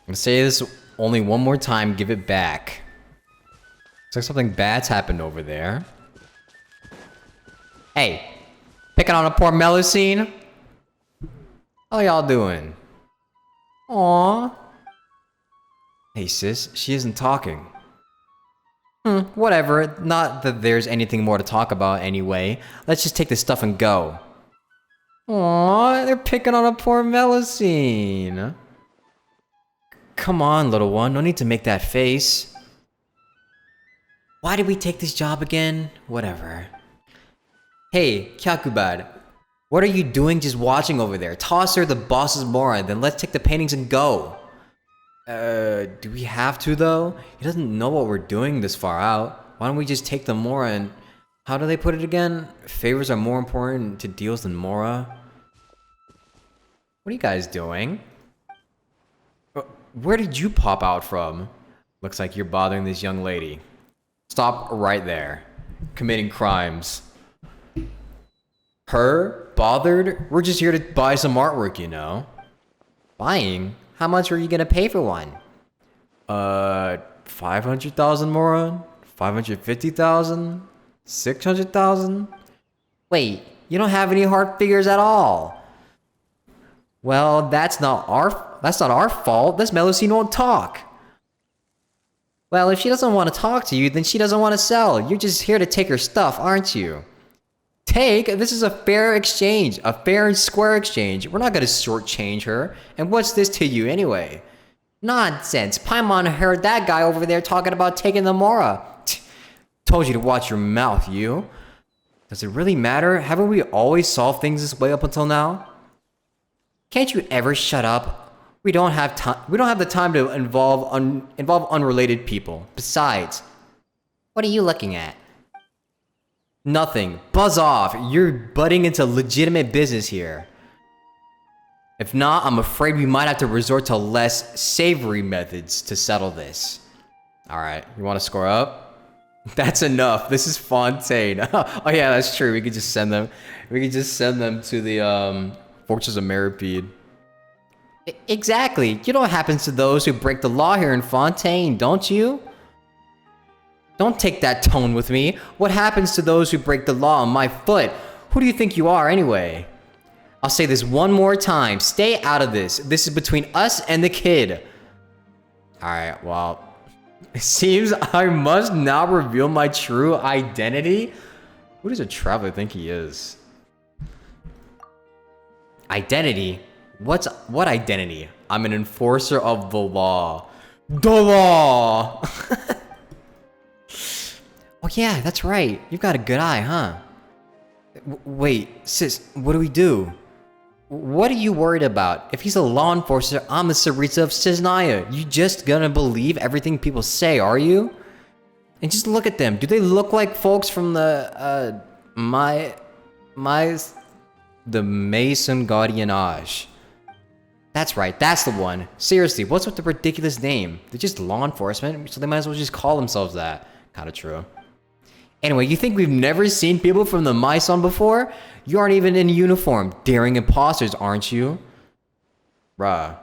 gonna say this only one more time, give it back. Looks like something bad's happened over there. Hey, picking on a poor Melusine? How y'all doing? Aww. Hey sis, she isn't talking. Whatever, not that there's anything more to talk about anyway. Let's just take this stuff and go. Aww, they're picking on a poor Melusine. Come on, little one, no need to make that face. Why did we take this job again? Whatever. Hey, Kyakubad, what are you doing just watching over there? Toss her the boss's Mora, then let's take the paintings and go. Do we have to though? He doesn't know what we're doing this far out. Why don't we just take the Mora and... How do they put it again? Favors are more important to deals than Mora. What are you guys doing? Where did you pop out from? Looks like you're bothering this young lady. Stop right there. Committing crimes. Her? Bothered? We're just here to buy some artwork, you know. Buying? How much are you gonna pay for one? 500,000 Mora? 550,000? 600,000? Wait, you don't have any hard figures at all. Well, that's not our fault. This Melusine won't talk. Well, if she doesn't want to talk to you, then she doesn't want to sell. You're just here to take her stuff, aren't you? Take? This is a fair exchange. A fair and square exchange. We're not gonna shortchange her. And what's this to you anyway? Nonsense. Paimon heard that guy over there talking about taking the Mora. Told you to watch your mouth, you. Does it really matter? Haven't we always solved things this way up until now? Can't you ever shut up? We don't have time. We don't have the time to involve unrelated people. Besides, what are you looking at? Nothing. Buzz off. You're butting into legitimate business here. If not, I'm afraid we might have to resort to less savory methods to settle this. Alright, you want to score up? That's enough. This is Fontaine. Oh yeah, that's true. We could just send them. We could just send them to the Fortress of Meripede. Exactly. You know what happens to those who break the law here in Fontaine, don't you? Don't take that tone with me. What happens to those who break the law on my foot? Who do you think you are anyway? I'll say this one more time. Stay out of this. This is between us and the kid. Alright, well... It seems I must now reveal my true identity. Who does a traveler think he is? Identity? What identity? I'm an enforcer of the law. The law! Oh yeah, that's right. You've got a good eye, huh? Wait, sis, what do we do? What are you worried about? If he's a law enforcer, I'm the Saritsa of Cisnaya. You just gonna believe everything people say, are you? And just look at them. Do they look like folks from the, the Mason Gardiennage? That's right, that's the one. Seriously, what's with the ridiculous name? They're just law enforcement, so they might as well just call themselves that. Kinda true. Anyway, you think we've never seen people from the Maison before? You aren't even in uniform. Daring imposters, aren't you? Bruh.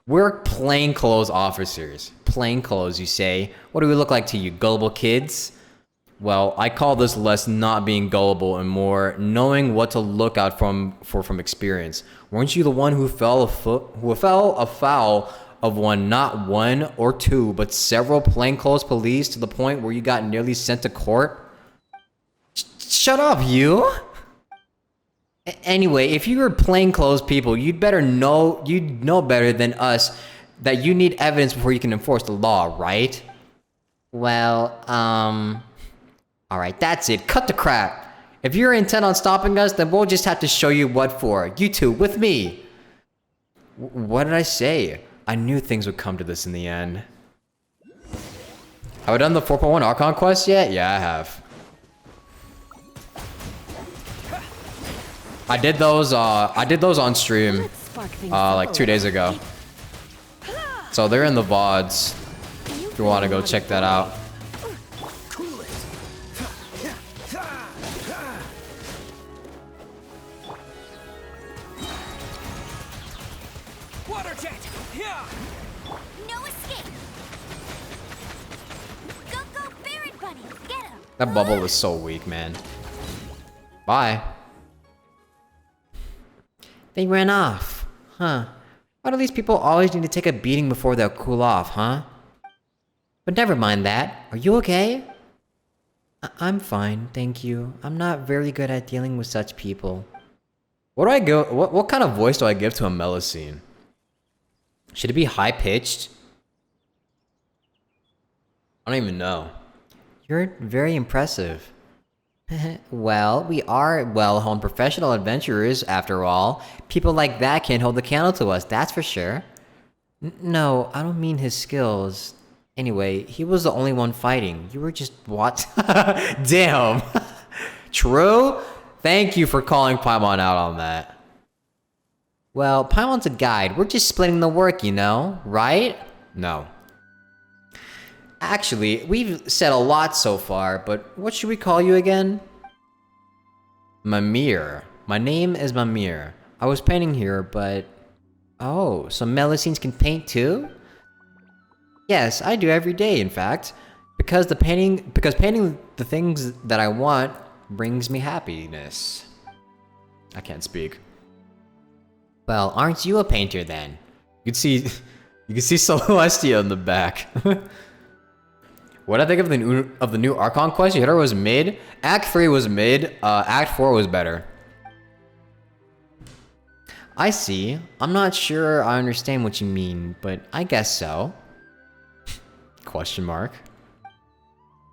We're plainclothes officers. Plainclothes, you say? What do we look like to you, gullible kids? Well, I call this less not being gullible and more knowing what to look out from experience. Weren't you the one who fell afoul of one, not one or two, but several plainclothes police to the point where you got nearly sent to court? Shut up, you! Anyway, if you were plainclothes people, you'd know better than us that you need evidence before you can enforce the law, right? Well, alright, that's it. Cut the crap. If you're intent on stopping us, then we'll just have to show you what for. You two, with me. What did I say? I knew things would come to this in the end. Have I done the 4.1 Archon quest yet? Yeah, I have. I did those on stream, like 2 days ago. So they're in the VODs, if you want to go check that out. That bubble is so weak, man. Bye. They ran off. Huh. Why do these people always need to take a beating before they'll cool off, huh? But never mind that. Are you okay? I'm fine, thank you. I'm not very good at dealing with such people. What do I go? What kind of voice do I give to a Melusine? Should it be high-pitched? I don't even know. You're very impressive. Well, we are well-honed professional adventurers, after all. People like that can't hold the candle to us, that's for sure. No, I don't mean his skills. Anyway, he was the only one fighting. You were just what? Damn. True? Thank you for calling Paimon out on that. Well, Paimon's a guide. We're just splitting the work, you know, right? No. Actually, we've said a lot so far, but what should we call you again? Mamere. My name is Mamere. I was painting here, but... Oh, so Melusines can paint too? Yes, I do every day, in fact. Because painting the things that I want brings me happiness. I can't speak. Well, aren't you a painter then? You can see Celestia in the back. What I think of the new Archon quest? You heard it was mid. Act 3 was mid. Act 4 was better. I see. I'm not sure I understand what you mean, but I guess so. Question mark.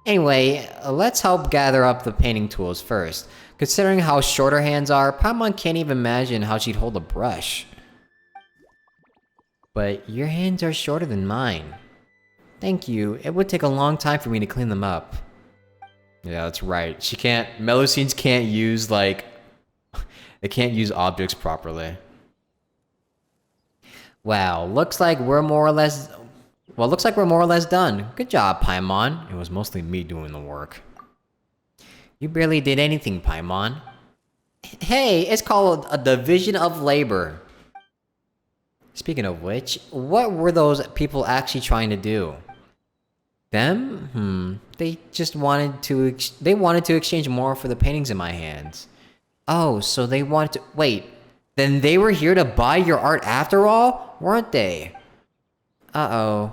Anyway, let's help gather up the painting tools first. Considering how short her hands are, Paimon can't even imagine how she'd hold a brush. But your hands are shorter than mine. Thank you. It would take a long time for me to clean them up. Yeah, that's right. Melusines can't use, like... They can't use objects properly. Wow, looks like we're more or less done. Good job, Paimon. It was mostly me doing the work. You barely did anything, Paimon. Hey, it's called a division of labor. Speaking of which, what were those people actually trying to do? Them? They just wanted to exchange more for the paintings in my hands. Oh, so they wanted to... Wait, then they were here to buy your art after all? Weren't they? Uh-oh.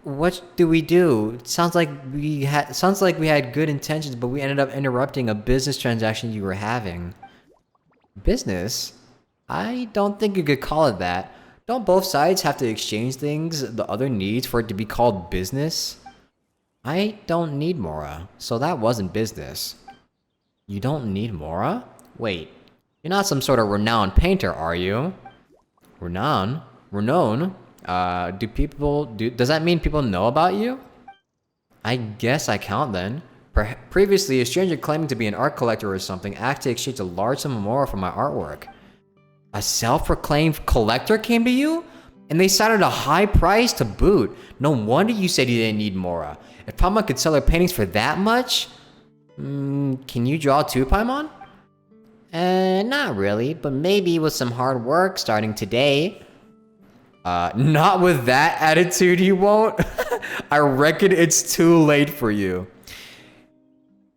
What do we do? It sounds like we had good intentions, but we ended up interrupting a business transaction you were having. Business? I don't think you could call it that. Don't both sides have to exchange things the other needs for it to be called business? I don't need Mora, so that wasn't business. You don't need Mora? Wait, you're not some sort of renowned painter, are you? Renown? Does that mean people know about you? I guess I count then. Previously, a stranger claiming to be an art collector or something asked to exchange a large sum of Mora for my artwork. A self-proclaimed collector came to you? And they cited a high price to boot. No wonder you said you didn't need Mora. If Paimon could sell her paintings for that much? Can you draw too, Paimon? Not really, but maybe with some hard work starting today. Not with that attitude you won't. I reckon it's too late for you.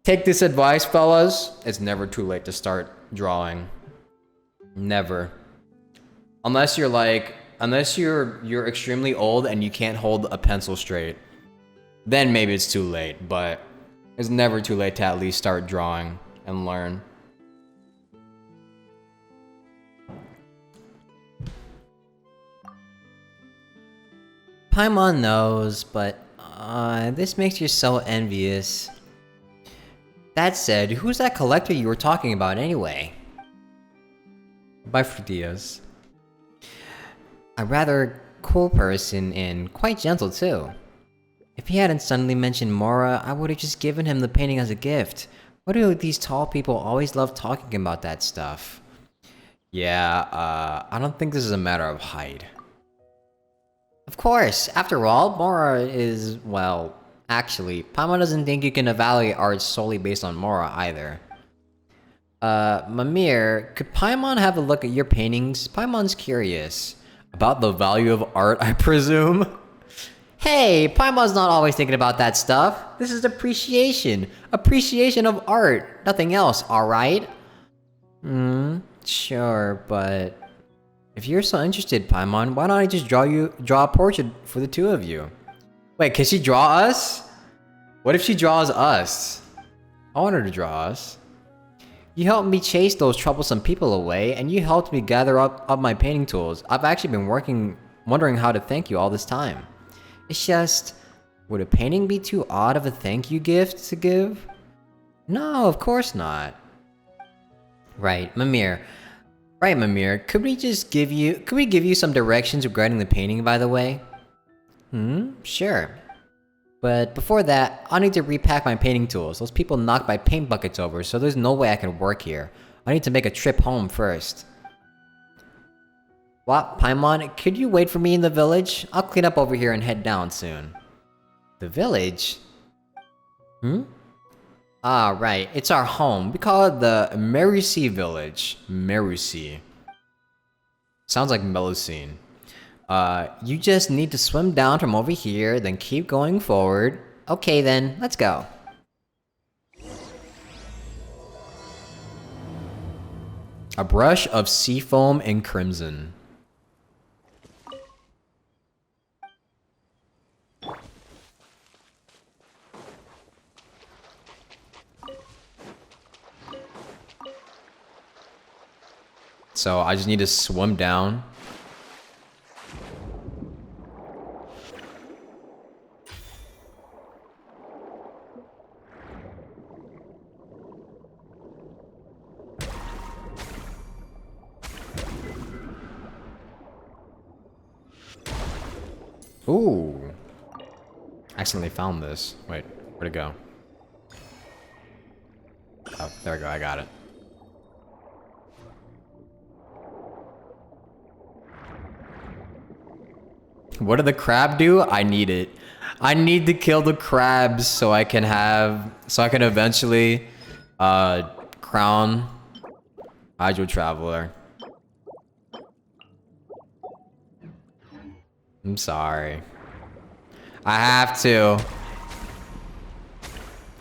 Take this advice, fellas. It's never too late to start drawing. Never. Unless you're extremely old and you can't hold a pencil straight. Then maybe it's too late, but it's never too late to at least start drawing and learn. Paimon knows, but this makes you so envious. That said, who's that collector you were talking about anyway? Bye for Diaz. A rather cool person and quite gentle too. If he hadn't suddenly mentioned Mora, I would have just given him the painting as a gift. Why do these tall people always love talking about that stuff? Yeah, I don't think this is a matter of height. Of course, after all, Mora is, well, actually, Paimon doesn't think you can evaluate art solely based on Mora either. Mamere, could Paimon have a look at your paintings? Paimon's curious. About the value of art, I presume? Hey, Paimon's not always thinking about that stuff. This is appreciation. Appreciation of art. Nothing else, alright? Sure, but... If you're so interested, Paimon, why don't I just draw a portrait for the two of you? Wait, can she draw us? What if she draws us? I want her to draw us. You helped me chase those troublesome people away, and you helped me gather up my painting tools. I've actually been wondering how to thank you all this time. It's just, would a painting be too odd of a thank you gift to give? No, of course not. Right, Mamere. Right, Mamere. Could we give you some directions regarding the painting, by the way? Sure. But before that, I'll need to repack my painting tools. Those people knocked my paint buckets over, so there's no way I can work here. I need to make a trip home first. What, Paimon, could you wait for me in the village? I'll clean up over here and head down soon. The village? Ah, right. It's our home. We call it the Melusine village. Melusine. Sounds like Melusine. You just need to swim down from over here, then keep going forward. Okay then, let's go. A brush of sea foam and crimson. So I just need to swim down. Ooh. Accidentally found this. Wait, where'd it go? Oh, there we go, I got it. What did the crab do? I need it. I need to kill the crabs so I can eventually crown Hydro Traveler. I'm sorry. I have to.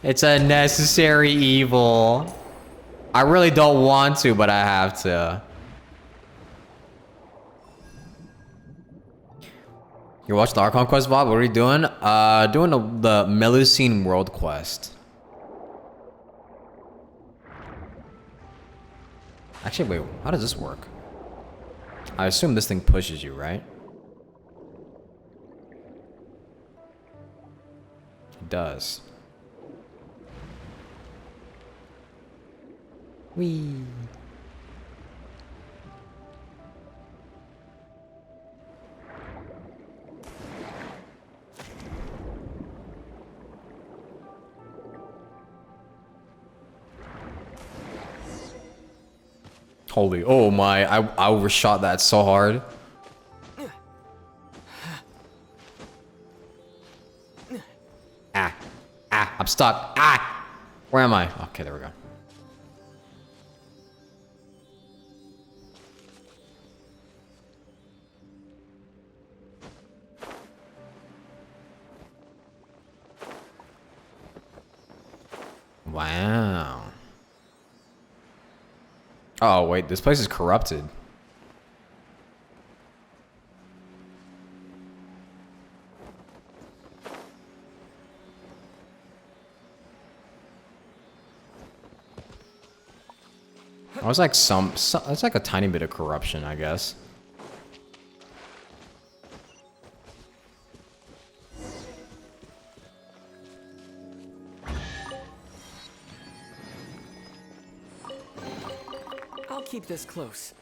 It's a necessary evil. I really don't want to, but I have to. You watched the Archon quest, Bob? What are you doing? Doing the Melusine world quest. Actually, wait, how does this work? I assume this thing pushes you, right? It does. Whee! Holy, oh my, I overshot that so hard. I'm stuck. Where am I? Okay, there we go. Wow. Oh, wait, this place is corrupted. I was like it's like a tiny bit of corruption, I guess. I'll keep this close.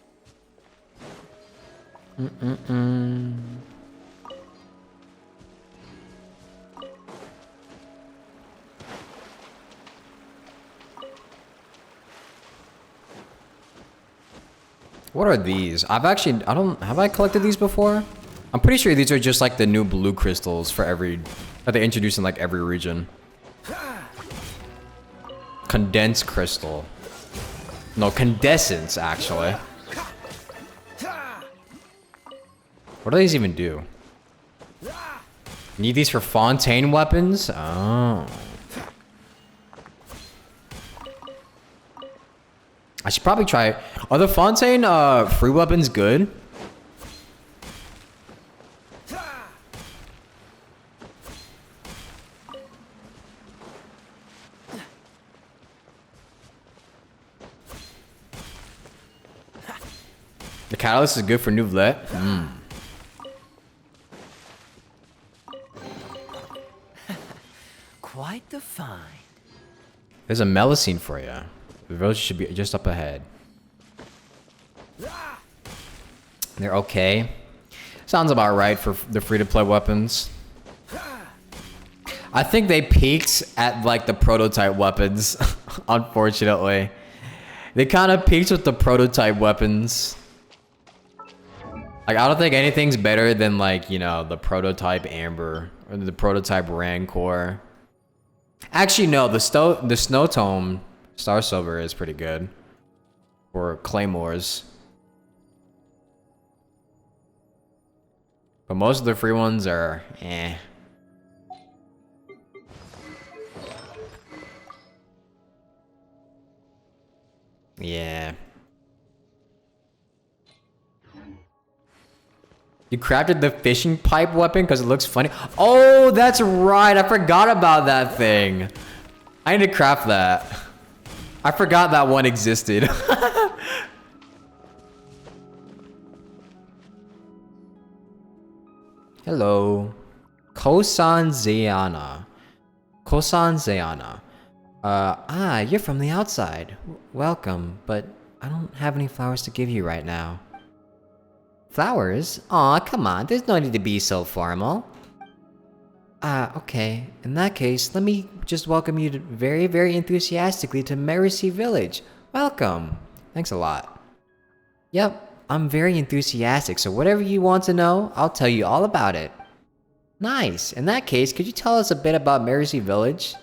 What are these? Have I collected these before? I'm pretty sure these are just like the new blue crystals for that they introduce in like every region. Condensed crystal. No, condescence, actually. What do these even do? Need these for Fontaine weapons? Oh. I should probably try. Are the Fontaine free weapons good? The catalyst is good for Nouvelle. Quite the find. There's a Melusine for you. The village should be just up ahead. They're okay. Sounds about right for the free-to-play weapons. I think they peaked at like the prototype weapons, unfortunately. They kind of peaked with the prototype weapons. Like, I don't think anything's better than, like, you know, the prototype Amber or the prototype Rancor. Actually, no, the Snow Tome Star Silver is pretty good for Claymores. But most of the free ones are eh. Yeah. You crafted the fishing pipe weapon because it looks funny. Oh, that's right. I forgot about that thing. I need to craft that. I forgot that one existed. Hello. Kosan Zayana. Kosan Zayana. You're from the outside. Welcome, but I don't have any flowers to give you right now. Flowers? Aw, come on, there's no need to be so formal. Okay. In that case, let me just welcome you very, very enthusiastically to Melusine Village. Welcome. Thanks a lot. Yep, I'm very enthusiastic, so whatever you want to know, I'll tell you all about it. Nice. In that case, could you tell us a bit about Melusine Village?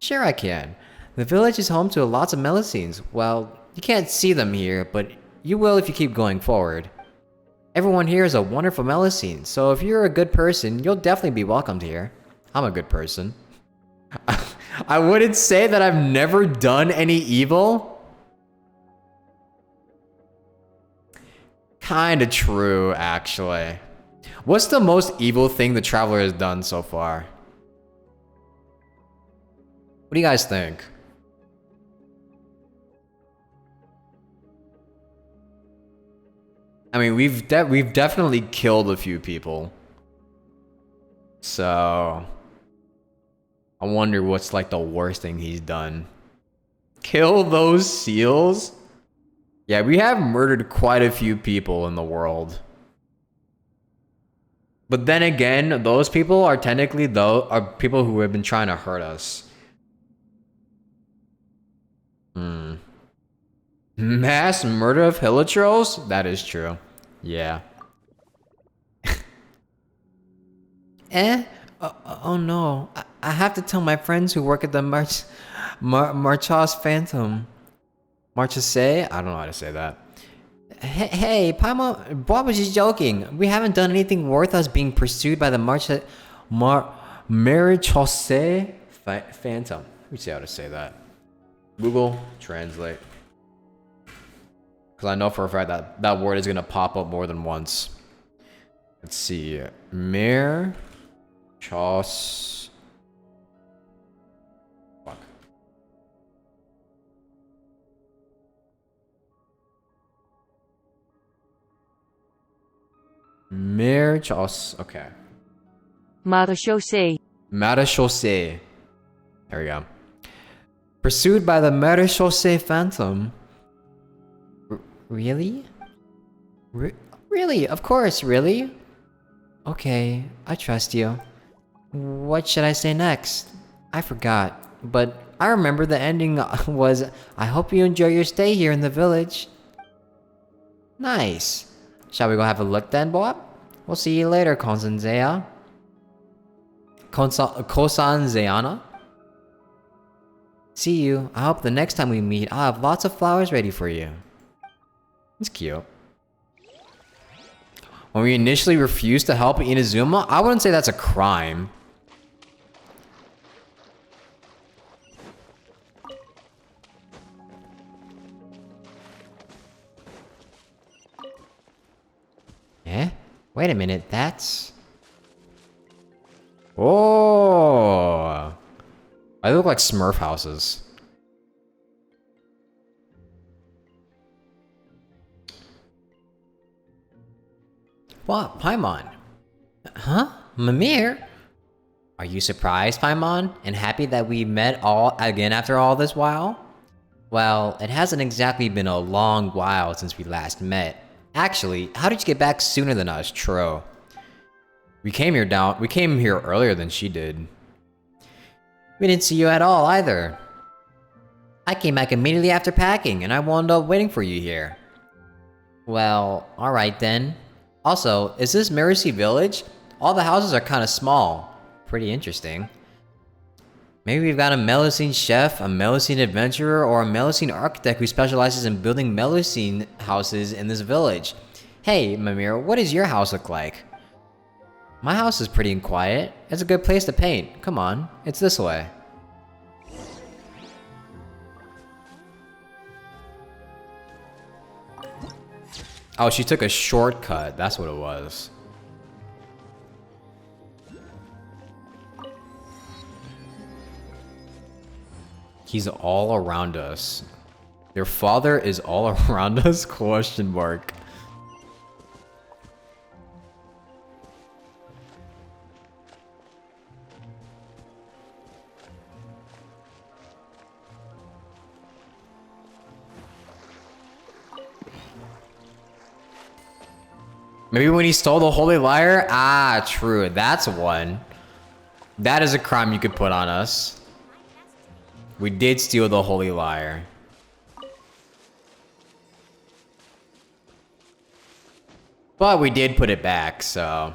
Sure I can. The village is home to lots of Melusines. Well, you can't see them here, but you will if you keep going forward. Everyone here is a wonderful Melusine, so if you're a good person, you'll definitely be welcomed here. I'm a good person. I wouldn't say that I've never done any evil. Kinda true, actually. What's the most evil thing the Traveler has done so far? What do you guys think? I mean, we've definitely killed a few people. So I wonder what's like the worst thing he's done. Kill those seals? Yeah, we have murdered quite a few people in the world. But then again, those people are technically are people who have been trying to hurt us. Mass murder of Hilitros? That is true. Yeah. Oh no. I have to tell my friends who work at the Marchas Phantom. Marchase? I don't know how to say that. Hey, Paimon, Bob was just joking. We haven't done anything worth us being pursued by the Marichose Phantom. Let me see how to say that. Google Translate. Because I know for a fact that that word is going to pop up more than once. Let's see. Chos. Fuck. Chos. Okay. Marechaussee. Marechaussee. There we go. Pursued by the Marechaussee Phantom. Really? Really? Of course, really? Okay, I trust you. What should I say next? I forgot, but I remember the ending was, I hope you enjoy your stay here in the village. Nice. Shall we go have a look then, Bob? We'll see you later, Kosan Zayana. See you. I hope the next time we meet, I'll have lots of flowers ready for you. It's cute. When we initially refused to help Inazuma, I wouldn't say that's a crime. Eh? Wait a minute, that's... Oh! They look like Smurf houses. What? Paimon? Huh? Mamere? Are you surprised, Paimon? And happy that we met again after all this while? Well, it hasn't exactly been a long while since we last met. Actually, how did you get back sooner than us, Tro? We came here earlier than she did. We didn't see you at all either. I came back immediately after packing, and I wound up waiting for you here. Well, alright then. Also, is this Melusine village? All the houses are kinda small. Pretty interesting. Maybe we've got a Melusine chef, a Melusine adventurer, or a Melusine architect who specializes in building Melusine houses in this village. Hey, Mamere, what does your house look like? My house is pretty quiet. It's a good place to paint. Come on, it's this way. Oh, she took a shortcut. That's what it was. He's all around us. Their father is all around us? Question mark. Maybe when he stole the Holy Lyre? Ah, true. That's one. That is a crime you could put on us. We did steal the Holy Lyre. But we did put it back, so...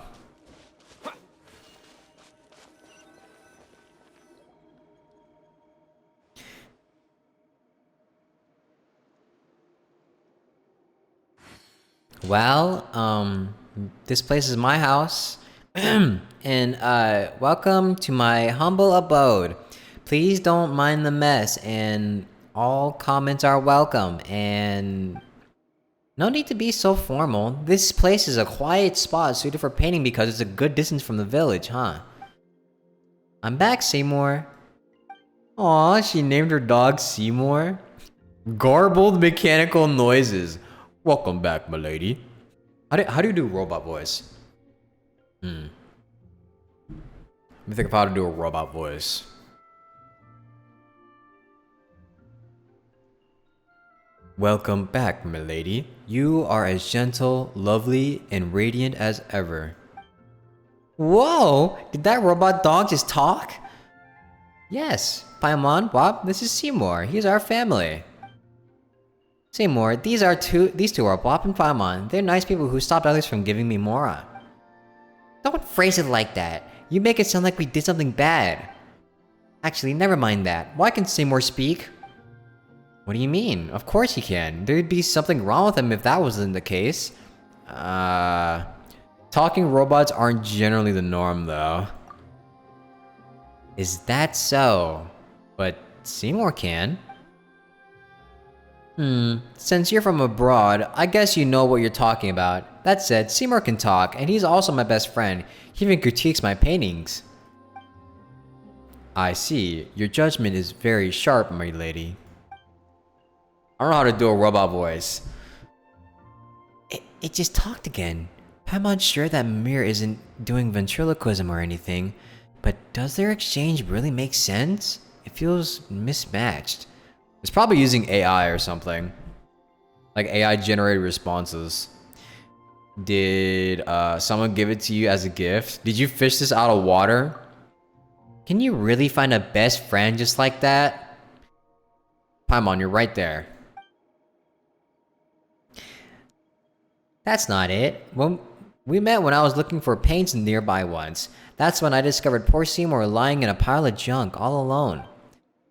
Well, this place is my house. And, welcome to my humble abode. Please don't mind the mess, and all comments are welcome, and... No need to be so formal. This place is a quiet spot suited for painting because it's a good distance from the village, huh? I'm back, Seymour. Aw, she named her dog Seymour? Garbled mechanical noises. Welcome back, milady. How do you do robot voice? Let me think of how to do a robot voice. Welcome back, milady. You are as gentle, lovely, and radiant as ever. Whoa! Did that robot dog just talk? Yes. Paimon, Wop, this is Seymour. He's our family. Seymour, these two are Wop and Paimon. They're nice people who stopped others from giving me Mora. Don't phrase it like that. You make it sound like we did something bad. Actually, never mind that. Why can Seymour speak? What do you mean? Of course he can. There'd be something wrong with him if that wasn't the case. Talking robots aren't generally the norm, though. Is that so? But Seymour can. Since you're from abroad, I guess you know what you're talking about. That said, Seymour can talk, and he's also my best friend. He even critiques my paintings. I see. Your judgment is very sharp, my lady. I don't know how to do a robot voice. It just talked again. Paimon's sure that Mamere isn't doing ventriloquism or anything, but does their exchange really make sense? It feels mismatched. It's probably using AI or something. Like AI generated responses. Did someone give it to you as a gift? Did you fish this out of water? Can you really find a best friend just like that? Paimon, you're right there. That's not it. We met when I was looking for paints nearby once. That's when I discovered poor Seymour lying in a pile of junk all alone.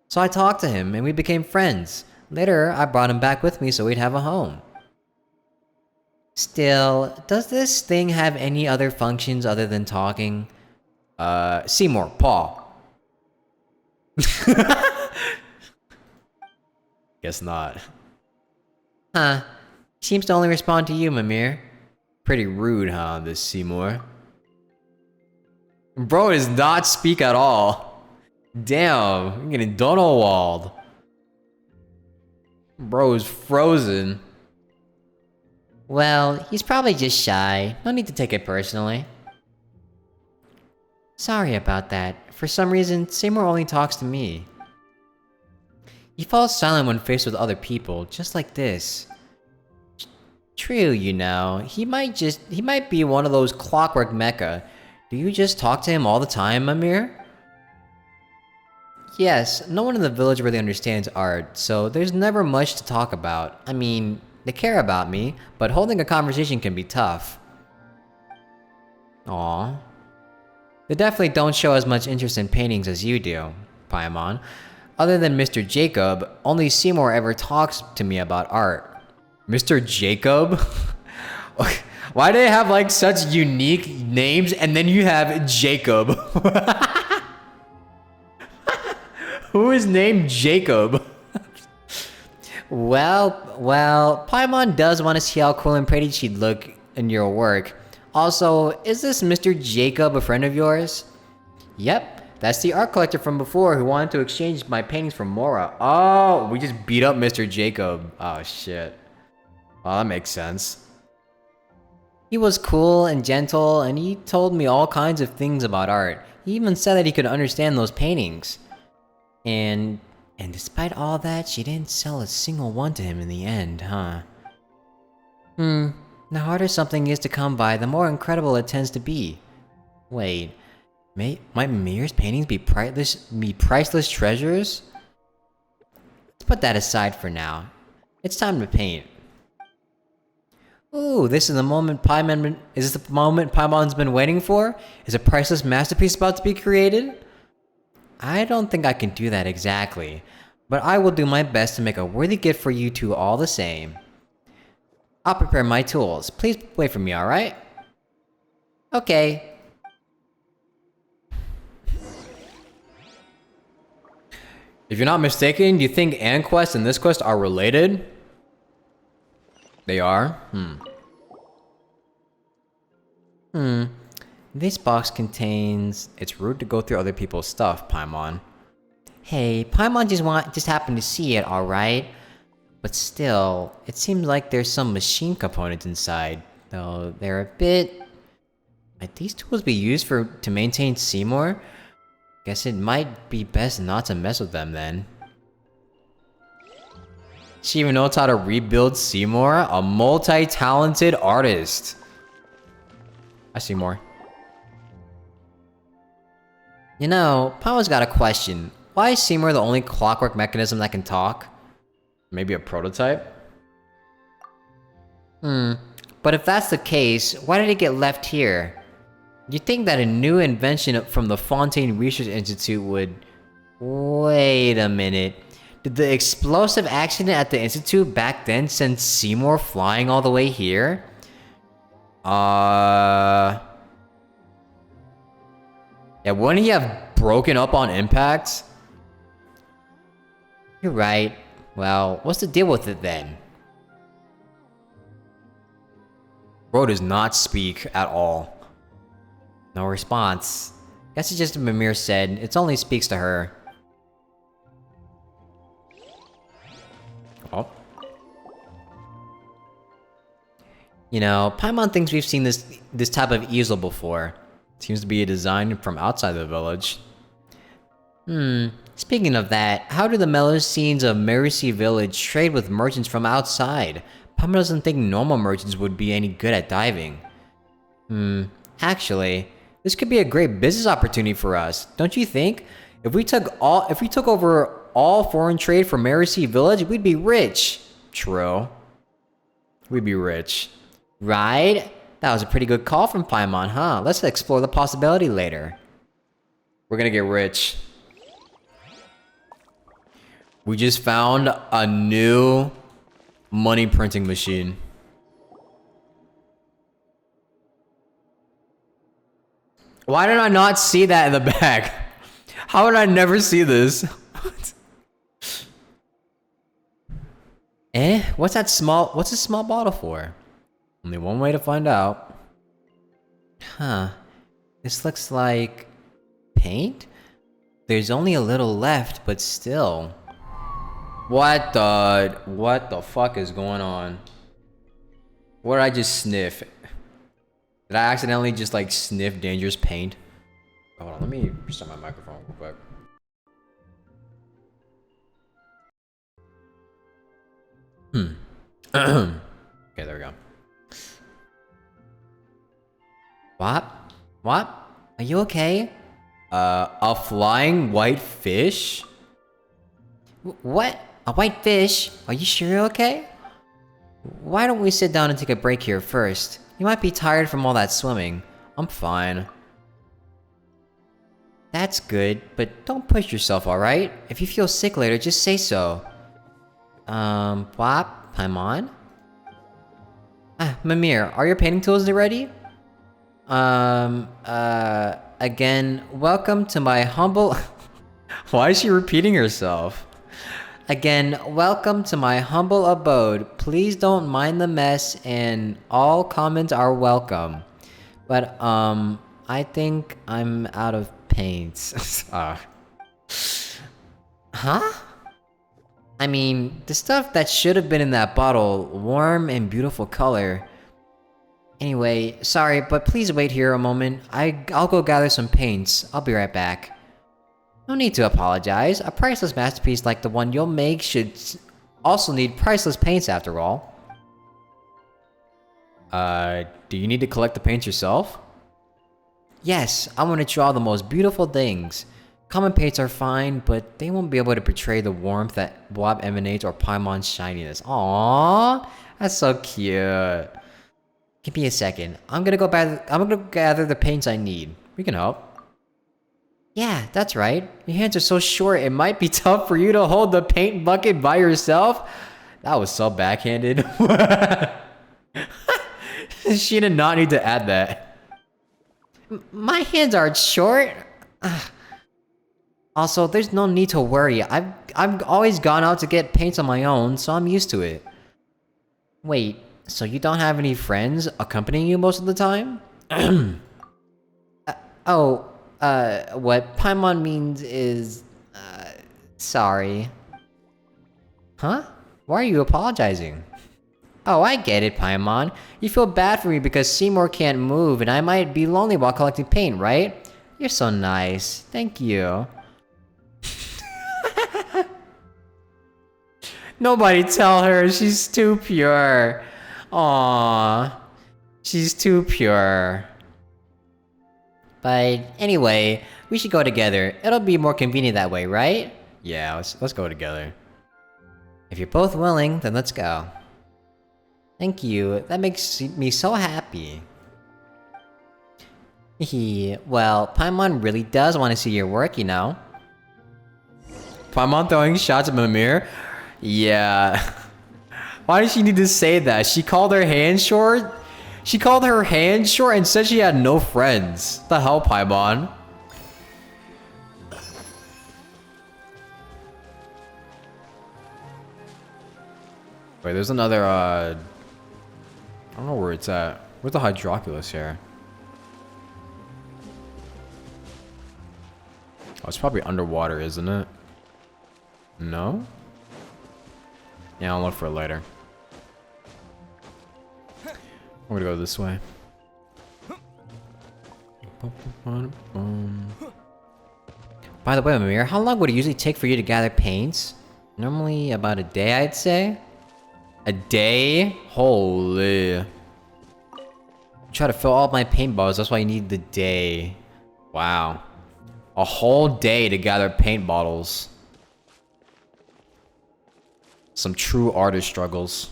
So I talked to him and we became friends. Later, I brought him back with me so we'd have a home. Still, does this thing have any other functions other than talking? Seymour, Paul. Guess not. Huh. Seems to only respond to you, Mamere. Pretty rude, huh, this Seymour? Bro does not speak at all. Damn, I'm getting Donald. Bro is frozen. Well, he's probably just shy. No need to take it personally. Sorry about that. For some reason, Seymour only talks to me. He falls silent when faced with other people, just like this. True, you know. He might be one of those clockwork mecha. Do you just talk to him all the time, Mamere? Yes, no one in the village really understands art, so there's never much to talk about. I mean, they care about me, but holding a conversation can be tough. Aww. They definitely don't show as much interest in paintings as you do, Paimon. Other than Mr. Jacob, only Seymour ever talks to me about art. Mr. Jacob? Why do they have like such unique names and then you have Jacob? Who is named Jacob? Well, Paimon does want to see how cool and pretty she'd look in your work. Also, is this Mr. Jacob a friend of yours? Yep, that's the art collector from before who wanted to exchange my paintings for Mora. Oh, we just beat up Mr. Jacob. Oh, shit. Oh, that makes sense. He was cool and gentle, and he told me all kinds of things about art. He even said that he could understand those paintings. And despite all that, she didn't sell a single one to him in the end, huh? The harder something is to come by, the more incredible it tends to be. Wait, might Mamere's paintings be priceless treasures? Let's put that aside for now. It's time to paint. Ooh, this is the moment is this the moment Paimon's been waiting for? Is a priceless masterpiece about to be created? I don't think I can do that exactly, but I will do my best to make a worthy gift for you two all the same. I'll prepare my tools. Please wait for me, alright? Okay. If you're not mistaken, do you think Anquest and this quest are related? They are? This box contains... It's rude to go through other people's stuff, Paimon. Hey, Paimon just happened to see it, alright? But still, it seems like there's some machine components inside, though they're a bit... Might these tools be used to maintain Seymour? Guess it might be best not to mess with them then. She even knows how to rebuild Seymour? A multi-talented artist. I see more. You know, Pao's got a question. Why is Seymour the only clockwork mechanism that can talk? Maybe a prototype? But if that's the case, why did it get left here? You'd think that a new invention from the Fontaine Research Institute would... Wait a minute. Did the explosive accident at the Institute back then send Seymour flying all the way here? Yeah, wouldn't he have broken up on impact? You're right. Well, what's the deal with it then? Bro does not speak at all. No response. Guess it's just what Mamere said. It only speaks to her. Oh. You know, Paimon thinks we've seen this type of easel before. Seems to be a design from outside the village. Speaking of that, how do the Melusines of Melusine village trade with merchants from outside? Paimon doesn't think normal merchants would be any good at diving. Actually, this could be a great business opportunity for us, don't you think? If we took over all foreign trade from Melusine village, we'd be rich. True. We'd be rich. Right? That was a pretty good call from Paimon, huh? Let's explore the possibility later. We're gonna get rich. We just found a new money printing machine. Why did I not see that in the back? How would I never see this? Eh? What's a small bottle for? Only one way to find out. Huh. This looks like paint? There's only a little left, but still. What the fuck is going on? What did I just sniff? Did I accidentally just like sniff dangerous paint? Hold on, let me restart my microphone real quick. Okay, there we go. What? What? Are you okay? A flying white fish? What? A white fish? Are you sure you're okay? Why don't we sit down and take a break here first? You might be tired from all that swimming. I'm fine. That's good, but don't push yourself, alright? If you feel sick later, just say so. What? Paimon? Ah, Mamere, are your painting tools ready? Again, welcome to my humble... Why is she repeating herself? Again, welcome to my humble abode. Please don't mind the mess and all comments are welcome. But, I think I'm out of paints. Huh? I mean, the stuff that should have been in that bottle, warm and beautiful color. Anyway, sorry, but please wait here a moment. I'll go gather some paints. I'll be right back. No need to apologize. A priceless masterpiece like the one you'll make should also need priceless paints after all. Do you need to collect the paints yourself? Yes, I want to draw the most beautiful things. Common paints are fine, but they won't be able to portray the warmth that Blob emanates or Paimon's shininess. Aww, that's so cute. Give me a second. I'm gonna gather the paints I need. We can help. Yeah, that's right. Your hands are so short, it might be tough for you to hold the paint bucket by yourself. That was so backhanded. She did not need to add that. My hands are short. Also, there's no need to worry. I've always gone out to get paints on my own, so I'm used to it. Wait, so you don't have any friends accompanying you most of the time? What Paimon means is, sorry. Huh? Why are you apologizing? Oh, I get it, Paimon. You feel bad for me because Seymour can't move and I might be lonely while collecting paint, right? You're so nice. Thank you. Nobody tell her, she's too pure. Aww. She's too pure. But anyway, we should go together. It'll be more convenient that way, right? Yeah, let's go together. If you're both willing, then let's go. Thank you. That makes me so happy. Hehe. Well, Paimon really does want to see your work, you know. Paimon throwing shots at Mamere? Yeah. Why did she need to say that? She called her hand short? She called her hand short and said she had no friends. The hell, Paimon? Wait, there's another, I don't know where it's at. Where's the Hydroculus here? Oh, it's probably underwater, isn't it? No? Yeah, I'll look for it later. We're gonna go this way. By the way, Mamere, how long would it usually take for you to gather paints? Normally about a day, I'd say. A day? Holy. Try to fill all my paintballs, that's why you need the day. Wow. A whole day to gather paint bottles. Some true artist struggles.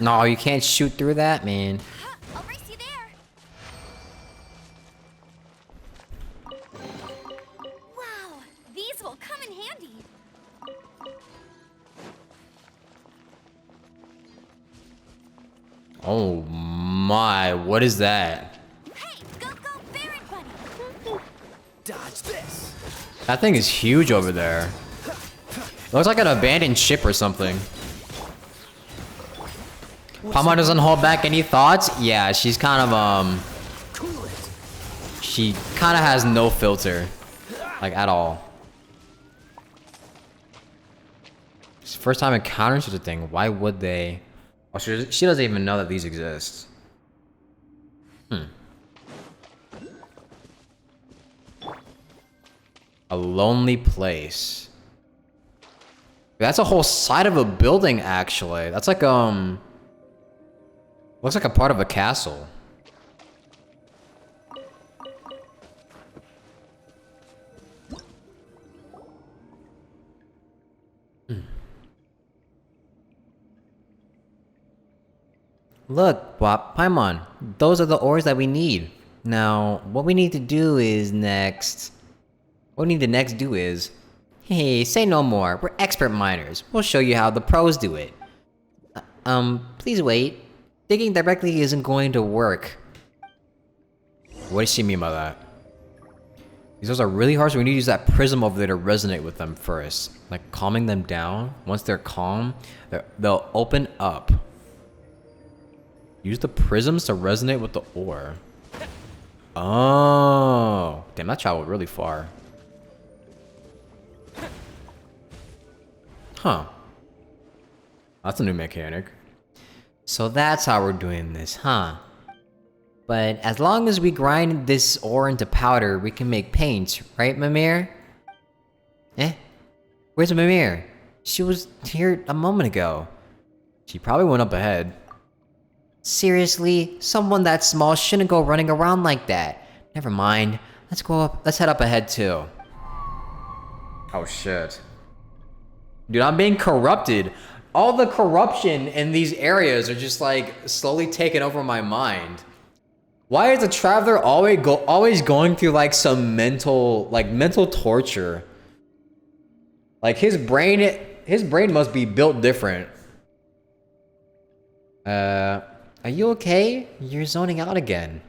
No, you can't shoot through that, man. I'll race you there. Wow, these will come in handy. Oh my, what is that? Hey, go Baron Bunny. Dodge this. That thing is huge over there. It looks like an abandoned ship or something. Pama doesn't hold back any thoughts? Yeah, she's kind of, Cool it. she kind of has no filter. Like, at all. It's the first time encountering such a thing. Why would they? Oh, she doesn't even know that these exist. A lonely place. That's a whole side of a building, actually. That's like, looks like a part of a castle. Look, Wap, Paimon, those are the ores that we need. Now, what we need to do is next... What we need to next do is... Hey, say no more. We're expert miners. We'll show you how the pros do it. Please wait. Digging directly isn't going to work. What does she mean by that? These ores are really hard, so we need to use that prism over there to resonate with them first. Like, calming them down. Once they're calm, they'll open up. Use the prisms to resonate with the ore. Oh. Damn, that traveled really far. Huh. That's a new mechanic. So that's how we're doing this, huh? But as long as we grind this ore into powder, we can make paint, right, Mamere? Eh? Where's Mamere? She was here a moment ago. She probably went up ahead. Seriously? Someone that small shouldn't go running around like that. Never mind. Let's go up. Let's head up ahead too. Oh shit. Dude, I'm being corrupted. All the corruption in these areas are just like slowly taking over my mind. Why is the traveler always going through like some mental torture? Like his brain must be built different. Are you okay? You're zoning out again.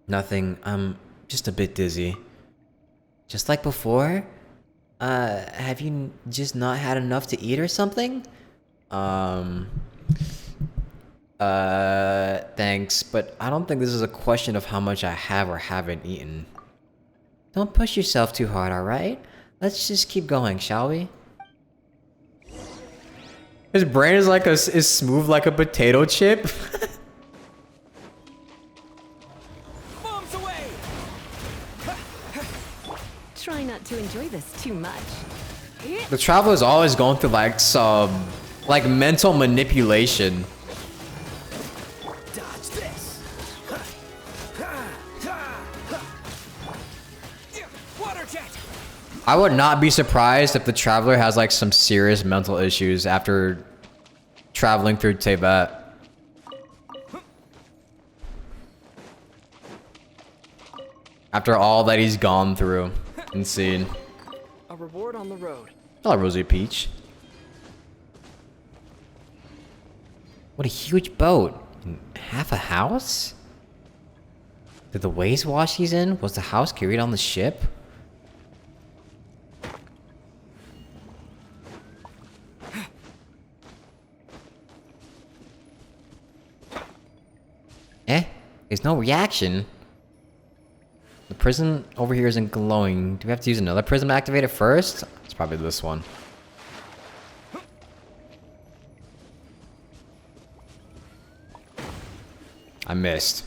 Nothing. I'm just a bit dizzy. Just like before? Have you just not had enough to eat or something? Thanks, but I don't think this is a question of how much I have or haven't eaten. Don't push yourself too hard, alright? Let's just keep going, shall we? His brain is like is smooth like a potato chip. Bombs away. Try not to enjoy this too much. The traveler's always going through like some mental manipulation. Dodge this. Water jet. I would not be surprised if the traveler has like some serious mental issues after traveling through Tibet. After all that he's gone through and seen. A reward on the road. Hello, Rosie Peach. What a huge boat. Half a house? Did the waves wash these in? Was the house carried on the ship? There's no reaction. The prism over here isn't glowing. Do we have to use another prism to activate it first? It's probably this one. I missed.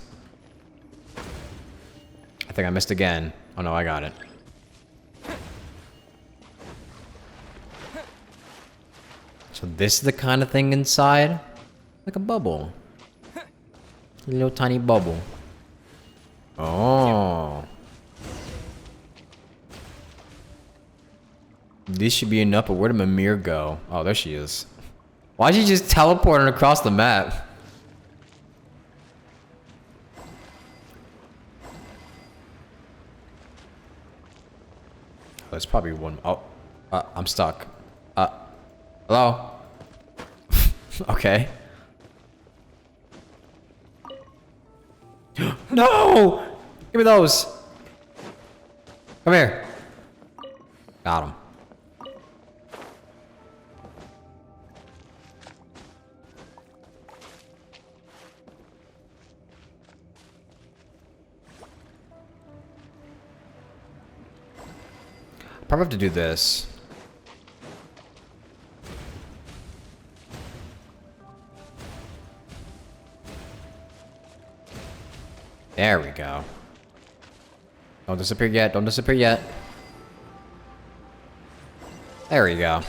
I think I missed again. Oh no, I got it. So this is the kind of thing inside? Like a bubble. A little tiny bubble. Oh. This should be enough, but where did Mamere go? Oh, there she is. Why'd you just teleport it across the map? There's probably one. Oh, I'm stuck. Hello? Okay. No! Give me those! Come here. Got him. Probably have to do this. There we go. Don't disappear yet. Don't disappear yet. There we go.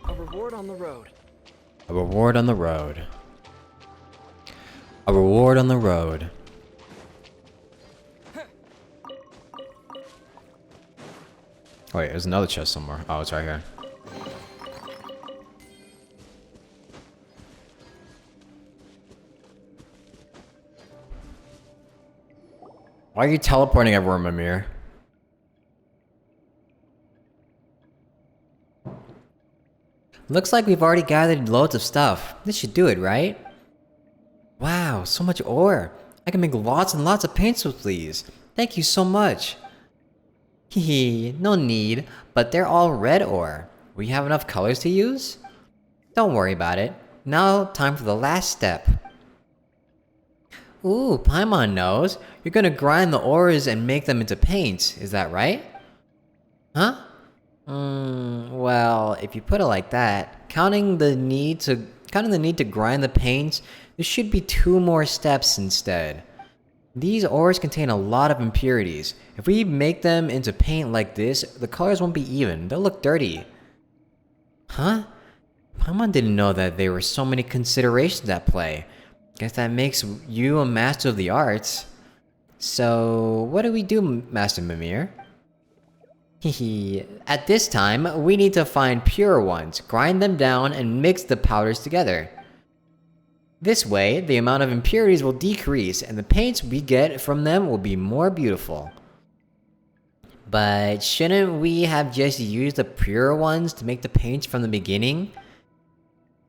A reward on the road. A reward on the road. A reward on the road. Oh, wait, there's another chest somewhere. Oh, it's right here. Why are you teleporting everywhere, Mamere? Looks like we've already gathered loads of stuff. This should do it, right? Wow, so much ore. I can make lots and lots of paints with these. Thank you so much. Hehe, no need, but they're all red ore. We have enough colors to use? Don't worry about it. Now, time for the last step. Ooh, Paimon knows. You're gonna grind the ores and make them into paints, is that right? Huh? Well, if you put it like that, counting the need to grind the paints, there should be 2 more steps instead. These ores contain a lot of impurities. If we make them into paint like this, the colors won't be even. They'll look dirty. Huh? Paimon didn't know that there were so many considerations at play. Guess that makes you a master of the arts. So, what do we do, Master Mamere? Hehe. At this time, we need to find pure ones, grind them down, and mix the powders together. This way, the amount of impurities will decrease, and the paints we get from them will be more beautiful. But shouldn't we have just used the pure ones to make the paints from the beginning?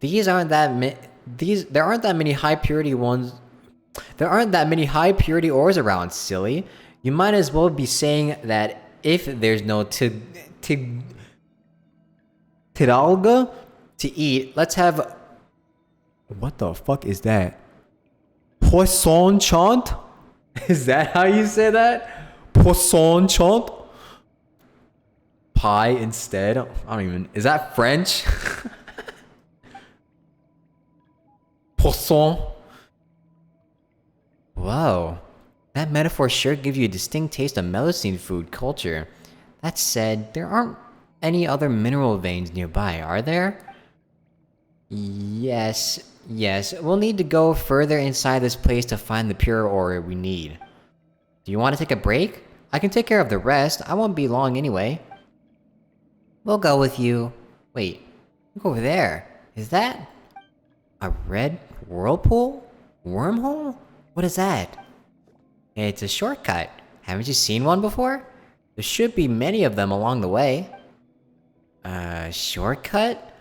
There aren't that many high purity ones. There aren't that many high purity ores around, silly. You might as well be saying that if there's no Tidalga to eat, let's have... What the fuck is that? Poisson chant? Is that how you say that? Poisson chant? Pie instead? I don't even... Is that French? Poisson? Whoa. That metaphor sure gives you a distinct taste of Melusine food culture. That said, there aren't any other mineral veins nearby, are there? Yes, we'll need to go further inside this place to find the pure ore we need. Do you want to take a break? I can take care of the rest, I won't be long anyway. We'll go with you. Wait, look over there. Is that a red whirlpool? Wormhole? What is that? It's a shortcut. Haven't you seen one before? There should be many of them along the way. Shortcut?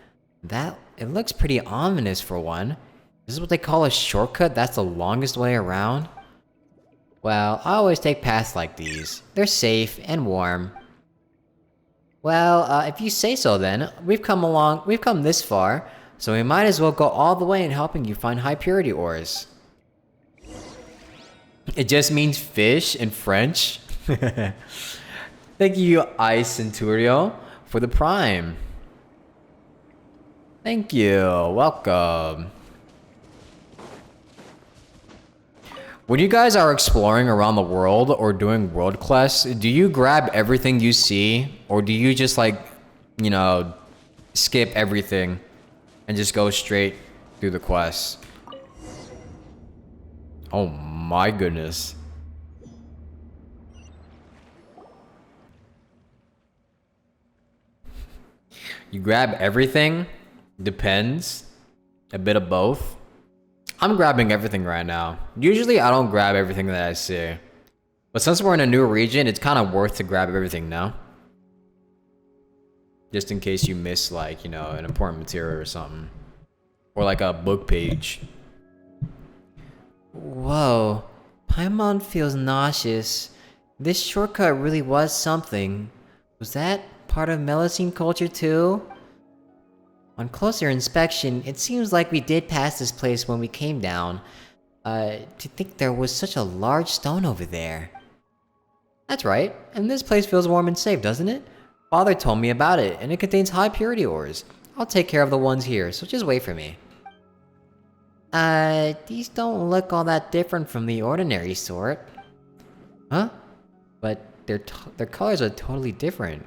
It looks pretty ominous for one. This is what they call a shortcut? That's the longest way around? Well, I always take paths like these. They're safe and warm. Well, if you say so then, we've come this far, so we might as well go all the way in helping you find high purity ores. It just means fish in French. Thank you, Ice Centurio, for the prime. Thank you. Welcome. When you guys are exploring around the world or doing world quests, do you grab everything you see? Or do you just like, you know, skip everything and just go straight through the quest? Oh my goodness. You grab everything? Depends. A bit of both. I'm grabbing everything right now. Usually I don't grab everything that I see. But since we're in a new region, it's kind of worth to grab everything now. Just in case you miss, like, you know, an important material or something. Or like a book page. Whoa. Paimon feels nauseous. This shortcut really was something. Was that part of Melusine culture too? On closer inspection, it seems like we did pass this place when we came down. To think there was such a large stone over there. That's right, and this place feels warm and safe, doesn't it? Father told me about it, and it contains high purity ores. I'll take care of the ones here, so just wait for me. These don't look all that different from the ordinary sort. Huh? But their colors are totally different.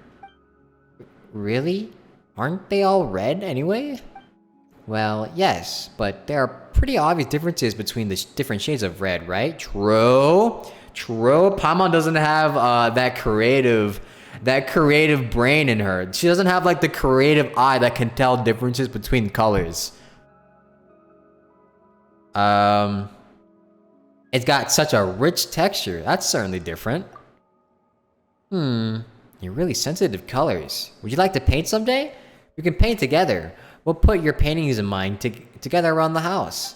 Really? Aren't they all red anyway? Well, yes, but there are pretty obvious differences between the different shades of red, right? True. Paimon doesn't have that creative brain in her. She doesn't have like the creative eye that can tell differences between colors. It's got such a rich texture. That's certainly different. You're really sensitive to colors. Would you like to paint someday? We can paint together. We'll put your paintings in mind together around the house.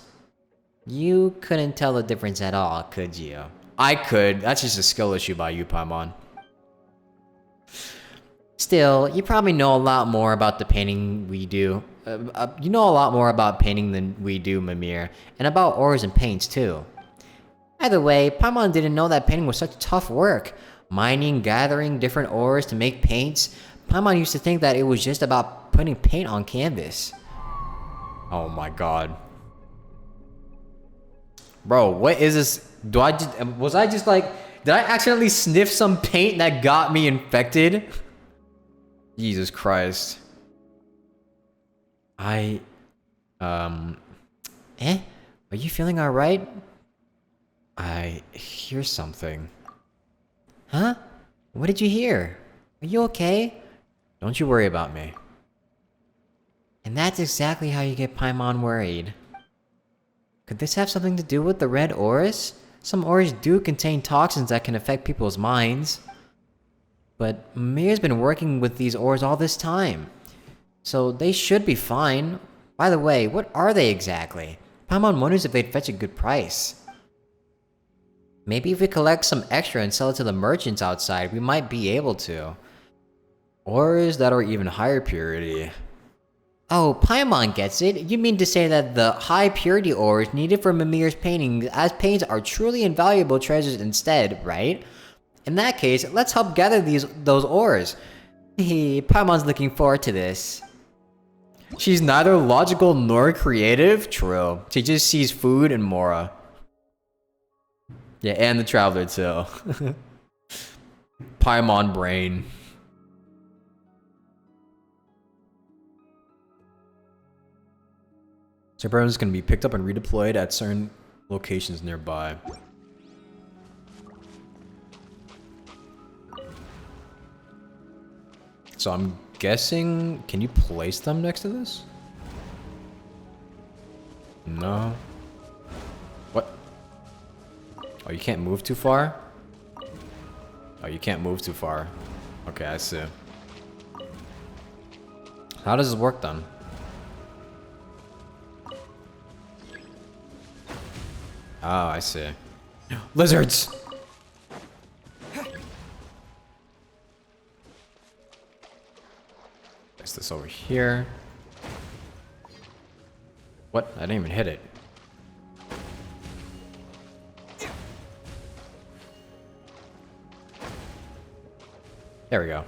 You couldn't tell the difference at all, could you? I could. That's just a skill issue by you, Paimon. Still, you probably know a lot more about the painting we do. You know a lot more about painting than we do, Mamere, and about ores and paints too. Either way, Paimon didn't know that painting was such tough work. Mining, gathering different ores to make paints. Paimon used to think that it was just about putting paint on canvas. Oh my god. Bro, what is this? Did I accidentally sniff some paint that got me infected? Jesus Christ. Are you feeling alright? I hear something. Huh? What did you hear? Are you okay? Don't you worry about me. And that's exactly how you get Paimon worried. Could this have something to do with the red ores? Some ores do contain toxins that can affect people's minds. But Mamere's been working with these ores all this time. So they should be fine. By the way, what are they exactly? Paimon wonders if they'd fetch a good price. Maybe if we collect some extra and sell it to the merchants outside, we might be able to. Ores that are even higher purity. Oh, Paimon gets it. You mean to say that the high purity ores needed for Mamere's paintings as paints are truly invaluable treasures instead, right? In that case, let's help gather those ores. Paimon's looking forward to this. She's neither logical nor creative? True. She just sees food and Mora. Yeah, and the Traveler too. Paimon brain. So everyone's gonna be picked up and redeployed at certain locations nearby. So I'm guessing, can you place them next to this? No. What? Oh, you can't move too far? Oh, you can't move too far. Okay, I see. How does this work then? Oh, I see. Lizards! Place this over here. What? I didn't even hit it. There we go.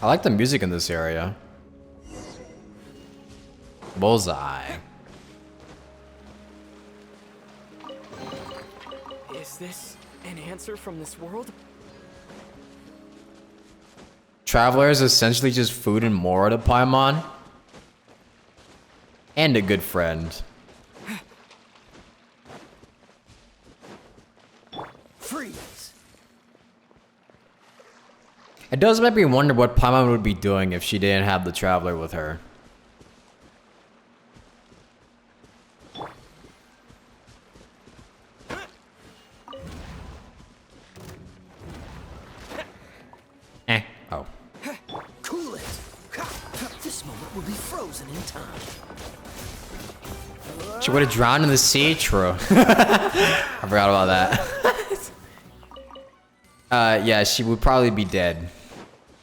I like the music in this area. Bullseye. Is this an answer from this world? Traveler is essentially just food and more to Paimon. And a good friend. Freeze. It does make me wonder what Paimon would be doing if she didn't have the Traveler with her. Oh. Cool it. This moment will be frozen in time. She would have drowned in the sea? True. I forgot about that. Yeah, she would probably be dead.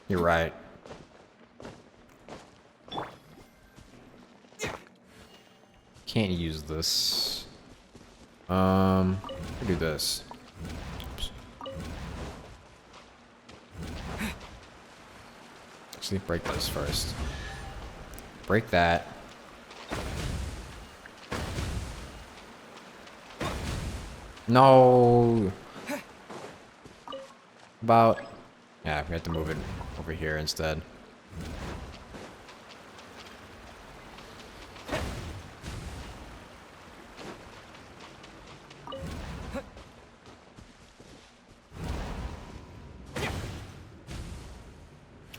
You're right. Can't use this. Do this. Oops. Actually, break this first. Break that. No. About. Yeah, we have to move it over here instead.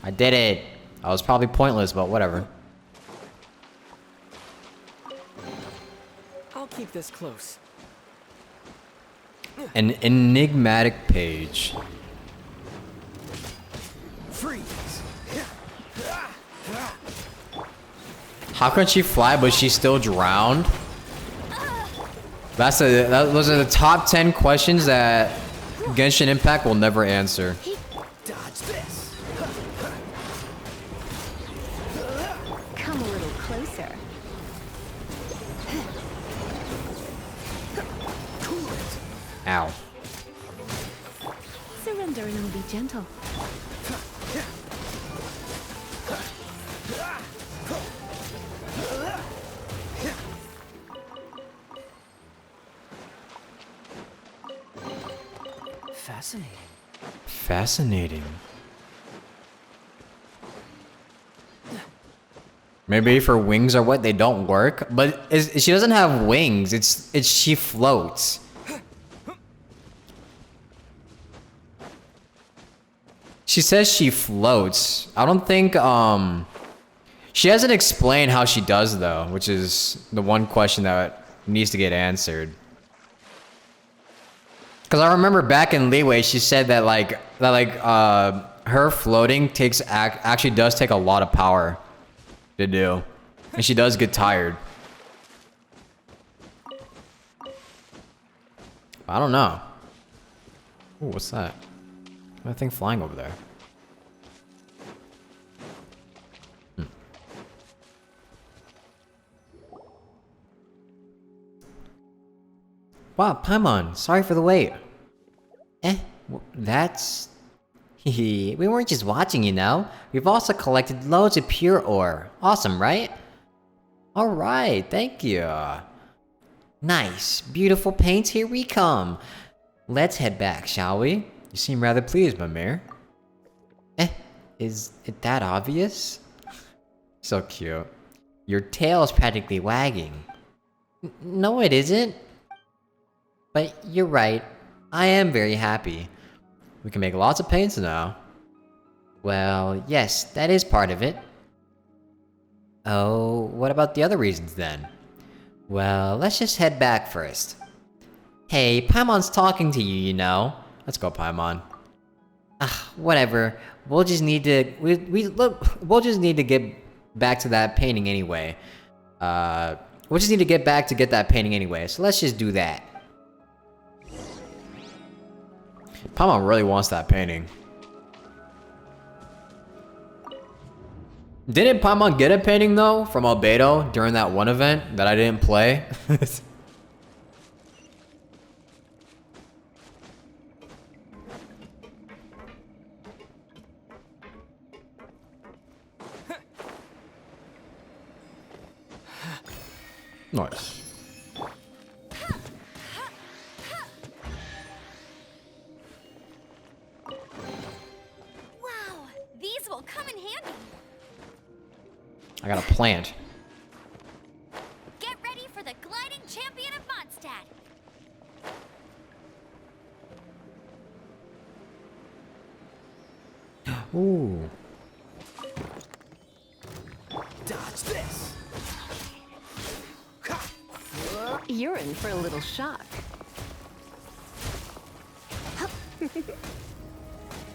I did it. I was probably pointless, but whatever. I'll keep this close. An enigmatic page. Freeze. How can she fly, but she's still drowned? Those are the top 10 questions that Genshin Impact will never answer. Dodge this. Come a little closer. Cool it. Ow. Surrender and I'll be gentle. Fascinating. Fascinating. Maybe if her wings are what they don't work, but she doesn't have wings. It's she floats. She says she floats. I don't think she hasn't explained how she does though, which is the one question that needs to get answered. Cause I remember back in Leeway, she said that her floating actually does take a lot of power to do, and she does get tired. I don't know. Ooh, what's that? That thing flying over there. Wow, Paimon, sorry for the wait. That's... we weren't just watching, you know. We've also collected loads of pure ore. Awesome, right? Alright, thank you. Nice, beautiful paints, here we come. Let's head back, shall we? You seem rather pleased, Mamere. Is it that obvious? So cute. Your tail's practically wagging. No, it isn't. But you're right, I am very happy. We can make lots of paints now. Well, yes, that is part of it. Oh, what about the other reasons then? Well, let's just head back first. Hey, Paimon's talking to you, you know. Let's go, Paimon. Whatever. We'll just need to we'll just need to get back to that painting anyway. We'll just need to get back to get that painting anyway. So let's just do that. Paimon really wants that painting. Didn't Paimon get a painting though from Albedo during that one event that I didn't play? Nice. Wow, these will I got a plant. Get ready for the gliding champion of Mondstadt. Ooh. Dodge this. You're in for a little shock.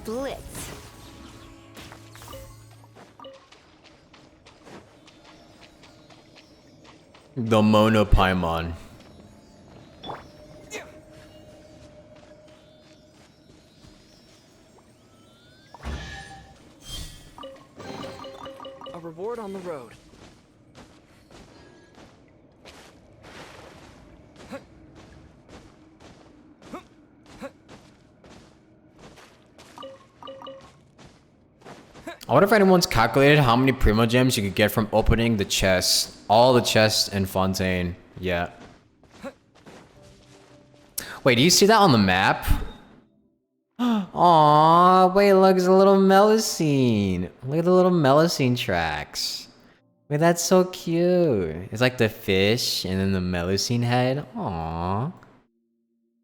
Blitz. The Monopaimon. A reward on the road. I wonder if anyone's calculated how many Primo Gems you could get from opening the chests. All the chests in Fontaine. Yeah. Wait, do you see that on the map? Aww, wait, look, it's a little Melusine. Look at the little Melusine tracks. Wait, that's so cute. It's like the fish and then the Melusine head. Aww.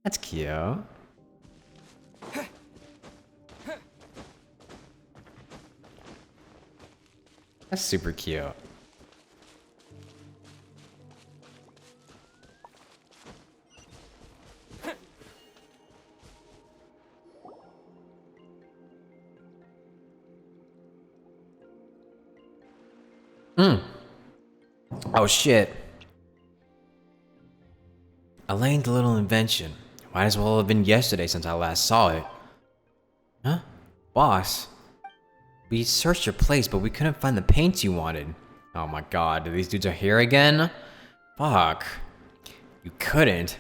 That's cute. That's super cute. Oh shit. Elaine, the little invention. Might as well have been yesterday since I last saw it. Huh? Boss? We searched your place, but we couldn't find the paints you wanted. Oh my god, these dudes are here again? Fuck. You couldn't?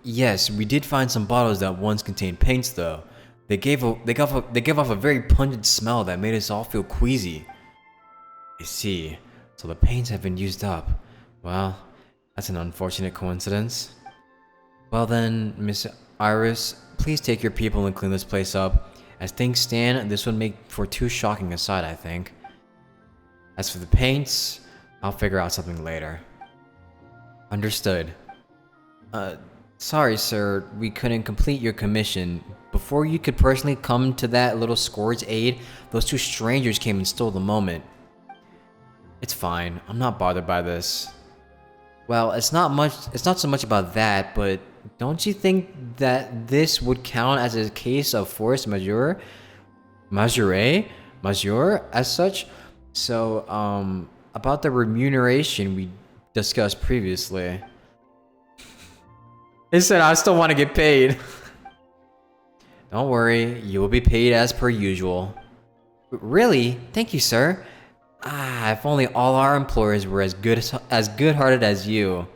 Yes, we did find some bottles that once contained paints though. They gave off a very pungent smell that made us all feel queasy. I see. So the paints have been used up. Well, that's an unfortunate coincidence. Well then, Miss Iris, please take your people and clean this place up. As things stand, this would make for too shocking a sight, I think. As for the paints, I'll figure out something later. Understood. Sorry sir, we couldn't complete your commission. Before you could personally come to that little scourge aid, those two strangers came and stole the moment. It's fine, I'm not bothered by this. Well, it's not so much about that, but don't you think that this would count as a case of force majeure? Majeure as such? So, about the remuneration we discussed previously. They said I still want to get paid. Don't worry, you will be paid as per usual. Really? Thank you, sir. Ah, if only all our employers were as good-hearted as you.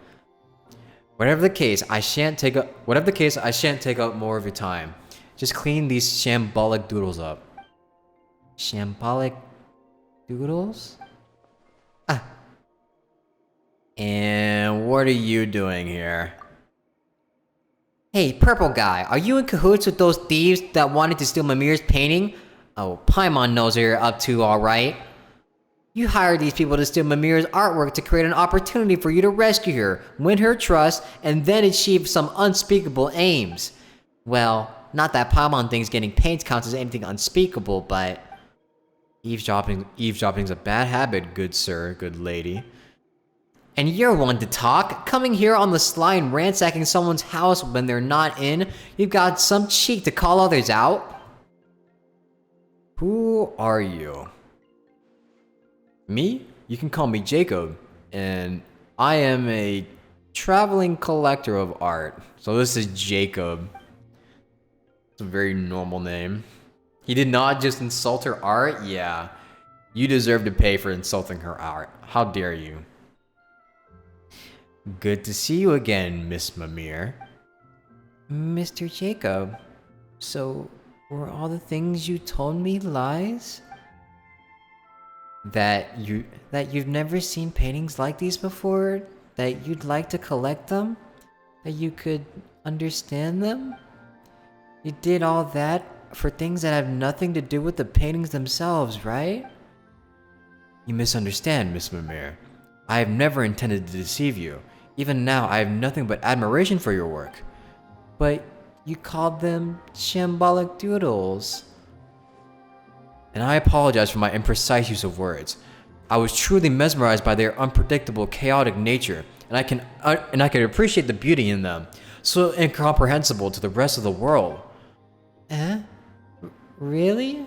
Whatever the case, I shan't take up more of your time. Just clean these shambolic doodles up. Shambolic doodles? Ah. And what are you doing here? Hey, purple guy, are you in cahoots with those thieves that wanted to steal Mamere's painting? Oh, Paimon knows what you're up to, alright. You hired these people to steal Mamere's artwork to create an opportunity for you to rescue her, win her trust, and then achieve some unspeakable aims. Well, not that Paimon thinks getting paints counts as anything unspeakable, but... Eavesdropping's a bad habit, good sir, good lady. And you're one to talk, coming here on the sly and ransacking someone's house when they're not in. You've got some cheek to call others out. Who are you? Me? You can call me Jacob, and I am a traveling collector of art. So this is Jacob. It's a very normal name. He did not just insult her art? Yeah. You deserve to pay for insulting her art. How dare you? Good to see you again, Miss Mamere. Mr. Jacob, so were all the things you told me lies? That you've never seen paintings like these before? That you'd like to collect them? That you could understand them? You did all that for things that have nothing to do with the paintings themselves, right? You misunderstand, Miss Mamere. I have never intended to deceive you. Even now, I have nothing but admiration for your work. But you called them shambolic doodles. And I apologize for my imprecise use of words. I was truly mesmerized by their unpredictable, chaotic nature, and I can appreciate the beauty in them, so incomprehensible to the rest of the world. Eh? Really?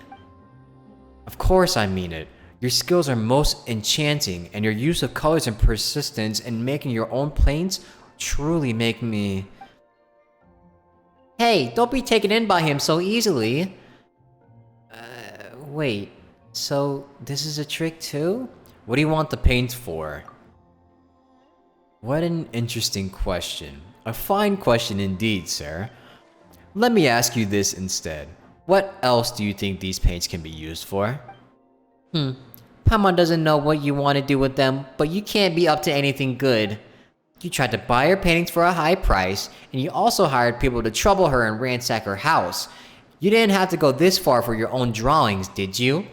Of course I mean it. Your skills are most enchanting, and your use of colors and persistence in making your own planes truly make me... Hey, don't be taken in by him so easily. Wait, so this is a trick too? What do you want the paint for? What an interesting question. A fine question indeed, sir. Let me ask you this instead. What else do you think these paints can be used for? Paimon doesn't know what you want to do with them, but you can't be up to anything good. You tried to buy her paintings for a high price, and you also hired people to trouble her and ransack her house. You didn't have to go this far for your own drawings, did you?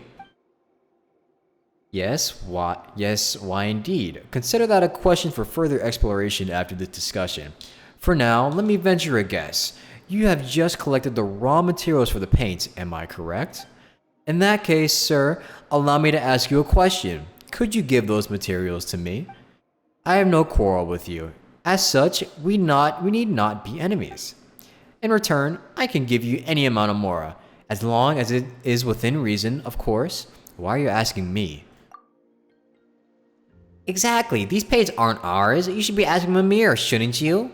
Yes, why indeed. Consider that a question for further exploration after this discussion. For now, let me venture a guess. You have just collected the raw materials for the paints, am I correct? In that case, sir, allow me to ask you a question. Could you give those materials to me? I have no quarrel with you. As such, we need not be enemies. In return, I can give you any amount of mora, as long as it is within reason, of course. Why are you asking me? Exactly, these paints aren't ours. You should be asking Mamere, shouldn't you?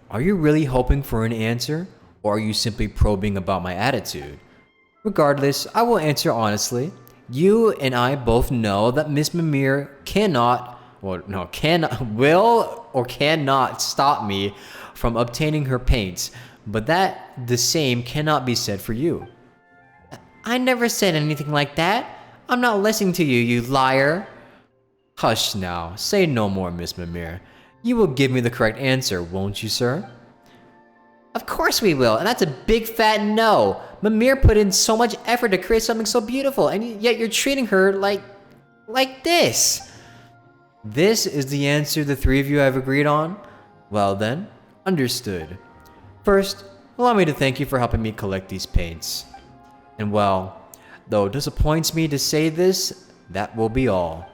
Are you really hoping for an answer, or are you simply probing about my attitude? Regardless, I will answer honestly. You and I both know that Miss Mamere will or cannot stop me from obtaining her paints, but that the same cannot be said for you. I never said anything like that. I'm not listening to you, you liar. Hush now, say no more, Miss Mamere. You will give me the correct answer, won't you, sir? Of course we will, and that's a big fat no. Mamere put in so much effort to create something so beautiful, and yet you're treating her like this. This is the answer the three of you have agreed on? Well then, understood. First, allow me to thank you for helping me collect these paints. And well, though it disappoints me to say this, that will be all.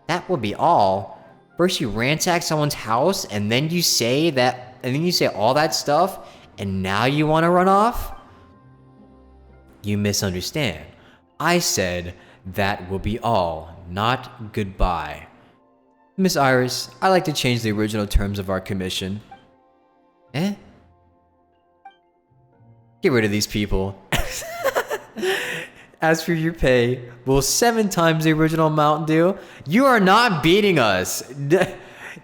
That will be all? First you ransack someone's house, and then you say all that stuff, and now you want to run off? You misunderstand. I said that will be all, not goodbye. Miss Iris, I'd like to change the original terms of our commission. Eh? Get rid of these people. As for your pay, will 7 times the original amount do? You are not beating us.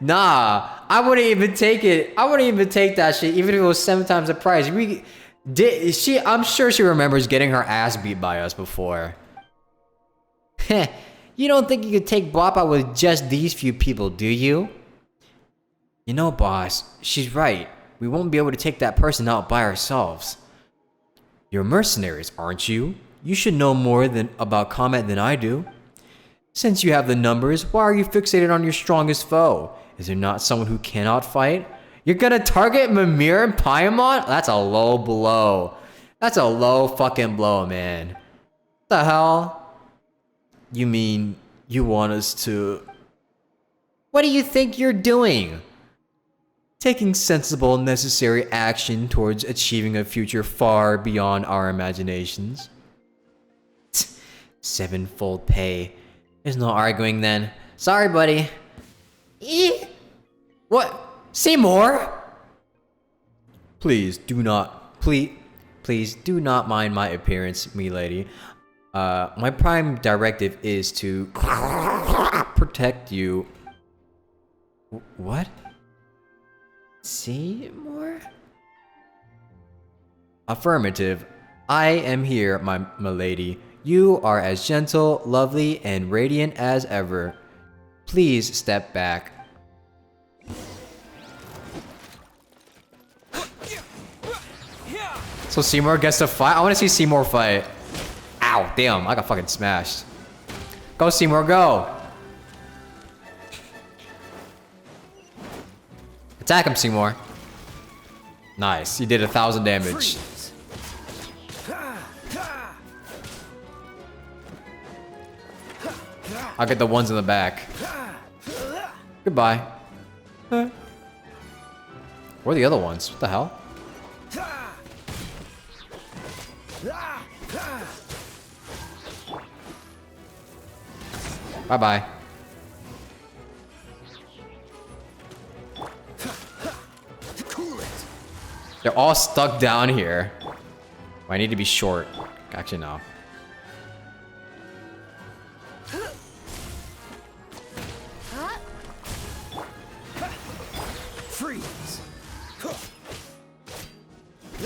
Nah, I wouldn't even take it. I wouldn't even take that shit, even if it was 7 times the price. I'm sure she remembers getting her ass beat by us before. Heh, you don't think you could take Bop out with just these few people, do you? You know, boss, she's right. We won't be able to take that person out by ourselves. You're mercenaries, aren't you? You should know more about combat than I do. Since you have the numbers, why are you fixated on your strongest foe? Is there not someone who cannot fight? You're gonna target Mamere and Paimon? That's a low blow. That's a low fucking blow, man. What the hell? You mean you want us to... What do you think you're doing? Taking sensible, necessary action towards achieving a future far beyond our imaginations. 7-fold pay. There's no arguing then. Sorry, buddy. What? Say more? Please do not mind my appearance, milady. My prime directive is to protect you. What? See more? Affirmative. I am here, my lady. You are as gentle, lovely, and radiant as ever. Please step back. So Seymour gets to fight? I want to see Seymour fight. Ow. Ow, damn, I got fucking smashed. Go, Seymour, go. Attack him, Seymour. Nice, you did 1,000 damage. Freeze. Ha, ha. I'll get the ones in the back. Goodbye. Huh. Where are the other ones? What the hell? Bye-bye. Cool it. They're all stuck down here. Oh, I need to be short. Actually, no. Freeze.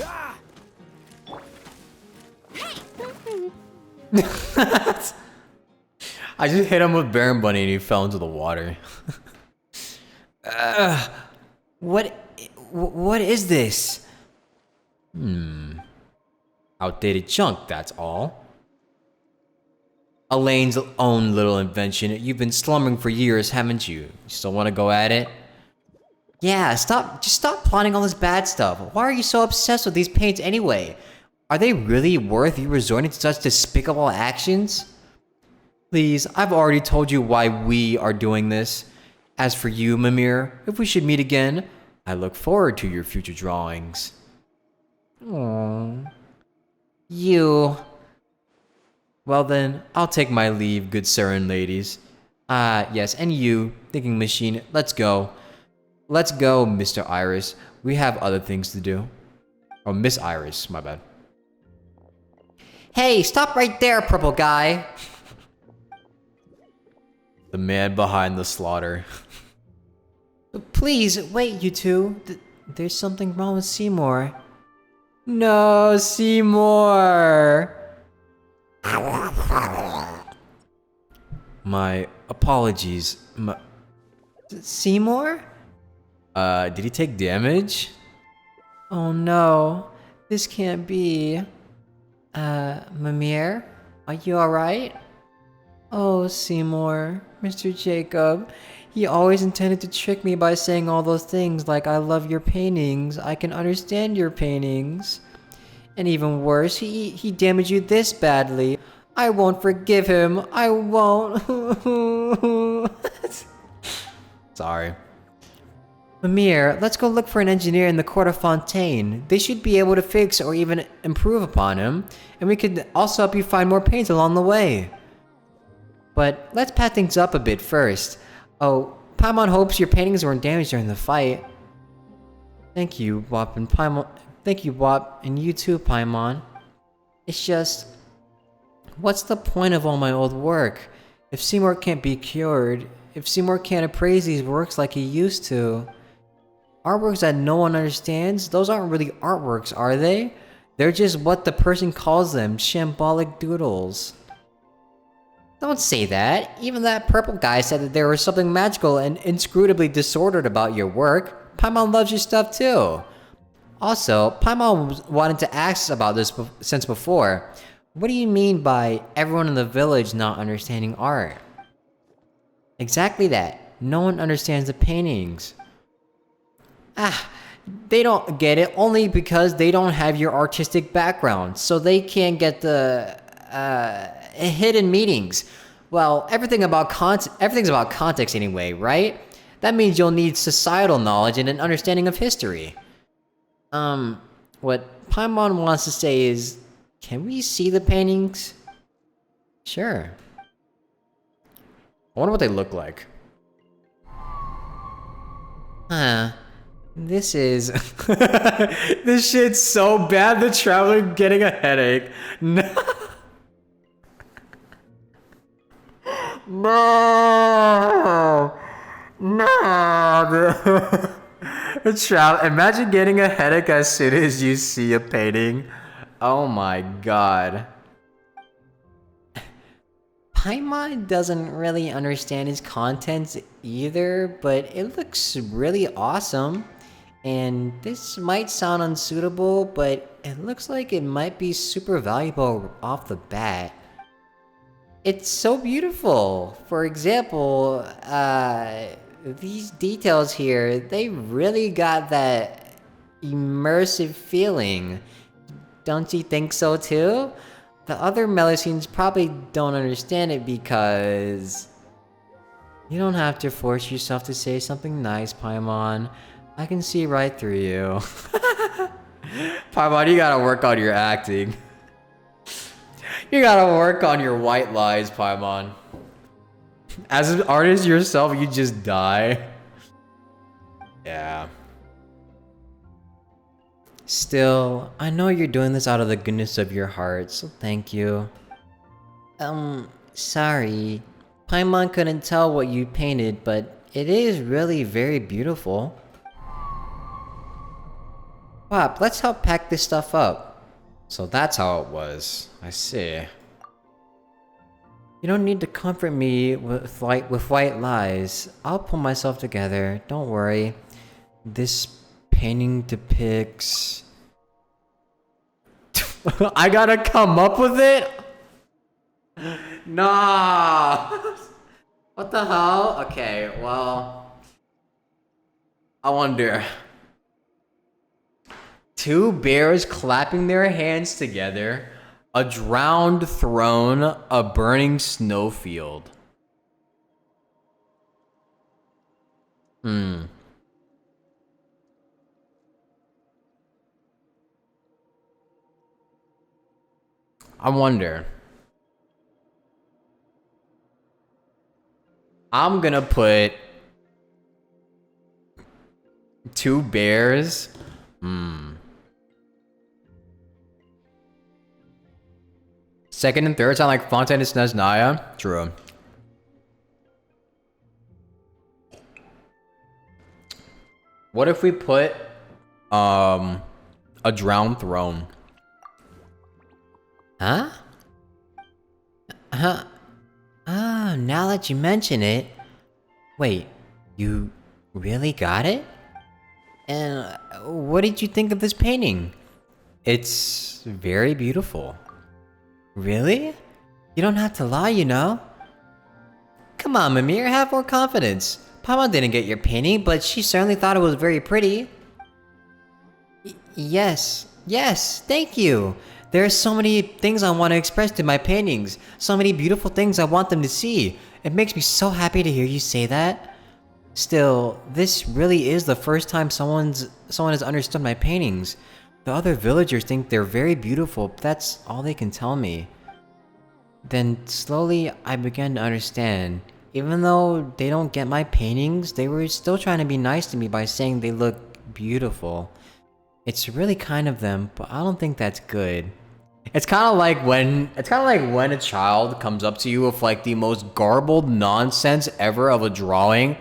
Ah. I just hit him with Baron Bunny and he fell into the water. What is this? Outdated junk, that's all. Elaine's own little invention. You've been slumbering for years, haven't you? You still want to go at it? Yeah, just stop plotting all this bad stuff. Why are you so obsessed with these paints anyway? Are they really worth you resorting to such despicable actions? Please, I've already told you why we are doing this. As for you, Mamere, if we should meet again, I look forward to your future drawings. Aww. You. Well then, I'll take my leave, good sir and ladies. Yes, and you, thinking machine, let's go. Let's go, Mr. Iris. We have other things to do. Oh, Miss Iris, my bad. Hey, stop right there, purple guy. The man behind the slaughter. Please, wait, you two. There's something wrong with Seymour. No, Seymour! My apologies. Seymour? Did he take damage? Oh no, this can't be. Mamere? Are you alright? Oh, Seymour, Mr. Jacob. He always intended to trick me by saying all those things like, I love your paintings, I can understand your paintings. And even worse, he damaged you this badly. I won't forgive him. I won't. Sorry. Mamere, let's go look for an engineer in the court of Fontaine. They should be able to fix or even improve upon him. And we could also help you find more paints along the way. But let's pat things up a bit first. Oh, Paimon hopes your paintings weren't damaged during the fight. Thank you, Wop and Paimon. Thank you, Wop, and you too, Paimon. It's just... what's the point of all my old work? If Seymour can't be cured, if Seymour can't appraise these works like he used to... artworks that no one understands? Those aren't really artworks, are they? They're just what the person calls them, shambolic doodles. Don't say that. Even that purple guy said that there was something magical and inscrutably disordered about your work. Paimon loves your stuff too. Also, Paimon wanted to ask about this since before. What do you mean by everyone in the village not understanding art? Exactly that. No one understands the paintings. They don't get it only because they don't have your artistic background, so they can't get the hidden meanings. Well, everything's about context anyway, right? That means you'll need societal knowledge and an understanding of history. What Paimon wants to say is, can we see the paintings? Sure. I wonder what they look like. This is... this shit's so bad, the traveler getting a headache. No! No! No! Imagine getting a headache as soon as you see a painting. Oh my god. Paimon doesn't really understand his contents either, but it looks really awesome. And this might sound unsuitable, but it looks like it might be super valuable off the bat. It's so beautiful. For example, these details here, they really got that immersive feeling. Don't you think so too? The other Melusines probably don't understand it because you don't have to force yourself to say something nice, Paimon. I can see right through you. Paimon, you gotta work on your acting. You gotta work on your white lies, Paimon. As an artist yourself, you just die. Yeah. Still, I know you're doing this out of the goodness of your heart, so thank you. Sorry. Paimon couldn't tell what you painted, but it is really very beautiful. Pop, let's help pack this stuff up. So that's how it was. I see. You don't need to comfort me with white lies. I'll pull myself together, don't worry. This painting depicts... I gotta come up with it? Nah! What the hell? Okay, well... I wonder... Two bears clapping their hands together, a drowned throne, a burning snowfield. I wonder. I'm gonna put two bears. Second and third sound like Fontaine and Snezhnaya. True. What if we put a drowned throne? Huh? Huh? Ah, now that you mention it. Wait, you really got it? And what did you think of this painting? It's very beautiful. Really? You don't have to lie, you know? Come on, Mamere, have more confidence. Paimon didn't get your painting, but she certainly thought it was very pretty. Yes, thank you. There are so many things I want to express through my paintings. So many beautiful things I want them to see. It makes me so happy to hear you say that. Still, this really is the first time someone has understood my paintings. The other villagers think they're very beautiful, but that's all they can tell me. Then slowly I began to understand. Even though they don't get my paintings, they were still trying to be nice to me by saying they look beautiful. It's really kind of them, but I don't think that's good. It's kind of like when a child comes up to you with like the most garbled nonsense ever of a drawing.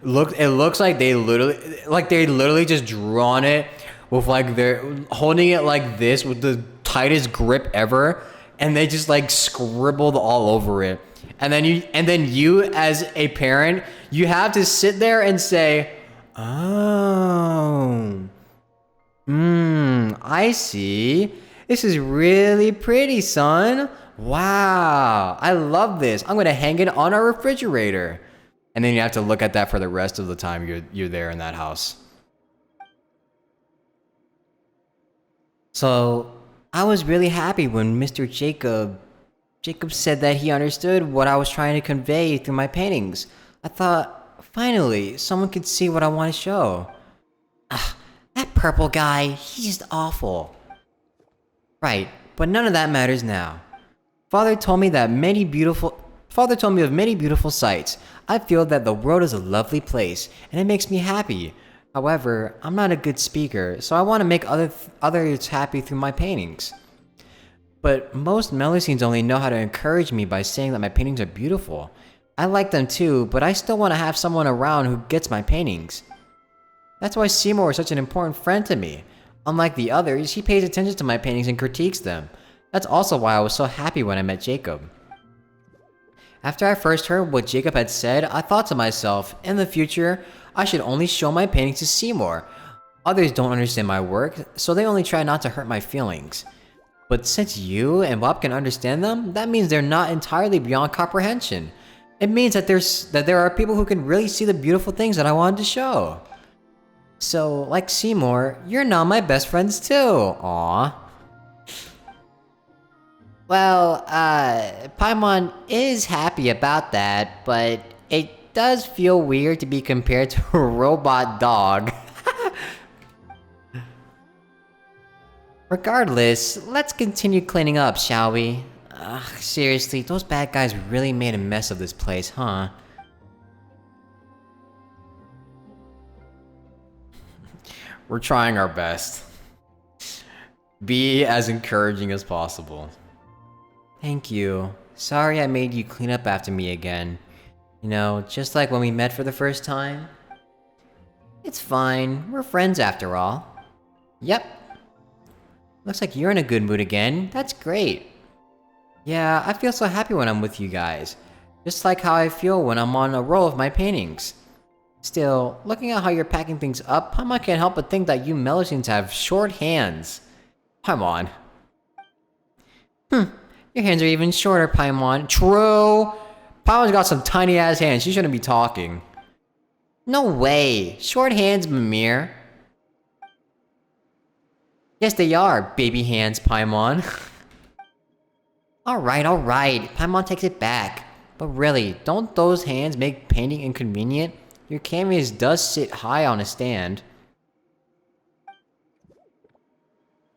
It looks like they literally just drawn it with like they're holding it like this with the tightest grip ever, and they just like scribbled all over it. And then you as a parent, you have to sit there and say, "Oh, I see. This is really pretty, son. Wow, I love this. I'm gonna hang it on our refrigerator." And then you have to look at that for the rest of the time you're there in that house. So I was really happy when Mr. Jacob said that he understood what I was trying to convey through my paintings. I thought, finally, someone could see what I want to show. That purple guy, he's just awful. Right, but none of that matters now. Father told me of many beautiful sights. I feel that the world is a lovely place, and it makes me happy. However, I'm not a good speaker, so I want to make others happy through my paintings. But most Melusines only know how to encourage me by saying that my paintings are beautiful. I like them too, but I still want to have someone around who gets my paintings. That's why Seymour is such an important friend to me. Unlike the others, he pays attention to my paintings and critiques them. That's also why I was so happy when I met Jacob. After I first heard what Jacob had said, I thought to myself, in the future, I should only show my paintings to Seymour. Others don't understand my work, so they only try not to hurt my feelings. But since you and Bob can understand them, that means they're not entirely beyond comprehension. It means that there are people who can really see the beautiful things that I wanted to show. So, like Seymour, you're now my best friends too. Aww. Well, Paimon is happy about that, but it does feel weird to be compared to a robot dog. Regardless, let's continue cleaning up, shall we? Ugh, seriously, those bad guys really made a mess of this place, huh? We're trying our best. Be as encouraging as possible. Thank you. Sorry I made you clean up after me again. You know, just like when we met for the first time. It's fine, we're friends after all. Yep. Looks like you're in a good mood again, that's great. Yeah, I feel so happy when I'm with you guys. Just like how I feel when I'm on a roll of my paintings. Still, looking at how you're packing things up, Paimon can't help but think that you Melusines have short hands. Paimon. Your hands are even shorter, Paimon. True! Paimon's got some tiny ass hands, she shouldn't be talking. No way! Short hands, Mamere. Yes, they are, baby hands, Paimon. Alright, Paimon takes it back. But really, don't those hands make painting inconvenient? Your canvas does sit high on a stand.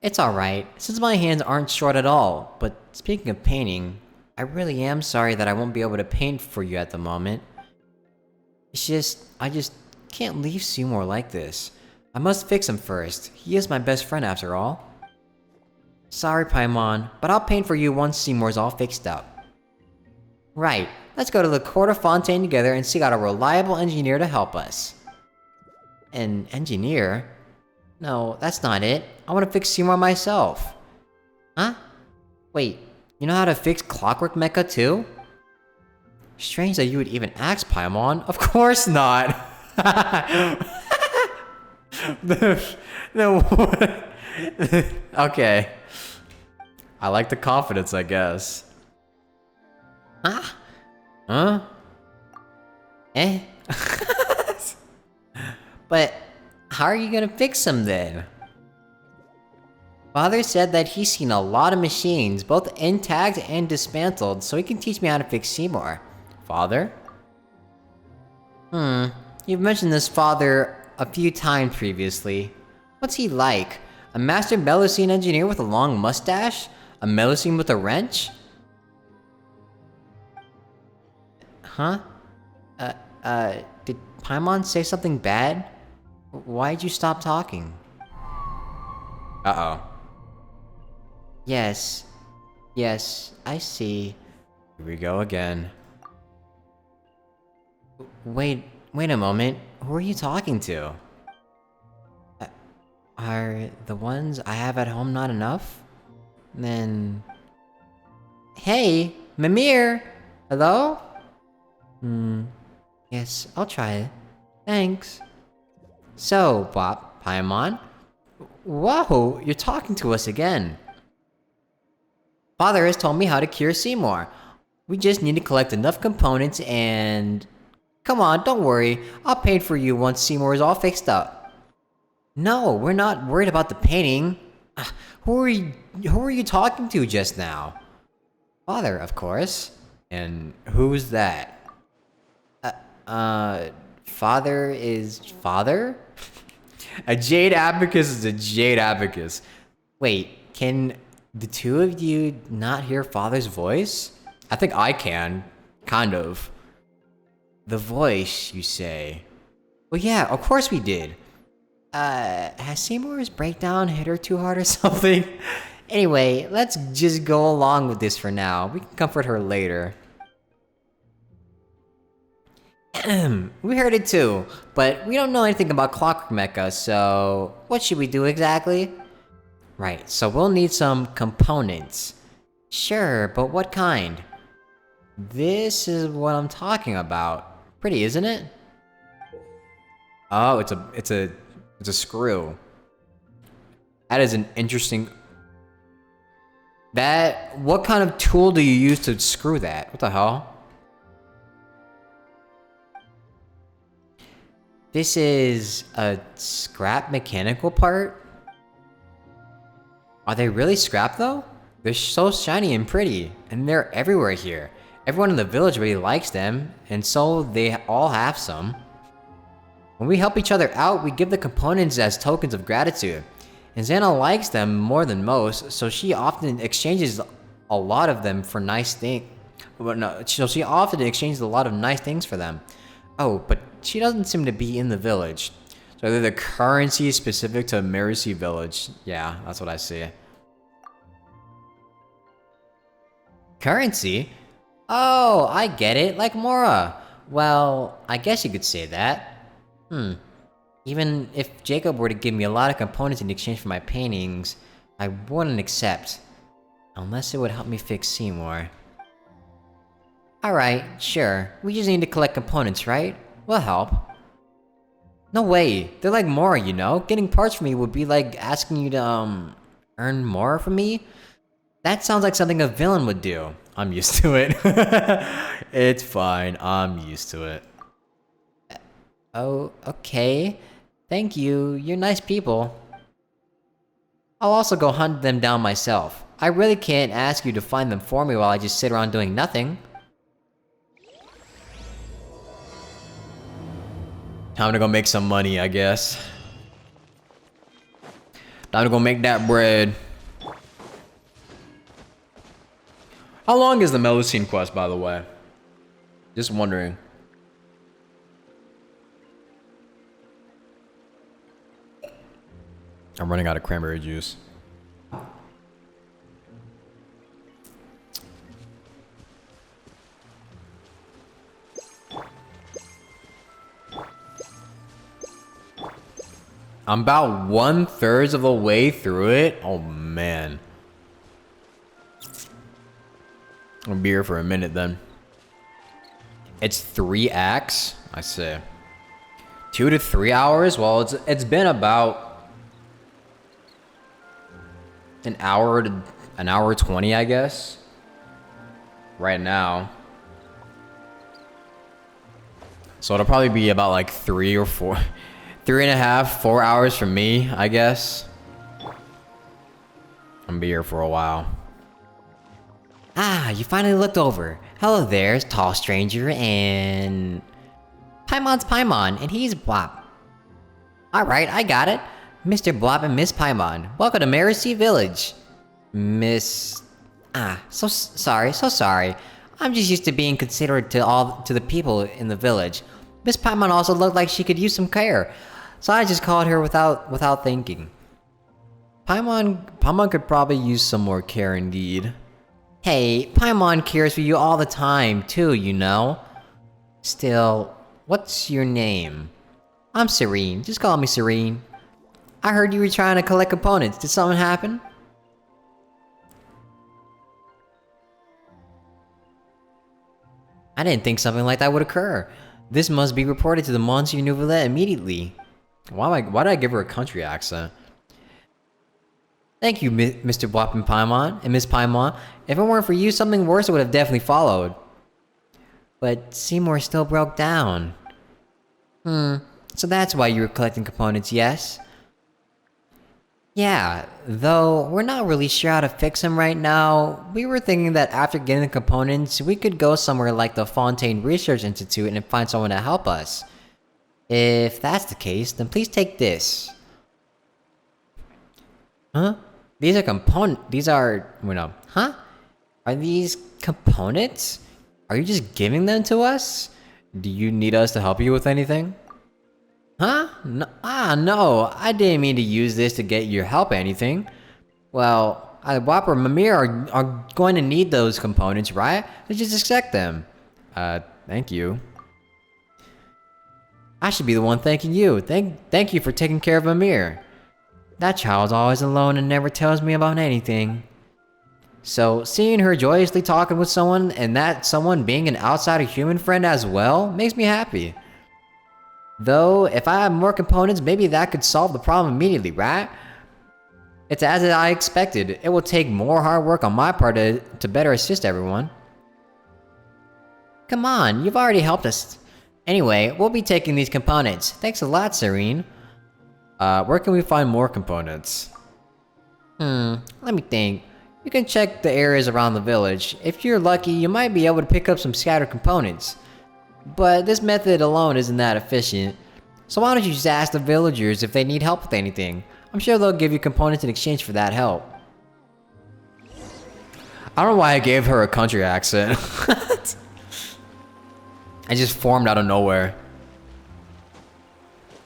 It's alright, since my hands aren't short at all. But speaking of painting, I really am sorry that I won't be able to paint for you at the moment. It's just, I just can't leave Seymour like this. I must fix him first. He is my best friend after all. Sorry, Paimon, but I'll paint for you once Seymour's all fixed up. Right, let's go to the Court of Fontaine together and seek out a reliable engineer to help us. An engineer? No, that's not it. I want to fix Seymour myself. Huh? Wait, you know how to fix Clockwork Mecha too? Strange that you would even ask, Paimon. Of course not! Okay. I like the confidence, I guess. Ah? Huh? Eh? But how are you gonna fix them then? Father said that he's seen a lot of machines, both intact and dismantled, so he can teach me how to fix Seymour. Father? You've mentioned this father a few times previously. What's he like? A master Melusine engineer with a long mustache? A Melusine with a wrench? Huh? Did Paimon say something bad? Why'd you stop talking? Uh-oh. Yes, I see. Here we go again. Wait a moment. Who are you talking to? Are the ones I have at home not enough? Then... Hey, Mamere! Hello? Yes, I'll try it. Thanks. So, Paimon? Whoa, you're talking to us again. Father has told me how to cure Seymour. We just need to collect enough components and... Come on, don't worry. I'll paint for you once Seymour is all fixed up. No, we're not worried about the painting. Who are you talking to just now? Father, of course. And who's that? Father is father? A Jade Abacus is a Jade Abacus. Wait, can the two of you not hear Father's voice? I think I can. Kind of. The voice, you say? Well, yeah, of course we did. Has Seymour's breakdown hit her too hard or something? Anyway, let's just go along with this for now. We can comfort her later. We heard it too, but we don't know anything about Clockwork Mecha, so what should we do exactly? Right, so we'll need some components. Sure, but what kind? This is what I'm talking about. Pretty, isn't it? Oh, it's a screw. That is an interesting... What kind of tool do you use to screw that? What the hell? This is a scrap mechanical part? Are they really scrap though? They're so shiny and pretty, and they're everywhere here. Everyone in the village really likes them, and so they all have some. When we help each other out, we give the components as tokens of gratitude. And Xana likes them more than most, so she often exchanges a lot of them for nice things. Well, no, so she often exchanges a lot of nice things for them. Oh, but she doesn't seem to be in the village. So they're the currency specific to Melusine village. Yeah, that's what I see. Currency? Oh, I get it, like Mora. Well, I guess you could say that. Even if Jacob were to give me a lot of components in exchange for my paintings, I wouldn't accept. Unless it would help me fix Seymour. Alright, sure. We just need to collect components, right? We'll help. No way. They're like Mora, you know? Getting parts from me would be like asking you to, earn more from me? That sounds like something a villain would do. I'm used to it. It's fine. I'm used to it. Oh, okay. Thank you. You're nice people. I'll also go hunt them down myself. I really can't ask you to find them for me while I just sit around doing nothing. Time to go make some money, I guess. Time to go make that bread. How long is the Melusine quest, by the way? Just wondering. I'm running out of cranberry juice. I'm about 1/3 of the way through it. Oh man. I'll be here for a minute then. It's 3 acts, I say. 2 to 3 hours? Well, it's been about an hour to an hour 20, I guess. Right now. So it'll probably be about like 3 or 4, 3.5, 4 hours for me, I guess. I'm gonna be here for a while. Ah, you finally looked over. Hello there, tall stranger, and... Paimon's Paimon, and he's Blop. Alright, I got it. Mr. Blop and Miss Paimon, welcome to Melusine Village. Miss... Ah, so sorry. I'm just used to being considerate to the people in the village. Miss Paimon also looked like she could use some care, so I just called her without thinking. Paimon could probably use some more care indeed. Hey, Paimon cares for you all the time, too, you know? Still, what's your name? I'm Serene. Just call me Serene. I heard you were trying to collect components. Did something happen? I didn't think something like that would occur. This must be reported to the Monsieur Nouvelle immediately. Why did I give her a country accent? Thank you, Mr. Blop and Paimon, and Miss Paimon. If it weren't for you, something worse would have definitely followed. But Seymour still broke down. So that's why you were collecting components, yes? Yeah, though we're not really sure how to fix him right now. We were thinking that after getting the components, we could go somewhere like the Fontaine Research Institute and find someone to help us. If that's the case, then please take this. Huh? These are Huh? Are these components? Are you just giving them to us? Do you need us to help you with anything? Huh? No, I didn't mean to use this to get your help or anything. Well, Whopper and Mamere are going to need those components, right? Let's just accept them. Thank you. I should be the one thanking you. Thank you for taking care of Mamere. That child's always alone and never tells me about anything. So, seeing her joyously talking with someone, and that someone being an outsider human friend as well, makes me happy. Though, if I had more components, maybe that could solve the problem immediately, right? It's as I expected. It will take more hard work on my part to better assist everyone. Come on, you've already helped us. Anyway, we'll be taking these components. Thanks a lot, Serene. Where can we find more components? Let me think. You can check the areas around the village. If you're lucky, you might be able to pick up some scattered components. But this method alone isn't that efficient. So why don't you just ask the villagers if they need help with anything? I'm sure they'll give you components in exchange for that help. I don't know why I gave her a country accent. I just formed out of nowhere.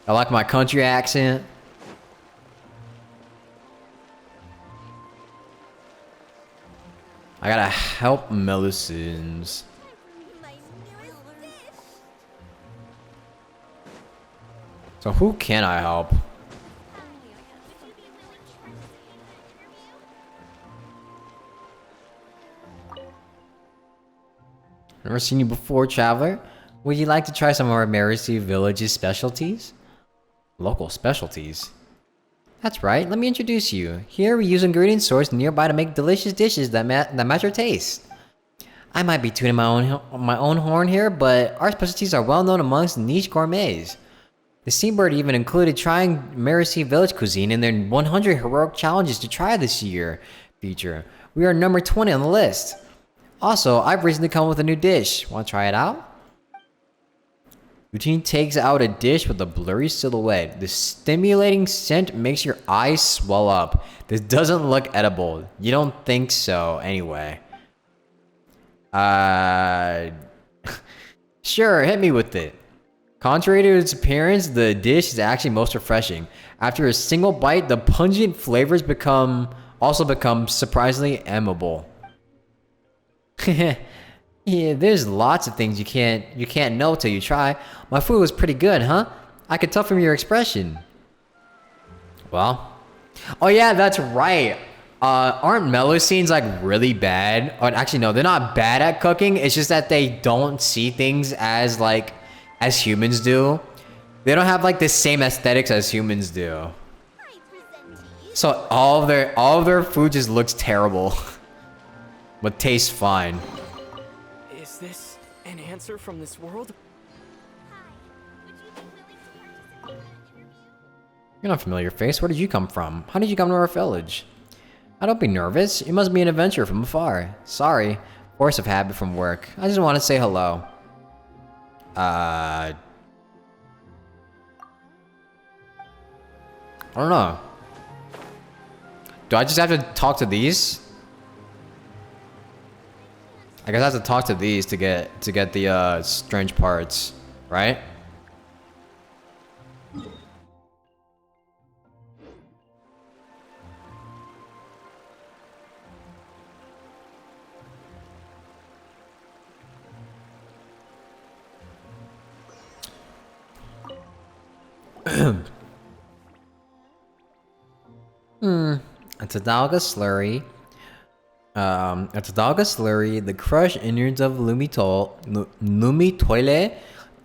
I like my country accent. I gotta help Melusines. So who can I help? Never seen you before, traveler. Would you like to try some of our Melusine village's specialties? Local specialties? That's right, let me introduce you. Here we use ingredients sourced nearby to make delicious dishes that match your taste. I might be tooting my own horn here, but our specialties are well known amongst niche gourmets. The Seabird even included trying Melusine village cuisine in their 100 heroic challenges to try this year feature. We are number 20 on the list. Also, I've recently come with a new dish. Want to try it out? Routine takes out a dish with a blurry silhouette. The stimulating scent makes your eyes swell up. This doesn't look edible. You don't think so, anyway. Sure, hit me with it. Contrary to its appearance, the dish is actually most refreshing. After a single bite, the pungent flavors also become surprisingly amiable. Yeah, there's lots of things you can't know till you try. My food was pretty good, huh? I could tell from your expression. Well, oh yeah, that's right. Aren't Melusines like really bad? Or actually, no, they're not bad at cooking. It's just that they don't see things as humans do. They don't have like the same aesthetics as humans do. So all of their food just looks terrible, but tastes fine. Is this an answer from this world? You're not a familiar face. Where did you come from? How did you come to our village? Don't be nervous. You must be an adventurer from afar. Sorry. Force of habit from work. I just want to say hello. I don't know. Do I just have to talk to these? I guess I have to talk to these to get the strange parts, right? It's a Dalga slurry. The crushed innards of Lumitoile,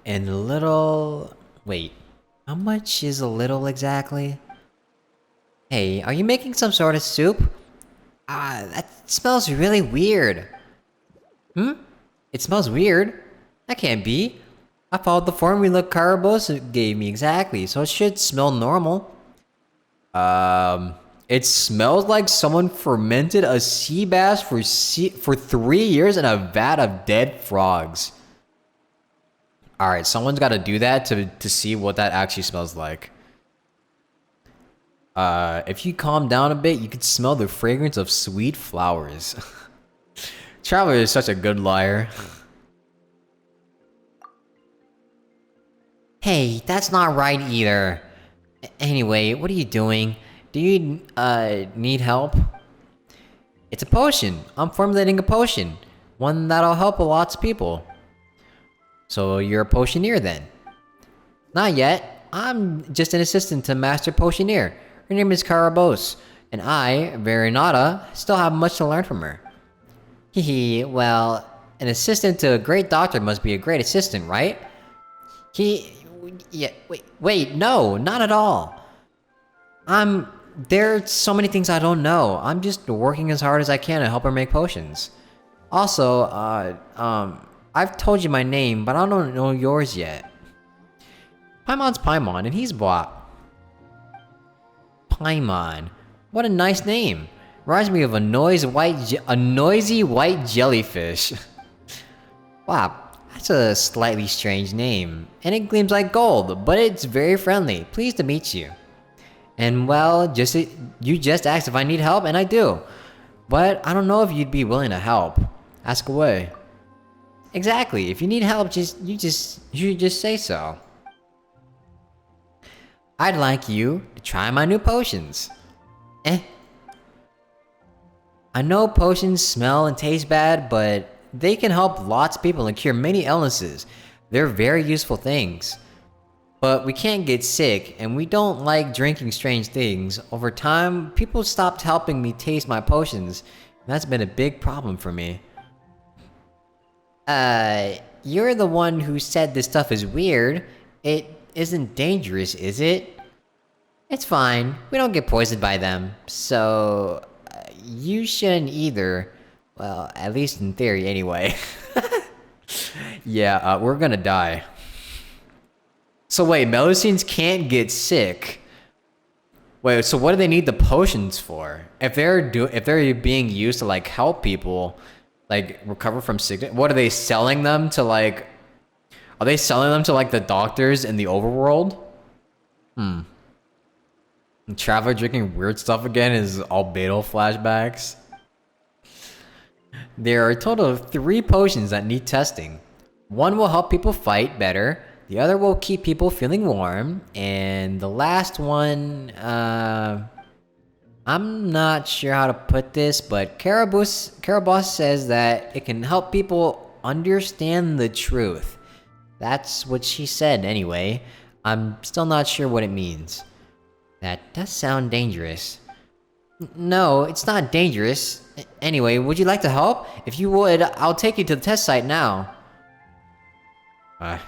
and a little. Wait, how much is a little exactly? Hey, are you making some sort of soup? That smells really weird. It smells weird? That can't be. I followed the formula Carabosa gave me exactly, so it should smell normal. It smells like someone fermented a sea bass for 3 years in a vat of dead frogs. Alright, someone's got to do that to see what that actually smells like. If you calm down a bit, you can smell the fragrance of sweet flowers. Traveler is such a good liar. Hey, that's not right either. Anyway, what are you doing? Do you need help? It's a potion. I'm formulating a potion. One that'll help lots of people. So you're a potioneer then? Not yet. I'm just an assistant to Master Potioneer. Her name is Carabos. And I, Verenata, still have much to learn from her. Hehe, well, an assistant to a great doctor must be a great assistant, right? Wait, no, not at all. I'm There are so many things I don't know. I'm just working as hard as I can to help her make potions. Also, I've told you my name, but I don't know yours yet. Paimon's Paimon, and he's what? Paimon. What a nice name. Reminds me of a noisy white jellyfish. Wow, that's a slightly strange name. And it gleams like gold, but it's very friendly. Pleased to meet you. And well, you just asked if I need help, and I do. But I don't know if you'd be willing to help. Ask away. Exactly. If you need help, you should just say so. I'd like you to try my new potions. I know potions smell and taste bad, but they can help lots of people and cure many illnesses. They're very useful things. But we can't get sick, and we don't like drinking strange things. Over time, people stopped helping me taste my potions, and that's been a big problem for me. You're the one who said this stuff is weird. It isn't dangerous, is it? It's fine. We don't get poisoned by them, so you shouldn't either. Well, at least in theory, anyway. Yeah, we're gonna die. So wait, Melusines can't get sick. Wait, so what do they need the potions for? If they're being used to like help people, like recover from sickness, what are they selling them to like? Are they selling them to like the doctors in the overworld? And Traveler drinking weird stuff again is albedo flashbacks. There are a total of 3 potions that need testing. One will help people fight better, the other will keep people feeling warm, and the last one, I'm not sure how to put this, but Karabos says that it can help people understand the truth. That's what she said anyway. I'm still not sure what it means. That does sound dangerous. No, it's not dangerous. Anyway, would you like to help? If you would, I'll take you to the test site now.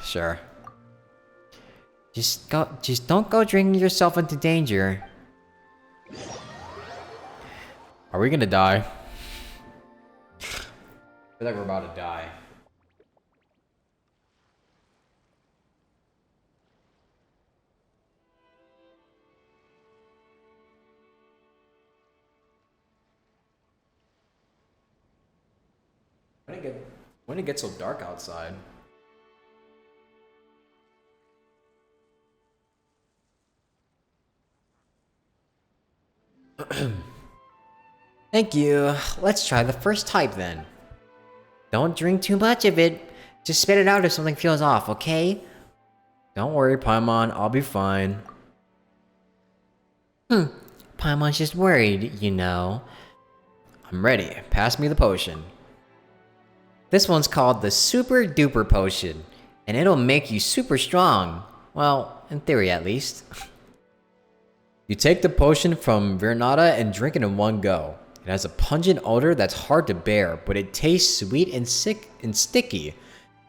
Sure. Just don't go drinking yourself into danger. Are we gonna die? I feel like we're about to die. When it gets so dark outside. Thank you. Let's try the first type then. Don't drink too much of it. Just spit it out if something feels off, okay? Don't worry, Paimon. I'll be fine. Paimon's just worried, you know. I'm ready. Pass me the potion. This one's called the Super Duper Potion, and it'll make you super strong. Well, in theory at least. You take the potion from Vernata and drink it in one go. It has a pungent odor that's hard to bear, but it tastes sweet and sticky.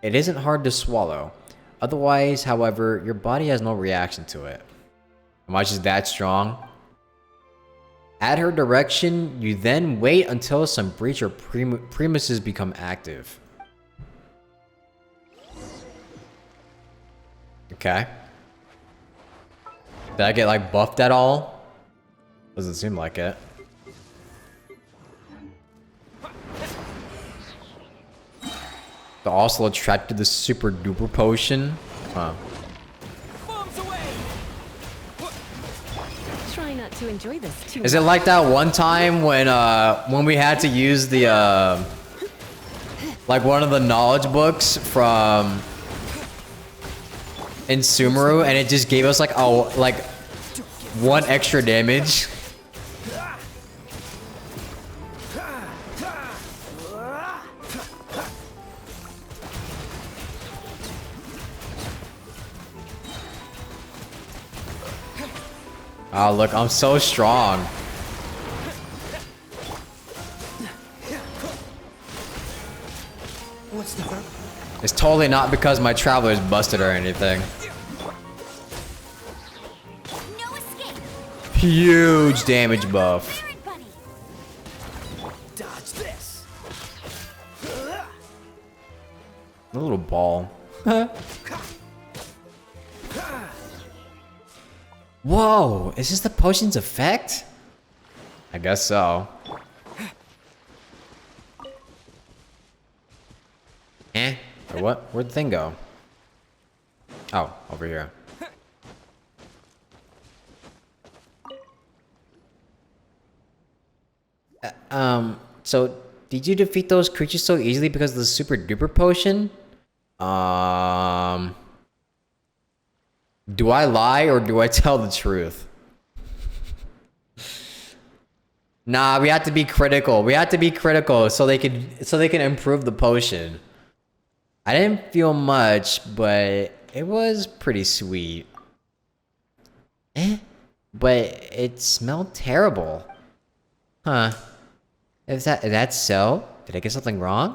It isn't hard to swallow. Otherwise, however, your body has no reaction to it. Am I just that strong? At her direction, you then wait until some breach or premises become active. Okay. Did I get like buffed at all? Doesn't seem like it. They're also attracted to the Super Duper Potion. Huh. Try not to enjoy this too Is it like that one time when we had to use the like one of the knowledge books from in Sumeru, and it just gave us like like 1 extra damage? Oh, look, I'm so strong. What's the hurt? It's totally not because my traveler is busted or anything. No escape. Huge damage buff. Errand bunny. Dodge this. A little ball. Whoa, is this the potion's effect? I guess so. Or what? Where'd the thing go? Oh, over here. So did you defeat those creatures so easily because of the super duper potion? Do I lie or do I tell the truth? Nah, we have to be critical. We have to be critical so they can improve the potion. I didn't feel much, but it was pretty sweet. But it smelled terrible. Huh. Is that so? Did I get something wrong?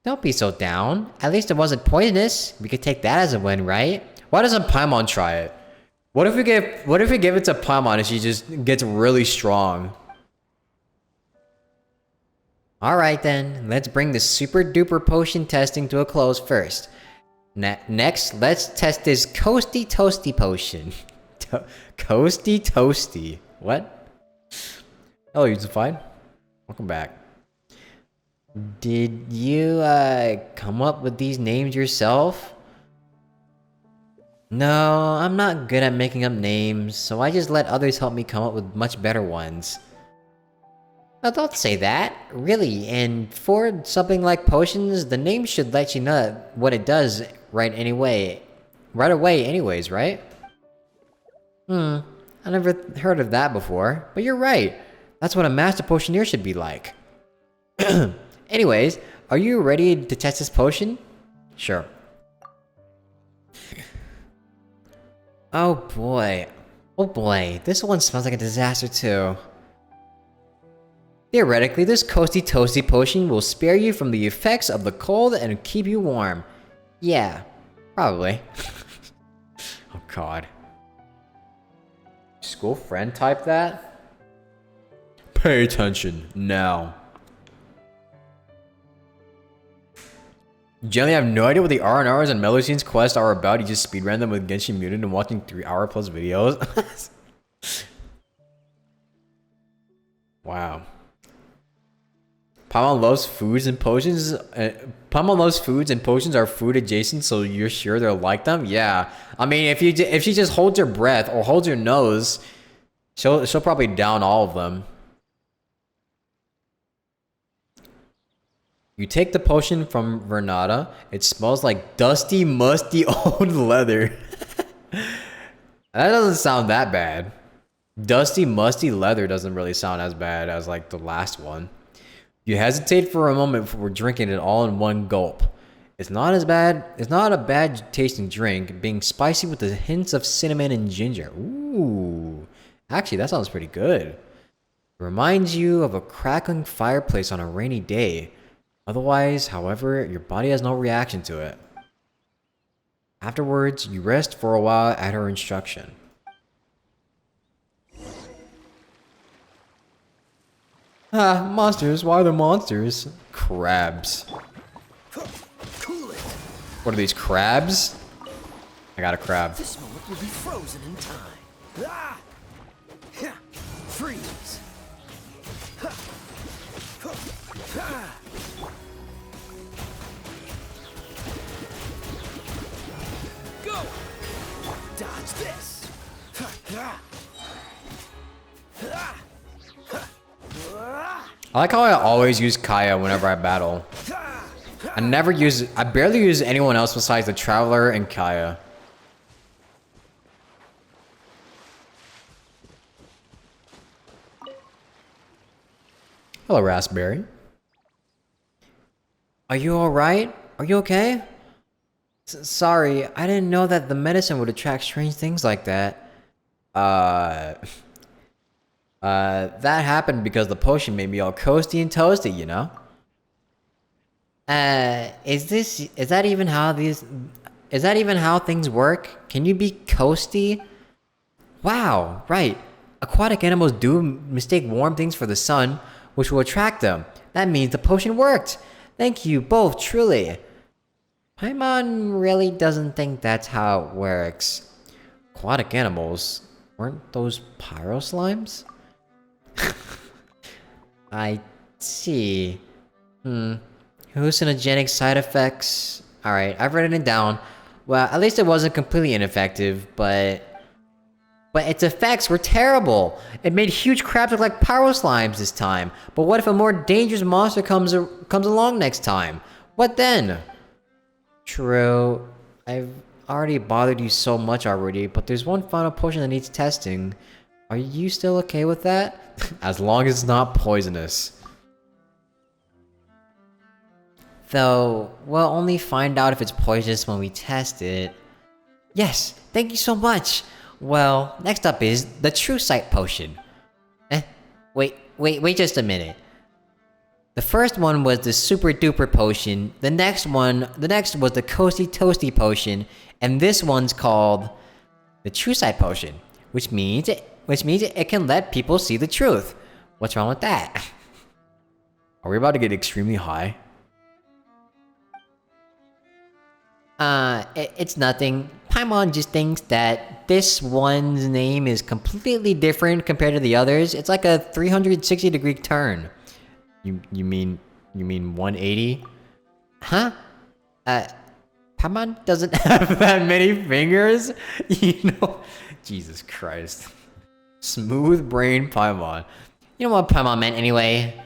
Don't be so down. At least it wasn't poisonous. We could take that as a win, right? Why doesn't Paimon try it? What if we give it to Paimon and she just gets really strong? Alright then, let's bring the super duper potion testing to a close first. Next, let's test this Coasty Toasty potion. Coasty Toasty. What? Hello, Yuzufied. Welcome back. Did you come up with these names yourself? No, I'm not good at making up names, so I just let others help me come up with much better ones. Well, don't say that, really, and for something like potions, the name should let you know what it does right away anyways, right? I never heard of that before, but you're right. That's what a master potioneer should be like. Anyways, are you ready to test this potion? Sure. Oh boy, this one smells like a disaster too. Theoretically, this Coasty Toasty potion will spare you from the effects of the cold and keep you warm. Yeah, probably. Oh god. School friend type that? Pay attention, now. You generally have no idea what the R&Rs and Melusine's quest are about. You just speedrun them with Genshin Mutant and watching 3-hour plus videos. Wow. Paimon loves foods and potions. Paimon loves foods and potions are food adjacent, so you're sure they'll like them? Yeah. I mean, if she just holds her breath or holds her nose, she'll probably down all of them. You take the potion from Vernata. It smells like dusty, musty old leather. That doesn't sound that bad. Dusty, musty leather doesn't really sound as bad as like the last one. You hesitate for a moment before drinking it all in one gulp. It's not as bad. It's not a bad tasting drink, being spicy with the hints of cinnamon and ginger. Ooh, actually, that sounds pretty good. It reminds you of a crackling fireplace on a rainy day. Otherwise, however, your body has no reaction to it. Afterwards, you rest for a while at her instruction. Ah, monsters. Why are there monsters? Crabs. Cool it. What are these, crabs? I got a crab. This moment will be frozen in time. Ah! Yeah. Freeze. Ha. Ha. Go. Dodge this. Ha. Ha. I like how I always use Kaya whenever I battle. I barely use anyone else besides the Traveler and Kaya. Hello, Raspberry. Are you alright? Are you okay? Sorry, I didn't know that the medicine would attract strange things like that. That happened because the potion made me all coasty and toasty, you know? Is that even how things work? Can you be coasty? Wow, right. Aquatic animals do mistake warm things for the sun, which will attract them. That means the potion worked. Thank you both, truly. Paimon really doesn't think that's how it works. Aquatic animals? Weren't those pyro slimes? I see. Hallucinogenic side effects. Alright, I've written it down. Well, at least it wasn't completely ineffective, but its effects were terrible. It made huge crabs look like pyro slimes this time. But what if a more dangerous monster comes along next time? What then? True. I've already bothered you so much already, but there's one final potion that needs testing. Are you still okay with that? As long as it's not poisonous. Though, we'll only find out if it's poisonous when we test it. Yes, thank you so much. Well, next up is the True Sight Potion. Wait just a minute. The first one was the Super Duper Potion. The next was the Coasty Toasty Potion, and this one's called the True Sight Potion, which means it can let people see the truth. What's wrong with that? Are we about to get extremely high? It's nothing. Paimon just thinks that this one's name is completely different compared to the others. It's like a 360-degree turn. You mean 180? Huh? Paimon doesn't have that many fingers? You know, Jesus Christ. Smooth brain Paimon. You know what Paimon meant anyway?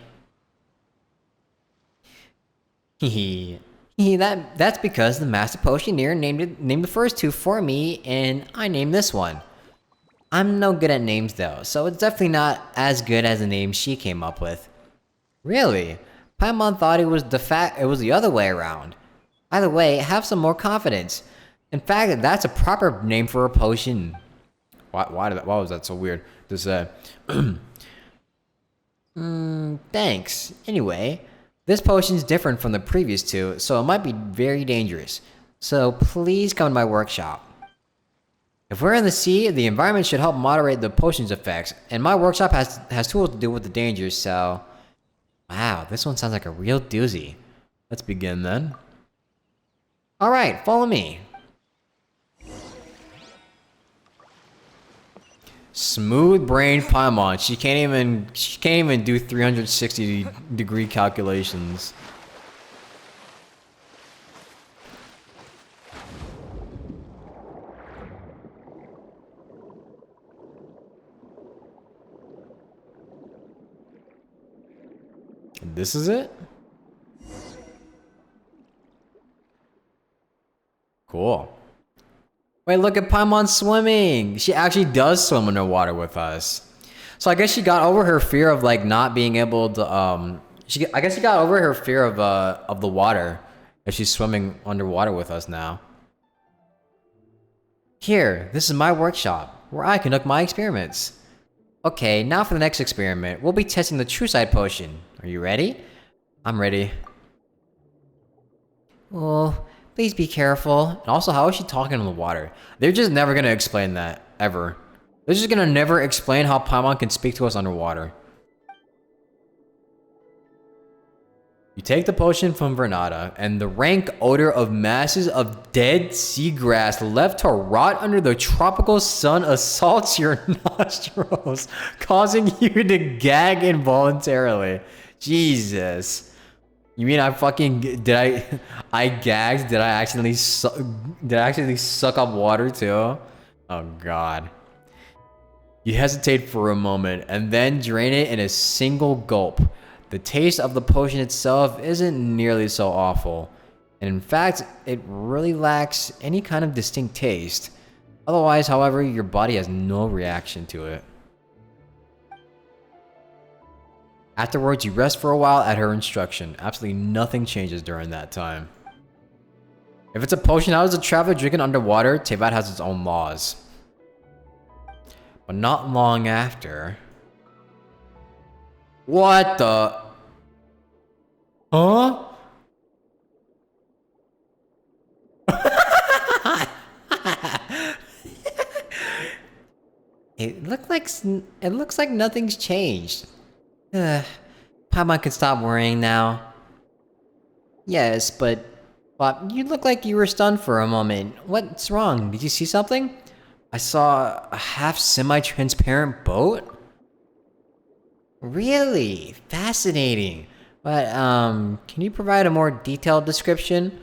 That's because the Master Potioneer named the first two for me, and I named this one. I'm no good at names though, so it's definitely not as good as the name she came up with. Really? Paimon thought it was the other way around. Either way, have some more confidence. In fact, that's a proper name for a potion. Why was that so weird? Thanks. Anyway, this potion's different from the previous two, so it might be very dangerous. So please come to my workshop. If we're in the sea, the environment should help moderate the potion's effects, and my workshop has tools to deal with the dangers, so... Wow, this one sounds like a real doozy. Let's begin then. Alright, follow me. Smooth brain Paimon. She can't even do 360-degree calculations. This is it? Cool. Wait, look at Paimon swimming! She actually does swim underwater with us. So I guess she got over her fear of like not being able to I guess she got over her fear of the water if she's swimming underwater with us now. Here, this is my workshop where I conduct my experiments. Okay, now for the next experiment. We'll be testing the True Sight Potion. Are you ready? I'm ready. Oh, please be careful. And also, how is she talking in the water? They're just never gonna explain that, ever. They're just gonna never explain how Paimon can speak to us underwater. You take the potion from Vernata, and the rank odor of masses of dead seagrass left to rot under the tropical sun assaults your nostrils, causing you to gag involuntarily. Jesus. You mean I gagged? Did I accidentally suck up water too? Oh god. You hesitate for a moment and then drain it in a single gulp. The taste of the potion itself isn't nearly so awful, and in fact, it really lacks any kind of distinct taste. Otherwise, however, your body has no reaction to it. Afterwards, you rest for a while at her instruction. Absolutely nothing changes during that time. If it's a potion, how does a traveler drink it underwater? Teyvat has its own laws. But not long after... What the... Huh? It looks like nothing's changed. Paimon can stop worrying now. Yes, but Bob, you look like you were stunned for a moment. What's wrong? Did you see something? I saw a half semi-transparent boat. Really? Fascinating. But, can you provide a more detailed description?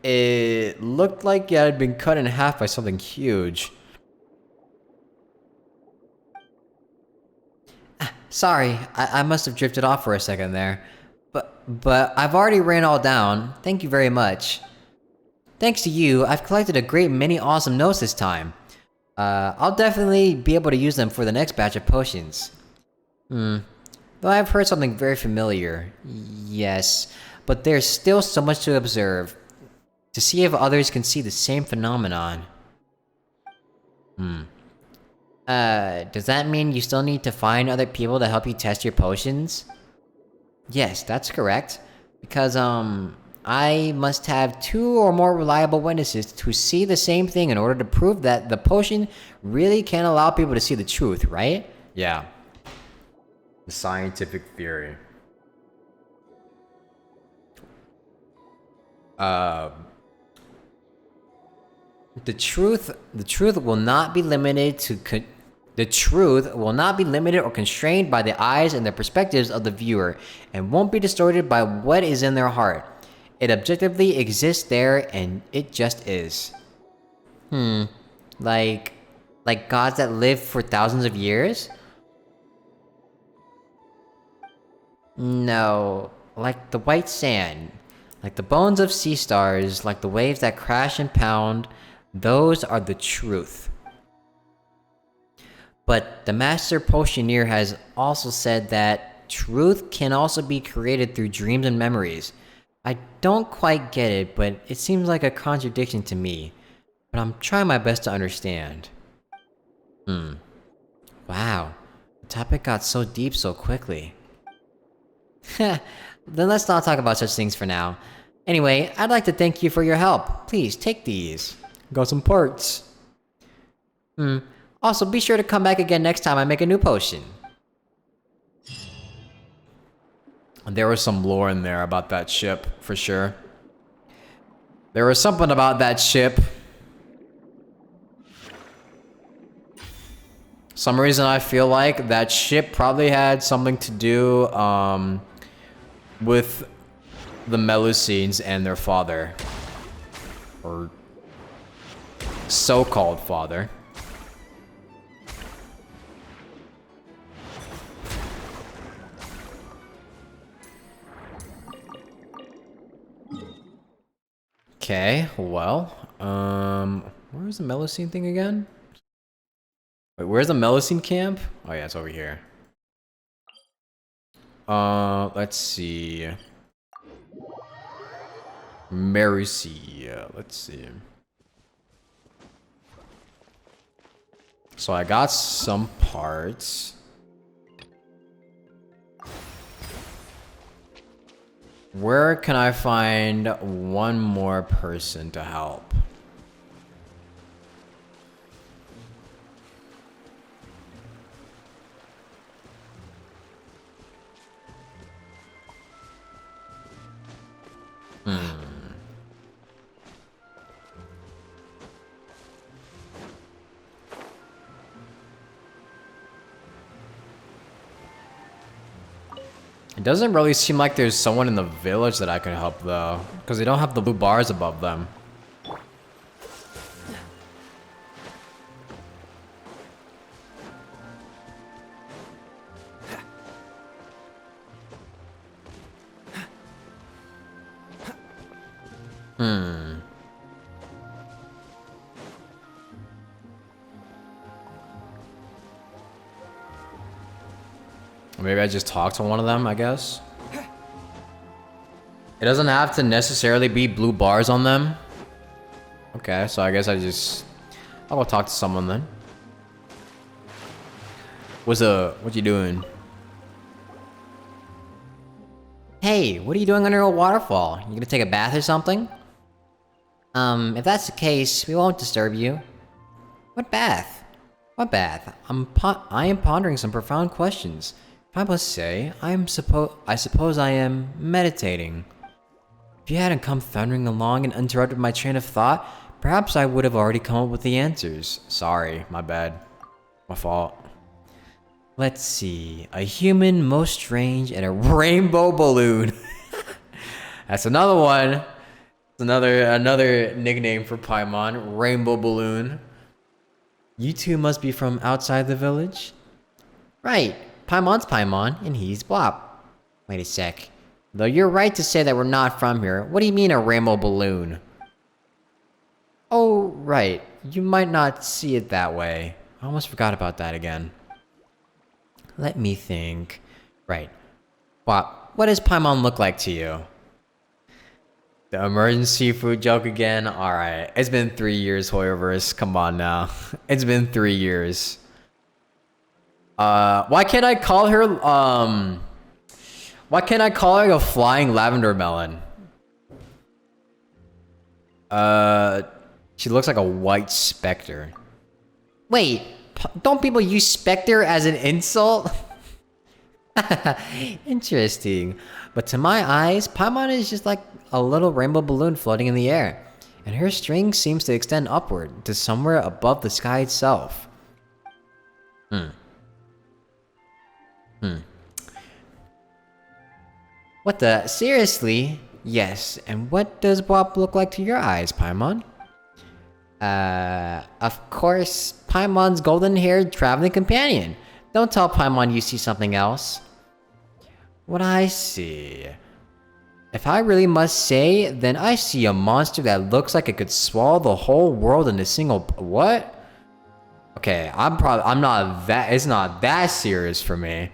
It looked like it had been cut in half by something huge. Sorry, I must have drifted off for a second there. But I've already ran all down. Thank you very much. Thanks to you, I've collected a great many awesome notes this time. I'll definitely be able to use them for the next batch of potions. Though I've heard something very familiar. Yes, but there's still so much to observe. To see if others can see the same phenomenon. Does that mean you still need to find other people to help you test your potions? Yes, that's correct. Because, I must have 2 or more reliable witnesses to see the same thing in order to prove that the potion really can allow people to see the truth, right? Yeah. The scientific theory. The truth will not be limited to the truth will not be limited or constrained by the eyes and the perspectives of the viewer, and won't be distorted by what is in their heart. It objectively exists there, and it just is. Like gods that lived for thousands of years? No, like the white sand, like the bones of sea stars, like the waves that crash and pound. Those are the truth. But the Master Potioneer has also said that truth can also be created through dreams and memories. I don't quite get it, but it seems like a contradiction to me. But I'm trying my best to understand. Wow, the topic got so deep so quickly. Then let's not talk about such things for now. Anyway, I'd like to thank you for your help. Please, take these. Got some parts. Also, be sure to come back again next time I make a new potion. There was some lore in there about that ship, for sure. There was something about that ship. Some reason I feel like that ship probably had something to do, with the Melusines and their father. Or so-called father. Okay, well, where's the Melusine thing again? Wait, where's the Melusine camp? Oh yeah, it's over here. Let's see. Melusine, let's see. So I got some parts. Where can I find one more person to help? It doesn't really seem like there's someone in the village that I can help though, because they don't have the blue bars above them. Maybe I just talk to one of them, I guess. It doesn't have to necessarily be blue bars on them. Okay, so I guess I'll go talk to someone then. What you doing? Hey, what are you doing under a waterfall? You gonna take a bath or something? If that's the case, we won't disturb you. What bath? What bath? I am pondering some profound questions. If I must say, I suppose I am meditating. If you hadn't come thundering along and interrupted my train of thought, perhaps I would have already come up with the answers. Sorry, my bad. My fault. Let's see. A human, most strange, and a rainbow balloon. That's another one. It's another nickname for Paimon. Rainbow balloon. You two must be from outside the village? Right. Paimon's Paimon, and he's Blop. Wait a sec. Though you're right to say that we're not from here, what do you mean a rainbow balloon? Oh, right. You might not see it that way. I almost forgot about that again. Let me think. Right. Blop, what does Paimon look like to you? The emergency food joke again? Alright. It's been 3 years, Hoyoverse. Come on now. It's been 3 years. Why can't I call her, why can't I call her a flying lavender melon? She looks like a white specter. Wait, don't people use specter as an insult? Interesting. But to my eyes, Paimon is just like a little rainbow balloon floating in the air. And her string seems to extend upward to somewhere above the sky itself. What the? Seriously? Yes. And what does Blop look like to your eyes, Paimon? Of course, Paimon's golden-haired traveling companion. Don't tell Paimon you see something else. What I see... If I really must say, then I see a monster that looks like it could swallow the whole world in a single... What? Okay, it's not that serious for me.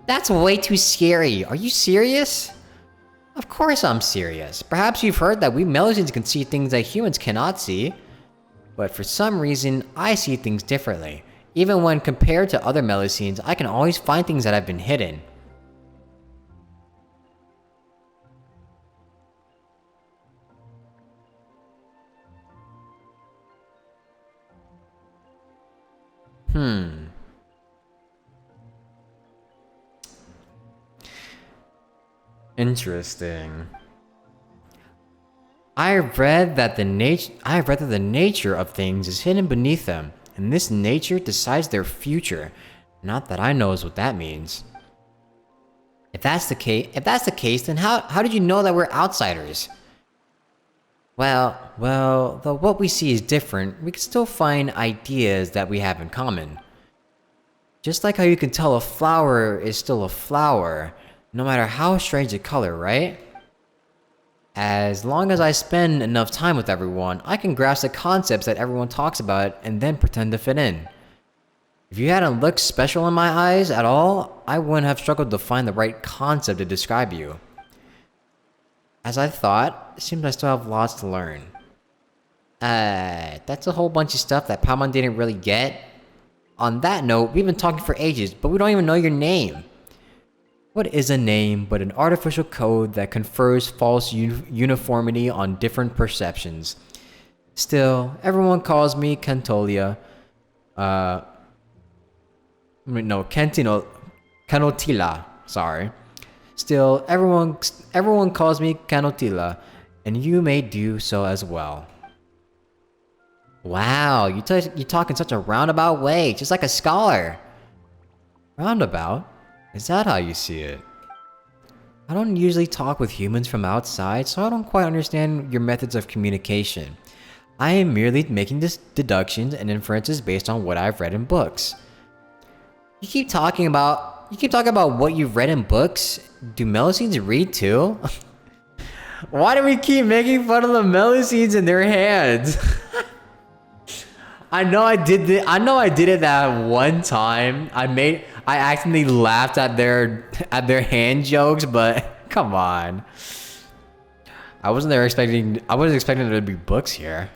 That's way too scary. Are you serious? Of course I'm serious. Perhaps you've heard that we Melusines can see things that humans cannot see. But for some reason, I see things differently. Even when compared to other Melusines, I can always find things that have been hidden. Interesting. I have read that the nature of things is hidden beneath them, and this nature decides their future. Not that I knows what that means. If that's the case, then how did you know that we're outsiders? Well, though what we see is different, we can still find ideas that we have in common. Just like how you can tell a flower is still a flower, no matter how strange the color, right? As long as I spend enough time with everyone, I can grasp the concepts that everyone talks about and then pretend to fit in. If you hadn't looked special in my eyes at all, I wouldn't have struggled to find the right concept to describe you. As I thought, it seems I still have lots to learn. That's a whole bunch of stuff that Paimon didn't really get. On that note, we've been talking for ages, but we don't even know your name. What is a name but an artificial code that confers false uniformity on different perceptions? Still, everyone calls me Cantolia. Canotilla. Sorry. Still, everyone calls me Canotilla, and you may do so as well. Wow, you talk in such a roundabout way, just like a scholar. Roundabout? Is that how you see it? I don't usually talk with humans from outside, so I don't quite understand your methods of communication. I am merely making deductions and inferences based on what I've read in books. You keep talking about what you've read in books? Do Melusines read too? Why do we keep making fun of the Melusines in their hands? I know I did it that one time. I accidentally laughed at their hand jokes, but come on. I wasn't expecting there to be books here.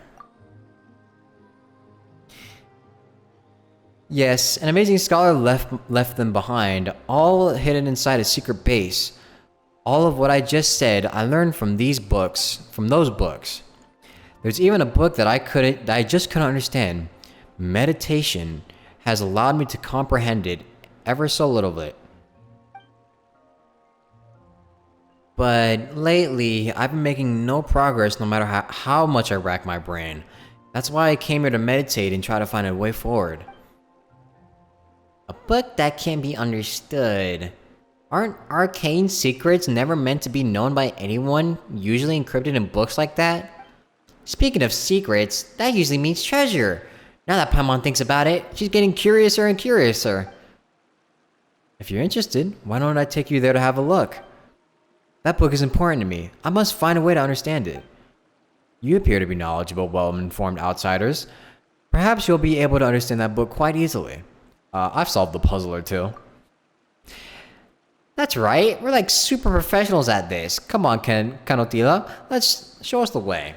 Yes, an amazing scholar left them behind, all hidden inside a secret base. All of what I just said, I learned from those books. There's even a book that I just couldn't understand. Meditation has allowed me to comprehend it ever so little bit. But lately, I've been making no progress no matter how much I rack my brain. That's why I came here to meditate and try to find a way forward. A book that can be understood. Aren't arcane secrets never meant to be known by anyone, usually encrypted in books like that? Speaking of secrets, that usually means treasure. Now that Paimon thinks about it, she's getting curiouser and curiouser. If you're interested, why don't I take you there to have a look? That book is important to me. I must find a way to understand it. You appear to be knowledgeable, well-informed outsiders. Perhaps you'll be able to understand that book quite easily. I've solved the puzzle or two. That's right. We're like super professionals at this. Come on, Kanotila. Let's show us the way.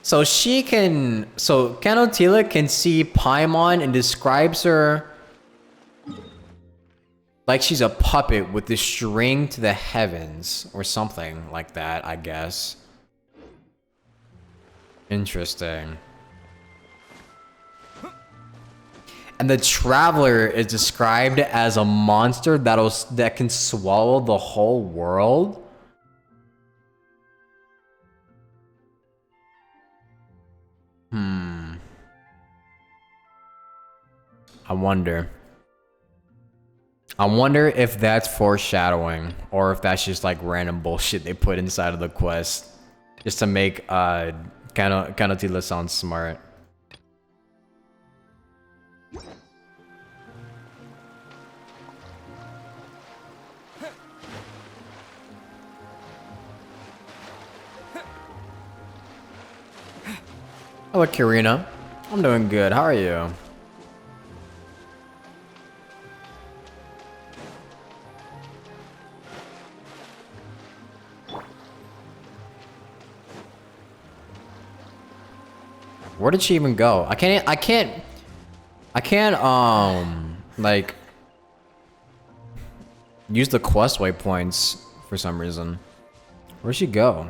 So Kanotila can see Paimon and describes her like she's a puppet with the string to the heavens, or something like that, I guess. Interesting. And the Traveler is described as a monster that can swallow the whole world? I wonder if that's foreshadowing, or if that's just like random bullshit they put inside of the quest, just to make Kanotila sound smart. Hello, Karina. I'm doing good. How are you? Where did she even go? I can't like use the quest waypoints for some reason. Where'd she go?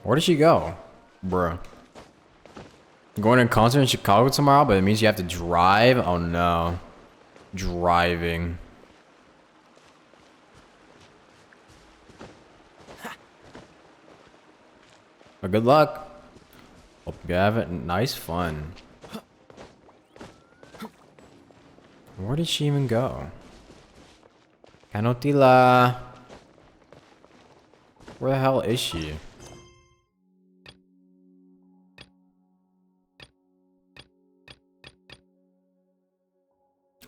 Where did she go? Bruh. Going to a concert in Chicago tomorrow, but it means you have to drive? Oh no. Driving. Well, good luck. Hope you have it. Nice fun. Where did she even go? Kanotila. Where the hell is she?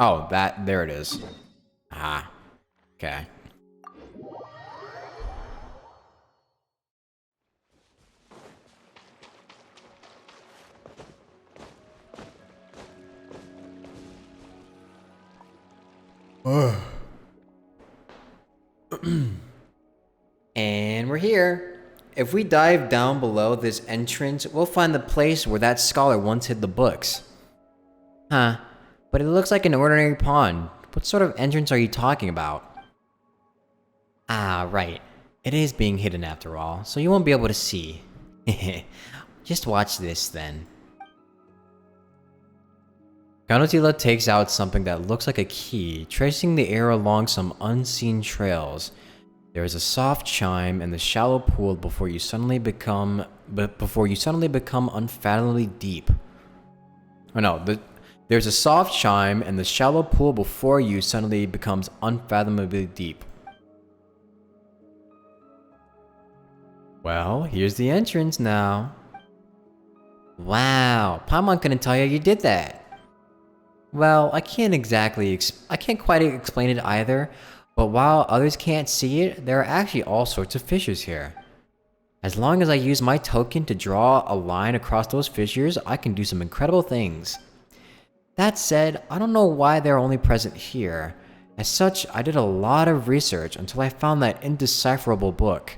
Oh, there it is. Ah, okay. And we're here. If we dive down below this entrance, we'll find the place where that scholar once hid the books. Huh. But it looks like an ordinary pond. What sort of entrance are you talking about? Ah, right. It is being hidden after all, so you won't be able to see. Just watch this then. Kanotila takes out something that looks like a key, tracing the air along some unseen trails. There is a soft chime in the shallow pool before you suddenly become unfathomably deep. Oh no, there's a soft chime in the shallow pool before you suddenly becomes unfathomably deep. Well, here's the entrance now. Wow, Paimon couldn't tell you did that. Well, I can't quite explain it either, but while others can't see it, there are actually all sorts of fissures here. As long as I use my token to draw a line across those fissures, I can do some incredible things. That said, I don't know why they're only present here. As such, I did a lot of research until I found that indecipherable book.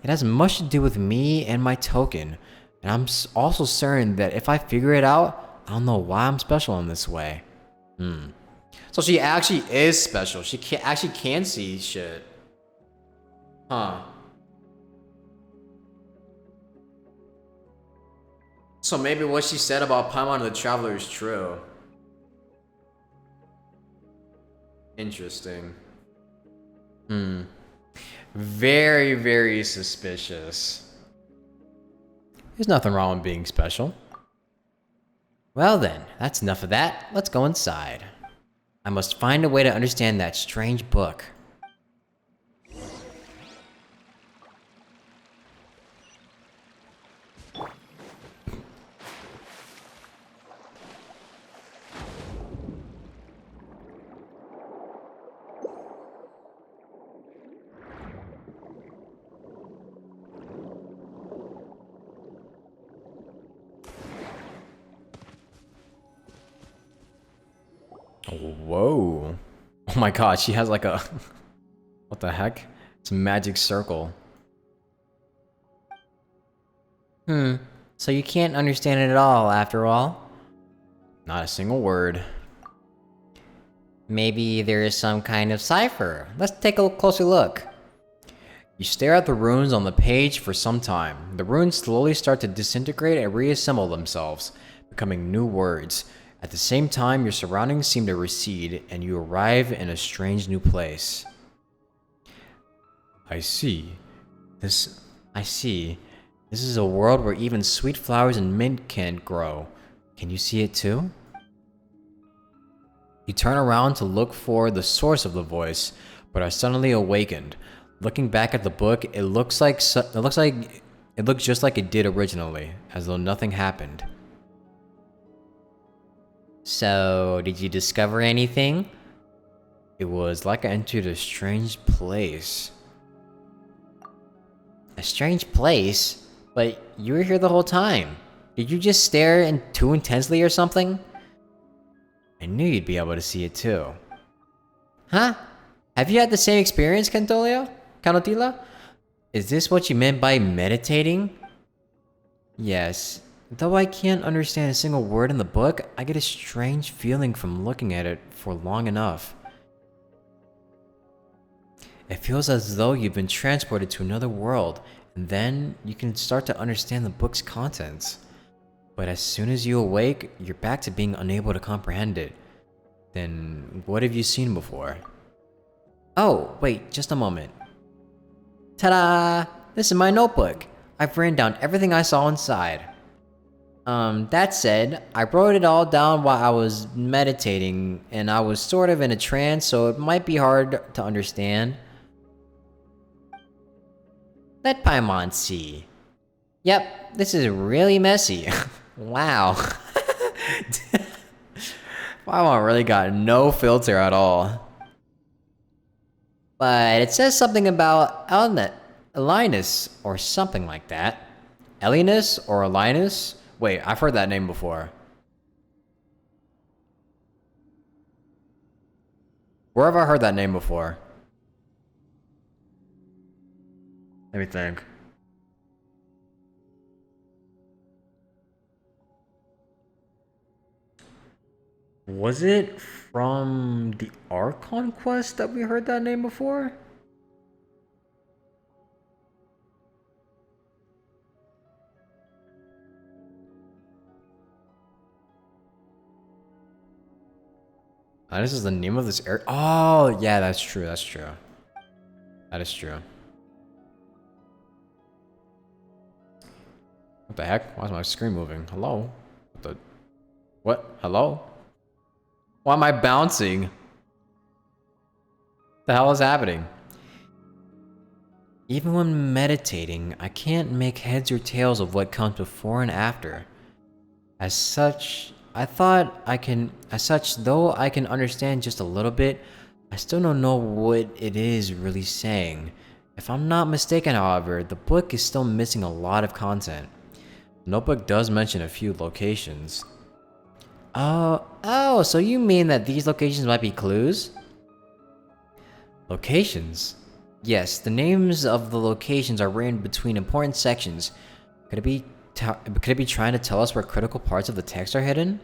It has much to do with me and my token, and I'm also certain that if I figure it out, I'll know why I'm special in this way. So she actually is special. She actually can see shit. Huh. So maybe what she said about Paimon the Traveler is true. Interesting. Very, very suspicious. There's nothing wrong with being special. Well then, that's enough of that. Let's go inside. I must find a way to understand that strange book. Whoa. Oh my god, she has like a... What the heck? It's a magic circle. So you can't understand it at all, after all? Not a single word. Maybe there is some kind of cipher. Let's take a closer look. You stare at the runes on the page for some time. The runes slowly start to disintegrate and reassemble themselves, becoming new words. At the same time, your surroundings seem to recede, and you arrive in a strange new place. I see. This is a world where even sweet flowers and mint can't grow. Can you see it too? You turn around to look for the source of the voice, but are suddenly awakened. Looking back at the book, it looks just like it did originally, as though nothing happened. So, did you discover anything? It was like I entered a strange place. A strange place? But you were here the whole time. Did you just stare too intensely or something? I knew you'd be able to see it too. Huh? Have you had the same experience, Canotila? Is this what you meant by meditating? Yes. Though I can't understand a single word in the book, I get a strange feeling from looking at it for long enough. It feels as though you've been transported to another world, and then you can start to understand the book's contents. But as soon as you awake, you're back to being unable to comprehend it. Then what have you seen before? Oh, wait, just a moment. Ta-da! This is my notebook. I've written down everything I saw inside. That said, I wrote it all down while I was meditating, and I was sort of in a trance, so it might be hard to understand. Let Paimon see. Yep, this is really messy. Wow. Paimon really got no filter at all. But it says something about Elinus, or something like that. Elinus or Elinus? Wait, I've heard that name before. Where have I heard that name before? Let me think. Was it from the Archon quest that we heard that name before? This is the name of this area. Oh, yeah, that's true. That's true. That is true. What the heck? Why is my screen moving? Hello? What the? What? Hello? Why am I bouncing? What the hell is happening? Even when meditating, I can't make heads or tails of what comes before and after. As such, though I can understand just a little bit, I still don't know what it is really saying. If I'm not mistaken, however, the book is still missing a lot of content. The notebook does mention a few locations. Oh, so you mean that these locations might be clues? Locations? Yes, the names of the locations are written between important sections. Could it be trying to tell us where critical parts of the text are hidden?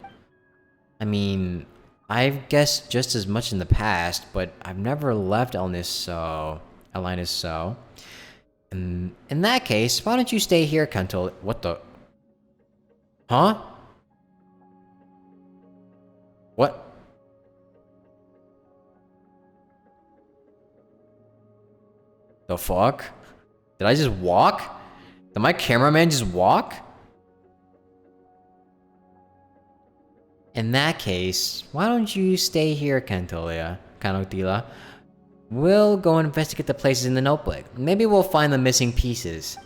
I mean, I've guessed just as much in the past, but I've never left Elnis, so... In that case, why don't you stay here, Kanto? What the... Huh? What? The fuck? Did I just walk? Did my cameraman just walk? In that case, why don't you stay here, Kanotila? We'll go investigate the places in the notebook. Maybe we'll find the missing pieces.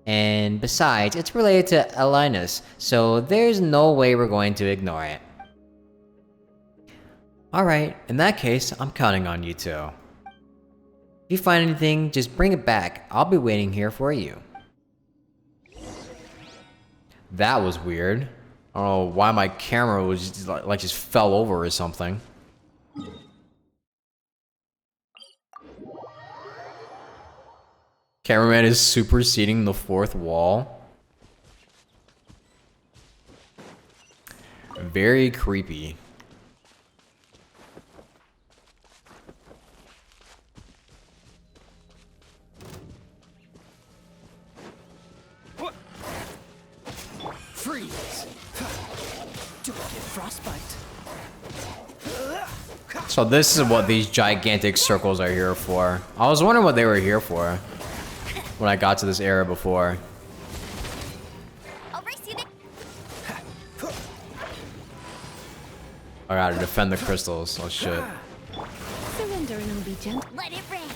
And besides, it's related to Elinus, so there's no way we're going to ignore it. Alright, in that case, I'm counting on you two. If you find anything, just bring it back. I'll be waiting here for you. That was weird. I don't know why my camera was just fell over or something. Cameraman is superseding the fourth wall. Very creepy. Freeze! Don't get frostbite. So this is what these gigantic circles are here for. I was wondering what they were here for when I got to this area before. I'll race you there. I gotta defend the crystals. Oh shit. Surrender and I'll be gentle. Let it rain.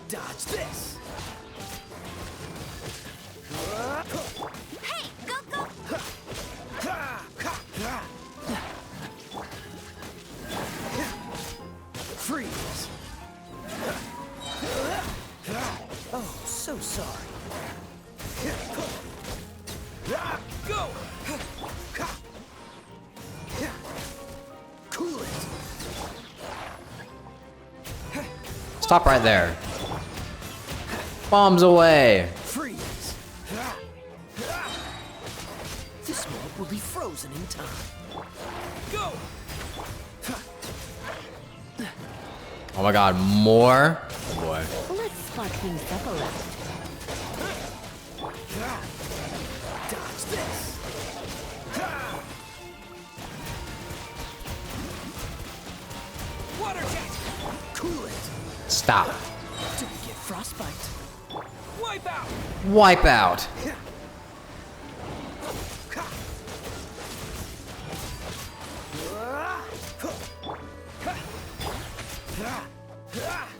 Dodge this! Hey, go! Freeze! Oh, so sorry. Go! Cool it! Stop right there. Bombs away. Freeze! This world will be frozen in time. Go! Oh my god, more? Oh boy. Let's spark things up a little. Dodge this! Water jet! Cool it! Stop. Don't get frostbite. Wipe out! Wipe out.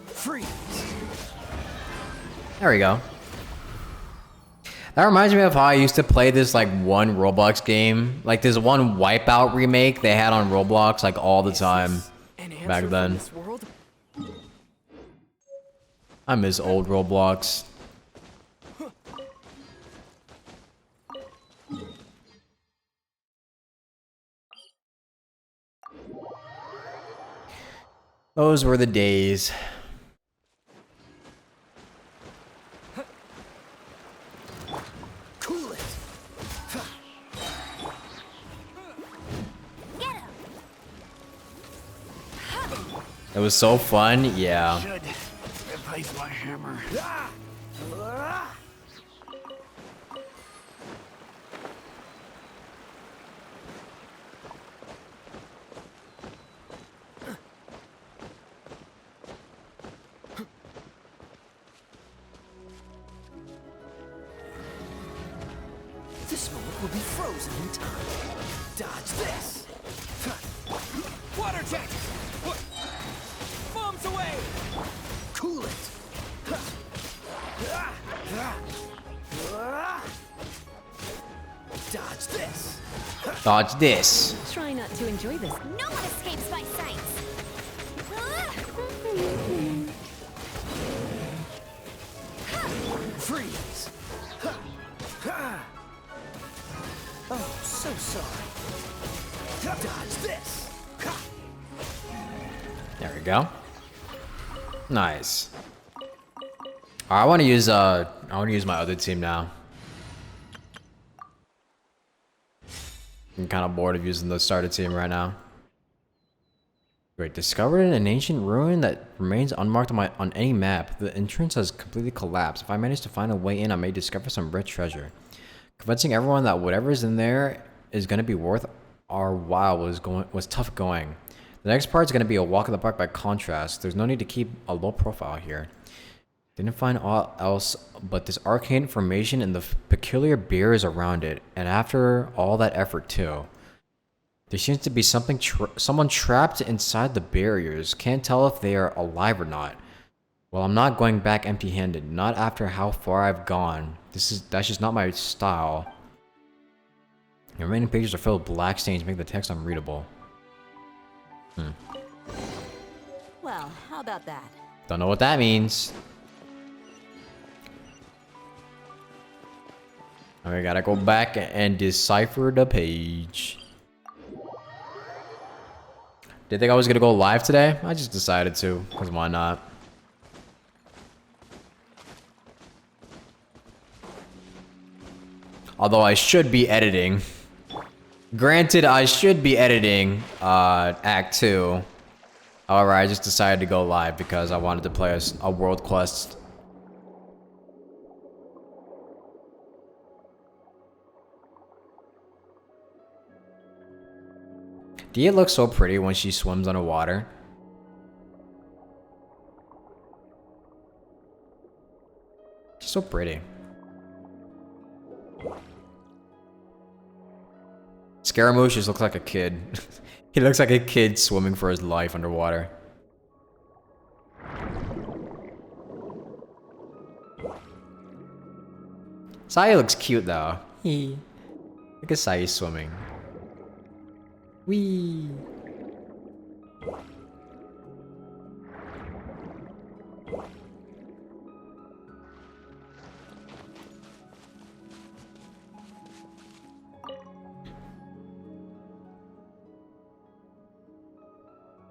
Freeze! There we go. That reminds me of how I used to play this like one Roblox game. Like this one Wipeout remake they had on Roblox like all the time back then. I miss old Roblox. Those were the days. Cool it! Get him. It was so fun, yeah. Should replace my hammer. This moment will be frozen in time. Dodge this! Water jet! Bombs away! Cool it! Dodge this! Dodge this. Try not to enjoy this. No one escapes my sights. Freeze! Oh, There we go. Nice. I want to use my other team now. I'm kind of bored of using the starter team right now. Great. Discovered an ancient ruin that remains unmarked on any map. The entrance has completely collapsed. If I manage to find a way in, I may discover some rich treasure. Convincing everyone that whatever is in there is going to be worth our while was tough going. The next part is going to be a walk in the park by contrast. There's no need to keep a low profile here. Didn't find all else but this arcane information and the peculiar barriers around it. And after all that effort too. There seems to be someone trapped inside the barriers. Can't tell if they are alive or not. Well, I'm not going back empty-handed. Not after how far I've gone. That's just not my style. The remaining pages are filled with black stains, make the text unreadable. Well, how about that? Don't know what that means. I gotta go back and decipher the page. Did you think I was gonna go live today? I just decided to, because why not? Although I should be editing. Granted, I should be editing Act 2. However, I just decided to go live because I wanted to play a world quest. Dia looks so pretty when she swims underwater. She's so pretty. Scaramouche just looks like a kid. He looks like a kid swimming for his life underwater. Sai looks cute though. Look at Sai swimming. Whee!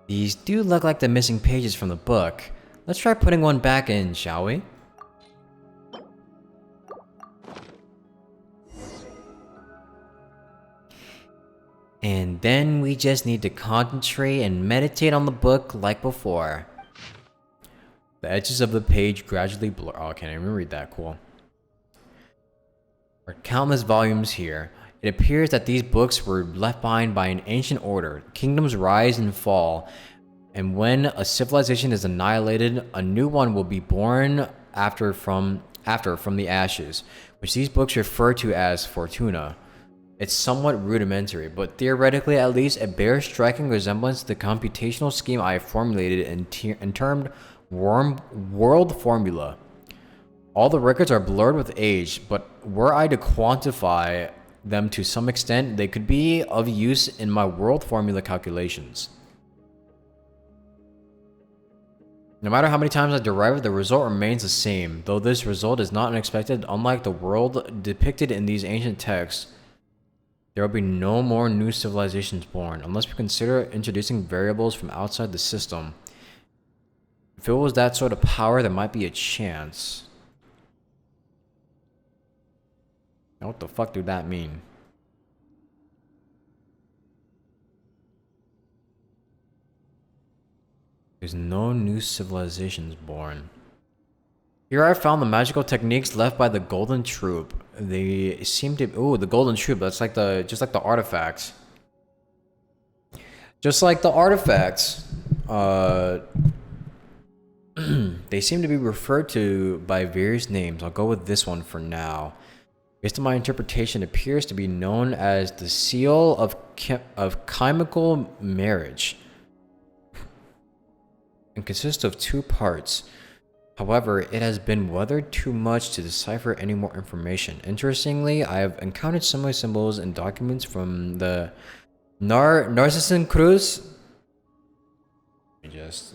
These do look like the missing pages from the book. Let's try putting one back in, shall we? And then we just need to concentrate and meditate on the book like before. The edges of the page gradually blur. Oh, I can't even read that. Cool. There are countless volumes here. It appears that these books were left behind by an ancient order. Kingdoms rise and fall, and when a civilization is annihilated, a new one will be born from the ashes, which these books refer to as Fortuna. It's somewhat rudimentary, but theoretically at least it bears striking resemblance to the computational scheme I formulated and termed world formula. All the records are blurred with age, but were I to quantify them to some extent, they could be of use in my world formula calculations. No matter how many times I derive it, the result remains the same, though this result is not unexpected. Unlike the world depicted in these ancient texts, there will be no more new civilizations born, unless we consider introducing variables from outside the system. If it was that sort of power, there might be a chance. Now, what the fuck do that mean? There's no new civilizations born. Here I found the magical techniques left by the Golden Troop. They seem to... Ooh, the Golden Troop. That's like just like the artifacts. Just like the artifacts. They seem to be referred to by various names. I'll go with this one for now. Based on my interpretation, it appears to be known as the Seal of Chemical Marriage. And consists of 2 parts. However, it has been weathered too much to decipher any more information. Interestingly, I have encountered similar symbols in documents from the Narcissan Cruz. Let me just,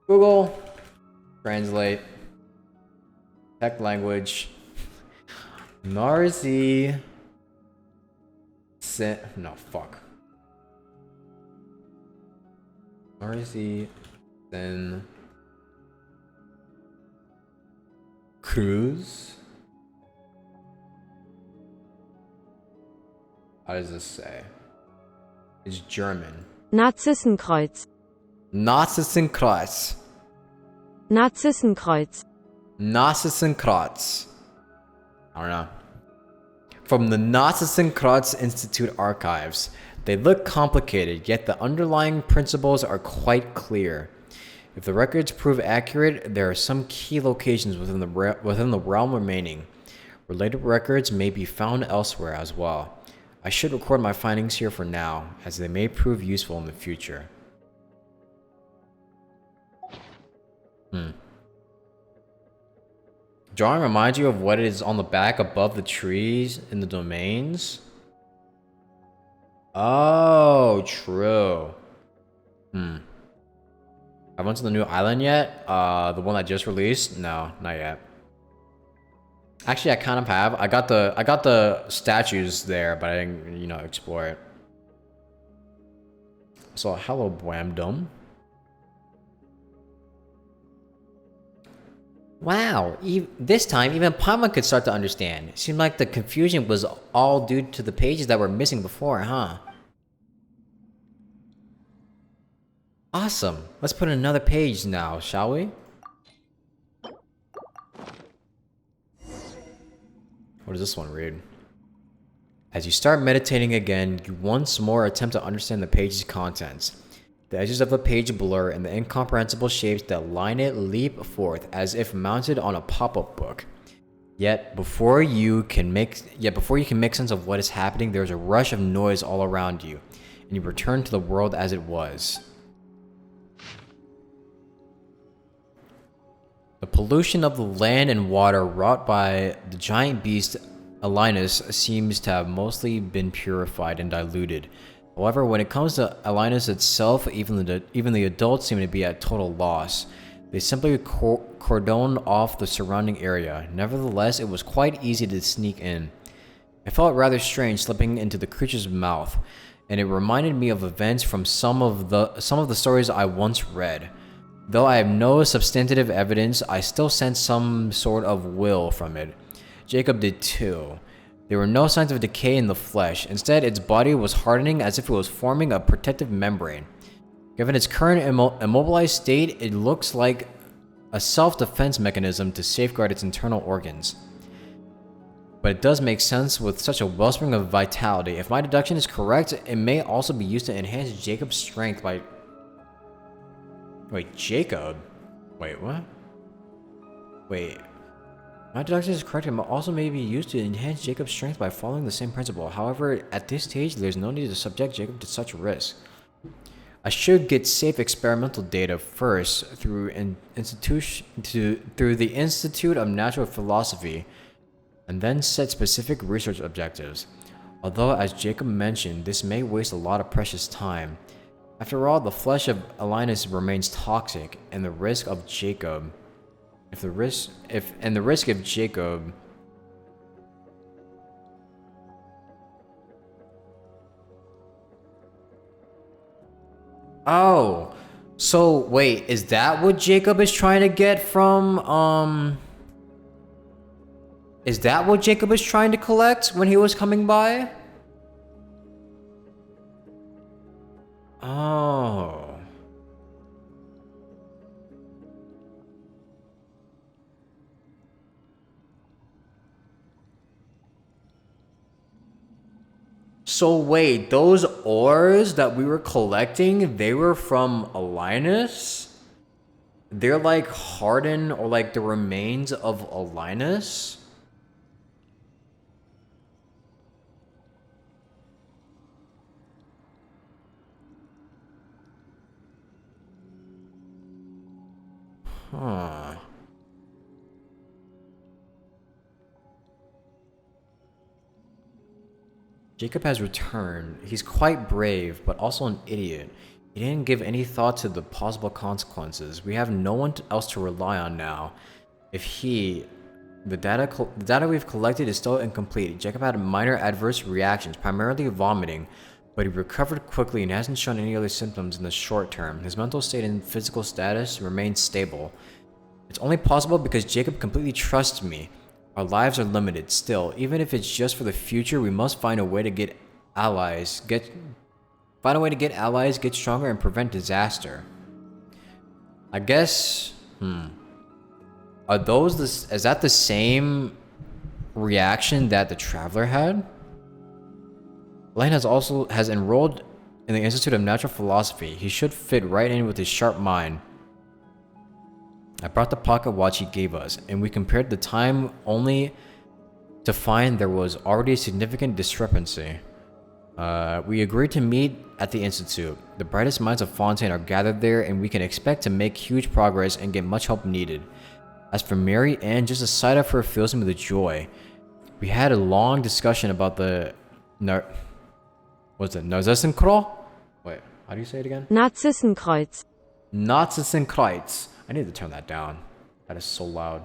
Google, translate, tech language, Narzi, no, fuck. Marcy, then Cruz. How does this say? It's German. Narzissenkreuz. Narzissenkreuz. Narzissenkreuz. Narzissenkreuz. I don't know. From the Narzissenkreuz Institute archives. They look complicated, yet the underlying principles are quite clear. If the records prove accurate, there are some key locations within the realm remaining. Related records may be found elsewhere as well. I should record my findings here for now, as they may prove useful in the future. Drawing reminds you of what is on the back above the trees in the domains? Oh, true. I went to the new island yet? The one that just released? No, not yet. Actually, I kind of have. I got the statues there, but I didn't, explore it. So, hello, Bwamdom. Wow, this time even Paimon could start to understand. It seemed like the confusion was all due to the pages that were missing before, huh? Awesome. Let's put in another page now, shall we? What does this one read? As you start meditating again, you once more attempt to understand the page's contents. The edges of the page blur and the incomprehensible shapes that line it leap forth as if mounted on a pop-up book. Yet before you can make sense of what is happening, there's a rush of noise all around you, and you return to the world as it was. The pollution of the land and water wrought by the giant beast Alinus seems to have mostly been purified and diluted. However, when it comes to Alinus itself, even the adults seem to be at total loss. They simply cordoned off the surrounding area. Nevertheless, it was quite easy to sneak in. I felt rather strange slipping into the creature's mouth, and it reminded me of events from some of the stories I once read. Though I have no substantive evidence, I still sense some sort of will from it. Jacob did too. There were no signs of decay in the flesh. Instead, its body was hardening as if it was forming a protective membrane. Given its current immobilized state, it looks like a self-defense mechanism to safeguard its internal organs. But it does make sense with such a wellspring of vitality. If my deduction is correct, it may also be used to enhance Jacob's strength by... Wait, Jacob? Wait, what? Wait. My deduction is correct. It also may be used to enhance Jacob's strength by following the same principle. However, at this stage, there's no need to subject Jacob to such risk. I should get safe experimental data first through the Institute of Natural Philosophy, and then set specific research objectives. Although, as Jacob mentioned, this may waste a lot of precious time. After all, the flesh of Alinus remains toxic, and the risk of Jacob... the risk of Jacob... Oh, so wait, is that what Jacob is trying to get from, Is that what Jacob is trying to collect when he was coming by? Oh. So wait, those ores that we were collecting, they were from Alinus? They're like hardened or like the remains of Alinus? Huh. Jacob has returned. He's quite brave, but also an idiot. He didn't give any thought to the possible consequences. We have no one else to rely on now. The data we've collected is still incomplete. Jacob had minor adverse reactions, primarily vomiting, but he recovered quickly and hasn't shown any other symptoms in the short term. His mental state and physical status remain stable. It's only possible because Jacob completely trusts me. Our lives are limited still. Even if it's just for the future, we must find a way to get allies, get stronger, and prevent disaster. I guess, Are those is that the same reaction that the Traveler had? Lane has enrolled in the Institute of Natural Philosophy. He should fit right in with his sharp mind. I brought the pocket watch he gave us, and we compared the time only to find there was already a significant discrepancy. We agreed to meet at the Institute. The brightest minds of Fontaine are gathered there, and we can expect to make huge progress and get much help needed. As for Mary Ann, just the sight of her fills me with joy. We had a long discussion about the Narcissenkreuz? Wait, how do you say it again? Narzissenkreuz. Narzissenkreuz. I need to turn that down. That is so loud.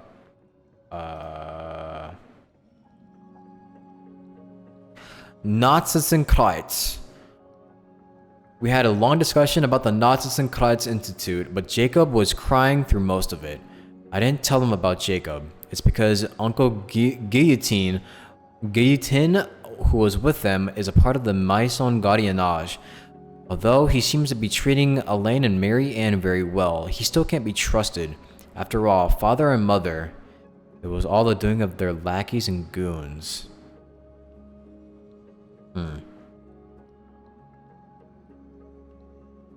Narzissenkreuz. We had a long discussion about the Narzissenkreuz Institute, but Jacob was crying through most of it. I didn't tell him about Jacob. It's because Uncle Guillotine, who was with them, is a part of the Maison Gardiennage. Although he seems to be treating Elaine and Mary Ann very well, he still can't be trusted. After all, father and mother, it was all the doing of their lackeys and goons.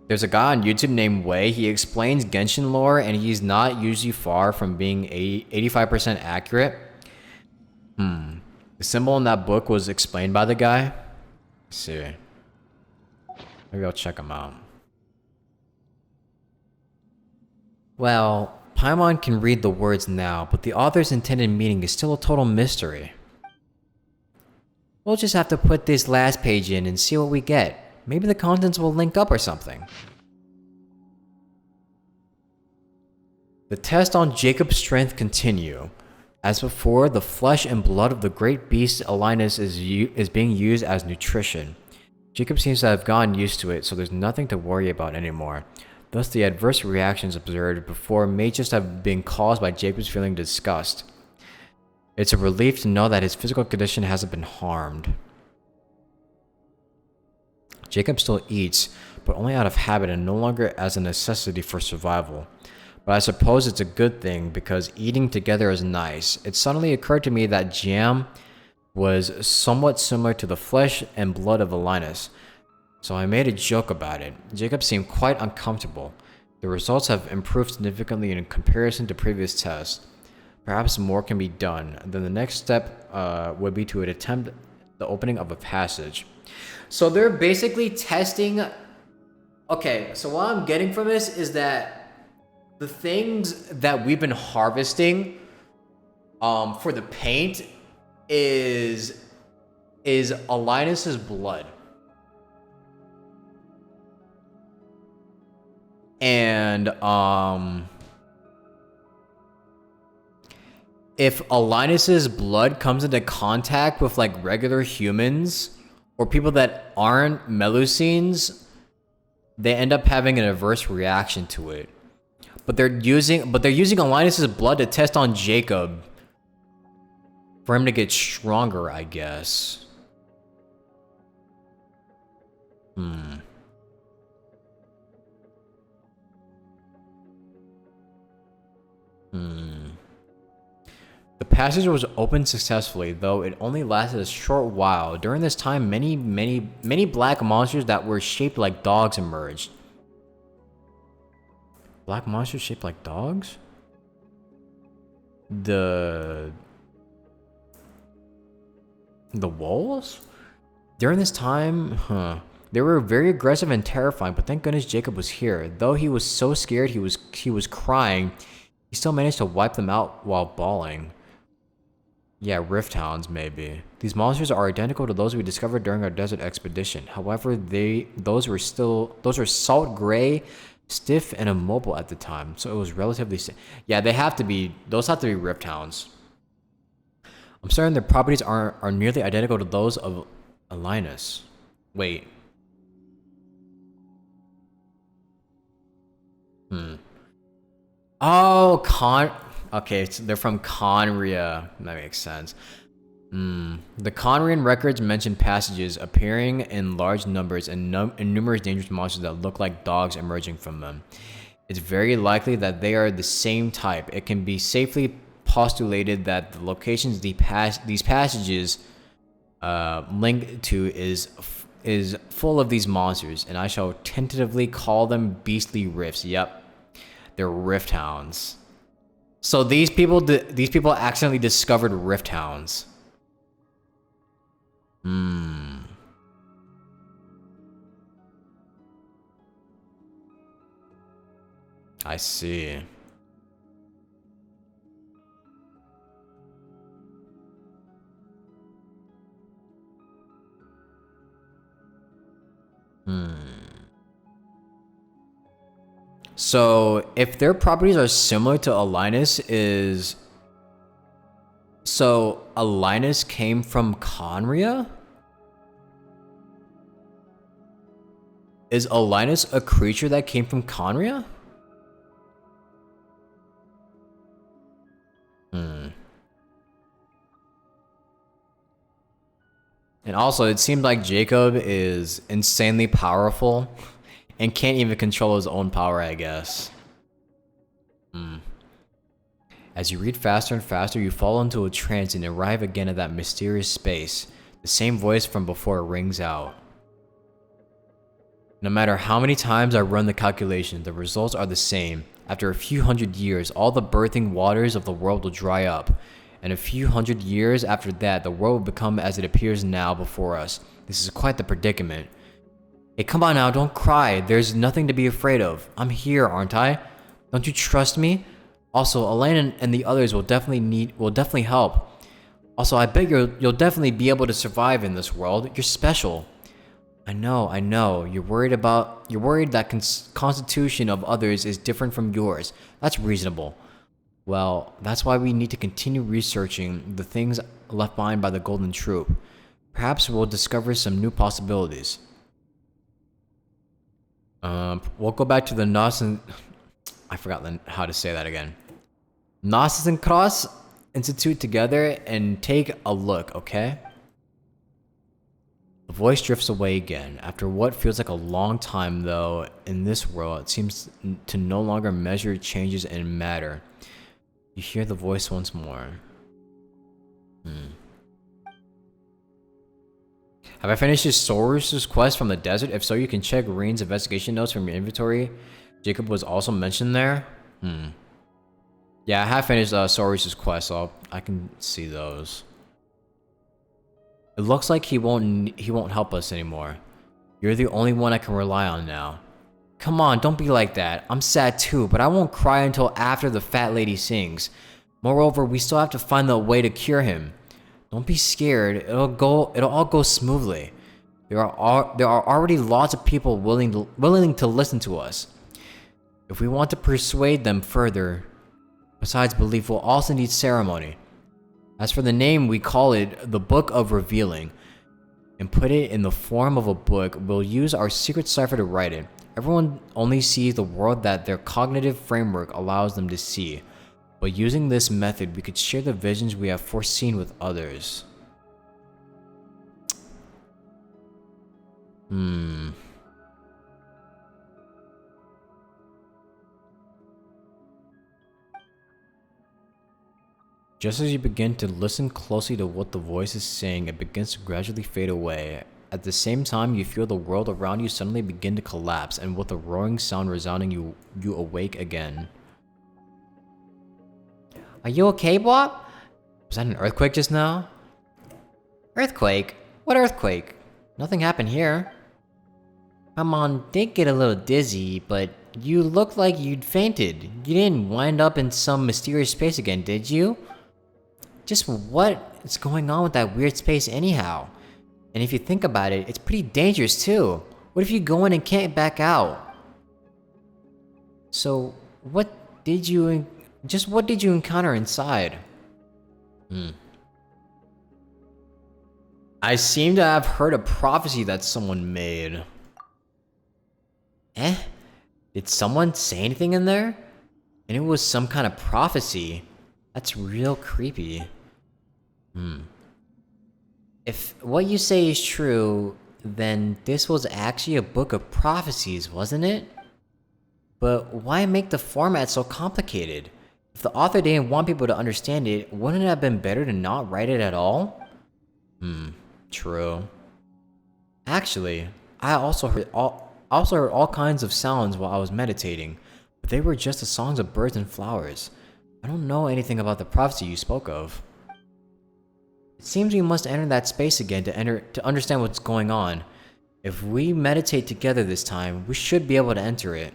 There's a guy on YouTube named Wei. He explains Genshin lore, and he's not usually far from being 85% accurate. The symbol in that book was explained by the guy. Let's see. Maybe I'll check him out. Well, Paimon can read the words now, but the author's intended meaning is still a total mystery. We'll just have to put this last page in and see what we get. Maybe the contents will link up or something. The test on Jacob's strength continue. As before, the flesh and blood of the great beast Alinus is being used as nutrition. Jacob seems to have gotten used to it, so there's nothing to worry about anymore. Thus, the adverse reactions observed before may just have been caused by Jacob's feeling disgust. It's a relief to know that his physical condition hasn't been harmed. Jacob still eats, but only out of habit and no longer as a necessity for survival. But I suppose it's a good thing because eating together is nice. It suddenly occurred to me that jam was somewhat similar to the flesh and blood of Alinus, so I made a joke about it. Jacob seemed quite uncomfortable. The results have improved significantly in comparison to previous tests. Perhaps more can be done. Then the next step would be to attempt the opening of a passage. So they're basically testing... Okay, so what I'm getting from this is that the things that we've been harvesting for the paint is Alinus's blood. And if Alinus's blood comes into contact with like regular humans or people that aren't Melusines, they end up having an adverse reaction to it. But they're using Alinus's blood to test on Jacob for him to get stronger, I guess. The passage was opened successfully, though it only lasted a short while. During this time, many black monsters that were shaped like dogs emerged. Black monsters shaped like dogs? The wolves? During this time, they were very aggressive and terrifying, but thank goodness Jacob was here. Though he was so scared he was crying, he still managed to wipe them out while bawling. Yeah, rift hounds, maybe. These monsters are identical to those we discovered during our desert expedition. However, those were salt gray, stiff, and immobile at the time, so it was relatively yeah, those have to be rift hounds. I'm certain their properties are nearly identical to those of Alinus. Wait, Oh, Okay, they're from Conria. That makes sense. The Conrian records mention passages appearing in large numbers and numerous dangerous monsters that look like dogs emerging from them. It's very likely that they are the same type. It can be safely postulated that the locations these passages link to is full of these monsters, and I shall tentatively call them beastly rifts. Yep, they're rift hounds. So these people accidentally discovered rift hounds. I see. So if their properties are similar to Alinus So Alinus came from Conria? Is Alinus a creature that came from Conria? And also, it seems like Jacob is insanely powerful and can't even control his own power, I guess. As you read faster and faster, you fall into a trance and arrive again at that mysterious space. The same voice from before rings out. No matter how many times I run the calculation, the results are the same. After a few hundred years, all the birthing waters of the world will dry up. And a few hundred years after that, the world will become as it appears now before us. This is quite the predicament. Hey, come on now, don't cry. There's nothing to be afraid of. I'm here, aren't I? Don't you trust me? Also, Elaine and the others will definitely help. Also, I bet you'll definitely be able to survive in this world. You're special. I know. You're worried that constitution of others is different from yours. That's reasonable. Well, that's why we need to continue researching the things left behind by the Golden Troop. Perhaps we'll discover some new possibilities. We'll go back to the I forgot how to say that again. Gnosis and Cross Institute together and take a look, okay? The voice drifts away again. After what feels like a long time, though, in this world, it seems to no longer measure changes in matter. You hear the voice once more. Have I finished Soros' quest from the desert? If so, you can check Reen's investigation notes from your inventory. Jacob was also mentioned there. Yeah, I have finished Soros' quest, so I can see those. It looks like he won't help us anymore. You're the only one I can rely on now. Come on, don't be like that. I'm sad too, but I won't cry until after the fat lady sings. Moreover, we still have to find the way to cure him. Don't be scared. It'll all go smoothly. There are already lots of people willing to listen to us. If we want to persuade them further, besides belief, we'll also need ceremony. As for the name, we call it the Book of Revealing, and put it in the form of a book. We'll use our secret cipher to write it. Everyone only sees the world that their cognitive framework allows them to see. But using this method, we could share the visions we have foreseen with others. Just as you begin to listen closely to what the voice is saying, it begins to gradually fade away. At the same time, you feel the world around you suddenly begin to collapse, and with a roaring sound resounding, you awake again. Are you okay, Bob? Was that an earthquake just now? Earthquake? What earthquake? Nothing happened here. Come on, did get a little dizzy, but you looked like you'd fainted. You didn't wind up in some mysterious space again, did you? Just what is going on with that weird space anyhow? And if you think about it, it's pretty dangerous too. What if you go in and can't back out? So, what did you encounter inside? I seem to have heard a prophecy that someone made. Did someone say anything in there? And it was some kind of prophecy. That's real creepy. If what you say is true, then this was actually a book of prophecies, wasn't it? But why make the format so complicated? If the author didn't want people to understand it, wouldn't it have been better to not write it at all? True. Actually, I also heard all kinds of sounds while I was meditating, but they were just the songs of birds and flowers. I don't know anything about the prophecy you spoke of. It seems we must enter that space again to understand what's going on. If we meditate together this time, we should be able to enter it.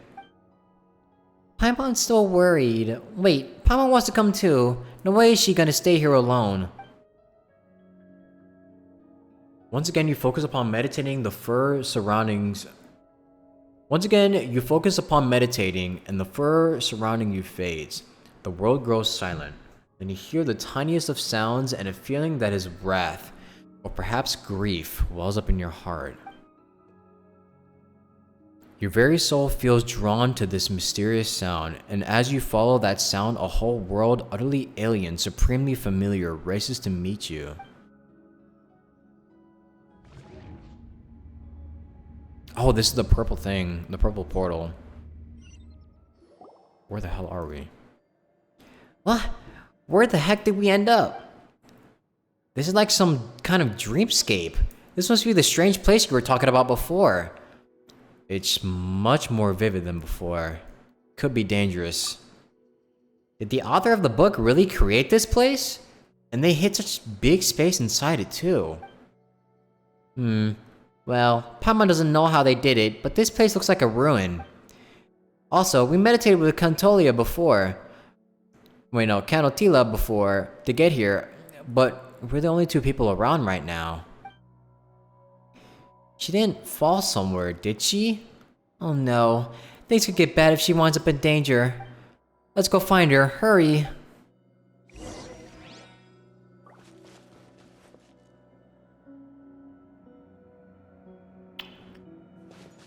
Paimon's still worried. Wait, Paimon wants to come too. No way is she gonna stay here alone. Once again, you focus upon meditating the fur surroundings. Once again, you focus upon meditating and the fur surrounding you fades. The world grows silent. Then you hear the tiniest of sounds and a feeling that is wrath, or perhaps grief, wells up in your heart. Your very soul feels drawn to this mysterious sound, and as you follow that sound, a whole world, utterly alien, supremely familiar, races to meet you. Oh, this is the purple thing, the purple portal. Where the hell are we? What? Where the heck did we end up? This is like some kind of dreamscape. This must be the strange place you were talking about before. It's much more vivid than before. Could be dangerous. Did the author of the book really create this place? And they hid such big space inside it too. Well, Paimon doesn't know how they did it, but this place looks like a ruin. Also, we meditated with Cantolia before. Wait, no, Canotila before to get here, but we're the only two people around right now. She didn't fall somewhere, did she? Oh no, things could get bad if she winds up in danger. Let's go find her, hurry.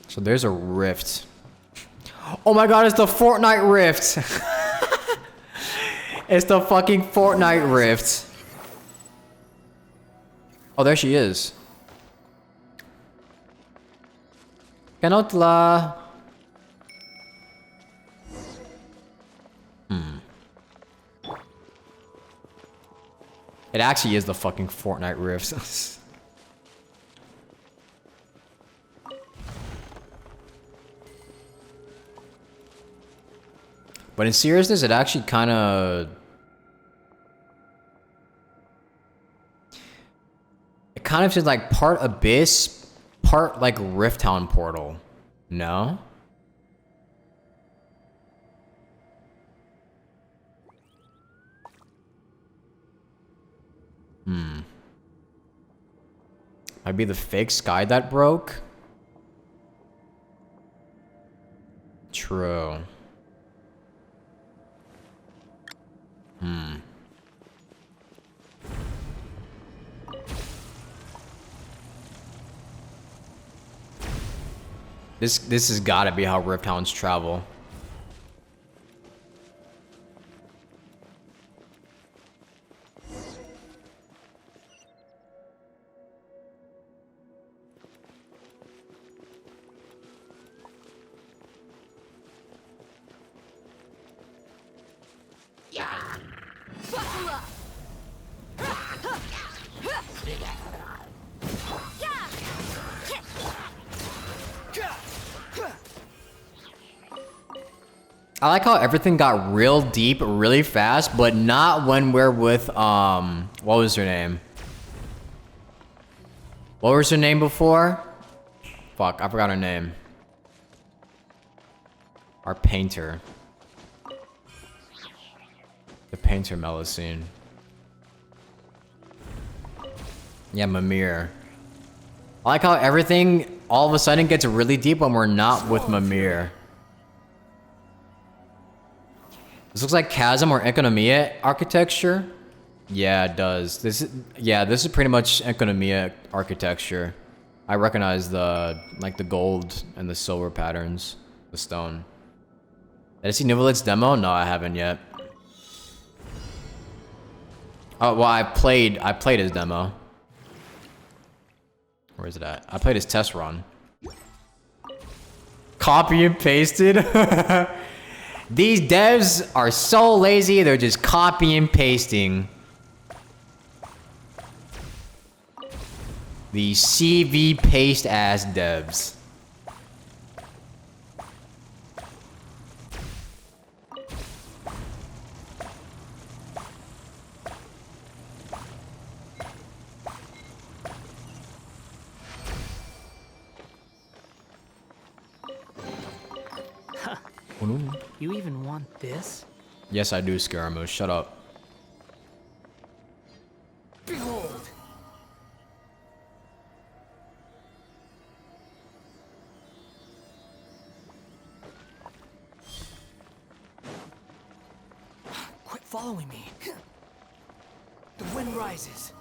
So there's a rift. Oh my god, it's the Fortnite rift! It's the fucking Fortnite rift. Oh, there she is. Canotla. It actually is the fucking Fortnite rift. But in seriousness, it actually kind of... It kind of feels like part Abyss, part like Rift Town portal. No? Might be the fake sky that broke? True. This has gotta be how Rift Hounds travel. I like how everything got real deep really fast, but not when we're with, what was her name? What was her name before? Fuck, I forgot her name. Our painter. The painter Melusine. Yeah, Mamere. I like how everything all of a sudden gets really deep when we're not with Mamere. This looks like Chasm or Economia architecture. Yeah, it does. This is pretty much Economia architecture. I recognize the like the gold and the silver patterns, the stone. Did I see Nivelet's demo? No, I haven't yet. Oh, well, I played his demo. Where is it at? I played his test run. Copy and pasted? These devs are so lazy, they're just copy and pasting. The CV paste ass devs. You even want this? Yes, I do, Scaramouche. Shut up. Behold! Quit following me. The wind rises.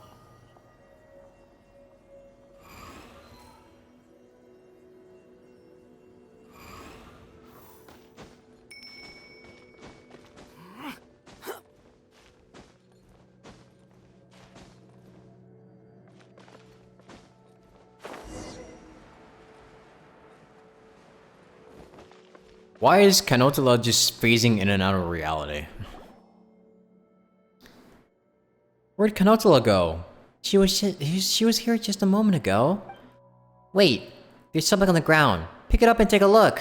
Why is Canotilla just phasing in and out of reality? Where'd Canotilla go? She was here just a moment ago. Wait, there's something on the ground. Pick it up and take a look.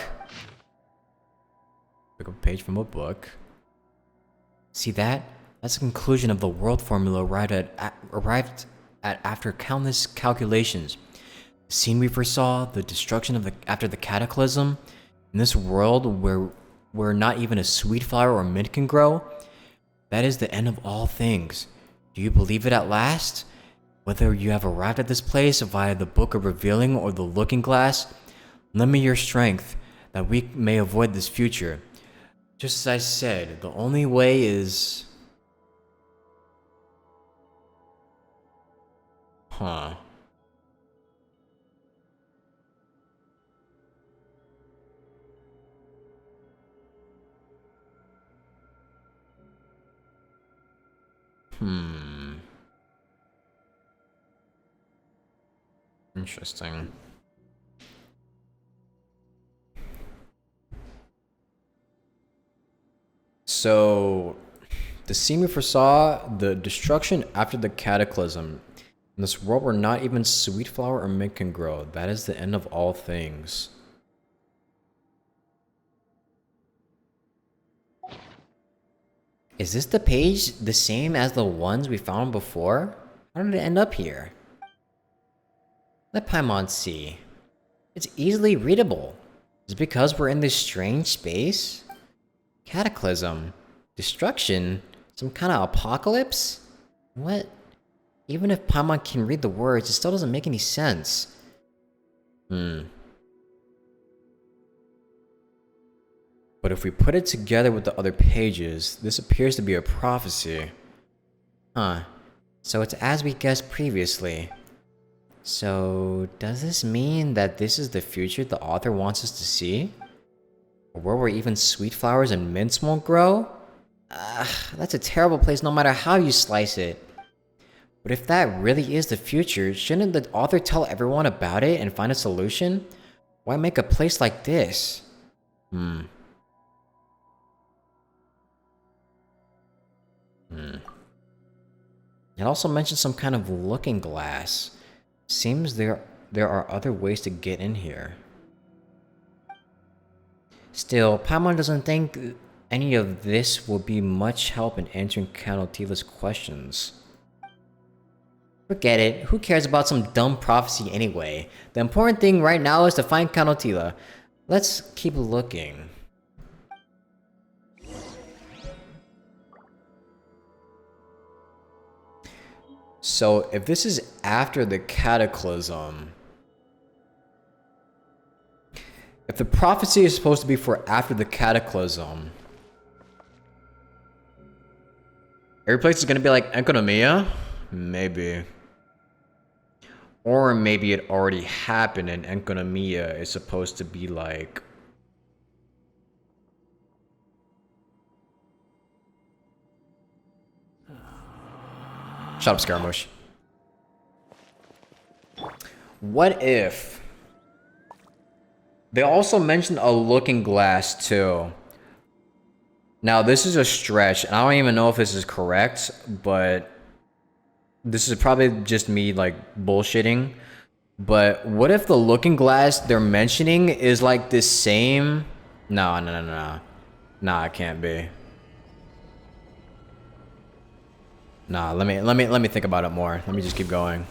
Pick up a page from a book. See that? That's the conclusion of the world formula arrived at after countless calculations. The scene we foresaw, the destruction after the cataclysm, in this world where not even a sweet flower or mint can grow, that is the end of all things. Do you believe it at last? Whether you have arrived at this place via the Book of Revealing or the Looking Glass, lend me your strength that we may avoid this future. Just as I said, the only way is... Huh. Interesting. So, the scene we foresaw, the destruction after the cataclysm. In this world where not even sweet flower or mint can grow, that is the end of all things. Is this the page the same as the ones we found before? How did it end up here? Let Paimon see. It's easily readable. Is it because we're in this strange space? Cataclysm? Destruction? Some kind of apocalypse? What? Even if Paimon can read the words, it still doesn't make any sense. But if we put it together with the other pages, this appears to be a prophecy. Huh. So it's as we guessed previously. So, does this mean that this is the future the author wants us to see? A world where even sweet flowers and mints won't grow? That's a terrible place no matter how you slice it. But if that really is the future, shouldn't the author tell everyone about it and find a solution? Why make a place like this? It also mentions some kind of looking glass. Seems there are other ways to get in here. Still, Paimon doesn't think any of this will be much help in answering Canotilla's questions. Forget it, who cares about some dumb prophecy anyway? The important thing right now is to find Canotilla. Let's keep looking. So, if this is after the cataclysm... If the prophecy is supposed to be for after the cataclysm... Every place is gonna be like Enkonomiya? Maybe. Or maybe it already happened and Enkonomiya is supposed to be like... Shut up, Scaramouche. What if... They also mentioned a looking glass, too. Now, this is a stretch, and I don't even know if this is correct, but... This is probably just me, like, bullshitting. But what if the looking glass they're mentioning is, like, the same... No. Nah, it can't be. Nah, let me think about it more. Let me just keep going.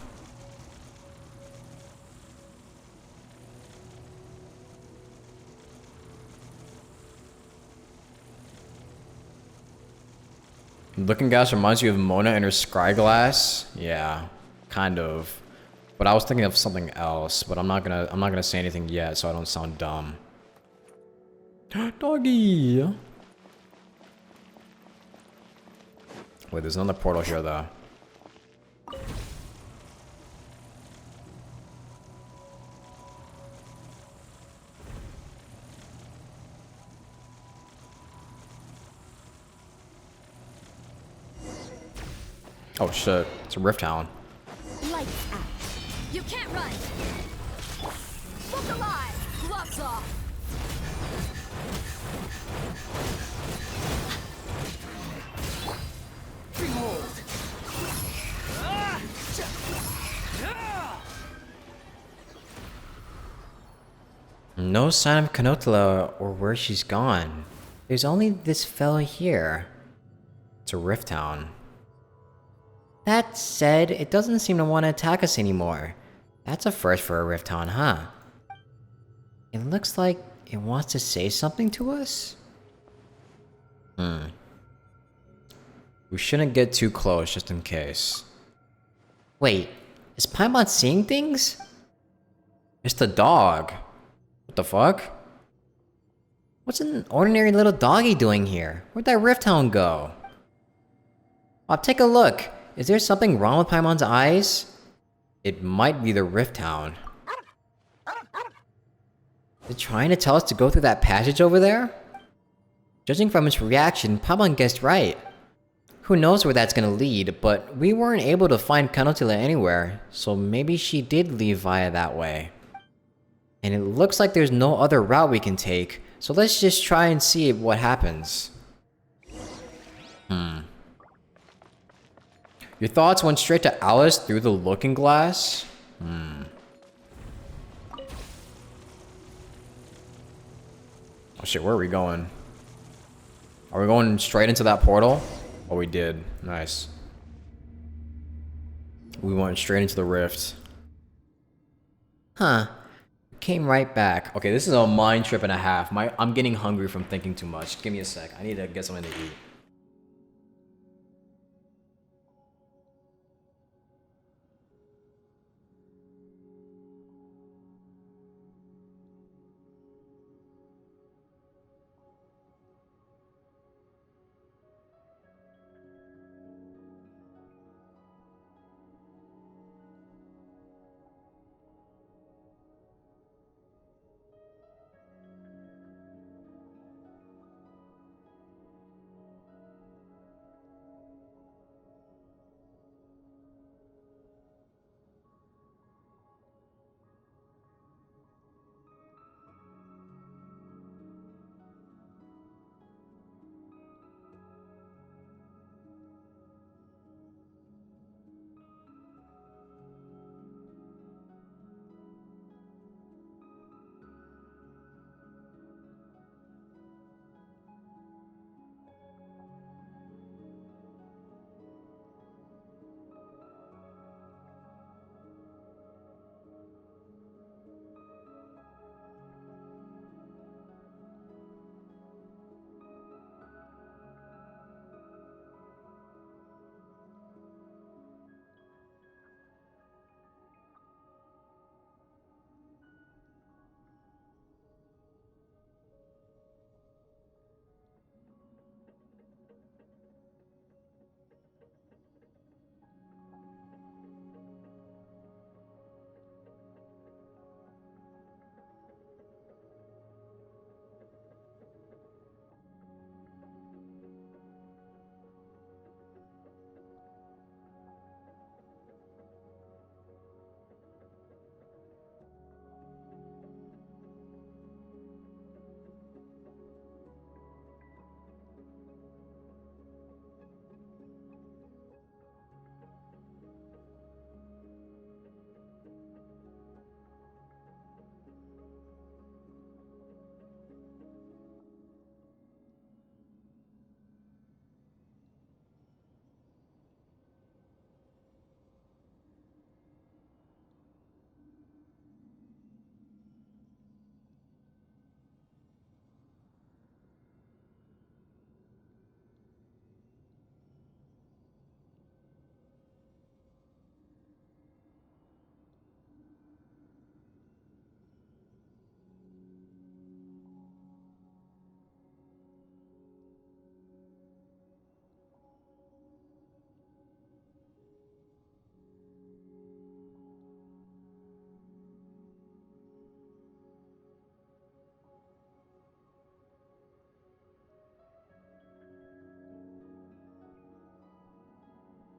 Looking glass reminds you of Mona and her scry glass. Yeah, kind of. But I was thinking of something else. But I'm not gonna say anything yet, so I don't sound dumb. Doggy. Wait, there's another portal here though. Oh shit, it's a Rift Town. Lights out. You can't run. Look alive. Gloves off. Behold. No sign of Canotilla or where she's gone. There's only this fellow here. It's a Rift Town. That said, it doesn't seem to want to attack us anymore. That's a first for a Rift Town, huh? It looks like it wants to say something to us? We shouldn't get too close just in case. Wait, is Paimon seeing things? It's the dog. What the fuck? What's an ordinary little doggy doing here? Where'd that Rift Town go? I'll take a look. Is there something wrong with Paimon's eyes? It might be the Rift Town. Is it trying to tell us to go through that passage over there? Judging from its reaction, Paimon guessed right. Who knows where that's gonna lead, but we weren't able to find Canotilla anywhere, so maybe she did leave via that way. And it looks like there's no other route we can take, so let's just try and see what happens. Your thoughts went straight to Alice through the looking glass? Oh shit, where are we going? Are we going straight into that portal? Oh, we did. Nice. We went straight into the rift. Huh. Came right back. Okay, this is a mind trip and a half. I'm getting hungry from thinking too much. Give me a sec. I need to get something to eat.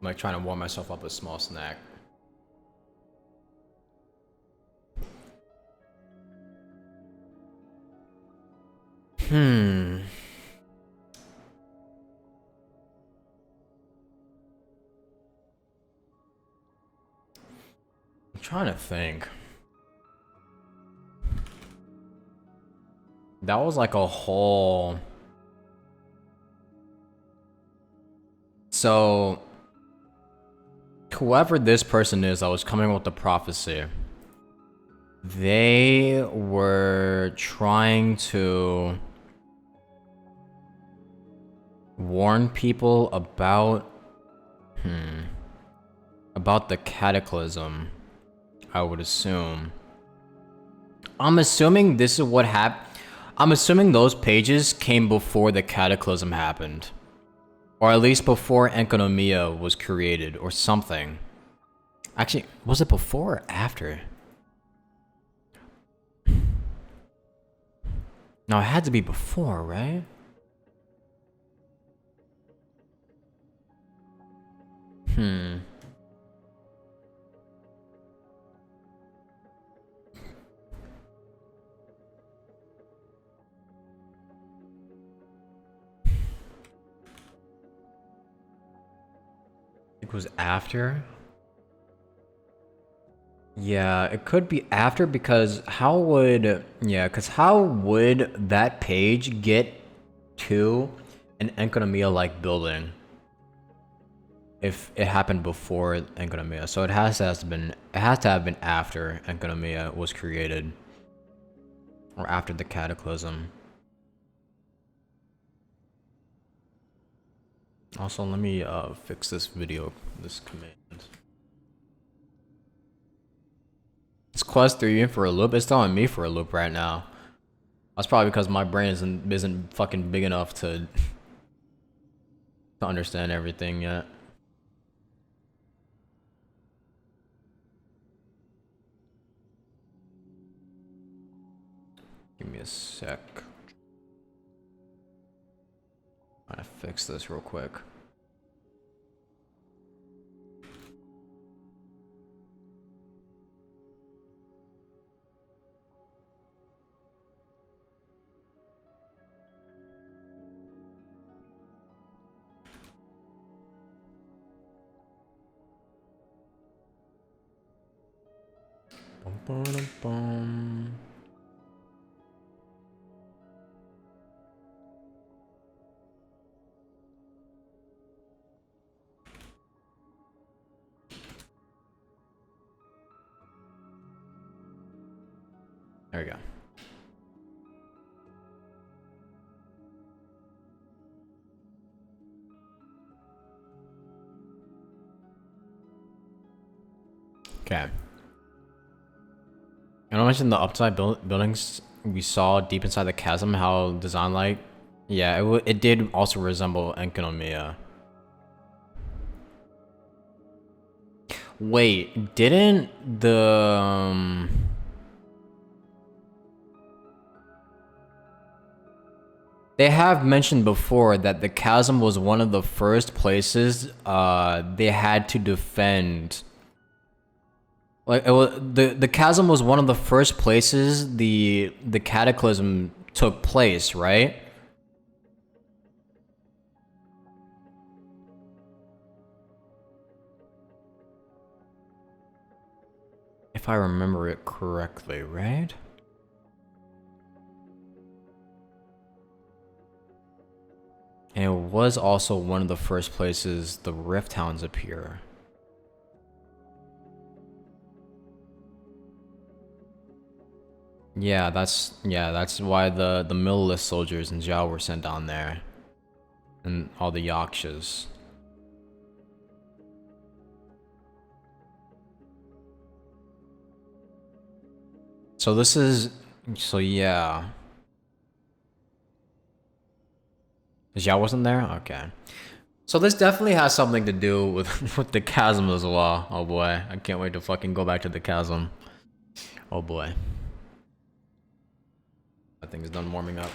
I'm like trying to warm myself up with a small snack. I'm trying to think. That was like a whole... So, whoever this person is that was coming up with the prophecy, they were trying to warn people about the cataclysm, I would assume. I'm assuming this is what happened. I'm assuming those pages came before the cataclysm happened. Or at least before Enkanomiya was created, or something. Actually, was it before or after? No, it had to be before, right? It was after? Yeah, it could be after because how would... Yeah, because how would that page get to an Enkanomiya-like building if it happened before Enkanomiya? So it has to have been after Enkanomiya was created. Or after the cataclysm. Also, let me fix this command. It's Quest 3 in for a loop. It's throwing me for a loop right now. That's probably because my brain isn't fucking big enough to understand everything yet. Give me a sec. I'm gonna fix this real quick. Bum, bum, bum. There we go. Okay. And I mentioned the upside buildings we saw deep inside the chasm, how design like, yeah, it did also resemble Enkanomiya. Wait, didn't the they have mentioned before that the chasm was one of the first places they had to defend. Like it was, the chasm was one of the first places the cataclysm took place, right? If I remember it correctly, right? And it was also one of the first places the Rift Hounds appear. Yeah, that's why the Melusine soldiers and Zhao were sent down there. And all the Yakshas. So this is... So yeah. Zhao wasn't there? Okay. So this definitely has something to do with, with the chasm as well. Oh boy. I can't wait to fucking go back to the chasm. Oh boy. That thing's done warming up.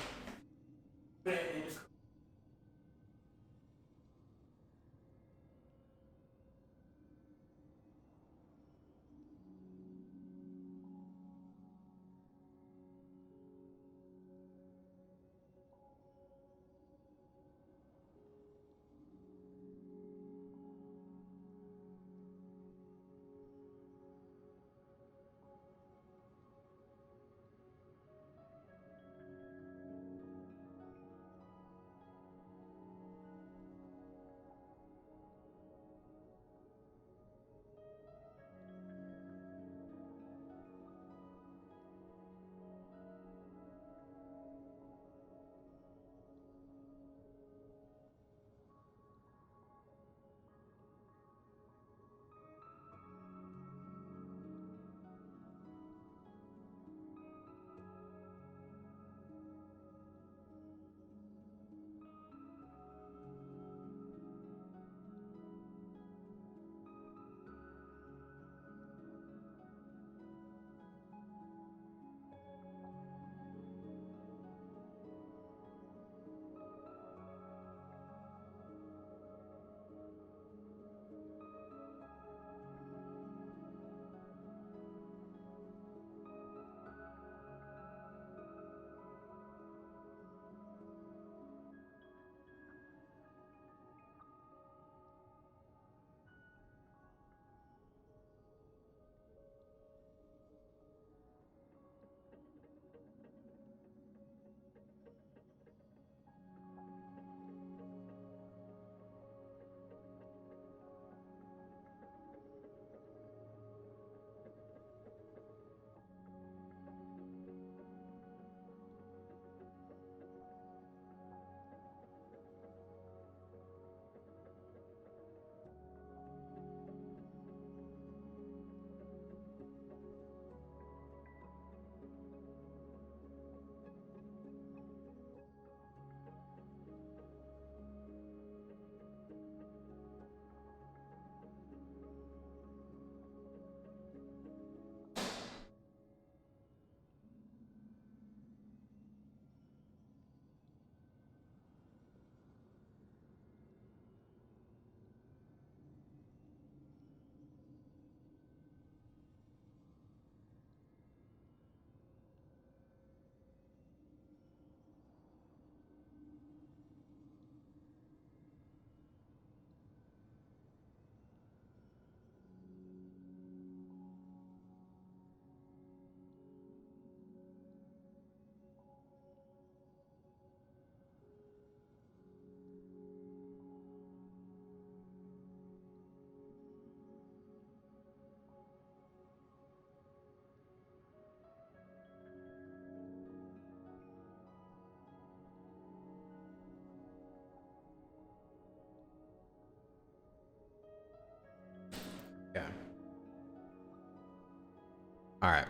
Alright.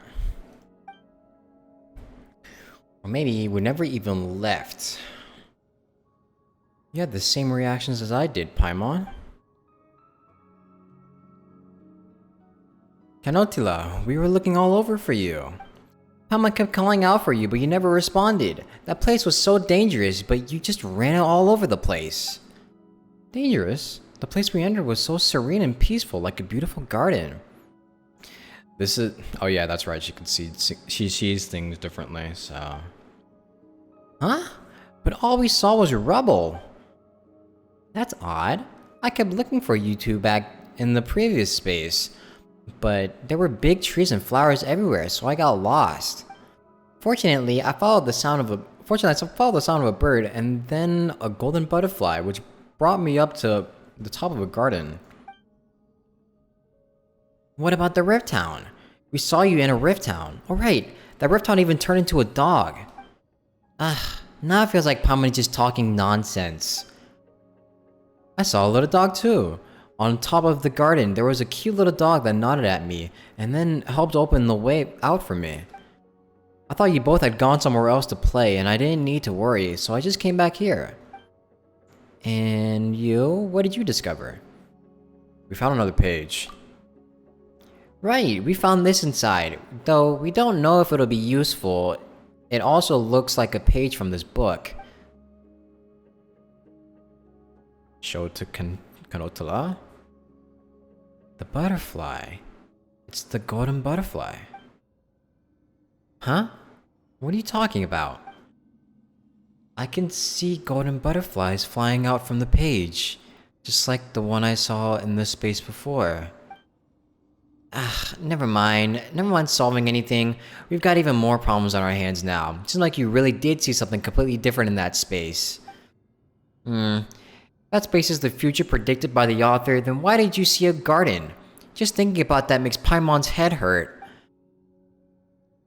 Or maybe we never even left. You had the same reactions as I did, Paimon. Canotila, we were looking all over for you. Paimon kept calling out for you, but you never responded. That place was so dangerous, but you just ran out all over the place. Dangerous? The place we entered was so serene and peaceful, like a beautiful garden. This is... Oh yeah, that's right, she sees things differently, so... Huh? But all we saw was rubble. That's odd. I kept looking for you two back in the previous space, but there were big trees and flowers everywhere, so I got lost. Fortunately, I followed the sound of a bird and then a golden butterfly, which brought me up to the top of a garden. What about the Rift Town? We saw you in a Rift Town. Oh right, that Rift Town even turned into a dog. Now it feels like Paimon just talking nonsense. I saw a little dog too. On top of the garden, there was a cute little dog that nodded at me, and then helped open the way out for me. I thought you both had gone somewhere else to play, and I didn't need to worry, so I just came back here. And you? What did you discover? We found another page. Right, we found this inside, though we don't know if it'll be useful. It also looks like a page from this book. Show to Canotila? The butterfly. It's the golden butterfly. Huh? What are you talking about? I can see golden butterflies flying out from the page, just like the one I saw in this space before. Never mind. Never mind solving anything. We've got even more problems on our hands now. It seems like you really did see something completely different in that space. That space is the future predicted by the author, then why did you see a garden? Just thinking about that makes Paimon's head hurt.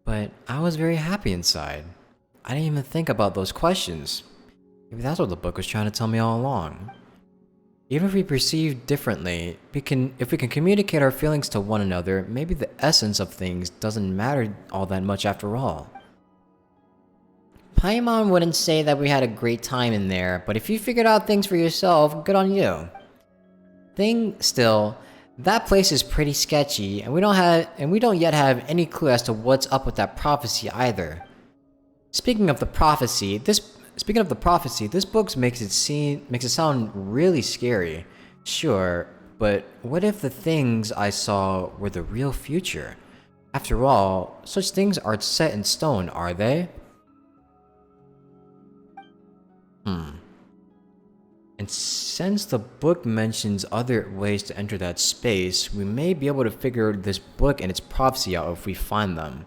But I was very happy inside. I didn't even think about those questions. Maybe that's what the book was trying to tell me all along. Even if we perceive differently, if we can communicate our feelings to one another, maybe the essence of things doesn't matter all that much after all. Paimon wouldn't say that we had a great time in there, but if you figured out things for yourself, good on you. Still, that place is pretty sketchy, and we don't yet have any clue as to what's up with that prophecy either. Speaking of the prophecy, this book makes it sound really scary. Sure, but what if the things I saw were the real future? After all, such things aren't set in stone, are they? And since the book mentions other ways to enter that space, we may be able to figure this book and its prophecy out if we find them.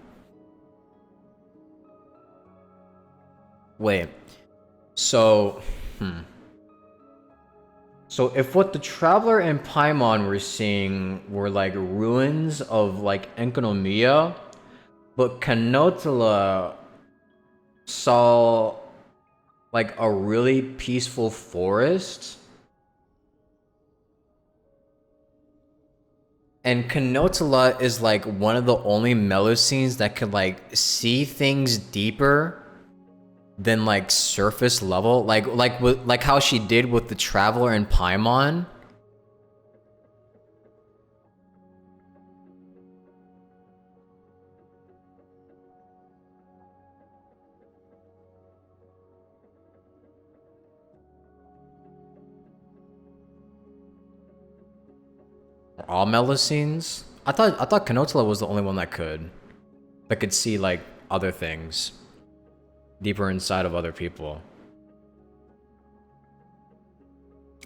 Wait. So if what the Traveler and Paimon were seeing were like ruins of like Enkonomiya, but Canotila saw like a really peaceful forest, and Canotila is like one of the only Melusines that could like see things deeper than like surface level, like how she did with the Traveler and Paimon. All Melusines? I thought Canotila was the only one that could see like other things deeper inside of other people.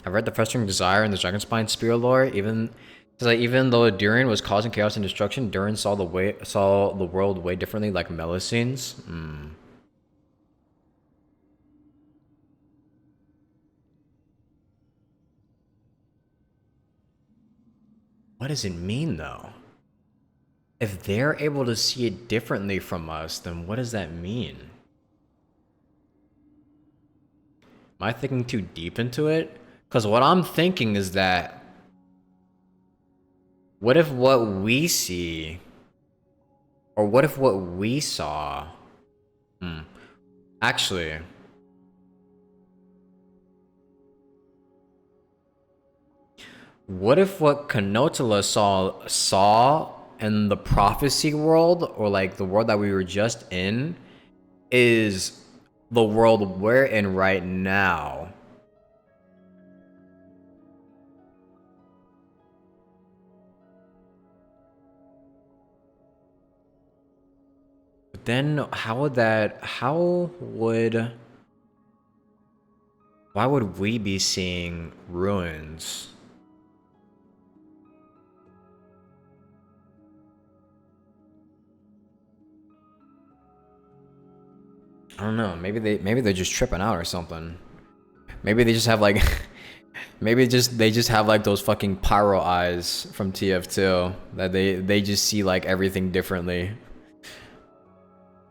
I've read the Festering Desire and the Dragonspine Spear lore. Even though Durin was causing chaos and destruction, Durin saw the world way differently, like Melusines. What does it mean, though? If they're able to see it differently from us, then what does that mean? Am I thinking too deep into it? Because what I'm thinking is that, what if what we see Or what if what we saw? Actually, what if what Kanotala saw in the prophecy world, or like the world that we were just in, is the world we're in right now? But then why would we be seeing ruins? I don't know. Maybe they're just tripping out or something. Maybe they just have like maybe they just have like those fucking pyro eyes from TF2 that they just see like everything differently.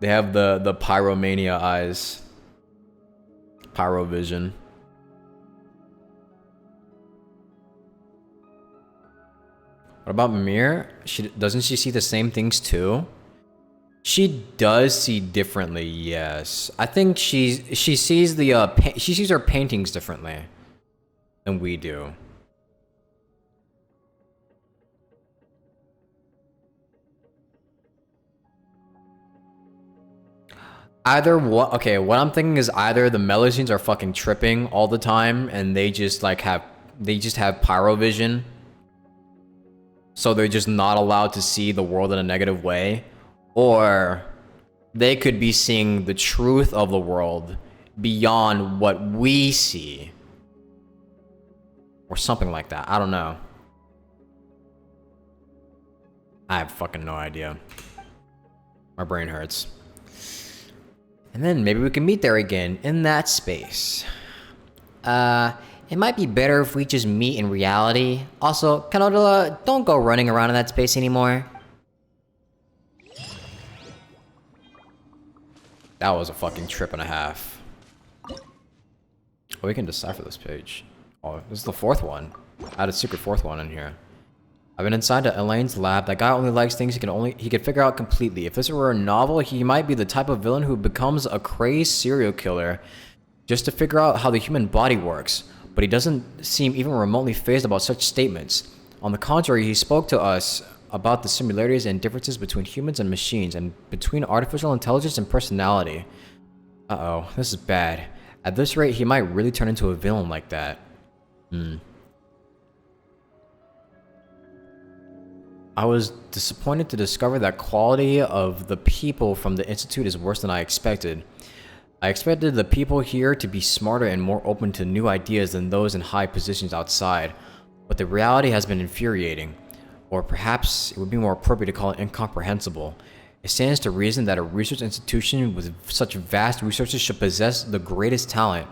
They have the pyromania eyes. Pyro vision. What about Mamere? Doesn't she see the same things too? She does see differently, yes. I think she sees the she sees her paintings differently than we do. What I'm thinking is either the Melusines are fucking tripping all the time and they just have pyro vision. So they're just not allowed to see the world in a negative way. Or they could be seeing the truth of the world beyond what we see. Or something like that. I don't know. I have fucking no idea. My brain hurts. And then maybe we can meet there again in that space. It might be better if we just meet in reality. Also, Kanodala, don't go running around in that space anymore. That was a fucking trip and a half. Oh, we can decipher this page. Oh, this is the fourth one. I had a secret fourth one in here. I've been inside Elaine's lab. That guy only likes things he could figure out completely. If this were a novel, he might be the type of villain who becomes a crazed serial killer just to figure out how the human body works. But he doesn't seem even remotely fazed about such statements. On the contrary, he spoke to us about the similarities and differences between humans and machines, and between artificial intelligence and personality. Uh-oh, this is bad. At this rate, he might really turn into a villain like that. I was disappointed to discover that quality of the people from the Institute is worse than I expected. I expected the people here to be smarter and more open to new ideas than those in high positions outside, but the reality has been infuriating. Or perhaps it would be more appropriate to call it incomprehensible. It stands to reason that a research institution with such vast resources should possess the greatest talent.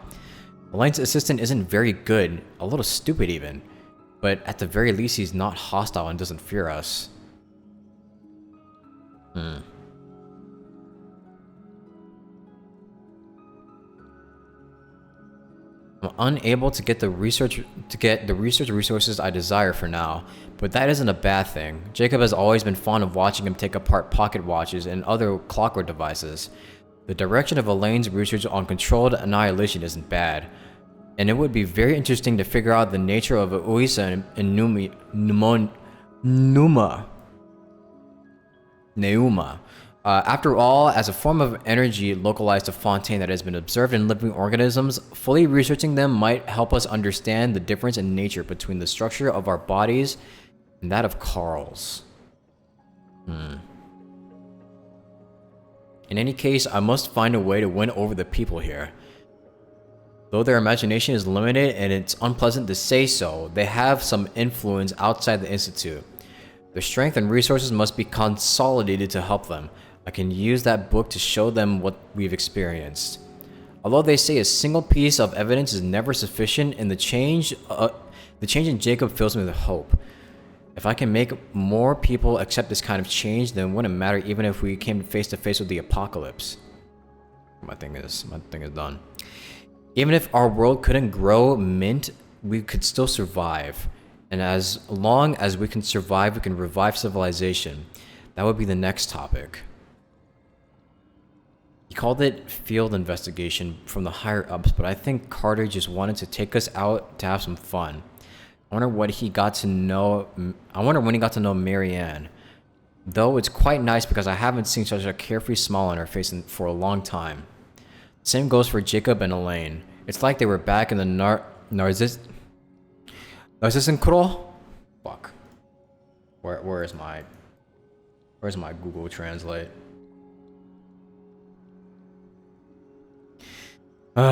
Elaine's assistant isn't very good, a little stupid even, but at the very least he's not hostile and doesn't fear us. I'm unable to get the research resources I desire for now, but that isn't a bad thing. Jacob has always been fond of watching him take apart pocket watches and other clockwork devices. The direction of Elaine's research on controlled annihilation isn't bad, and it would be very interesting to figure out the nature of Uisa and Neuma. After all, as a form of energy localized to Fontaine that has been observed in living organisms, fully researching them might help us understand the difference in nature between the structure of our bodies and that of Carl's. In any case, I must find a way to win over the people here. Though their imagination is limited and it's unpleasant to say so, they have some influence outside the Institute. Their strength and resources must be consolidated to help them. I can use that book to show them what we've experienced. Although they say a single piece of evidence is never sufficient, and the change in Jacob fills me with hope. If I can make more people accept this kind of change, then it wouldn't matter even if we came face to face with the apocalypse. My thing is done. Even if our world couldn't grow mint, we could still survive. And as long as we can survive, we can revive civilization. That would be the next topic. He called it field investigation from the higher ups, but I think Carter just wanted to take us out to have some fun. I wonder when he got to know Marianne. Though it's quite nice because I haven't seen such a carefree smile on her face for a long time. Same goes for Jacob and Elaine. It's like they were back in the Narcissenkro? Fuck. Where's my Google Translate? You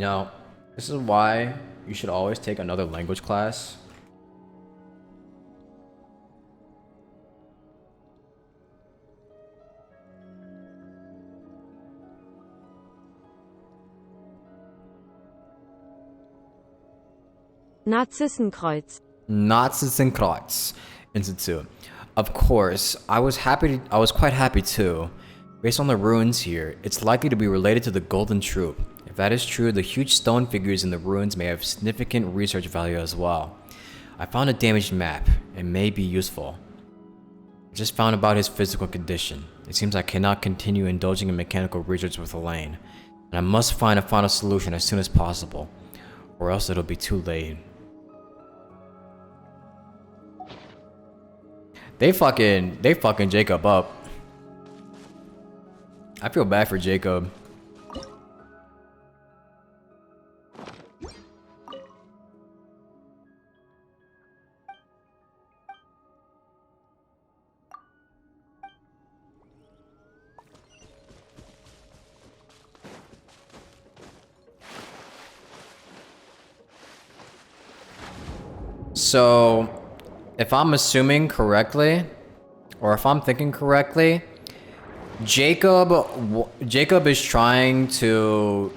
know, this is why you should always take another language class. Narzissenkreuz. Narzissenkreuz Institute. Of course, I was quite happy too. Based on the ruins here, it's likely to be related to the Golden Troop. If that is true, the huge stone figures in the ruins may have significant research value as well. I found a damaged map. It may be useful. I just found about his physical condition. It seems I cannot continue indulging in mechanical research with Elaine, and I must find a final solution as soon as possible, or else it'll be too late. They fucking Jacob up. I feel bad for Jacob. So, if I'm assuming correctly, or if I'm thinking correctly, Jacob is trying to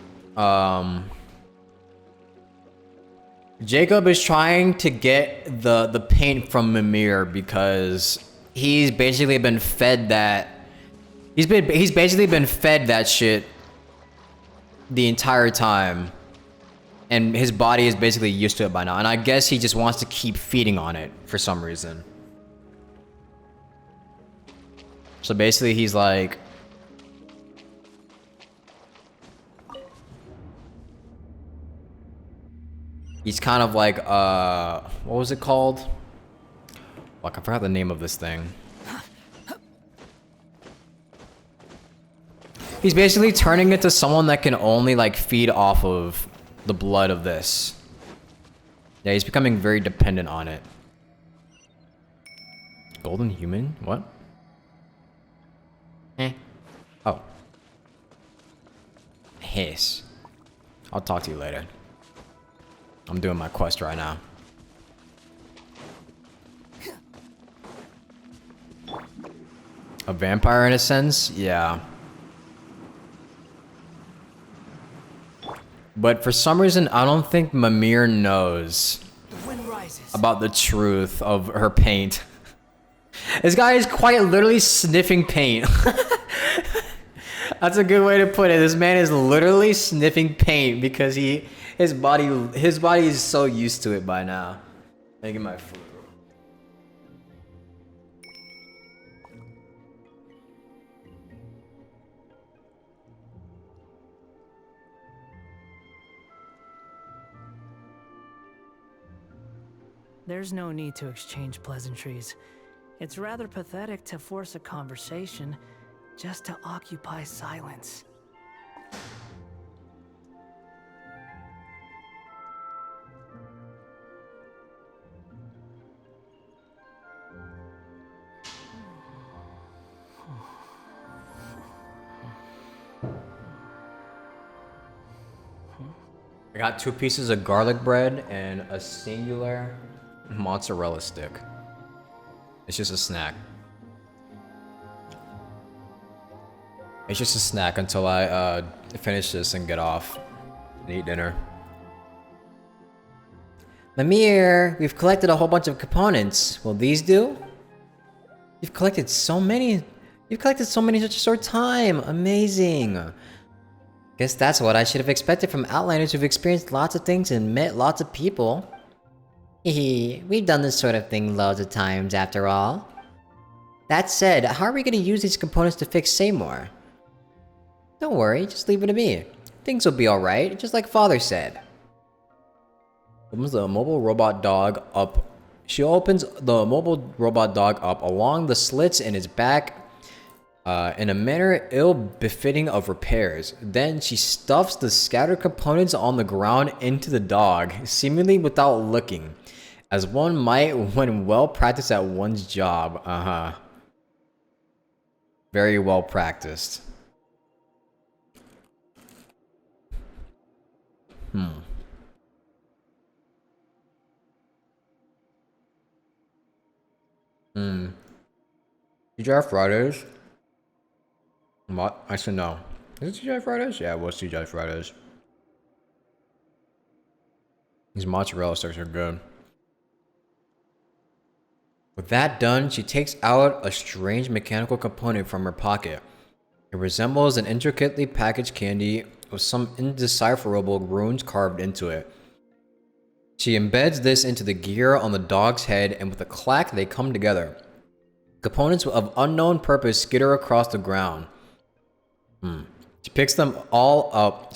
get the paint from Mamere because he's basically been fed that shit the entire time, and his body is basically used to it by now, and I guess he just wants to keep feeding on it for some reason. So basically he's like, he's kind of like, what was it called? Fuck, I forgot the name of this thing. He's basically turning into someone that can only like feed off of the blood of this. Yeah, he's becoming very dependent on it. Golden human? What? Oh. Hiss. I'll talk to you later. I'm doing my quest right now. A vampire in a sense? Yeah. But for some reason, I don't think Mamere knows about the truth of her paint. This guy is quite literally sniffing paint. That's a good way to put it. This man is literally sniffing paint because his body is so used to it by now. Making my food. There's no need to exchange pleasantries. It's rather pathetic to force a conversation just to occupy silence. I got 2 pieces of garlic bread and a singular mozzarella stick. It's just a snack. It's just a snack until I finish this and get off and eat dinner. Mamere, we've collected a whole bunch of components. Will these do? You've collected so many. You've collected so many in such a short time. Amazing. Guess that's what I should have expected from Outlanders who've experienced lots of things and met lots of people. Hehe, we've done this sort of thing loads of times after all. That said, how are we gonna use these components to fix Seymour? Don't worry, just leave it to me. Things will be alright, just like Father said. Opens the mobile robot dog up. She opens the mobile robot dog up along the slits in its back in a manner ill-befitting of repairs. Then she stuffs the scattered components on the ground into the dog, seemingly without looking, as one might when well practiced at one's job. Very well practiced. TGI Fridays? What? I said no. Is it TGI Fridays? Yeah, it was TGI Fridays. These mozzarella sticks are good. With that done, she takes out a strange mechanical component from her pocket. It resembles an intricately packaged candy with some indecipherable runes carved into it. She embeds this into the gear on the dog's head, and with a clack, they come together. Components of unknown purpose skitter across the ground. She picks them all up.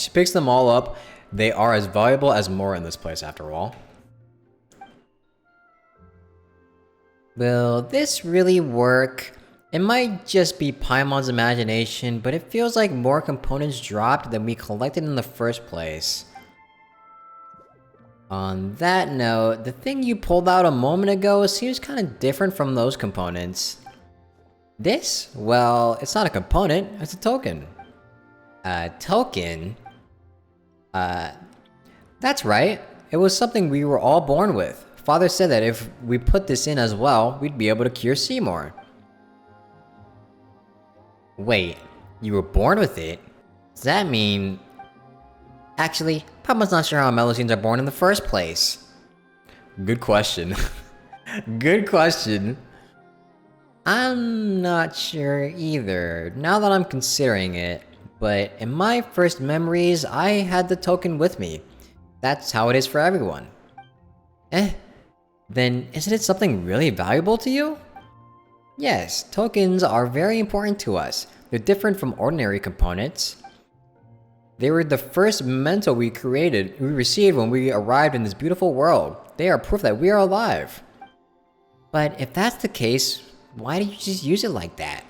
They are as valuable as more in this place, after all. Will this really work? It might just be Paimon's imagination, but it feels like more components dropped than we collected in the first place. On that note, the thing you pulled out a moment ago seems kind of different from those components. This? Well, it's not a component, it's a token. A token? That's right. It was something we were all born with. Father said that if we put this in as well, we'd be able to cure Seymour. Wait, you were born with it? Does that mean... Actually, Papa's not sure how Melusines are born in the first place. Good question. Good question. I'm not sure either, now that I'm considering it. But in my first memories, I had the token with me. That's how it is for everyone. Then isn't it something really valuable to you? Yes, tokens are very important to us. They're different from ordinary components. They were the first memento we received when we arrived in this beautiful world. They are proof that we are alive. But if that's the case, why did you just use it like that?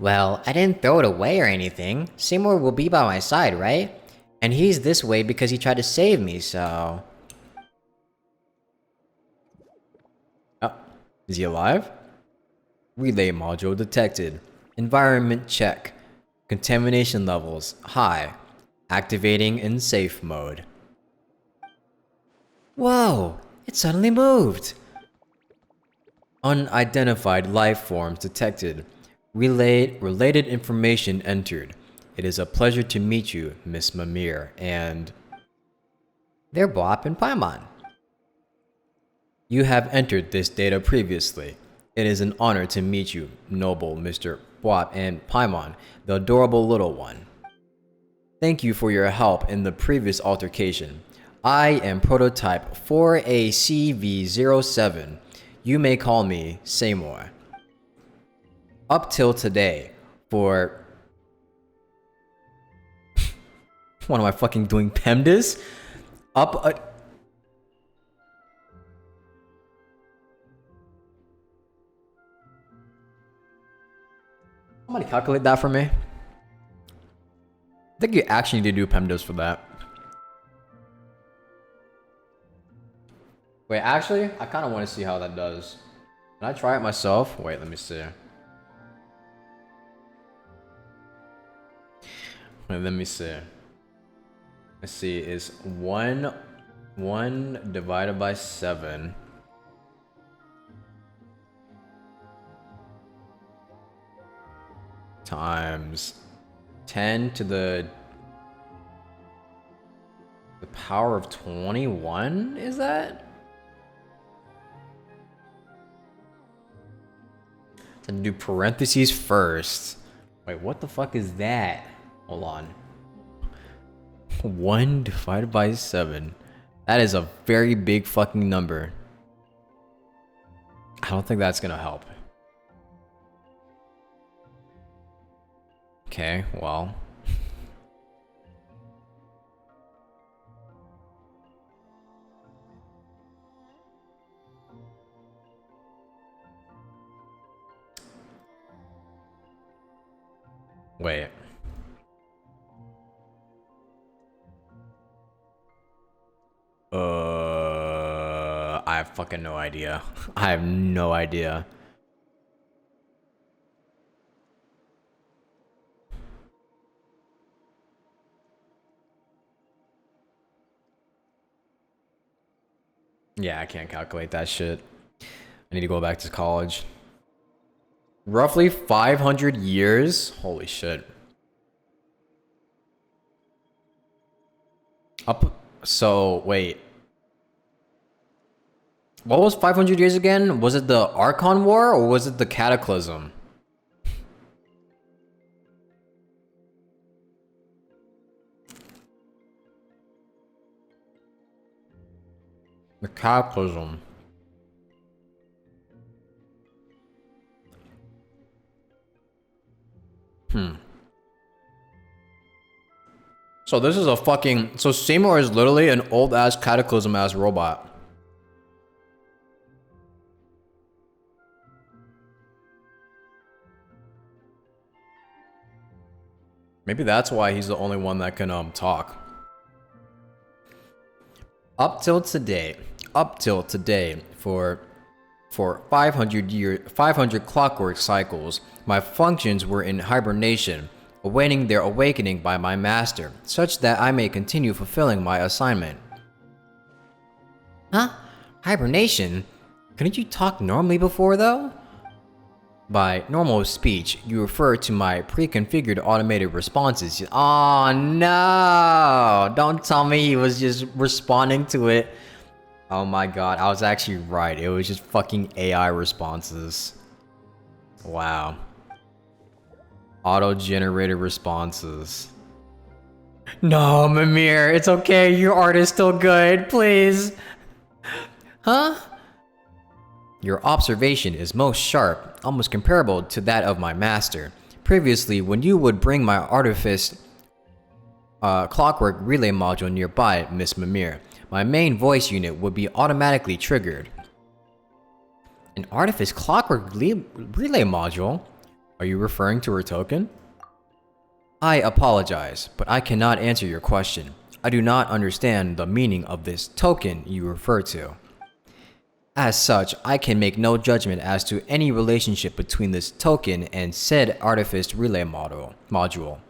Well, I didn't throw it away or anything. Seymour will be by my side, right? And he's this way because he tried to save me, so... Oh, is he alive? Relay module detected. Environment check. Contamination levels high. Activating in safe mode. Whoa! It suddenly moved! Unidentified life forms detected. Related information entered. It is a pleasure to meet you, Miss Mamere, and... They're Bop and Paimon. You have entered this data previously. It is an honor to meet you, noble Mr. Bop and Paimon, the adorable little one. Thank you for your help in the previous altercation. I am prototype 4ACV07. You may call me Seymour. Up till today, for... What am I fucking doing, PEMDAS? Somebody calculate that for me. I think you actually need to do PEMDAS for that. Wait, actually, I kind of want to see how that does. Can I try it myself? Wait, let me see. Wait, let me see. Let's see, is 1 divided by 7 times 10 to the power of 21, is that? And do parentheses first. Wait, what the fuck is that? Hold on. 1 divided by 7. That is a very big fucking number. I don't think that's gonna help. Okay, well. Wait. I have fucking no idea. I have no idea. Yeah, I can't calculate that shit. I need to go back to college. Roughly 500 years? Holy shit. So, wait. What was 500 years again? Was it the Archon War or was it the Cataclysm? The Cataclysm. So this is a fucking... So Seymour is literally an old-ass Cataclysm-ass robot. Maybe that's why he's the only one that can talk. Up till today, for 500 clockwork cycles, my functions were in hibernation, awaiting their awakening by my master, such that I may continue fulfilling my assignment. Huh? Hibernation? Couldn't you talk normally before, though? By normal speech, you refer to my pre-configured automated responses. Oh no! Don't tell me he was just responding to it. Oh my god, I was actually right. It was just fucking AI responses. Wow. Auto-generated responses. No, Mamere, it's okay. Your art is still good. Please. Huh? Your observation is most sharp, almost comparable to that of my master. Previously, when you would bring my artifice clockwork relay module nearby, Miss Mamere, my main voice unit would be automatically triggered. An artifice clockwork relay module? Are you referring to her token? I apologize, but I cannot answer your question. I do not understand the meaning of this token you refer to. As such, I can make no judgment as to any relationship between this token and said artifice relay module.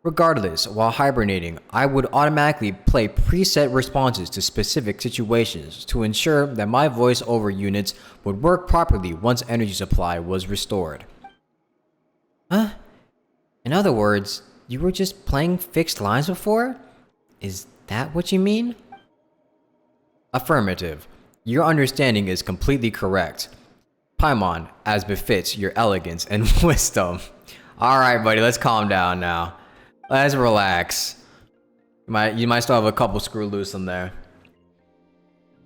Regardless, while hibernating, I would automatically play preset responses to specific situations to ensure that my voice-over units would work properly once energy supply was restored. Huh? In other words, you were just playing fixed lines before? Is that what you mean? Affirmative. Your understanding is completely correct. Paimon, as befits your elegance and wisdom. Alright, buddy, let's calm down now. Let's relax. You might still have a couple screw loose in there.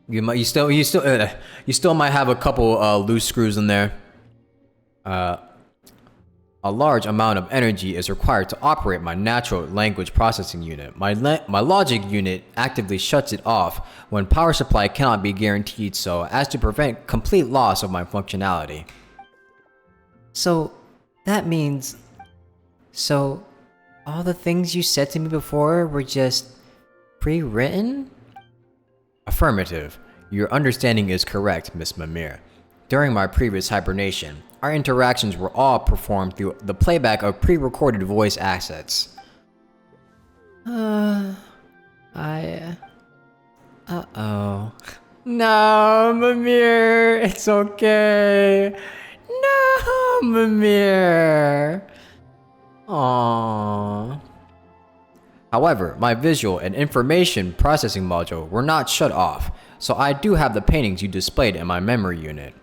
You still might have a couple loose screws in there. A large amount of energy is required to operate my natural language processing unit. My logic unit actively shuts it off when power supply cannot be guaranteed so as to prevent complete loss of my functionality. So, that means... So, all the things you said to me before were just pre-written? Affirmative. Your understanding is correct, Miss Mamere. During my previous hibernation, our interactions were all performed through the playback of pre-recorded voice assets. Uh-oh. No, Mamere, it's okay. No, Mamere. Aww. However, my visual and information processing module were not shut off, so I do have the paintings you displayed in my memory unit.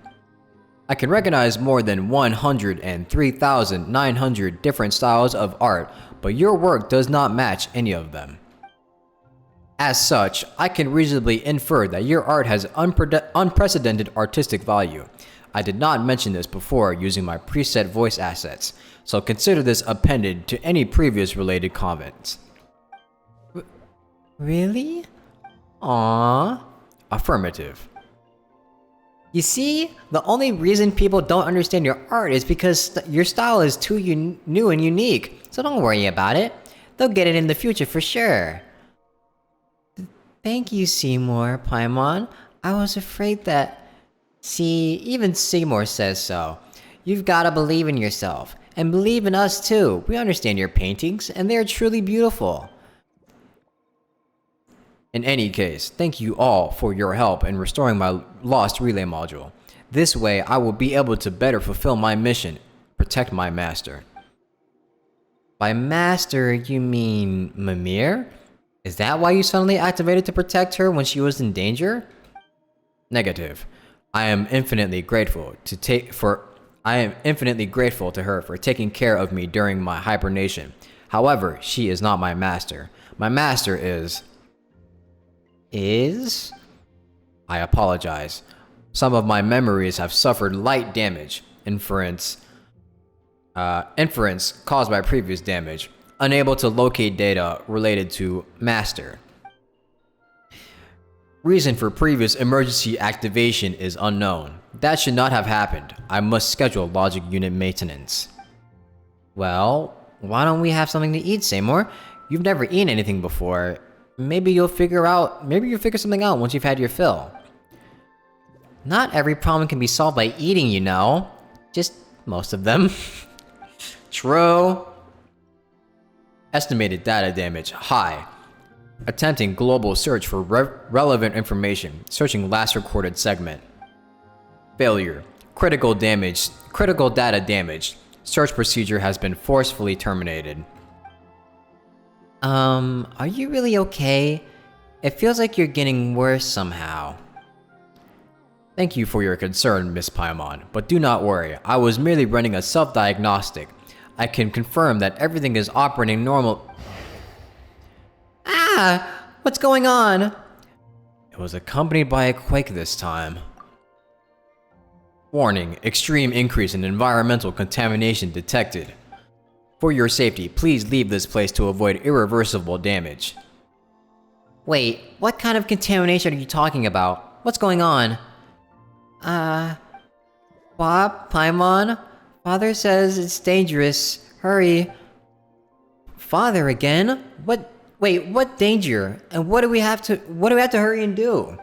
I can recognize more than 103,900 different styles of art, but your work does not match any of them. As such, I can reasonably infer that your art has unprecedented artistic value. I did not mention this before using my preset voice assets, so consider this appended to any previous related comments. Really? Aww. Affirmative. You see, the only reason people don't understand your art is because your style is too new and unique, so don't worry about it. They'll get it in the future for sure. Thank you, Seymour, Paimon. I was afraid that... See, even Seymour says so. You've gotta believe in yourself, and believe in us too. We understand your paintings, and they are truly beautiful. In any case, thank you all for your help in restoring my lost relay module. This way, I will be able to better fulfill my mission, protect my master. By master, you mean Mamere? Is that why you suddenly activated to protect her when she was in danger? Negative. I am infinitely grateful to her for taking care of me during my hibernation. However, she is not my master. My master is... I apologize. Some of my memories have suffered light damage. Inference caused by previous damage. Unable to locate data related to master. Reason for previous emergency activation is unknown. That should not have happened. I must schedule logic unit maintenance. Well, why don't we have something to eat, Seymour? You've never eaten anything before. Maybe you'll figure something out once you've had your fill. Not every problem can be solved by eating, you know. Just most of them. True. Estimated data damage, high. Attempting global search for relevant information. Searching last recorded segment. Failure. Critical data damage. Search procedure has been forcefully terminated. Are you really okay? It feels like you're getting worse somehow. Thank you for your concern, Miss Paimon, but do not worry. I was merely running a self-diagnostic. I can confirm that everything is operating normal. Ah! What's going on? It was accompanied by a quake this time. Warning, extreme increase in environmental contamination detected. For your safety, please leave this place to avoid irreversible damage. Wait, what kind of contamination are you talking about? What's going on? Bob, Paimon? Father says it's dangerous. Hurry. Father again? Wait, what danger? And what do we have to hurry and do?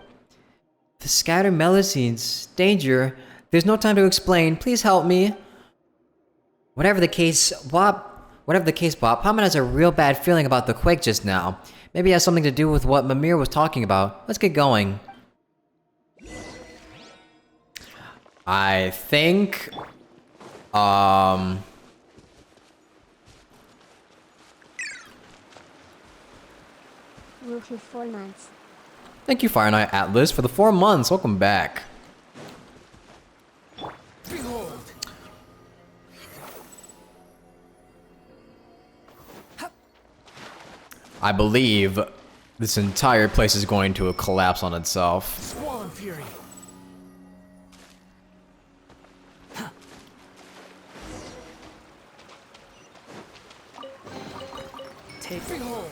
The scattered Melusines. Danger. There's no time to explain. Please help me. Whatever the case, Bob, Paimon has a real bad feeling about the quake just now. Maybe it has something to do with what Mamere was talking about. Let's get going. I think... Rule for 4 months. Thank you, Fire Knight Atlas, for the 4 months. Welcome back. Behold! I believe this entire place is going to collapse on itself. Swollen Fury! Take Behold!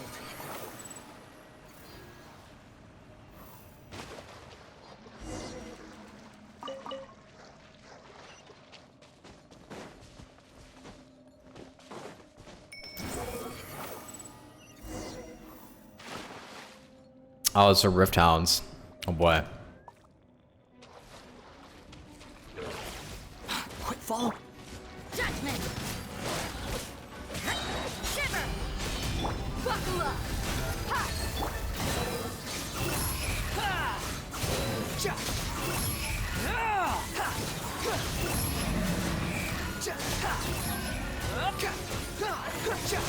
Oh, it's a Rift Hounds. Oh boy. Quick follow! Judgment! Shiver! Buckle up! Ha! Cha! Ah! Ha! Cha! Ha! Ka! Ha! Cha!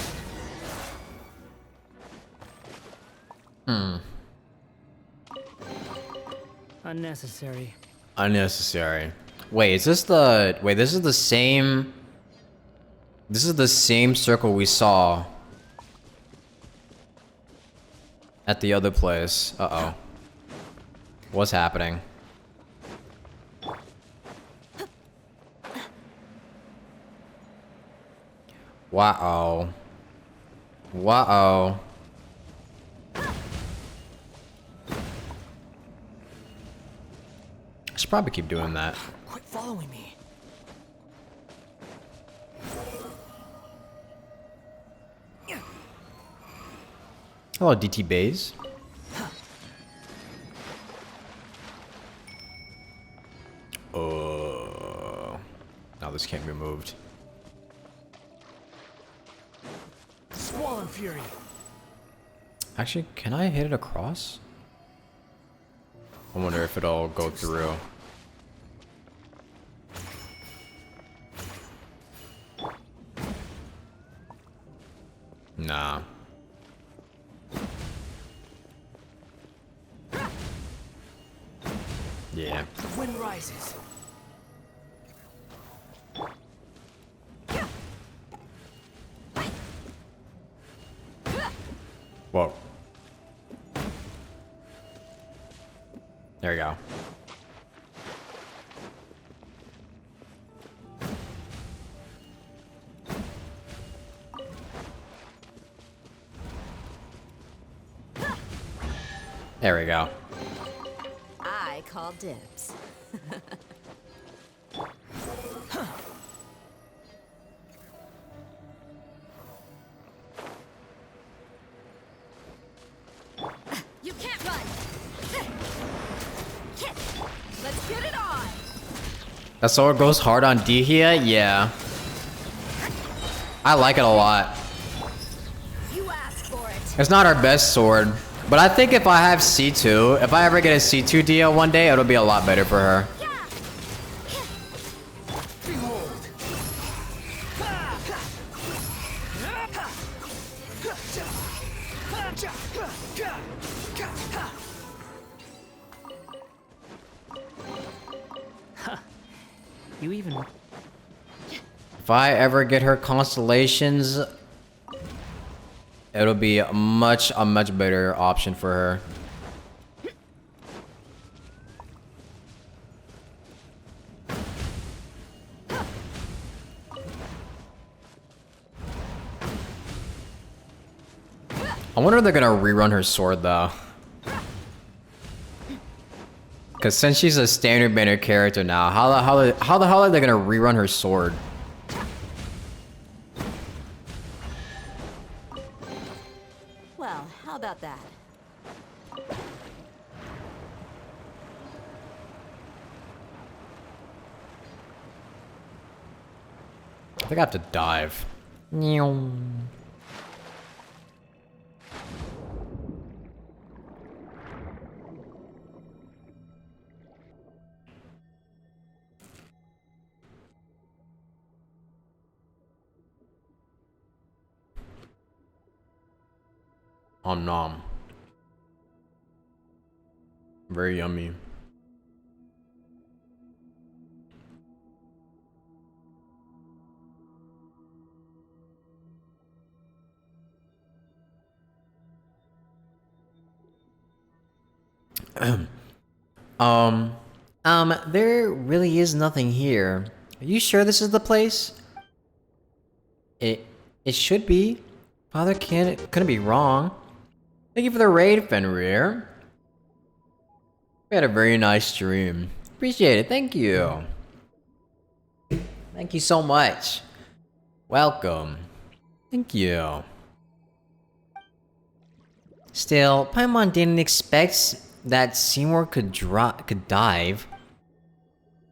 Unnecessary. Unnecessary. Wait, is this the... Wait, this is the same... This is the same circle we saw. At the other place. Uh-oh. What's happening? Wow. Wow. I should probably keep doing that. Quit following me. Hello, DT Bays. Now this can't be moved. Squall and Fury. Actually, can I hit it across? I wonder if it'll go through. Nah. Yeah. The wind rises. Whoa. There we go. There we go. I call dibs. You can't run. Let's get it on. That sword goes hard on D here? Yeah. I like it a lot. You asked for it. It's not our best sword, but I think if I have C2, if I ever get a C2 Dia one day, it'll be a lot better for her. Behold. You even... If I ever get her constellations, it'll be a much better option for her. I wonder if they're gonna rerun her sword though. Cause since she's a standard banner character now, how the hell are they gonna rerun her sword? Well, how about that? I think I have to dive. Om nom. Very yummy. There really is nothing here. Are you sure this is the place? It should be. Father couldn't be wrong. Thank you for the raid, Fenrir. We had a very nice stream. Appreciate it, thank you. Thank you so much. Welcome. Thank you. Still, Paimon didn't expect that Seymour could dive.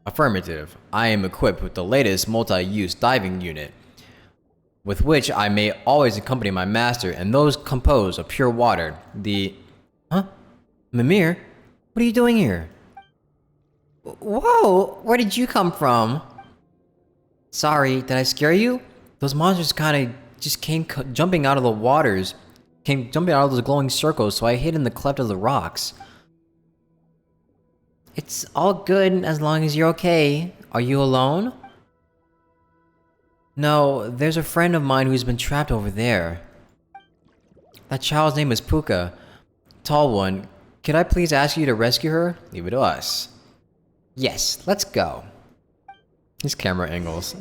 Affirmative. I am equipped with the latest multi-use diving unit, with which I may always accompany my master, and those composed of pure water. Huh? Mamere? What are you doing here? Whoa! Where did you come from? Sorry, did I scare you? Those monsters kinda just came jumping out of the waters. Came jumping out of those glowing circles, so I hid in the cleft of the rocks. It's all good as long as you're okay. Are you alone? No, there's a friend of mine who's been trapped over there. That child's name is Puka. Tall one, could I please ask you to rescue her? Leave it to us. Yes, let's go. These camera angles.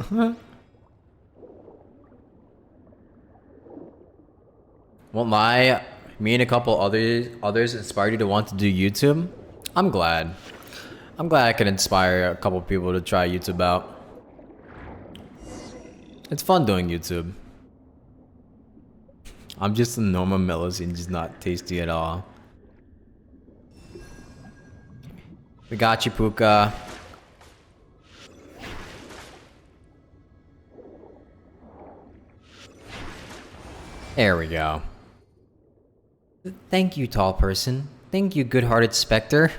Won't lie, me and a couple others inspired you to want to do YouTube. I'm glad. I'm glad I could inspire a couple people to try YouTube out. It's fun doing YouTube. I'm just a normal Melusine, just not tasty at all. We got you, Puka. There we go. Thank you, tall person. Thank you, good-hearted Spectre.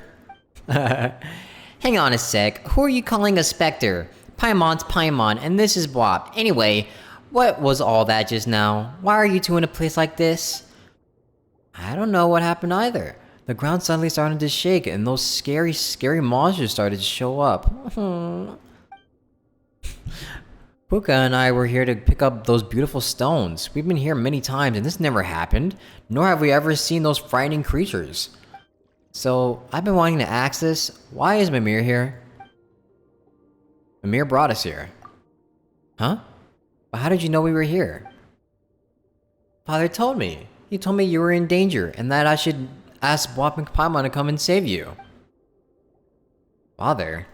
Hang on a sec. Who are you calling a Spectre? Paimon's Paimon, and this is Bob. Anyway, what was all that just now? Why are you two in a place like this? I don't know what happened either. The ground suddenly started to shake, and those scary, scary monsters started to show up. Puka and I were here to pick up those beautiful stones. We've been here many times, and this never happened. Nor have we ever seen those frightening creatures. So, I've been wanting to ask this. Why is Mamere here? Mamere brought us here. Huh? But how did you know we were here? Father told me. He told me you were in danger, and that I should ask Wap and Paimon to come and save you. Father?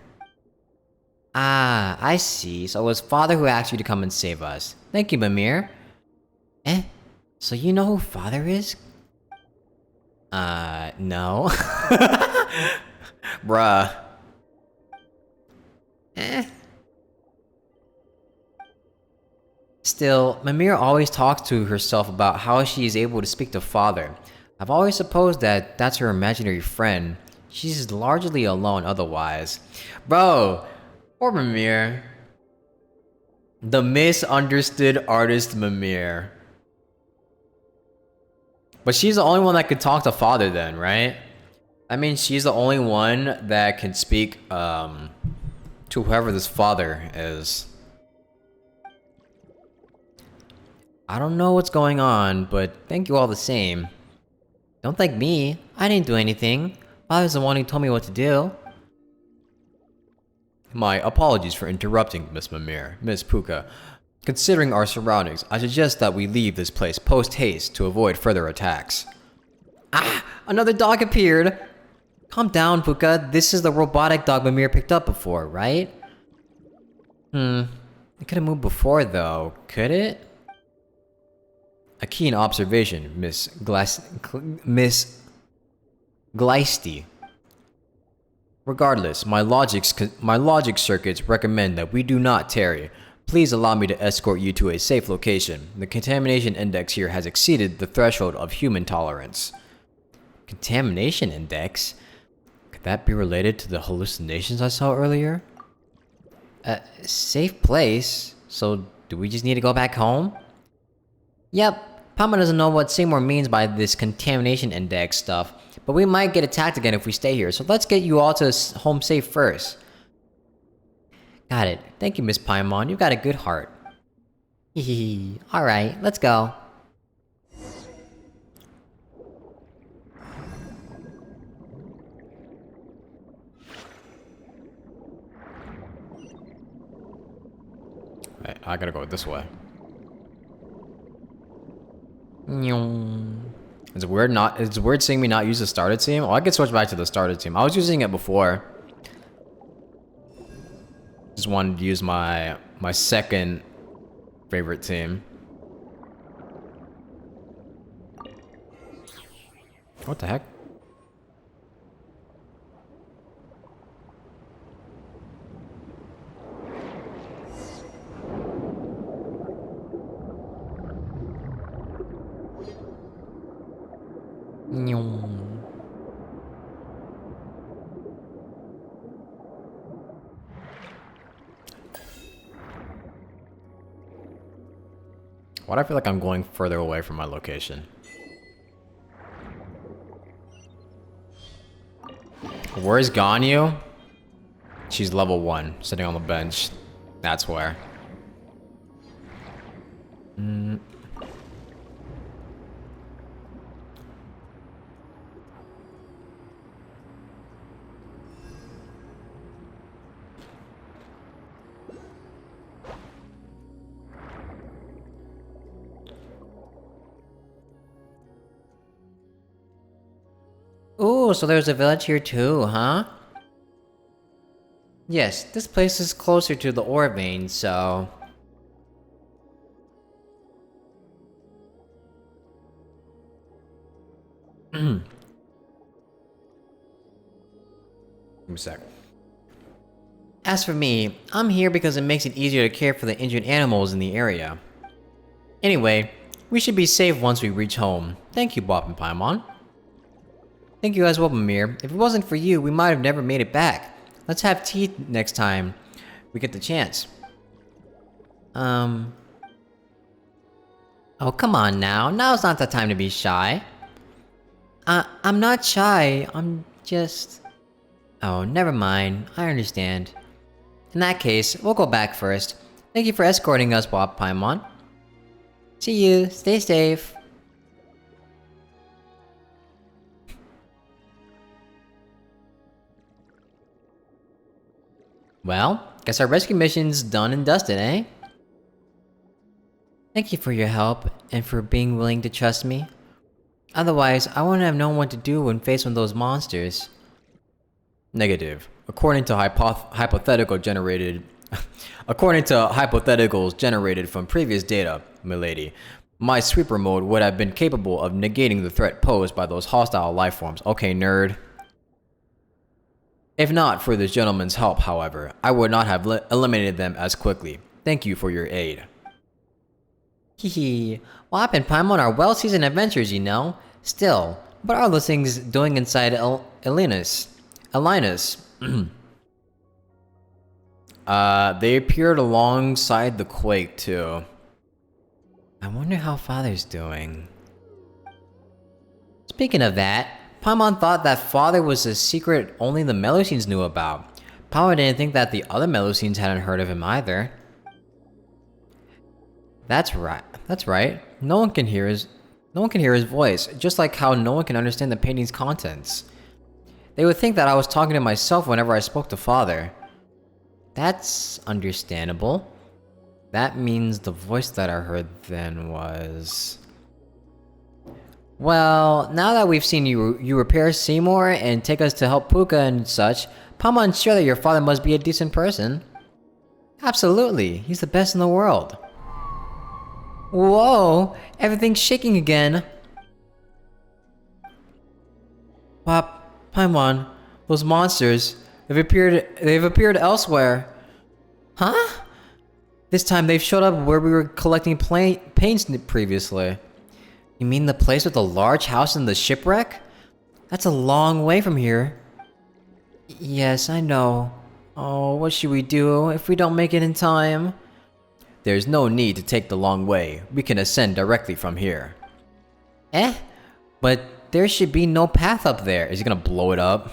Ah, I see. So it was Father who asked you to come and save us. Thank you, Mamere. Eh? So you know who Father is? No. Bruh. Eh. Still, Mamere always talks to herself about how she is able to speak to Father. I've always supposed that that's her imaginary friend. She's largely alone otherwise. Bro, poor Mamere. The misunderstood artist Mamere. But she's the only one that could talk to Father then, right? I mean, she's the only one that can speak to whoever this Father is. I don't know what's going on, but thank you all the same. Don't thank me. I didn't do anything. Father's the one who told me what to do. My apologies for interrupting, Miss Mamere. Miss Puka. Considering our surroundings, I suggest that we leave this place post-haste to avoid further attacks. Ah! Another dog appeared! Calm down, Puka. This is the robotic dog Mamere picked up before, right? It could have moved before, though. Could it? A keen observation, Miss Gleisty. Regardless, my logic circuits recommend that we do not tarry. Please allow me to escort you to a safe location. The contamination index here has exceeded the threshold of human tolerance. Contamination index? Could that be related to the hallucinations I saw earlier? Safe place? So, do we just need to go back home? Yep, Paimon doesn't know what Seymour means by this contamination index stuff, but we might get attacked again if we stay here, so let's get you all to home safe first. Got it. Thank you, Miss Paimon. You've got a good heart. Hehehe. Alright, let's go. Right, I gotta go this way. It's weird seeing me not use the starter team. Oh, I can switch back to the starter team. I was using it before. Just wanted to use my second favorite team. What the heck? Why do I feel like I'm going further away from my location? Where's Ganyu? She's level 1, sitting on the bench. That's where. Ooh, so there's a village here too, huh? Yes, this place is closer to the ore vein, so... Give me a sec. As for me, I'm here because it makes it easier to care for the injured animals in the area. Anyway, we should be safe once we reach home. Thank you, Bop and Paimon. Thank you as well, Mamere. If it wasn't for you, we might have never made it back. Let's have tea next time we get the chance. Oh, come on now. Now's not the time to be shy. I'm not shy. I'm just... Oh, never mind. I understand. In that case, we'll go back first. Thank you for escorting us, Bob Paimon. See you. Stay safe. Well, guess our rescue mission's done and dusted, eh? Thank you for your help, and for being willing to trust me. Otherwise, I wouldn't have known what to do when faced with those monsters. Negative. According to hypothetical generated... According to hypotheticals generated from previous data, milady, my sweeper mode would have been capable of negating the threat posed by those hostile lifeforms. Okay, nerd. If not for this gentleman's help, however, I would not have eliminated them as quickly. Thank you for your aid. Hehe. Wap and Paimon are well-seasoned adventurers, you know. Still, what are those things doing inside Elinus? They appeared alongside the Quake, too. I wonder how Father's doing. Speaking of that, Paimon thought that Father was a secret only the Melusines knew about. Paimon didn't think that the other Melusines hadn't heard of him either. That's right. No one can hear his voice, just like how no one can understand the painting's contents. They would think that I was talking to myself whenever I spoke to Father. That's understandable. That means the voice that I heard then was... Well, now that we've seen you repair Seymour and take us to help Puka and such, Paimon's sure that your father must be a decent person. Absolutely, he's the best in the world. Whoa, everything's shaking again. Paimon, those monsters, they've appeared elsewhere. Huh? This time they've showed up where we were collecting paints previously. You mean the place with the large house and the shipwreck? That's a long way from here. Yes, I know. Oh, what should we do if we don't make it in time? There's no need to take the long way. We can ascend directly from here. But there should be no path up there. Is he gonna blow it up?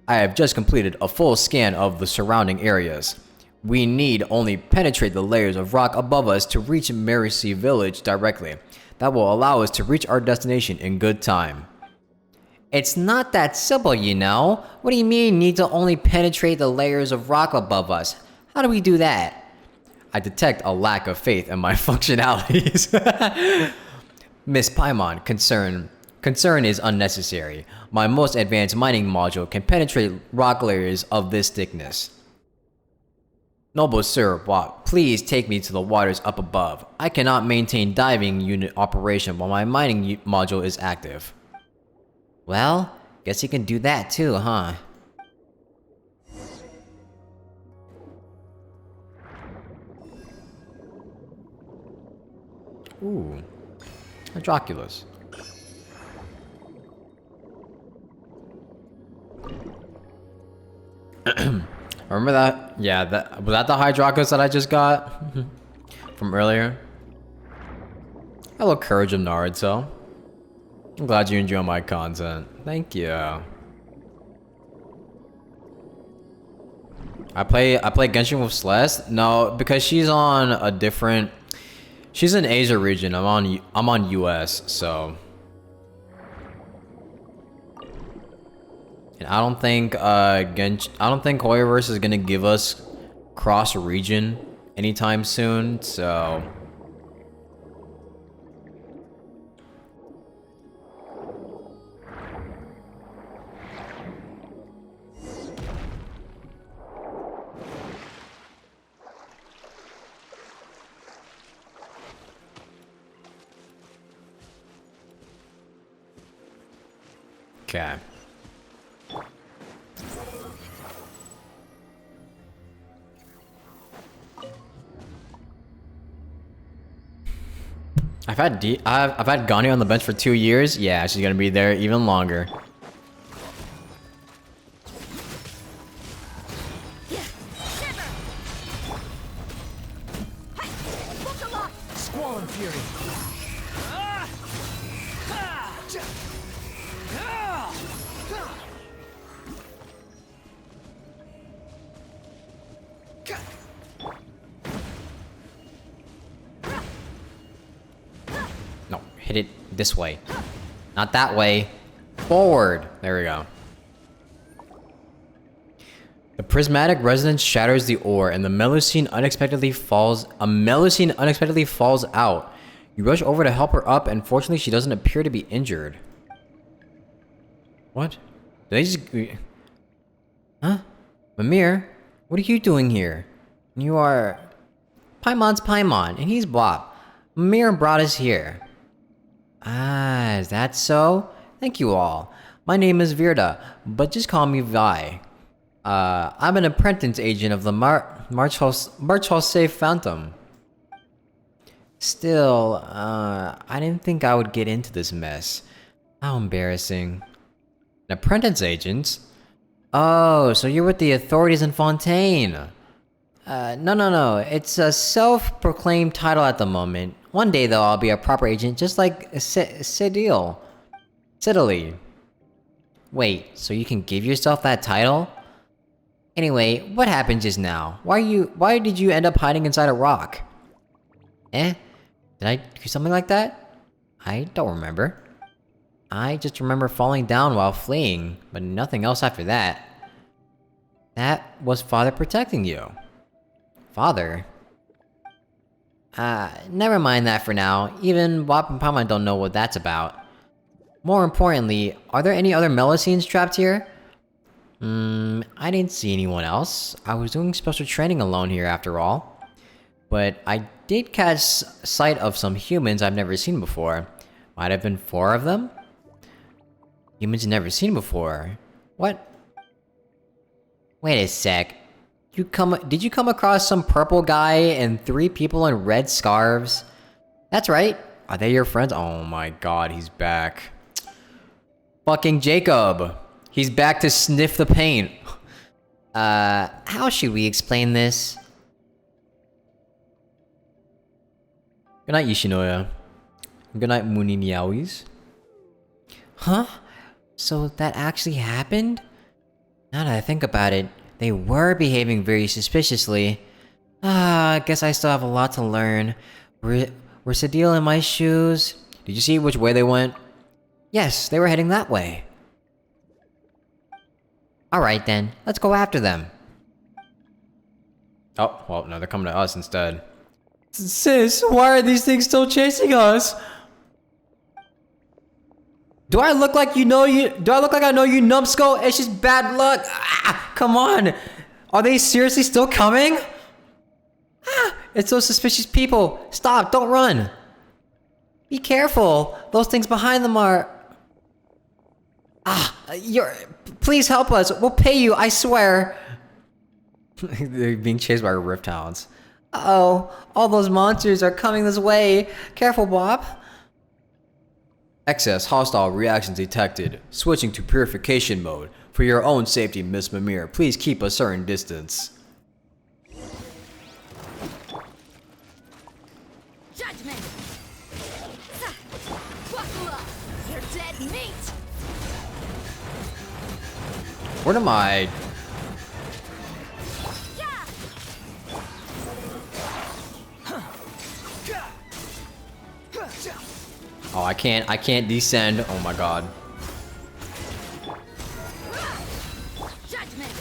I have just completed a full scan of the surrounding areas. We need only penetrate the layers of rock above us to reach Melusine village directly. That will allow us to reach our destination in good time. It's not that simple, you know. What do you mean need to only penetrate the layers of rock above us? How do we do that? I detect a lack of faith in my functionalities. Miss Paimon, concern is unnecessary. My most advanced mining module can penetrate rock layers of this thickness. Noble Sir, please take me to the waters up above. I cannot maintain diving unit operation while my mining module is active. Well, guess you can do that too, huh? Ooh, Hydroculus. Remember that? Yeah, was that the Hydroculus that I just got from earlier? Hello, Courage of Naruto. I'm glad you enjoy my content. Thank you. I play Genshin with Celeste. No, because she's on a different. She's in Asia region. I'm on US, so. And I don't think Hoyoverse is gonna give us cross region anytime soon, so. Okay. I've had Gani on the bench for 2 years. Yeah, she's gonna be there even longer. Squall and Fury. No, hit it this way. Not that way. Forward. There we go. The prismatic resonance shatters the ore, and the Melusine unexpectedly falls. A Melusine unexpectedly falls out. You rush over to help her up, and fortunately, she doesn't appear to be injured. What? Did they just? Huh? Mamere, what are you doing here? You are Paimon's Paimon, and he's Blop. Mamere brought us here. Ah, is that so? Thank you all. My name is Virda, but just call me Vi. I'm an apprentice agent of the March Jose Phantom. Still, I didn't think I would get into this mess. How embarrassing. An apprentice agent? Oh, so you're with the authorities in Fontaine. No. It's a self-proclaimed title at the moment. One day, though, I'll be a proper agent, just like Cedile. Wait, so you can give yourself that title? Anyway, what happened just now? Why did you end up hiding inside a rock? Eh? Did I do something like that? I don't remember. I just remember falling down while fleeing, but nothing else after that. That was Father protecting you. Father? Never mind that for now. Even Wap and Paimon don't know what that's about. More importantly, are there any other Melusines trapped here? I didn't see anyone else. I was doing special training alone here after all. But I did catch sight of some humans I've never seen before. Might have been 4 of them? Humans never seen before. What? Wait a sec. Did you come across some purple guy and 3 people in red scarves? That's right. Are they your friends? Oh my god, he's back. Fucking Jacob. He's back to sniff the paint. How should we explain this? Good night, Yoshinoya. Good night, Muniniawis. Huh? So that actually happened? Now that I think about it, they were behaving very suspiciously. I guess I still have a lot to learn. Were Cedile in my shoes? Did you see which way they went? Yes, they were heading that way. Alright then, let's go after them. Oh, well, no, they're coming to us instead. Sis, why are these things still chasing us? Do I look like I know you, numbskull? It's just bad luck. Ah, come on. Are they seriously still coming? Ah, it's those suspicious people. Stop, don't run. Be careful. Those things behind them are... Please help us. We'll pay you, I swear. They're being chased by rift hounds. Uh-oh, all those monsters are coming this way. Careful, Bob. Excess hostile reactions detected. Switching to purification mode. For your own safety, Miss Mamere, please keep a certain distance. Judgment! Buckle up! You're dead meat! What am I? Oh, I can't descend. Oh my god. Judgment!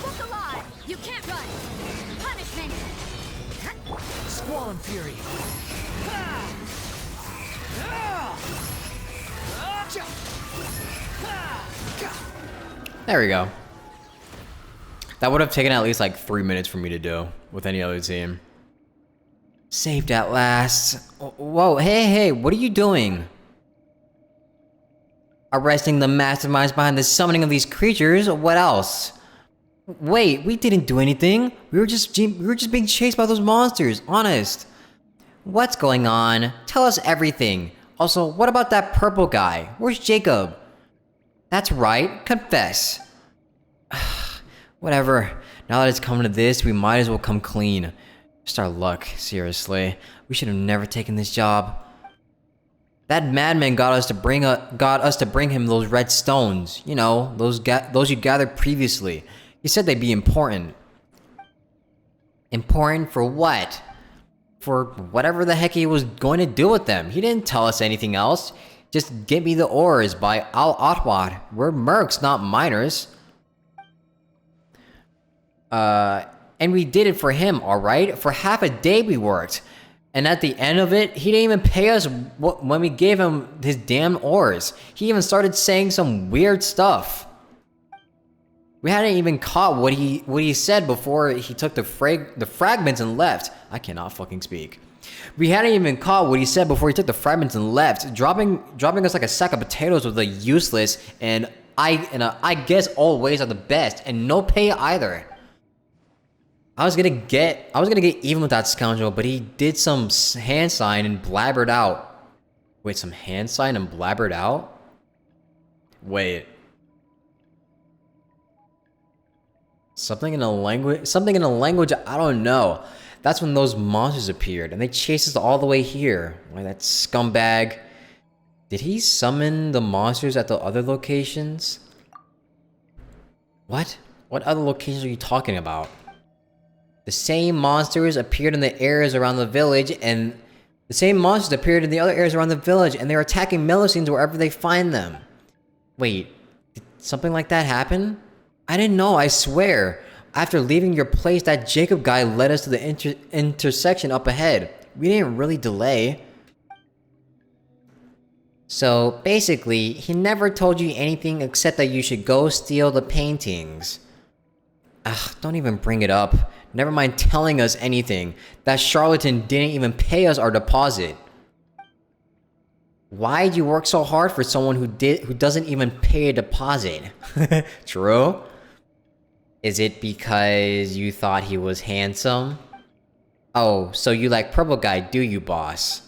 Look alive! You can't run! Punishment! Squall and Fury. There we go. That would have taken at least like 3 minutes for me to do with any other team. Saved at last. Whoa, hey, what are you doing? Arresting the masterminds behind the summoning of these creatures? What else? Wait, we didn't do anything. We were just being chased by those monsters, honest. What's going on? Tell us everything. Also, what about that purple guy? Where's Jacob? That's right, confess. Whatever. Now that it's come to this, we might as well come clean. Just our luck, seriously. We should have never taken this job. That madman got us to bring him those red stones. You know, those you gathered previously. He said they'd be important. Important for what? For whatever the heck he was going to do with them. He didn't tell us anything else. Just get me the ores by Al Atwad. We're mercs, not miners. And we did it for him, alright? For half a day we worked. And at the end of it, he didn't even pay us when we gave him his damn ores. He even started saying some weird stuff. We hadn't even caught what he said before he took the fragments and left. I cannot fucking speak. We hadn't even caught what he said before he took the fragments and left, dropping us like a sack of potatoes with a useless and I guess all ways are the best and no pay either. I was gonna get even with that scoundrel, but he did some hand sign and blabbered out. Wait, some hand sign and blabbered out? Wait. Something in a language I don't know. That's when those monsters appeared, and they chased us all the way here. Like that scumbag. Did he summon the monsters at the other locations? What? What other locations are you talking about? The same monsters appeared in the areas around the village, and the same monsters appeared in the other areas around the village, and they're attacking Melusines wherever they find them. Wait, did something like that happen? I didn't know, I swear. After leaving your place, that Jacob guy led us to the intersection up ahead. We didn't really delay. So, basically, he never told you anything except that you should go steal the paintings. Ugh, don't even bring it up. Never mind telling us anything. That charlatan didn't even pay us our deposit. Why'd you work so hard for someone who doesn't even pay a deposit? True? Is it because you thought he was handsome? Oh, so you like purple guy, do you, boss?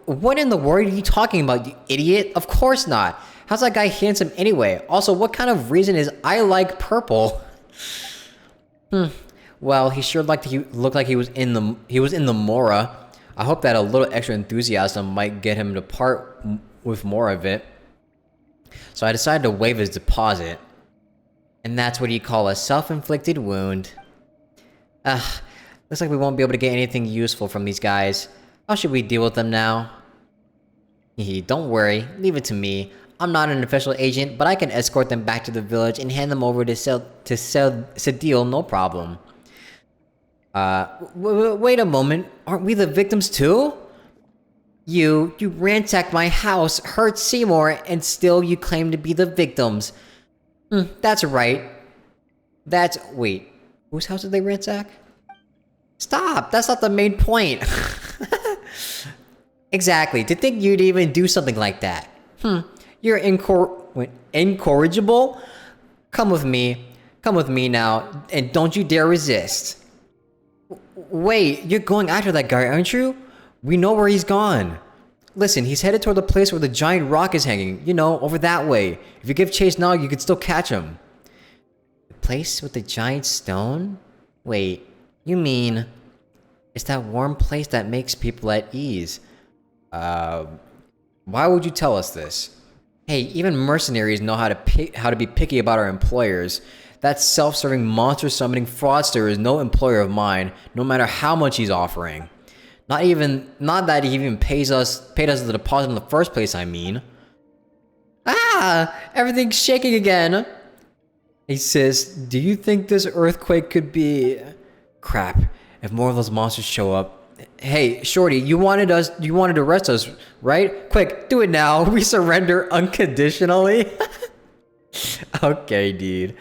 What in the world are you talking about, you idiot? Of course not. How's that guy handsome anyway? Also, what kind of reason is I like purple? Well, he sure looked like he was in the Mora. I hope that a little extra enthusiasm might get him to part with more of it. So I decided to waive his deposit. And that's what you call a self-inflicted wound. Looks like we won't be able to get anything useful from these guys. How should we deal with them now? Don't worry, leave it to me. I'm not an official agent, but I can escort them back to the village and hand them over to Sedil, no problem. Wait a moment, aren't we the victims too? You ransacked my house, hurt Seymour, and still you claim to be the victims. That's right. Wait, whose house did they ransack? Stop, that's not the main point. Exactly, to think you'd even do something like that. You're incorrigible? Come with me now, and don't you dare resist. Wait, you're going after that guy, aren't you? We know where he's gone. Listen, he's headed toward the place where the giant rock is hanging. You know, over that way. If you give chase now, you can still catch him. The place with the giant stone? Wait, you mean... it's that warm place that makes people at ease. Why would you tell us this? Hey, even mercenaries know how to be picky about our employers. That self-serving monster-summoning fraudster is no employer of mine, no matter how much he's offering. Not that he even paid us the deposit in the first place, I mean. Everything's shaking again. Hey sis, do you think this earthquake could be... Crap, if more of those monsters show up... Hey, Shorty, you wanted to arrest us, right? Quick, do it now. We surrender unconditionally. Okay, dude.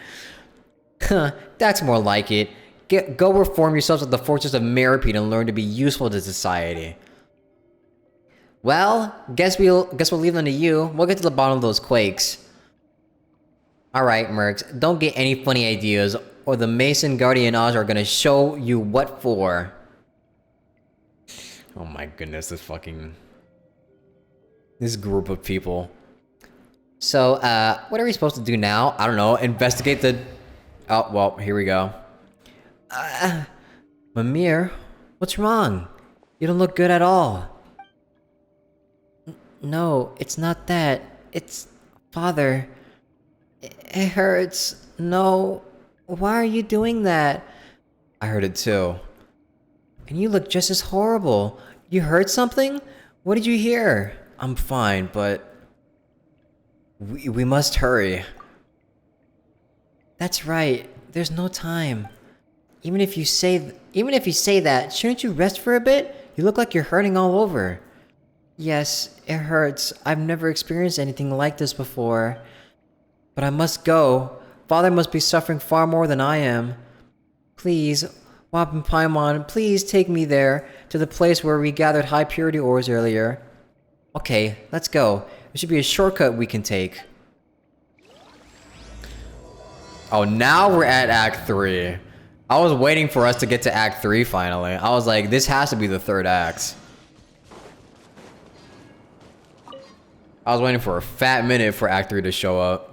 That's more like it. Go reform yourselves at the Fortress of Melusine and learn to be useful to society. Well, guess we'll leave them to you. We'll get to the bottom of those quakes. Alright, Mercs, don't get any funny ideas, or the Mason Guardian Oz are gonna show you what for. Oh my goodness, this group of people. So, what are we supposed to do now? I don't know, investigate the... Oh, well, here we go. Mamere, what's wrong? You don't look good at all. No, it's not that. It's... Father... It hurts. No. Why are you doing that? I heard it too. And you look just as horrible. You heard something? What did you hear? I'm fine, but... We must hurry. That's right. There's no time. Even if you say that, shouldn't you rest for a bit? You look like you're hurting all over. Yes, it hurts. I've never experienced anything like this before. But I must go. Father must be suffering far more than I am. Please, Wap and Paimon, please take me there, to the place where we gathered high purity ores earlier. Okay, let's go. There should be a shortcut we can take. Oh, now we're at Act 3. I was waiting for us to get to Act 3 finally. I was like, this has to be the third act. I was waiting for a fat minute for Act 3 to show up.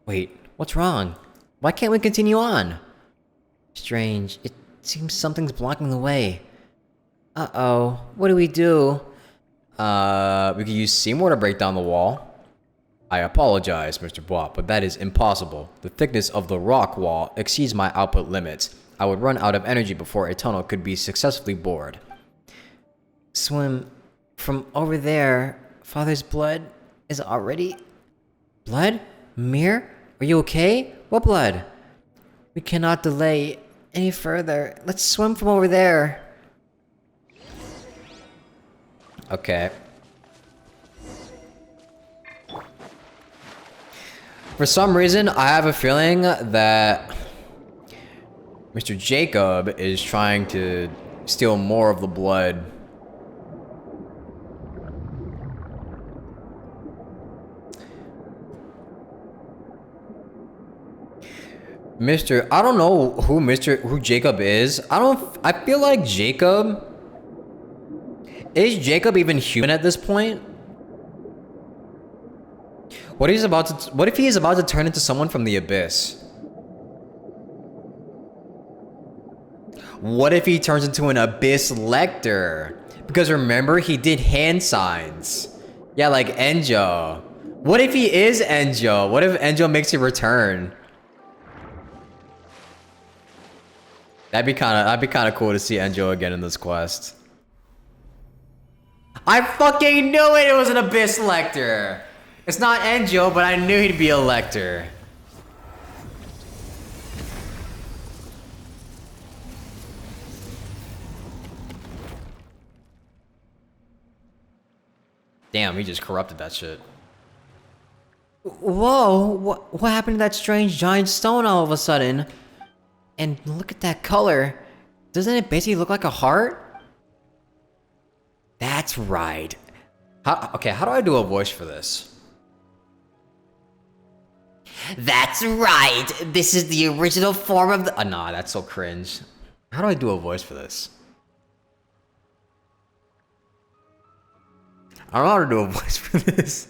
Wait, what's wrong? Why can't we continue on? Strange. It seems something's blocking the way. Uh-oh. What do? We could use Seymour to break down the wall. I apologize, Mr. Bois, but that is impossible. The thickness of the rock wall exceeds my output limits. I would run out of energy before a tunnel could be successfully bored. Swim from over there. Father's blood is already... Blood? Mir? Are you okay? What blood? We cannot delay any further. Let's swim from over there. Okay. For some reason, I have a feeling that Mr. Jacob is trying to steal more of the blood. I don't know who Jacob is. I feel like Jacob... Is Jacob even human at this point? What if he is about to turn into someone from the abyss? What if he turns into an abyss lector? Because remember, he did hand signs. Yeah, like Enjo. What if he is Enjo? What if Enjo makes a return? That'd be kind of cool to see Enjo again in this quest. I fucking knew it! It was an Abyss Lector! It's not Enjo, but I knew he'd be a Lector. Damn, he just corrupted that shit. Whoa, what happened to that strange giant stone all of a sudden? And look at that color. Doesn't it basically look like a heart? That's right. Okay, how do I do a voice for this? That's right. This is the original form of the... nah, that's so cringe. How do I do a voice for this? I don't know how to do a voice for this.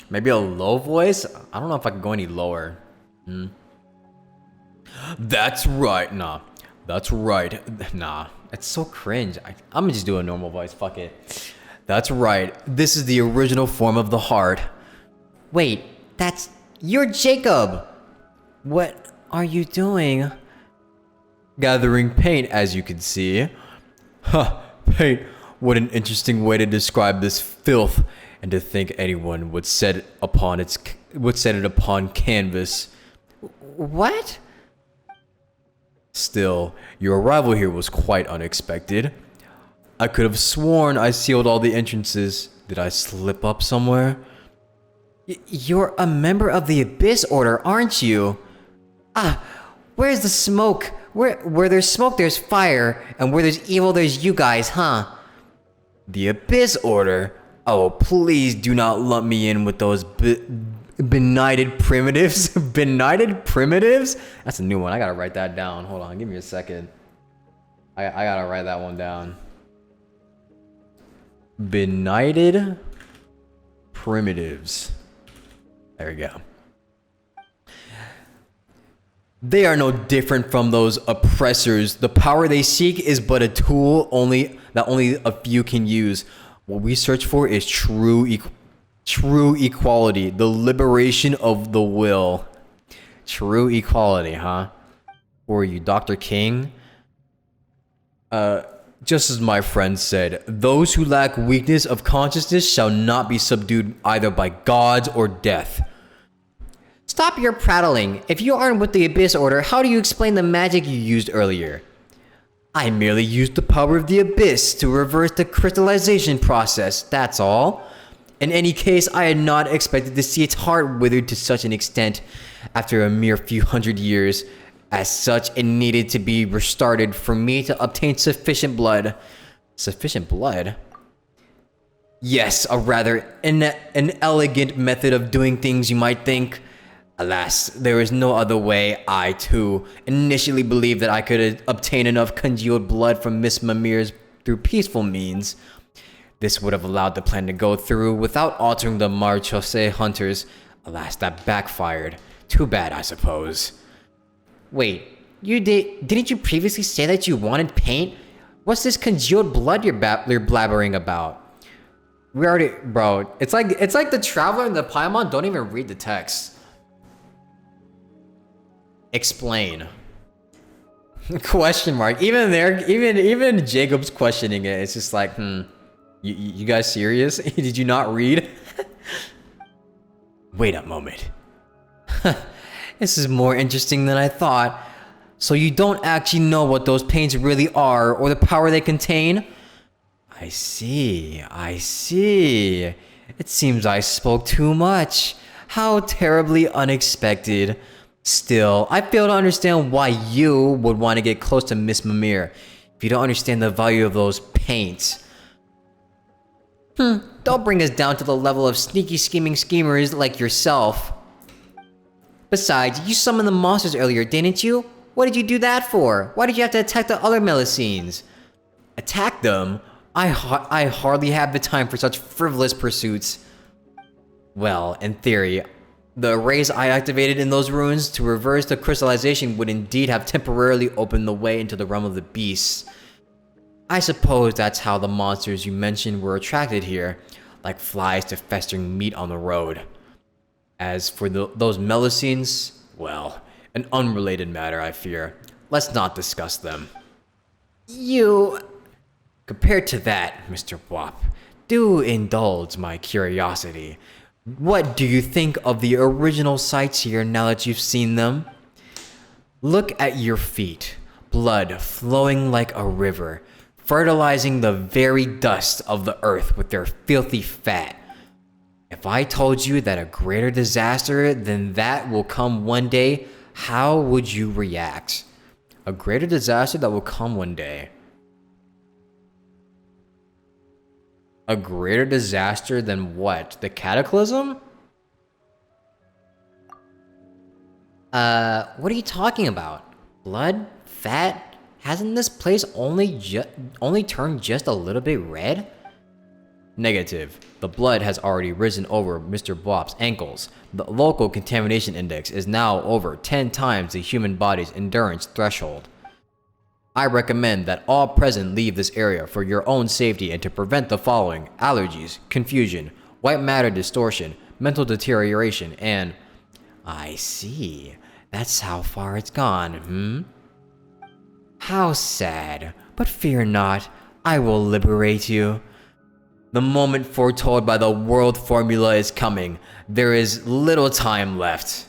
Maybe a low voice? I don't know if I can go any lower. That's right. Nah. That's right. Nah. It's so cringe. I'm gonna just do a normal voice. Fuck it. That's right. This is the original form of the heart. Wait. You're Jacob! What are you doing? Gathering paint, as you can see. Huh. Paint. What an interesting way to describe this filth. And to think anyone would set it upon canvas. What? Still, your arrival here was quite unexpected. I could have sworn I sealed all the entrances. Did I slip up somewhere? You're a member of the Abyss Order, aren't you? Ah, where's the smoke? Where there's smoke, there's fire, and where there's evil, there's you guys, huh? The Abyss Order? Oh, please do not lump me in with those benighted primitives. Benighted primitives? That's a new one. I gotta write that down. Hold on, give me a second. I gotta write that one down. Benighted primitives. There we go. They are no different from those oppressors. The power they seek is but a tool that only a few can use. What we search for is true equality, the liberation of the will. True equality, huh? Or you, Dr. King? Just as my friend said, those who lack weakness of consciousness shall not be subdued either by gods or death. Stop your prattling. If you aren't with the Abyss Order, how do you explain the magic you used earlier? I merely used the power of the Abyss to reverse the crystallization process, that's all. In any case, I had not expected to see its heart withered to such an extent after a mere few hundred years. As such, it needed to be restarted for me to obtain sufficient blood. Sufficient blood? Yes, a rather inelegant method of doing things, you might think. Alas, there is no other way. I, too, initially believed that I could obtain enough congealed blood from Miss Mamere's through peaceful means. This would have allowed the plan to go through without altering the Marchose hunters. Alas, that backfired. Too bad, I suppose. Wait, didn't you previously say that you wanted paint? What's this congealed blood you're blabbering about? We already, bro. It's like the Traveler and the Paimon don't even read the text. Explain. Question mark. Even Jacob's questioning it. It's just like, you guys serious? Did you not read? Wait a moment. This is more interesting than I thought. So you don't actually know what those paints really are or the power they contain? I see. It seems I spoke too much. How terribly unexpected. Still, I fail to understand why you would want to get close to Miss Mamere if you don't understand the value of those paints. Don't bring us down to the level of sneaky scheming schemers like yourself. Besides, you summoned the monsters earlier, didn't you? What did you do that for? Why did you have to attack the other Melusines? Attack them? I hardly have the time for such frivolous pursuits. Well, in theory, the arrays I activated in those ruins to reverse the crystallization would indeed have temporarily opened the way into the realm of the beasts. I suppose that's how the monsters you mentioned were attracted here, like flies to festering meat on the road. As for those Melusines, well, an unrelated matter, I fear. Let's not discuss them. Compared to that, Mr. Wop, do indulge my curiosity. What do you think of the original sights here now that you've seen them? Look at your feet, blood flowing like a river, fertilizing the very dust of the earth with their filthy fat. If I told you that a greater disaster than that will come one day, how would you react? A greater disaster that will come one day. A greater disaster than what? The cataclysm? What are you talking about? Blood? Fat? Hasn't this place only turned just a little bit red? Negative. The blood has already risen over Mr. Bop's ankles. The local contamination index is now over 10 times the human body's endurance threshold. I recommend that all present leave this area for your own safety and to prevent the following: allergies, confusion, white matter distortion, mental deterioration, and... I see. That's how far it's gone, How sad. But fear not. I will liberate you. The moment foretold by the world formula is coming. There is little time left.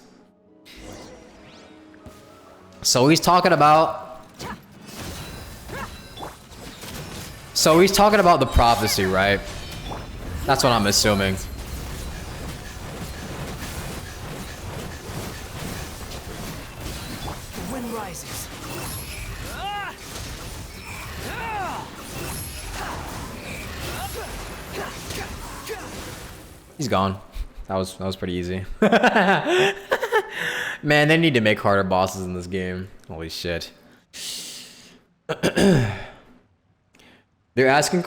So he's talking about So he's talking about the prophecy, right? That's what I'm assuming. The wind rises. He's gone. That was pretty easy. Man, they need to make harder bosses in this game. Holy shit. They're asking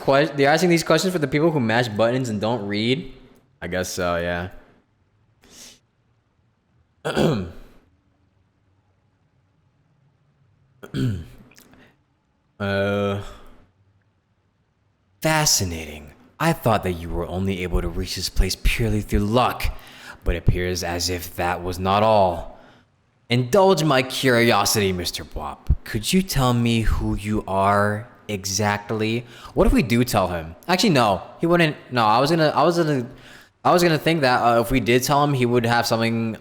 these questions for the people who mash buttons and don't read. I guess so, yeah. Fascinating. I thought that you were only able to reach this place purely through luck, but it appears as if that was not all. Indulge my curiosity, Mr. Bwop. Could you tell me who you are exactly? What if we do tell him? Actually, no. He wouldn't. No, I was gonna think that if we did tell him, he would have something.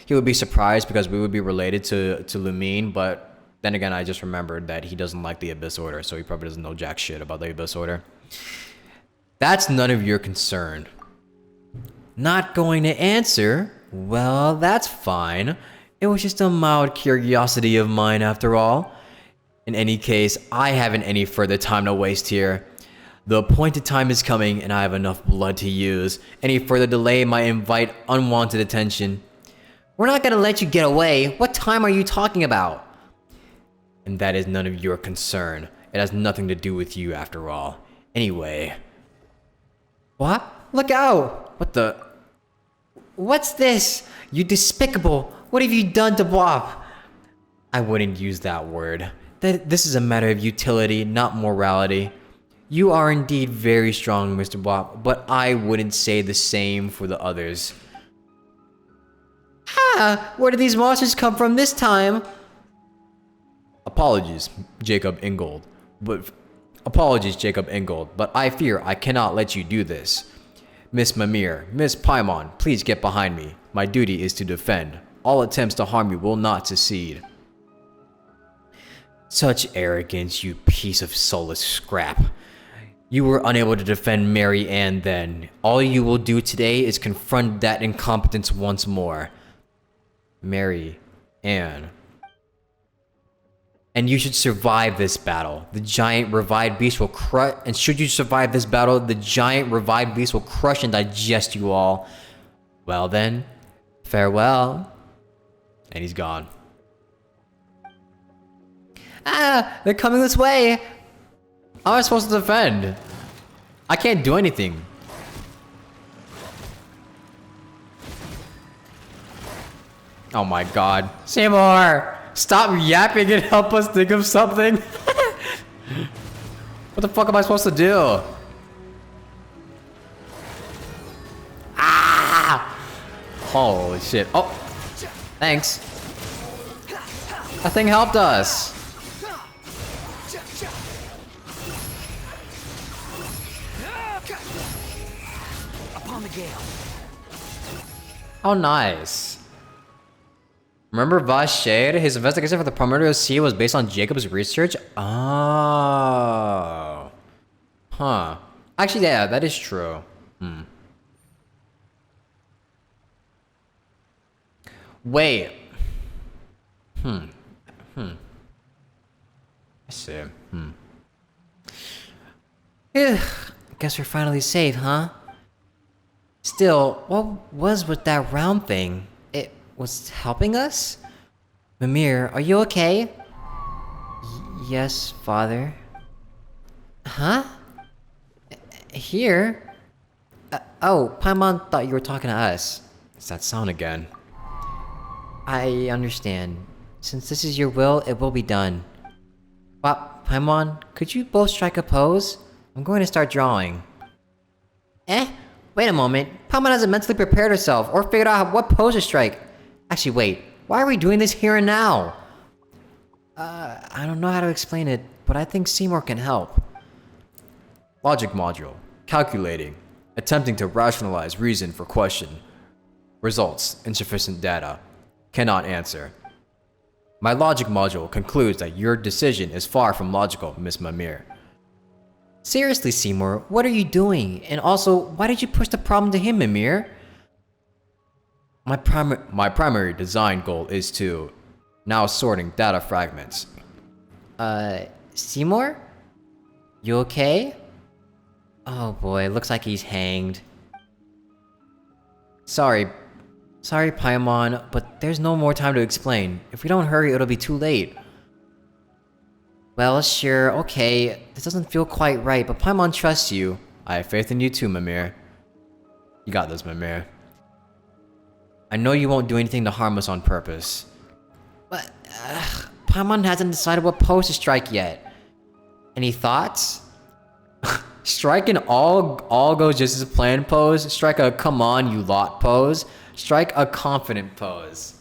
He would be surprised because we would be related to Lumine. But then again, I just remembered that he doesn't like the Abyss Order, so he probably doesn't know jack shit about the Abyss Order. That's none of your concern. Not going to answer? Well, that's fine. It was just a mild curiosity of mine after all. In any case, I haven't any further time to waste here. The appointed time is coming and I have enough blood to use. Any further delay might invite unwanted attention. We're not gonna let you get away. What time are you talking about? And that is none of your concern. It has nothing to do with you after all. Anyway. What? Look out! What the? What's this? You despicable! What have you done to Bwop? I wouldn't use that word. This is a matter of utility, not morality. You are indeed very strong, Mr. Bwop, but I wouldn't say the same for the others. Ah! Where did these monsters come from this time? Apologies, Jacob Ingold, but I fear I cannot let you do this. Miss Mamere, Miss Paimon, please get behind me. My duty is to defend. All attempts to harm you will not succeed. Such arrogance, you piece of soulless scrap. You were unable to defend Mary Ann then. All you will do today is confront that incompetence once more. Mary Ann. And you should survive this battle. The giant revived beast will crush. And should you survive this battle, the giant revived beast will crush and digest you all. Well then, farewell. And he's gone. Ah, they're coming this way. How am I supposed to defend? I can't do anything. Oh my god. Seymour! Stop yapping and help us think of something. What the fuck am I supposed to do? Ah! Holy shit. Oh! Thanks. That thing helped us. Upon the gale. Oh, nice. Remember Vash Shade? His investigation for the Primordial Sea was based on Jacob's research? Oh. Huh. Actually, yeah, that is true. Wait. I see. Ugh. Guess we're finally safe, huh? Still, what was with that round thing? It was helping us? Mamere, are you okay? Yes, father. Huh? Here? Oh, Paimon thought you were talking to us. It's that sound again. I understand. Since this is your will, it will be done. Well, Paimon, could you both strike a pose? I'm going to start drawing. Wait a moment. Paimon hasn't mentally prepared herself or figured out what pose to strike. Actually, wait. Why are we doing this here and now? I don't know how to explain it, but I think Seymour can help. Logic module. Calculating. Attempting to rationalize reason for question. Results. Insufficient data. Cannot answer. My logic module concludes that your decision is far from logical, Miss Mamere. Seriously, Seymour, what are you doing? And also, why did you push the problem to him, Mamere? My primary design goal is to now sorting data fragments. Seymour? You okay? Oh boy, looks like he's hanged. Sorry, Paimon, but there's no more time to explain. If we don't hurry, it'll be too late. Well, sure, okay. This doesn't feel quite right, but Paimon trusts you. I have faith in you too, Mamere. You got this, Mamere. I know you won't do anything to harm us on purpose. But, Paimon hasn't decided what pose to strike yet. Any thoughts? Strike an all goes just as planned pose. Strike a come on you lot pose. Strike a confident pose.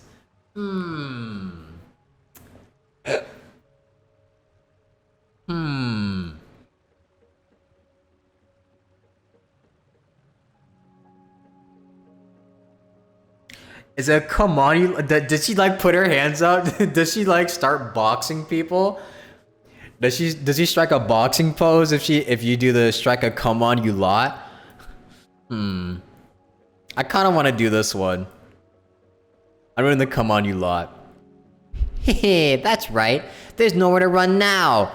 Is it come on you? Did she like put her hands up? Does she like start boxing people? Does he strike a boxing pose if you do the strike a come on you lot? I kind of want to do this one. I'm doing the come on you lot. Hehe, that's right. There's nowhere to run now.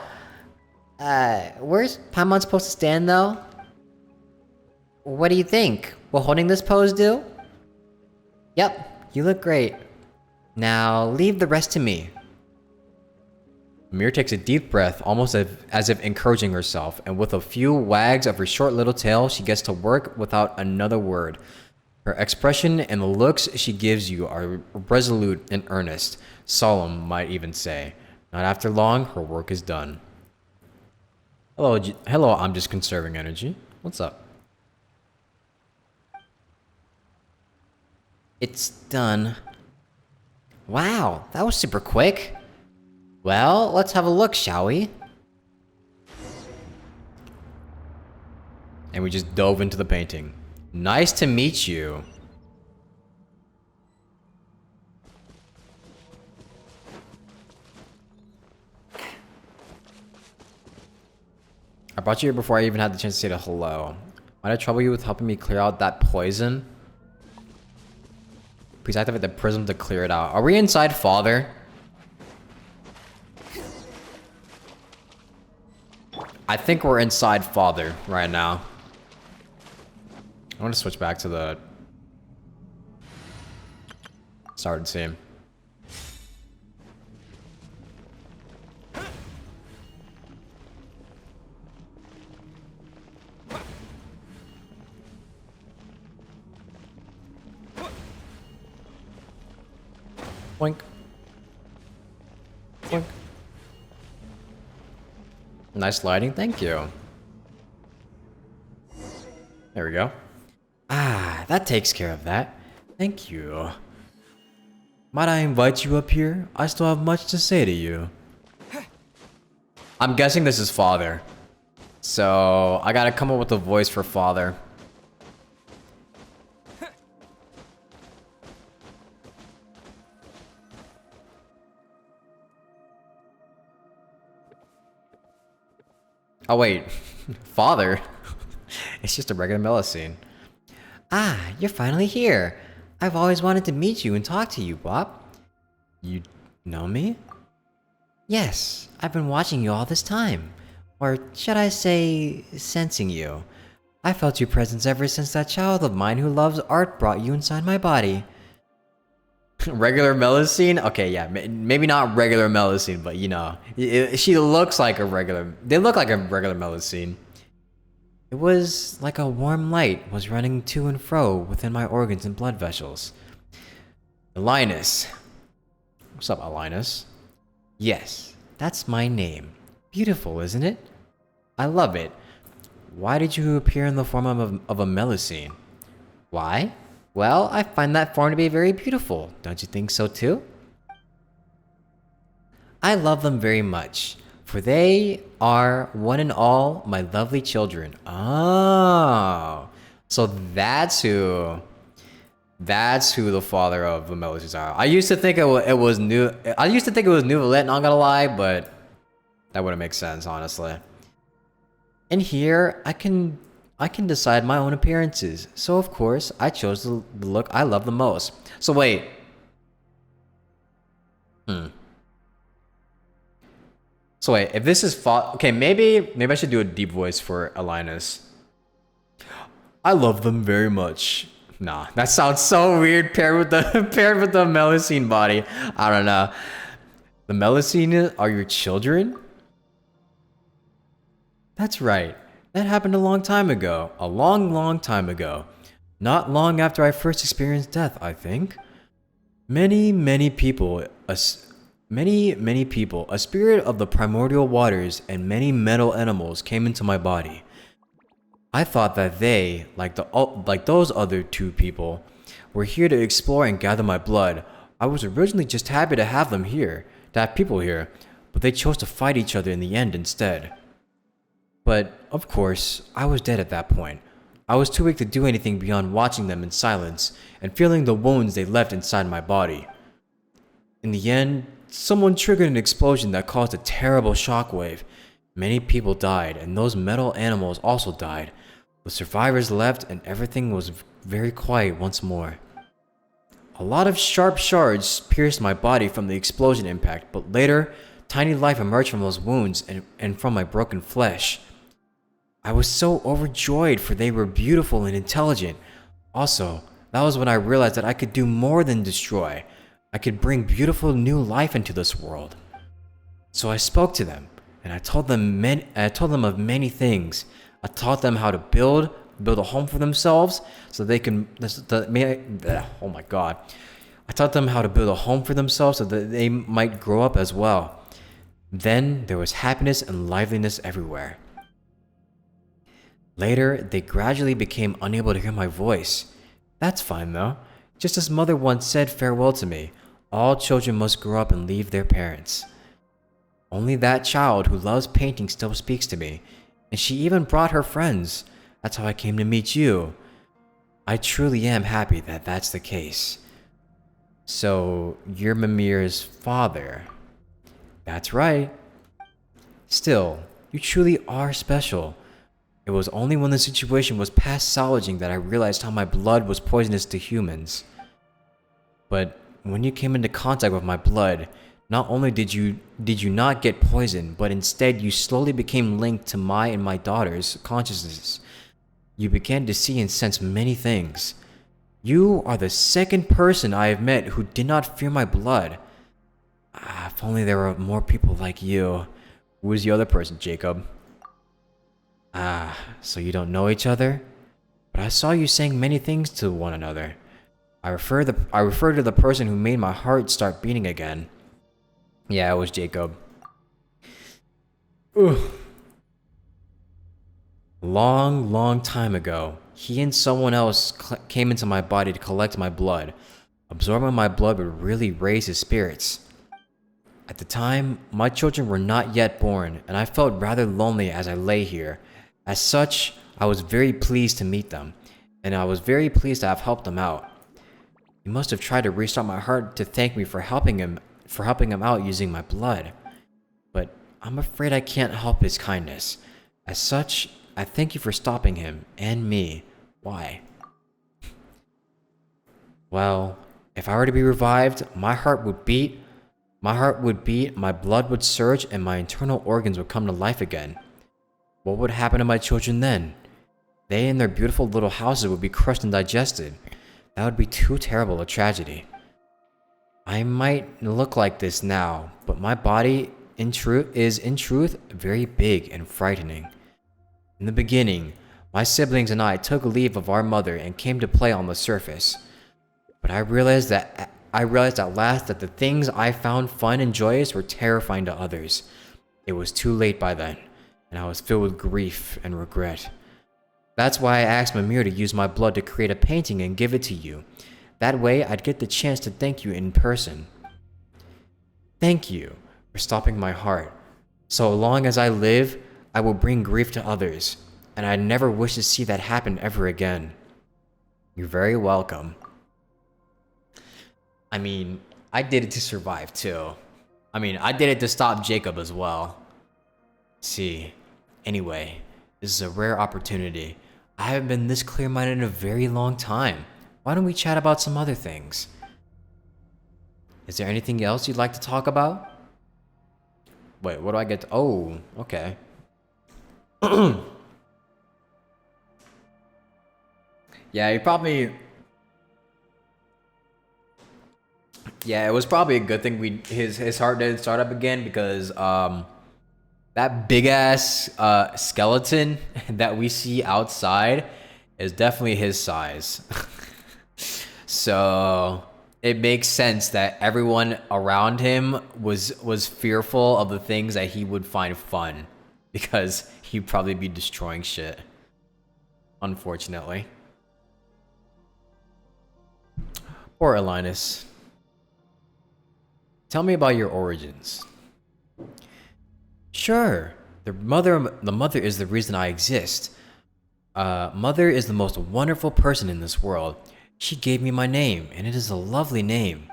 Where's Paimon supposed to stand though? What do you think? Will holding this pose do? Yep, you look great. Now leave the rest to me. Mamere takes a deep breath, almost as if encouraging herself, and with a few wags of her short little tail, she gets to work without another word. Her expression and the looks she gives you are resolute and earnest, solemn, might even say. Not after long, her work is done. Hello, I'm just conserving energy. What's up? It's done. Wow, that was super quick. Well, let's have a look, shall we? And we just dove into the painting. Nice to meet you. I brought you here before I even had the chance to say the hello. Might I trouble you with helping me clear out that poison? Please activate the prism to clear it out. Are we inside Father? I think we're inside Father right now. I want to switch back to the started scene. Boink. Boink. Nice lighting, thank you. There we go. Ah, that takes care of that. Thank you. Might I invite you up here? I still have much to say to you. I'm guessing this is Father. So, I gotta come up with a voice for Father. Oh wait, Father? It's just a regular Melusine. Ah, you're finally here. I've always wanted to meet you and talk to you, Bob. You know me? Yes, I've been watching you all this time. Or should I say, sensing you. I felt your presence ever since that child of mine who loves art brought you inside my body. Regular Melusine? Okay, yeah, maybe not regular Melusine, but you know, she looks like a regular. They look like a regular Melusine. It was like a warm light was running to and fro within my organs and blood vessels. Linus. What's up, Linus? Yes, that's my name. Beautiful, isn't it? I love it. Why did you appear in the form of a Melusine? Why? Well, I find that form to be very beautiful. Don't you think so too? I love them very much, for they are one and all my lovely children. Oh, so that's who the father of the Melusines are. I used to think it was new. I used to think it was New Valet, not gonna lie, but that wouldn't make sense, honestly. And here, I can decide my own appearances. So of course, I chose the look I love the most. So wait. So wait, if this is okay, maybe I should do a deep voice for Alinus. I love them very much. Nah, that sounds so weird paired with the Melusine body. I don't know. The Melusine are your children? That's right. That happened a long time ago. A long, long time ago. Not long after I first experienced death, I think. Many people, a spirit of the primordial waters and many metal animals came into my body. I thought that they, like those other two people, were here to explore and gather my blood. I was originally just happy to have them here, to have people here, but they chose to fight each other in the end instead. But, of course, I was dead at that point. I was too weak to do anything beyond watching them in silence and feeling the wounds they left inside my body. In the end, someone triggered an explosion that caused a terrible shockwave. Many people died, and those metal animals also died. The survivors left, and everything was very quiet once more. A lot of sharp shards pierced my body from the explosion impact, but later, tiny life emerged from those wounds and from my broken flesh. I was so overjoyed, for they were beautiful and intelligent. Also, that was when I realized that I could do more than destroy. I could bring beautiful new life into this world. So I spoke to them, and I told them of many things. I taught them how to build a home for themselves, so they can. Oh my God! I taught them how to build a home for themselves, so that they might grow up as well. Then there was happiness and liveliness everywhere. Later, they gradually became unable to hear my voice. That's fine though. Just as Mother once said farewell to me, all children must grow up and leave their parents. Only that child who loves painting still speaks to me, and she even brought her friends. That's how I came to meet you. I truly am happy that that's the case. So, you're Mamere's father. That's right. Still, you truly are special. It was only when the situation was past salvaging that I realized how my blood was poisonous to humans. But when you came into contact with my blood, not only did you not get poisoned, but instead you slowly became linked to my and my daughter's consciousness. You began to see and sense many things. You are the second person I have met who did not fear my blood. If only there were more people like you. Who was the other person, Jacob? So you don't know each other? But I saw you saying many things to one another. I refer to the person who made my heart start beating again. Yeah, it was Jacob. Ugh. Long time ago, he and someone else came into my body to collect my blood. Absorbing my blood would really raise his spirits. At the time, my children were not yet born, and I felt rather lonely as I lay here. As such, I was very pleased to meet them, and I was very pleased to have helped them out. He must have tried to restart my heart to thank me for helping him out using my blood. But I'm afraid I can't help his kindness. As such, I thank you for stopping him and me. Why? Well, if I were to be revived, my heart would beat, my blood would surge, and my internal organs would come to life again. What would happen to my children then? They and their beautiful little houses would be crushed and digested. That would be too terrible a tragedy. I might look like this now, but my body is in truth very big and frightening. In the beginning, my siblings and I took leave of our mother and came to play on the surface. But I realized at last that the things I found fun and joyous were terrifying to others. It was too late by then, and I was filled with grief and regret. That's why I asked Mamere to use my blood to create a painting and give it to you. That way, I'd get the chance to thank you in person. Thank you for stopping my heart. So long as I live, I will bring grief to others, and I never wish to see that happen ever again. You're very welcome. I mean, I did it to survive too. I mean, I did it to stop Jacob as well. See, anyway, This is a rare opportunity. I haven't been this clear-minded in a very long time. Why don't we chat about some other things? Is there anything else you'd like to talk about? Wait, what do I get to... Oh, okay. Yeah, he probably... Yeah, it was probably a good thing his heart didn't start up again, because that big ass skeleton that we see outside is definitely his size. So it makes sense that everyone around him was fearful of the things that he would find fun, because he'd probably be destroying shit. Unfortunately. Poor Linus. Tell me about your origins. Sure. The mother is the reason I exist. Mother is the most wonderful person in this world. She gave me my name, and it is a lovely name.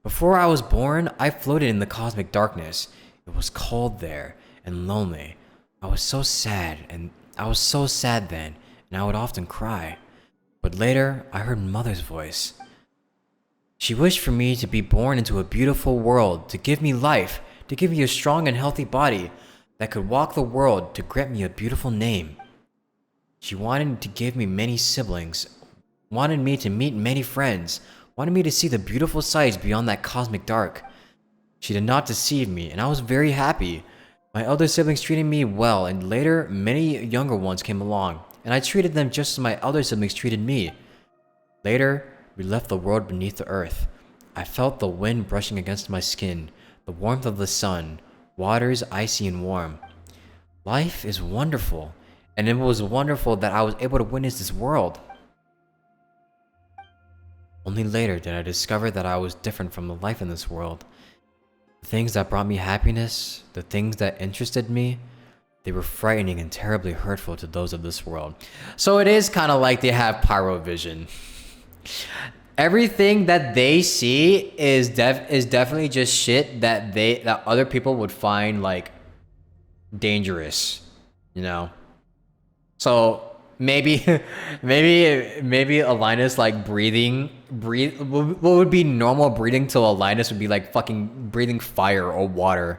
Before I was born, I floated in the cosmic darkness. It was cold there and lonely. I was so sad then, and I would often cry. But later, I heard Mother's voice. She wished for me to be born into a beautiful world, to give me life, to give me a strong and healthy body that could walk the world, to grant me a beautiful name. She wanted to give me many siblings, wanted me to meet many friends, wanted me to see the beautiful sights beyond that cosmic dark. She did not deceive me, and I was very happy. My elder siblings treated me well, and later, many younger ones came along, and I treated them just as my elder siblings treated me. Later, we left the world beneath the earth. I felt the wind brushing against my skin, the warmth of the sun, waters icy and warm. Life is wonderful, and it was wonderful that I was able to witness this world. Only later did I discover that I was different from the life in this world. The things that brought me happiness, the things that interested me, they were frightening and terribly hurtful to those of this world. So it is kind of like they have pyrovision. Everything that they see is definitely just shit that other people would find like dangerous, you know. So maybe a Linus like what would be normal breathing to a Linus would be like fucking breathing fire or water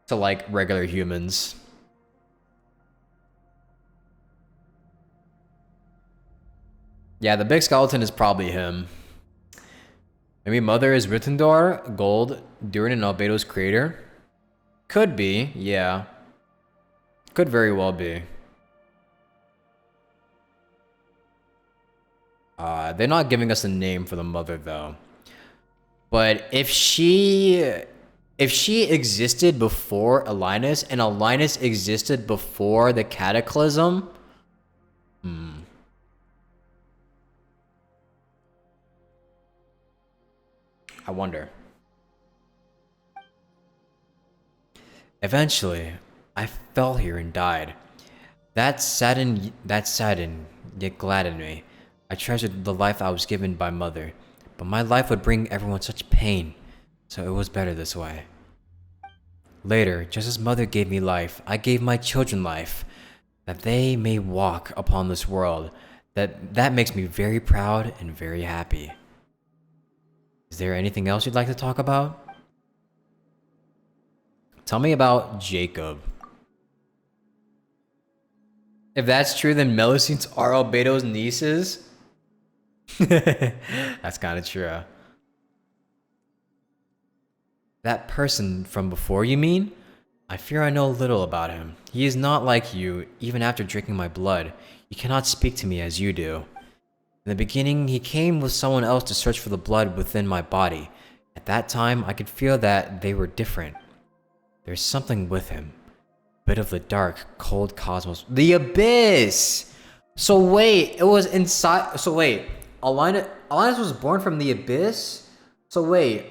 to like regular humans. Yeah, the big skeleton is probably him. Maybe Mother is Ritendor, Gold, Durin and Albedo's creator? Could be, yeah. Could very well be. They're not giving us a name for the mother though. But if she existed before Linus and Linus existed before the Cataclysm, I wonder. Eventually, I fell here and died. That saddened yet gladdened me. I treasured the life I was given by Mother, but my life would bring everyone such pain, so it was better this way. Later, just as Mother gave me life, I gave my children life, that they may walk upon this world. That makes me very proud and very happy. Is there anything else you'd like to talk about? Tell me about Jacob. If that's true, then Melusine's are Albedo's nieces? That's kind of true. That person from before, you mean? I fear I know little about him. He is not like you, even after drinking my blood. He cannot speak to me as you do. In the beginning, he came with someone else to search for the blood within my body. At that time, I could feel that they were different. There's something with him. A bit of the dark, cold cosmos. The abyss! So wait, it was inside... So wait, Linus was born from the abyss? So wait...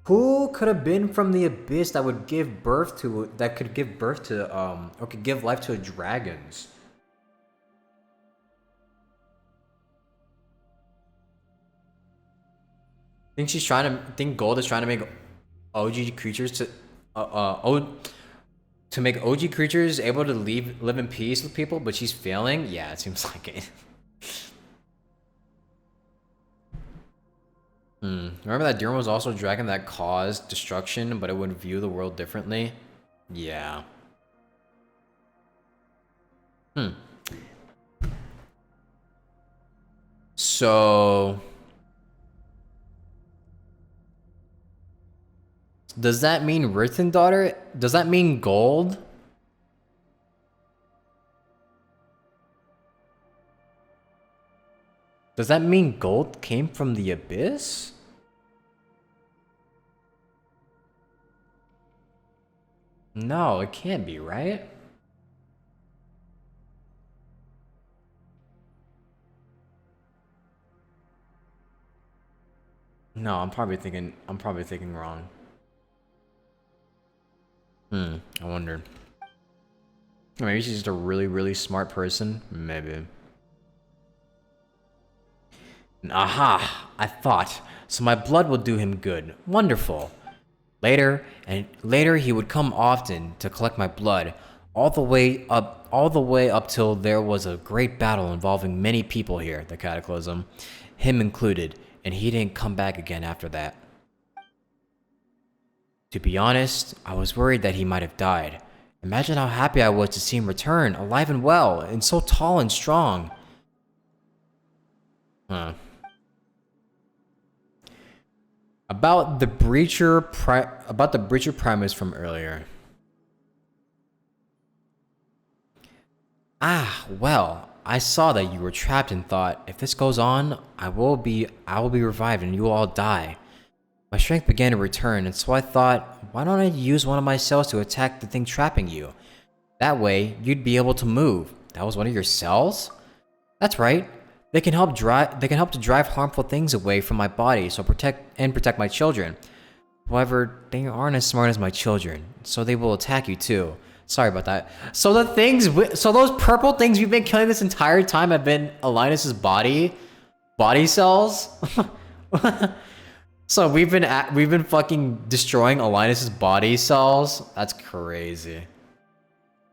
Who could have been from the abyss that would give birth to or could give life to dragons? Think Gold is trying to make OG creatures to make OG creatures able to live in peace with people, but she's failing? Yeah, it seems like it. Remember that Dirham was also a dragon that caused destruction, but it would view the world differently? Yeah. So... does that mean Written Daughter? Does that mean Gold? Does that mean Gold came from the Abyss? No, it can't be, right? No, I'm probably thinking wrong. I wonder. Maybe she's just a really, really smart person. Maybe. Aha! I thought. So my blood will do him good. Wonderful. Later he would come often to collect my blood, all the way up till there was a great battle involving many people here, the Cataclysm, him included, and he didn't come back again after that. To be honest, I was worried that he might have died. Imagine how happy I was to see him return, alive and well, and so tall and strong. About the Breacher Primus from earlier. Ah, well, I saw that you were trapped and thought, if this goes on, I will be revived and you will all die. My strength began to return, and so I thought, why don't I use one of my cells to attack the thing trapping you? That way, you'd be able to move. That was one of your cells? That's right. They can help to drive harmful things away from my body, so protect my children. However, they aren't as smart as my children, so they will attack you too. Sorry about that. So those purple things we've been killing this entire time have been Alinus's body cells. So we've been fucking destroying Alinus's body cells. That's crazy.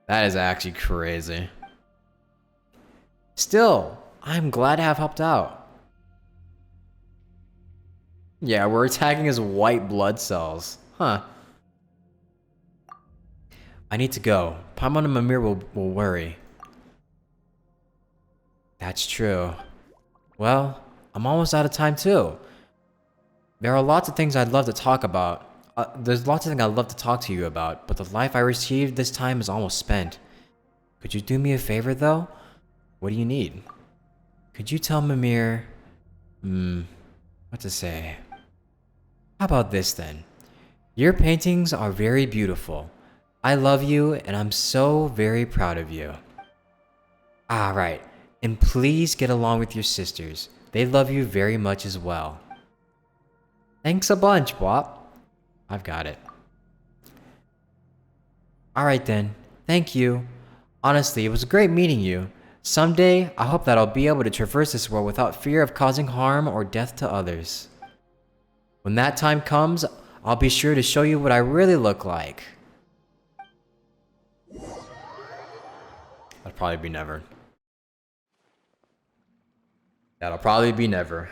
That is actually crazy. Still, I'm glad to have helped out. Yeah, we're attacking his white blood cells. Huh. I need to go. Paimon and Mamere will worry. That's true. Well, I'm almost out of time too. There are lots of things I'd love to talk about. There's lots of things I'd love to talk to you about, but the life I received this time is almost spent. Could you do me a favor though? What do you need? Could you tell Mamere... what to say? How about this then? Your paintings are very beautiful. I love you, and I'm so very proud of you. Ah, right. And please get along with your sisters. They love you very much as well. Thanks a bunch, Wop. I've got it. Alright then. Thank you. Honestly, it was great meeting you. Someday, I hope that I'll be able to traverse this world without fear of causing harm or death to others. When that time comes, I'll be sure to show you what I really look like. That'll probably be never. That'll probably be never.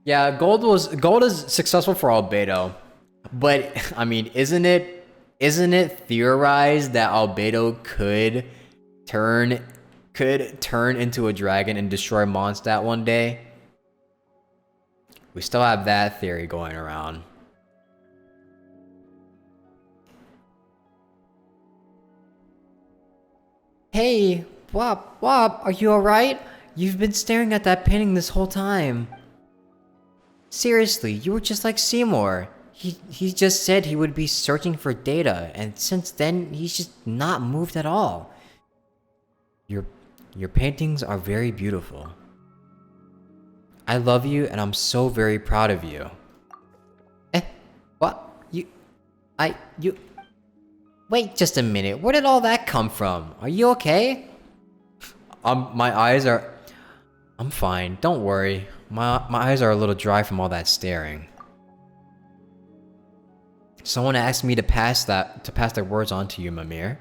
Yeah, gold is successful for Albedo, but I mean, isn't it theorized that Albedo could turn into a dragon and destroy Mondstadt one day? We still have that theory going around. Hey, Wop, are you alright? You've been staring at that painting this whole time. Seriously, you were just like Seymour. He just said he would be searching for data, and since then, he's just not moved at all. Your paintings are very beautiful. I love you, and I'm so very proud of you. What? Wait just a minute, where did all that come from? Are you okay? My eyes are... I'm fine. Don't worry. My eyes are a little dry from all that staring. Someone asked me to pass their words on to you, Mamere.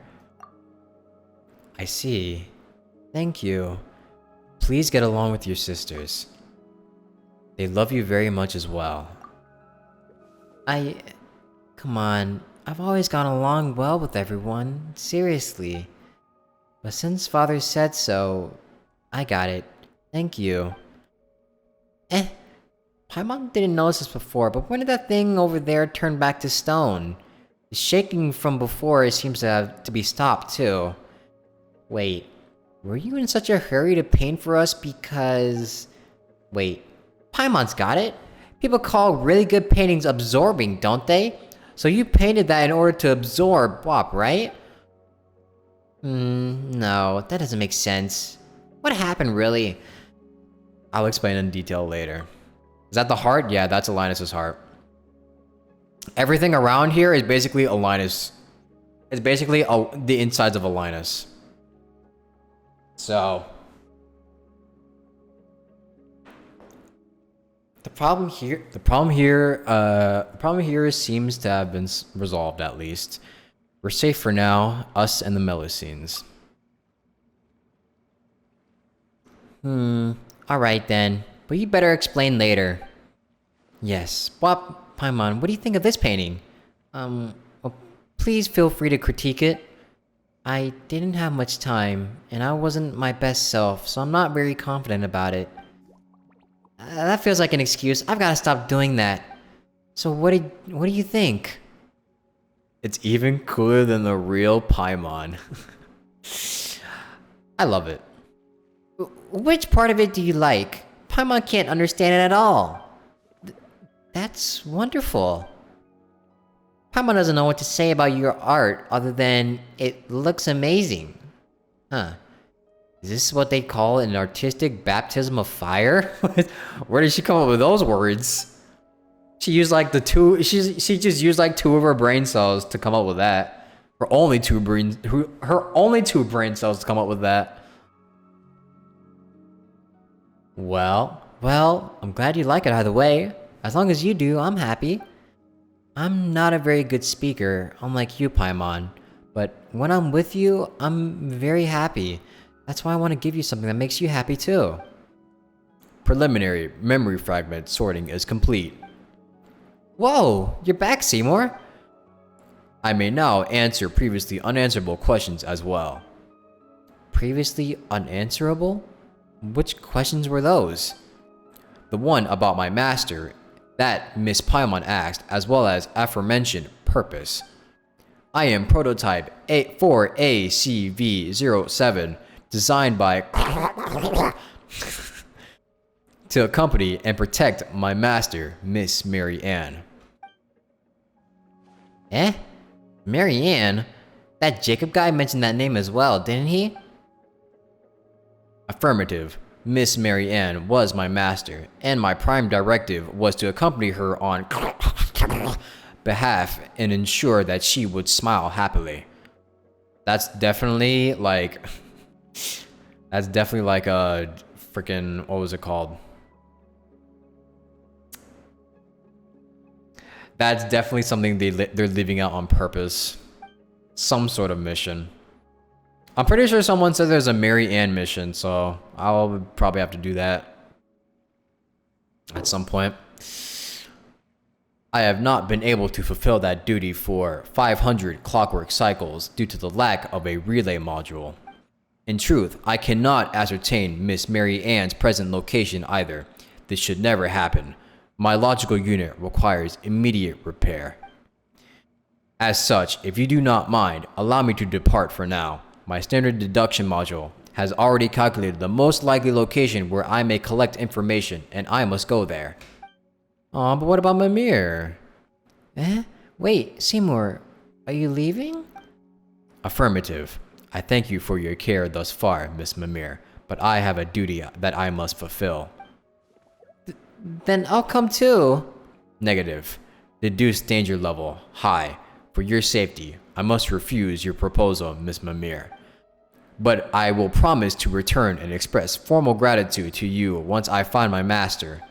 I see. Thank you. Please get along with your sisters. They love you very much as well. Come on. I've always gone along well with everyone. Seriously. But since Father said so, I got it. Thank you. Paimon didn't notice this before, but when did that thing over there turn back to stone? The shaking from before seems to be stopped too. Wait, were you in such a hurry to paint for us because... Wait, Paimon's got it? People call really good paintings absorbing, don't they? So you painted that in order to absorb WAP, right? No, that doesn't make sense. What happened really? I'll explain in detail later. Is that the heart? Yeah, that's Linus's heart. Everything around here is basically a Linus. It's basically the insides of a Linus. So the problem here seems to have been resolved at least. We're safe for now, us and the Melusines. Alright then. But you better explain later. Yes. Paimon, what do you think of this painting? Well, please feel free to critique it. I didn't have much time, and I wasn't my best self, so I'm not very confident about it. That feels like an excuse. I've got to stop doing that. So what do you think? It's even cooler than the real Paimon. I love it. Which part of it do you like? Paimon can't understand it at all. That's wonderful. Paimon doesn't know what to say about your art other than it looks amazing. Huh. Is this what they call an artistic baptism of fire? Where did she come up with those words? She used like she just used like 2 of her brain cells to come up with that. Her only two brain cells to come up with that. Well, I'm glad you like it either way. As long as you do, I'm happy. I'm not a very good speaker, unlike you, Paimon. But when I'm with you, I'm very happy. That's why I want to give you something that makes you happy too. Preliminary memory fragment sorting is complete. Whoa, you're back, Seymour. I may now answer previously unanswerable questions as well. Previously unanswerable? Which questions were those? The one about my master, that Miss Paimon asked, as well as aforementioned purpose. I am prototype 4ACV07, designed by to accompany and protect my master, Miss Mary Ann. Mary Ann? That Jacob guy mentioned that name as well, didn't he? Affirmative. Miss Mary Ann was my master, and my prime directive was to accompany her on behalf and ensure that she would smile happily. That's definitely like a freaking, what was it called? That's definitely something they're leaving out on purpose. Some sort of mission. I'm pretty sure someone said there's a Mary Ann mission, so I'll probably have to do that at some point. I have not been able to fulfill that duty for 500 clockwork cycles due to the lack of a relay module. In truth, I cannot ascertain Miss Mary Ann's present location either. This should never happen. My logical unit requires immediate repair. As such, if you do not mind, allow me to depart for now. My standard deduction module has already calculated the most likely location where I may collect information, and I must go there. Aw, but what about Mamere? Wait, Seymour, are you leaving? Affirmative. I thank you for your care thus far, Miss Mamere, but I have a duty that I must fulfill. Then I'll come too. Negative. Deduce danger level high. For your safety, I must refuse your proposal, Miss Mamere. but I will promise to return and express formal gratitude to you once I find my master.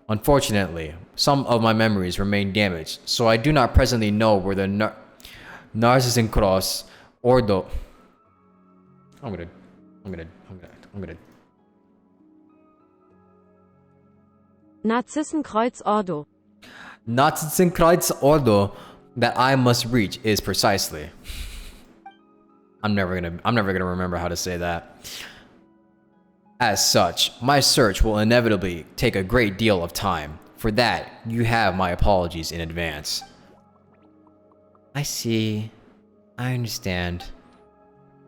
Unfortunately, some of my memories remain damaged, so I do not presently know where the Narcissus Cross or the... I'm gonna... Narzissenkreuz Ordo. Narzissenkreuz Ordo that I must reach is precisely. I'm never gonna remember how to say that. As such, my search will inevitably take a great deal of time. For that, you have my apologies in advance. I see. I understand.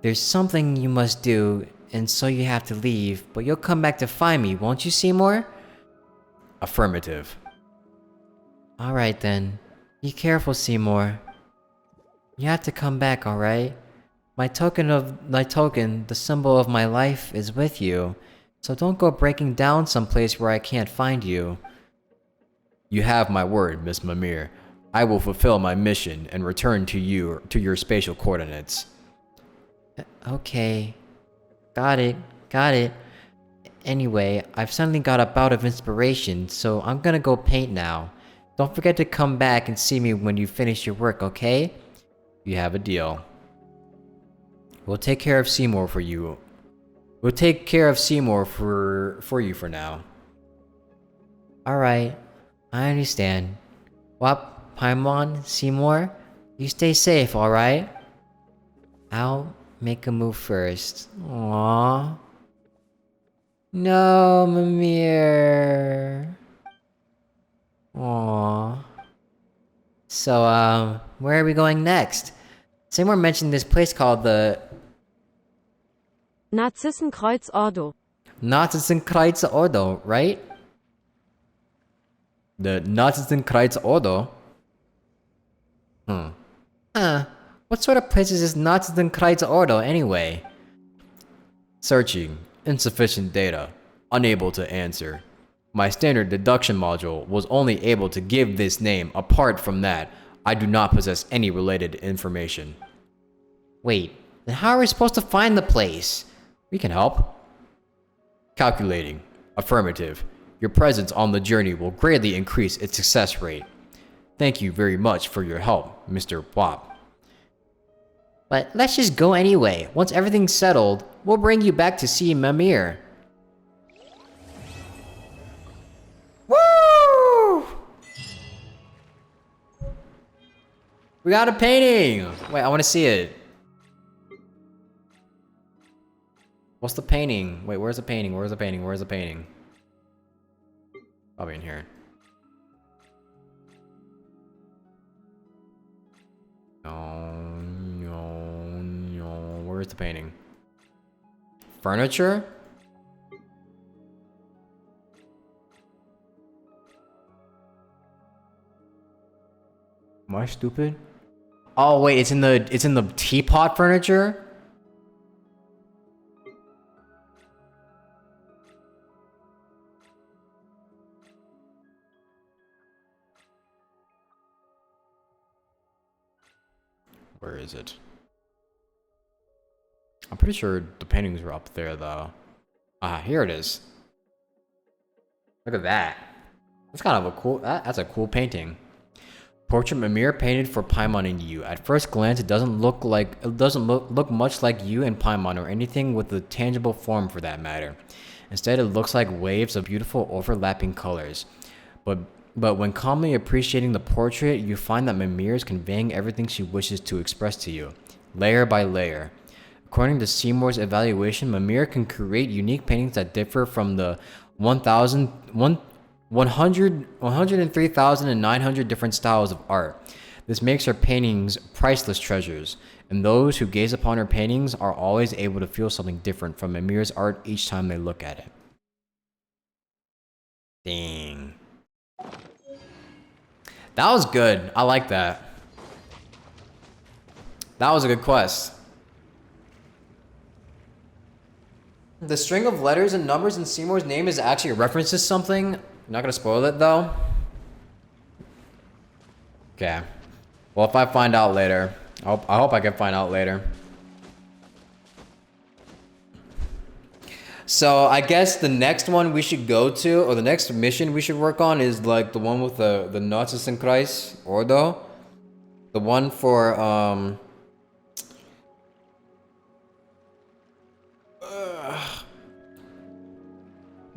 There's something you must do, and so you have to leave, but you'll come back to find me, won't you, Seymour? Affirmative. Alright then. Be careful, Seymour. You have to come back, alright? My token, the symbol of my life, is with you. So don't go breaking down someplace where I can't find you. You have my word, Miss Mamere. I will fulfill my mission and return to your spatial coordinates. Okay. Got it. Anyway, I've suddenly got a bout of inspiration, so I'm gonna go paint now. Don't forget to come back and see me when you finish your work, okay? You have a deal. We'll take care of Seymour for you. We'll take care of Seymour for you for now. Alright, I understand. Wap, Paimon, Seymour, you stay safe, alright? I'll make a move first. Aww. No, Mamere. Aww. So, where are we going next? Seymour mentioned this place called the... Narzissenkreuz Ordo. Narzissenkreuz Ordo, right? The Narzissenkreuz Ordo? What sort of place is this Narzissenkreuz Ordo anyway? Searching. Insufficient data. Unable to answer. My standard deduction module was only able to give this name. Apart from that, I do not possess any related information. Wait, then how are we supposed to find the place? We can help. Calculating. Affirmative. Your presence on the journey will greatly increase its success rate. Thank you very much for your help, Mr. Wap. But let's just go anyway. Once everything's settled, we'll bring you back to see Mamere. Woo! We got a painting! Wait, I want to see it. What's the painting? Wait, where's the painting? Where's the painting? Where's the painting? Probably in here. No. Where's the painting? Furniture? Am I stupid? Oh wait, it's in the teapot furniture? Where is it? I'm pretty sure the paintings were up there though. Ah, here it is. Look at that. That's kind of a cool, that's a cool painting. Portrait Mamere painted for Paimon and you. At first glance, it doesn't look much like you and Paimon or anything with a tangible form for that matter. Instead, it looks like waves of beautiful overlapping colors. But when calmly appreciating the portrait, you find that Mamere is conveying everything she wishes to express to you, layer by layer. According to Seymour's evaluation, Mamere can create unique paintings that differ from the 103,900 different styles of art. This makes her paintings priceless treasures, and those who gaze upon her paintings are always able to feel something different from Mamere's art each time they look at it. Dang. That was good. I like that. That was a good quest. The string of letters and numbers in Seymour's name is actually a reference to something. I'm not gonna spoil it though. Okay. Well, if I find out later, I hope I can find out later. So I guess the next one we should go to, or the next mission we should work on, is like the one with the Nazis and Kreis Ordo. The one for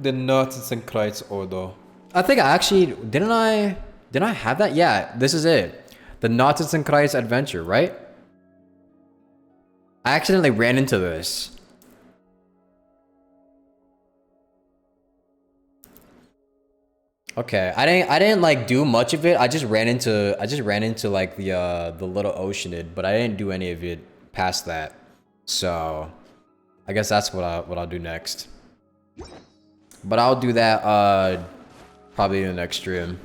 the Nazis and Kreis Ordo. I think I actually didn't I have that? Yeah, this is it. The Nazis and Kreis adventure, right? I accidentally ran into this. Okay, I didn't like do much of it. I just ran into like the little oceanid, but I didn't do any of it past that. So I guess that's what I'll do next. But I'll do that probably in the next stream,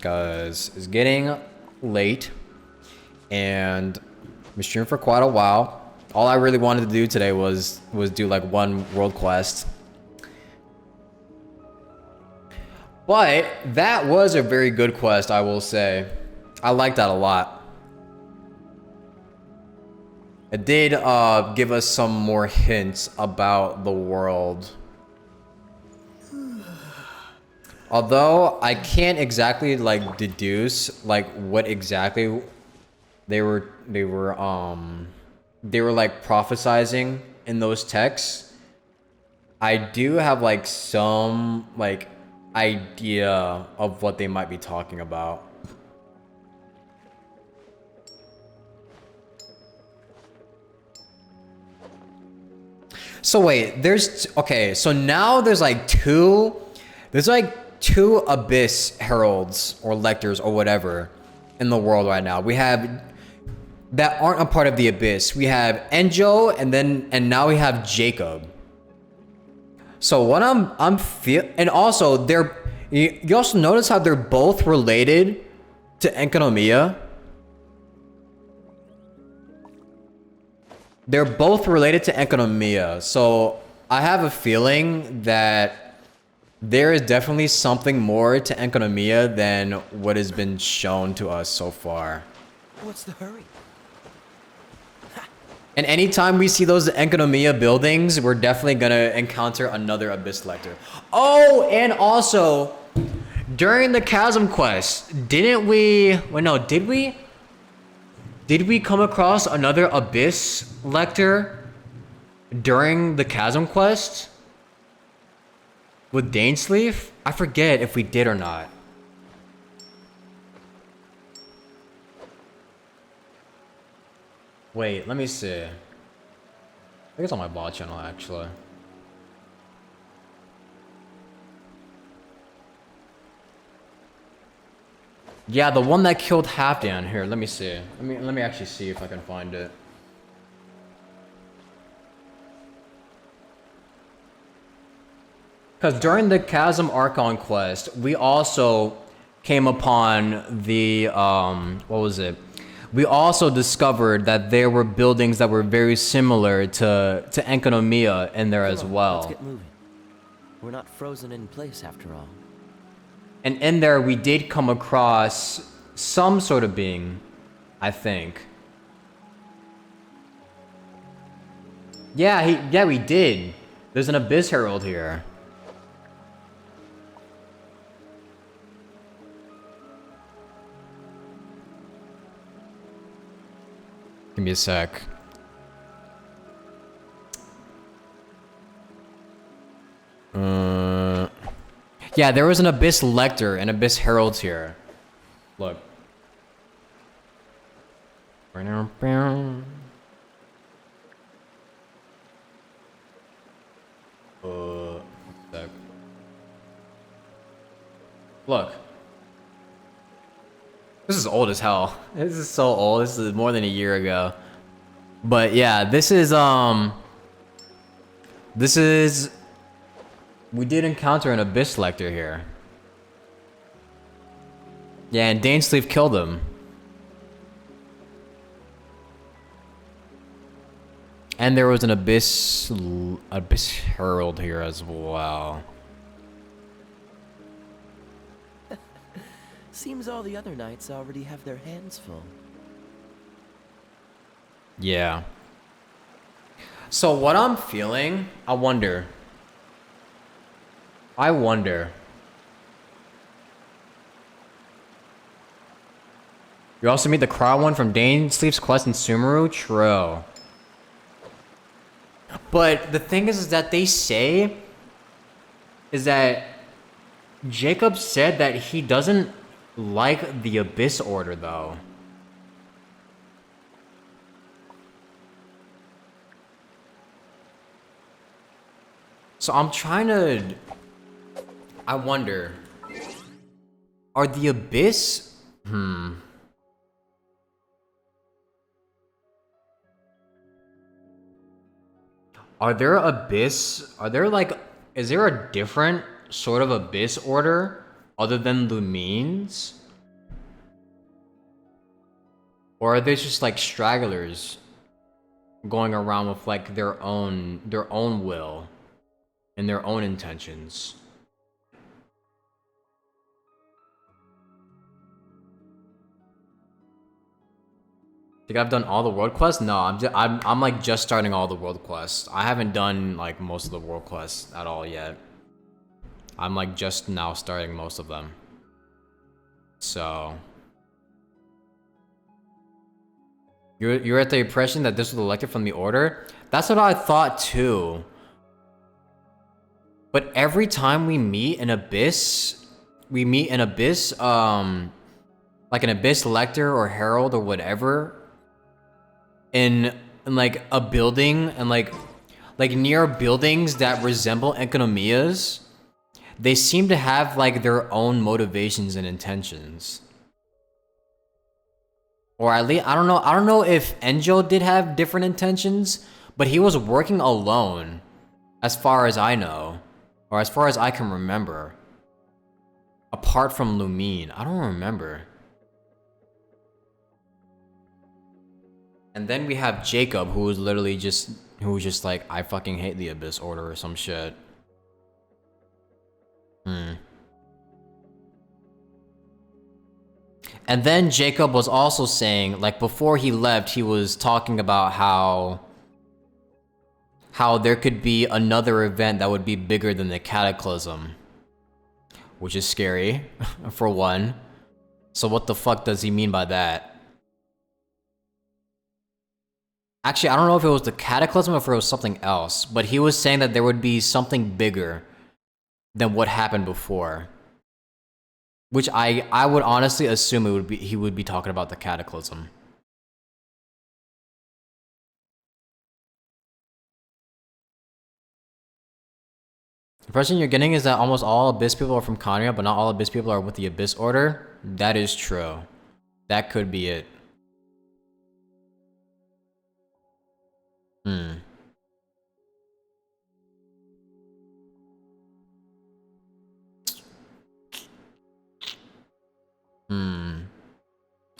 cause it's getting late and I've been streaming for quite a while. All I really wanted to do today was do like one world quest. But that was a very good quest, I will say. I like that a lot. It did give us some more hints about the world. Although I can't exactly like deduce like what exactly they were like prophesizing in those texts. I do have like some like idea of what they might be talking about. So wait, okay, so now there's like two Abyss Heralds or Lectors or whatever in the world right now. We have that aren't a part of the Abyss. We have Enjo and now we have Jacob. So what I'm feel, and also you also notice how they're both related to Enkanomiya. They're both related to Enkanomiya. So I have a feeling that there is definitely something more to Enkanomiya than what has been shown to us so far. What's the hurry? And anytime we see those Enkanomiya buildings, we're definitely gonna encounter another Abyss Lector. Oh, and also, during the Chasm quest, didn't we... Wait, no, did we? Did we come across another Abyss Lector during the Chasm quest? With Dainsleif? I forget if we did or not. Wait, let me see. I think it's on my bot channel, actually. Yeah, the one that killed Halfdan. Here, let me see. Let me actually see if I can find it. Because during the Chasm Archon quest, we also came upon the, what was it? We also discovered that there were buildings that were very similar to Enkanomiya in there as well. Let's get moving. We're not frozen in place after all. And in there, we did come across some sort of being, I think. Yeah, we did. There's an Abyss Herald here. Give me a sec. Yeah, there was an Abyss Lector and Abyss Heralds here. Look. Sec. Look. This is old as hell. This is so old. This is more than a year ago. But yeah, this is we did encounter an Abyss Lector here. Yeah, and Dainsleif killed him. And there was an Abyss Herald here as well. Seems all the other knights already have their hands full. Yeah. So what I'm feeling, I wonder, I wonder. You also meet the crowd one from Dane Sleep's quest in Sumeru? True. But the thing is that they say is that Jacob said that he doesn't like the Abyss Order though. So I'm trying to... I wonder. Are the Abyss... Are there Abyss... Are there like... Is there a different sort of Abyss Order other than Lumines? Or are they just like stragglers going around with like their own will and their own intentions? Think I've done all the world quests? No, I'm like just starting all the world quests. I haven't done like most of the world quests at all yet. I'm like just now starting most of them. So you're at the impression that this was elected from the order? That's what I thought too. But every time we meet an Abyss, like an Abyss Lector or Herald or whatever, in like a building and like near buildings that resemble Enkanomiya's, they seem to have like their own motivations and intentions. Or at least I don't know if Enjo did have different intentions, but he was working alone as far as I know, or as far as I can remember. Apart from Lumine, I don't remember. And then we have Jacob, who was literally just like, I fucking hate the Abyss Order or some shit. And then Jacob was also saying, like before he left, he was talking about how there could be another event that would be bigger than the Cataclysm. Which is scary, for one. So what the fuck does he mean by that? Actually, I don't know if it was the Cataclysm or if it was something else, but he was saying that there would be something bigger than what happened before. Which I would honestly assume he would be talking about the Cataclysm. The impression you're getting is that almost all Abyss people are from Conria, but not all Abyss people are with the Abyss Order? That is true. That could be it.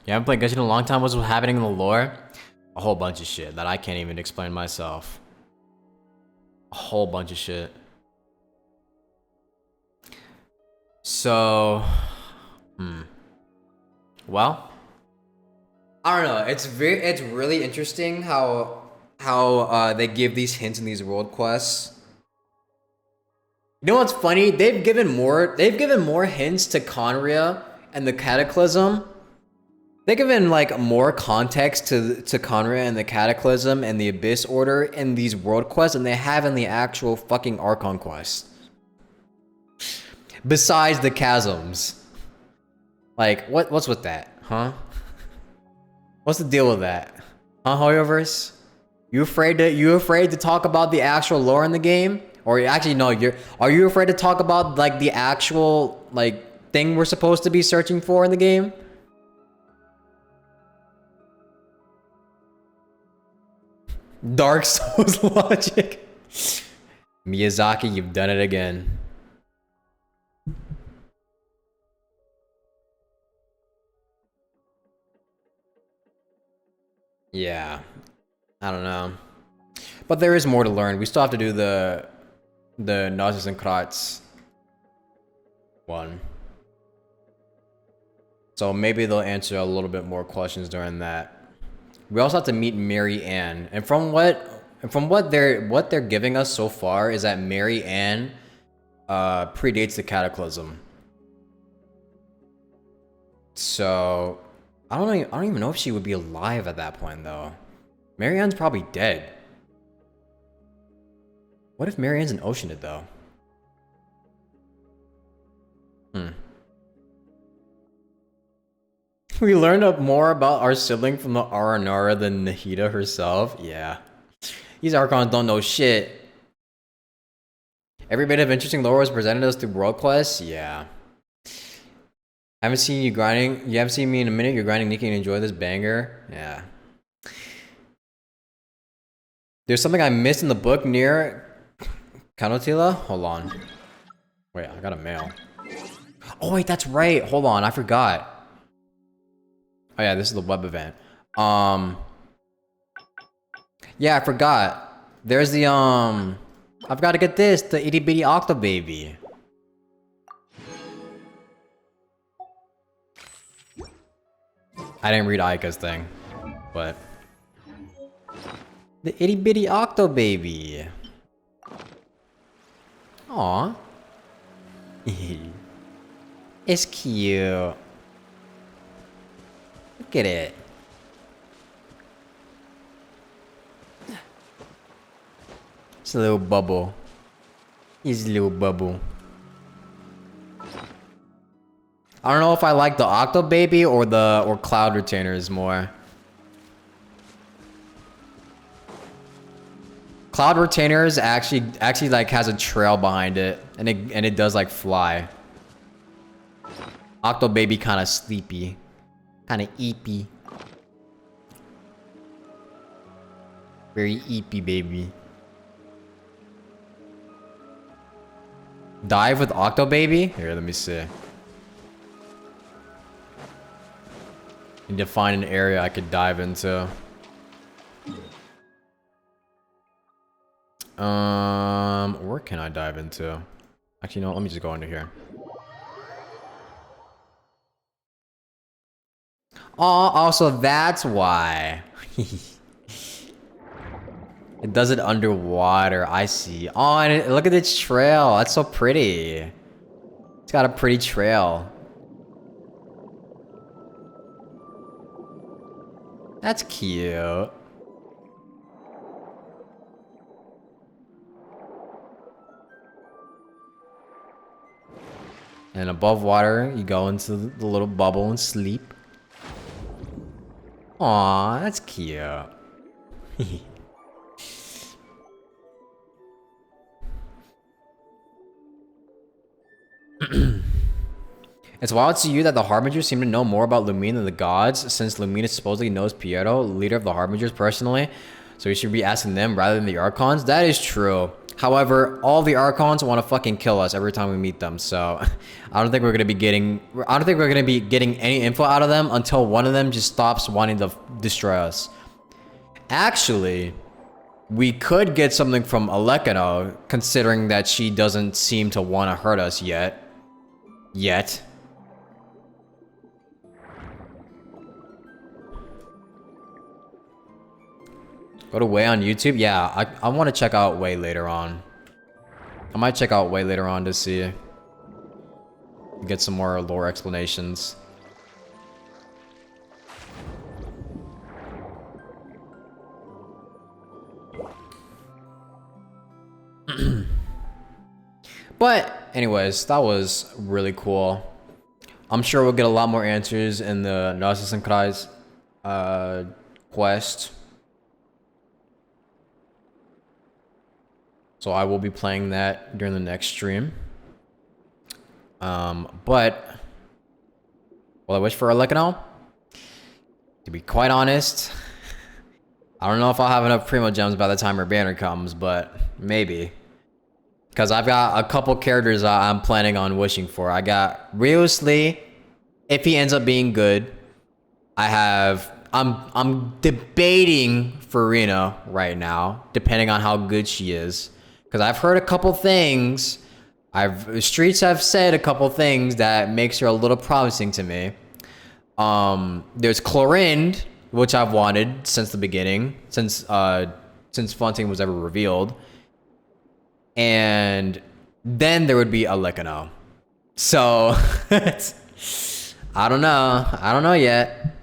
You haven't played Genshin in a long time? What's happening in the lore? A whole bunch of shit that I can't even explain myself. A whole bunch of shit. So, well, I don't know. It's really interesting how they give these hints in these world quests. You know what's funny? They've given more hints to Conria and the Cataclysm. They've given like more context to Conria and the Cataclysm and the Abyss Order in these world quests than they have in the actual fucking Archon quest. Besides the chasms. Like, what's with that, huh? What's the deal with that? Huh, Hoyoverse? You afraid to talk about the actual lore in the game? Or actually no, are you afraid to talk about like the actual like thing we're supposed to be searching for in the game? Dark Souls logic. Miyazaki, you've done it again. Yeah, I don't know, but there is more to learn. We still have to do the Nauses and Kratz one, so maybe they'll answer a little bit more questions during that. We also have to meet Mary Ann, and from what they're giving us so far is that Mary Ann predates the Cataclysm. So I don't even know if she would be alive at that point though. Marianne's probably dead. What if Marianne's an Oceanid though? We learned up more about our sibling from the Aranara than Nahida herself. Yeah. These Archons don't know shit. Every bit of interesting lore was presented us through world quests. Yeah. I haven't seen you grinding. You haven't seen me in a minute. You're grinding Nikki and enjoy this banger. Yeah. There's something I missed in the book near Kanotila. Hold on. Wait, I got a mail. Oh wait, that's right. Hold on, I forgot. Oh yeah, this is the web event. Yeah, I forgot. There's the I've got to get this, the itty bitty octo baby. I didn't read Aika's thing, but the itty bitty octo baby. Aw. It's cute. Look at it. It's a little bubble. He's a little bubble. I don't know if I like the Octo Baby or Cloud Retainers more. Cloud Retainers actually like has a trail behind it, and it does like fly. Octo Baby kind of sleepy, kind of eepy, very eepy baby. Dive with Octo Baby? Here, let me see. Need to find an area I could dive into. Where can I dive into? Actually, no, let me just go into here. Oh, also that's why. It does it underwater. I see. Oh, and look at its trail. That's so pretty. It's got a pretty trail. That's cute. And above water, you go into the little bubble and sleep. Aw, that's cute. It's wild to you that the Harbingers seem to know more about Lumine than the gods, since Lumine supposedly knows Piero, leader of the Harbingers, personally. So you should be asking them rather than the Archons. That is true. However, all the Archons want to fucking kill us every time we meet them, so I don't think we're gonna be getting any info out of them until one of them just stops wanting to destroy us. Actually, we could get something from Alekano, considering that she doesn't seem to want to hurt us yet. Go to Way on YouTube? Yeah, I want to check out Way later on. I might check out Way later on to see. Get some more lore explanations. But anyways, that was really cool. I'm sure we'll get a lot more answers in the Narcissus and Kreis quest. So I will be playing that during the next stream. But will I wish for a Lekano? To be quite honest, I don't know if I'll have enough Primo Gems by the time her banner comes, but maybe. Because I've got a couple characters I'm planning on wishing for. I got Rios Lee, if he ends up being good. I'm debating for Rena right now, depending on how good she is. Because I've heard a couple things. Streets have said a couple things that makes her a little promising to me. There's Chlorinde, which I've wanted since the beginning, since Fontaine was ever revealed. And then there would be a Licano. So, I don't know. I don't know yet.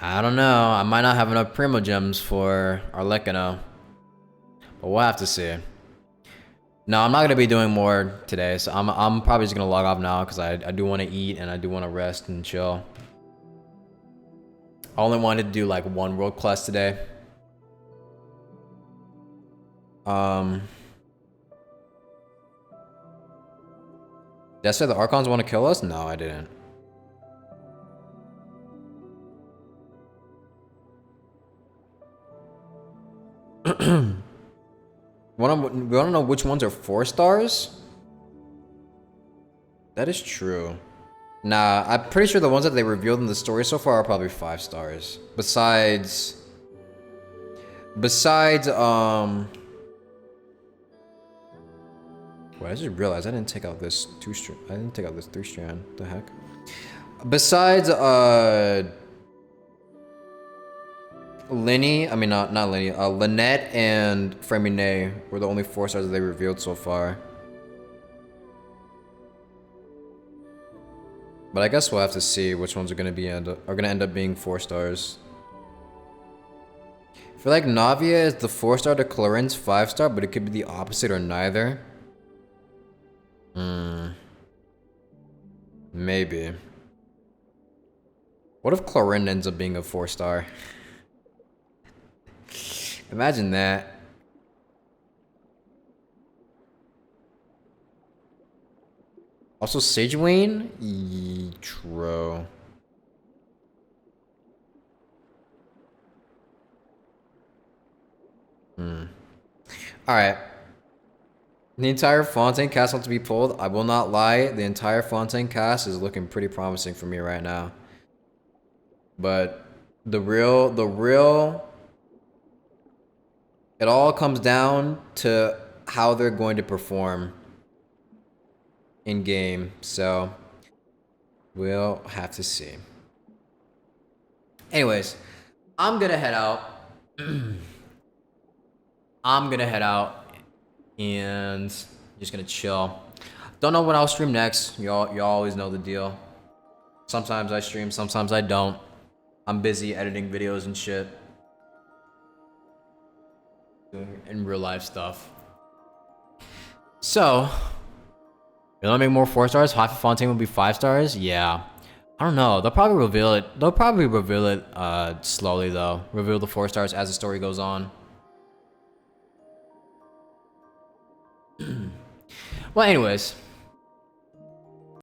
I don't know. I might not have enough Primo Gems for our Licano. But we'll have to see. No, I'm not going to be doing more today. So I'm probably just going to log off now because I do want to eat and I do want to rest and chill. I only wanted to do like one world quest today. Did I say the Archons want to kill us? No, I didn't. We want to know which ones are 4 stars? That is true. Nah, I'm pretty sure the ones that they revealed in the story so far are probably 5 stars. Besides, wait, I just realized I didn't take out this 3-strand. The heck? Besides, Lynette and Fremine were the only 4 stars that they revealed so far. But I guess we'll have to see which ones are gonna end up being 4 stars. I feel like Navia is the 4-star to Clarin's 5-star, but it could be the opposite or neither. Maybe. What if Clarin ends up being a 4-star? Imagine that. Also, Sagewayne? True. Alright. The entire Fontaine cast wants to be pulled. I will not lie. The entire Fontaine cast is looking pretty promising for me right now. But the real... It all comes down to how they're going to perform in game, so we'll have to see. Anyways, I'm gonna head out. And just gonna chill. Don't know when I'll stream next. Y'all always know the deal. Sometimes I stream, sometimes I don't. I'm busy editing videos and shit. In real life stuff. So, you want to make more 4 stars? Half of Fontaine will be 5 stars? Yeah. I don't know. They'll probably reveal it. Slowly though. Reveal the 4 stars as the story goes on. Well, anyways.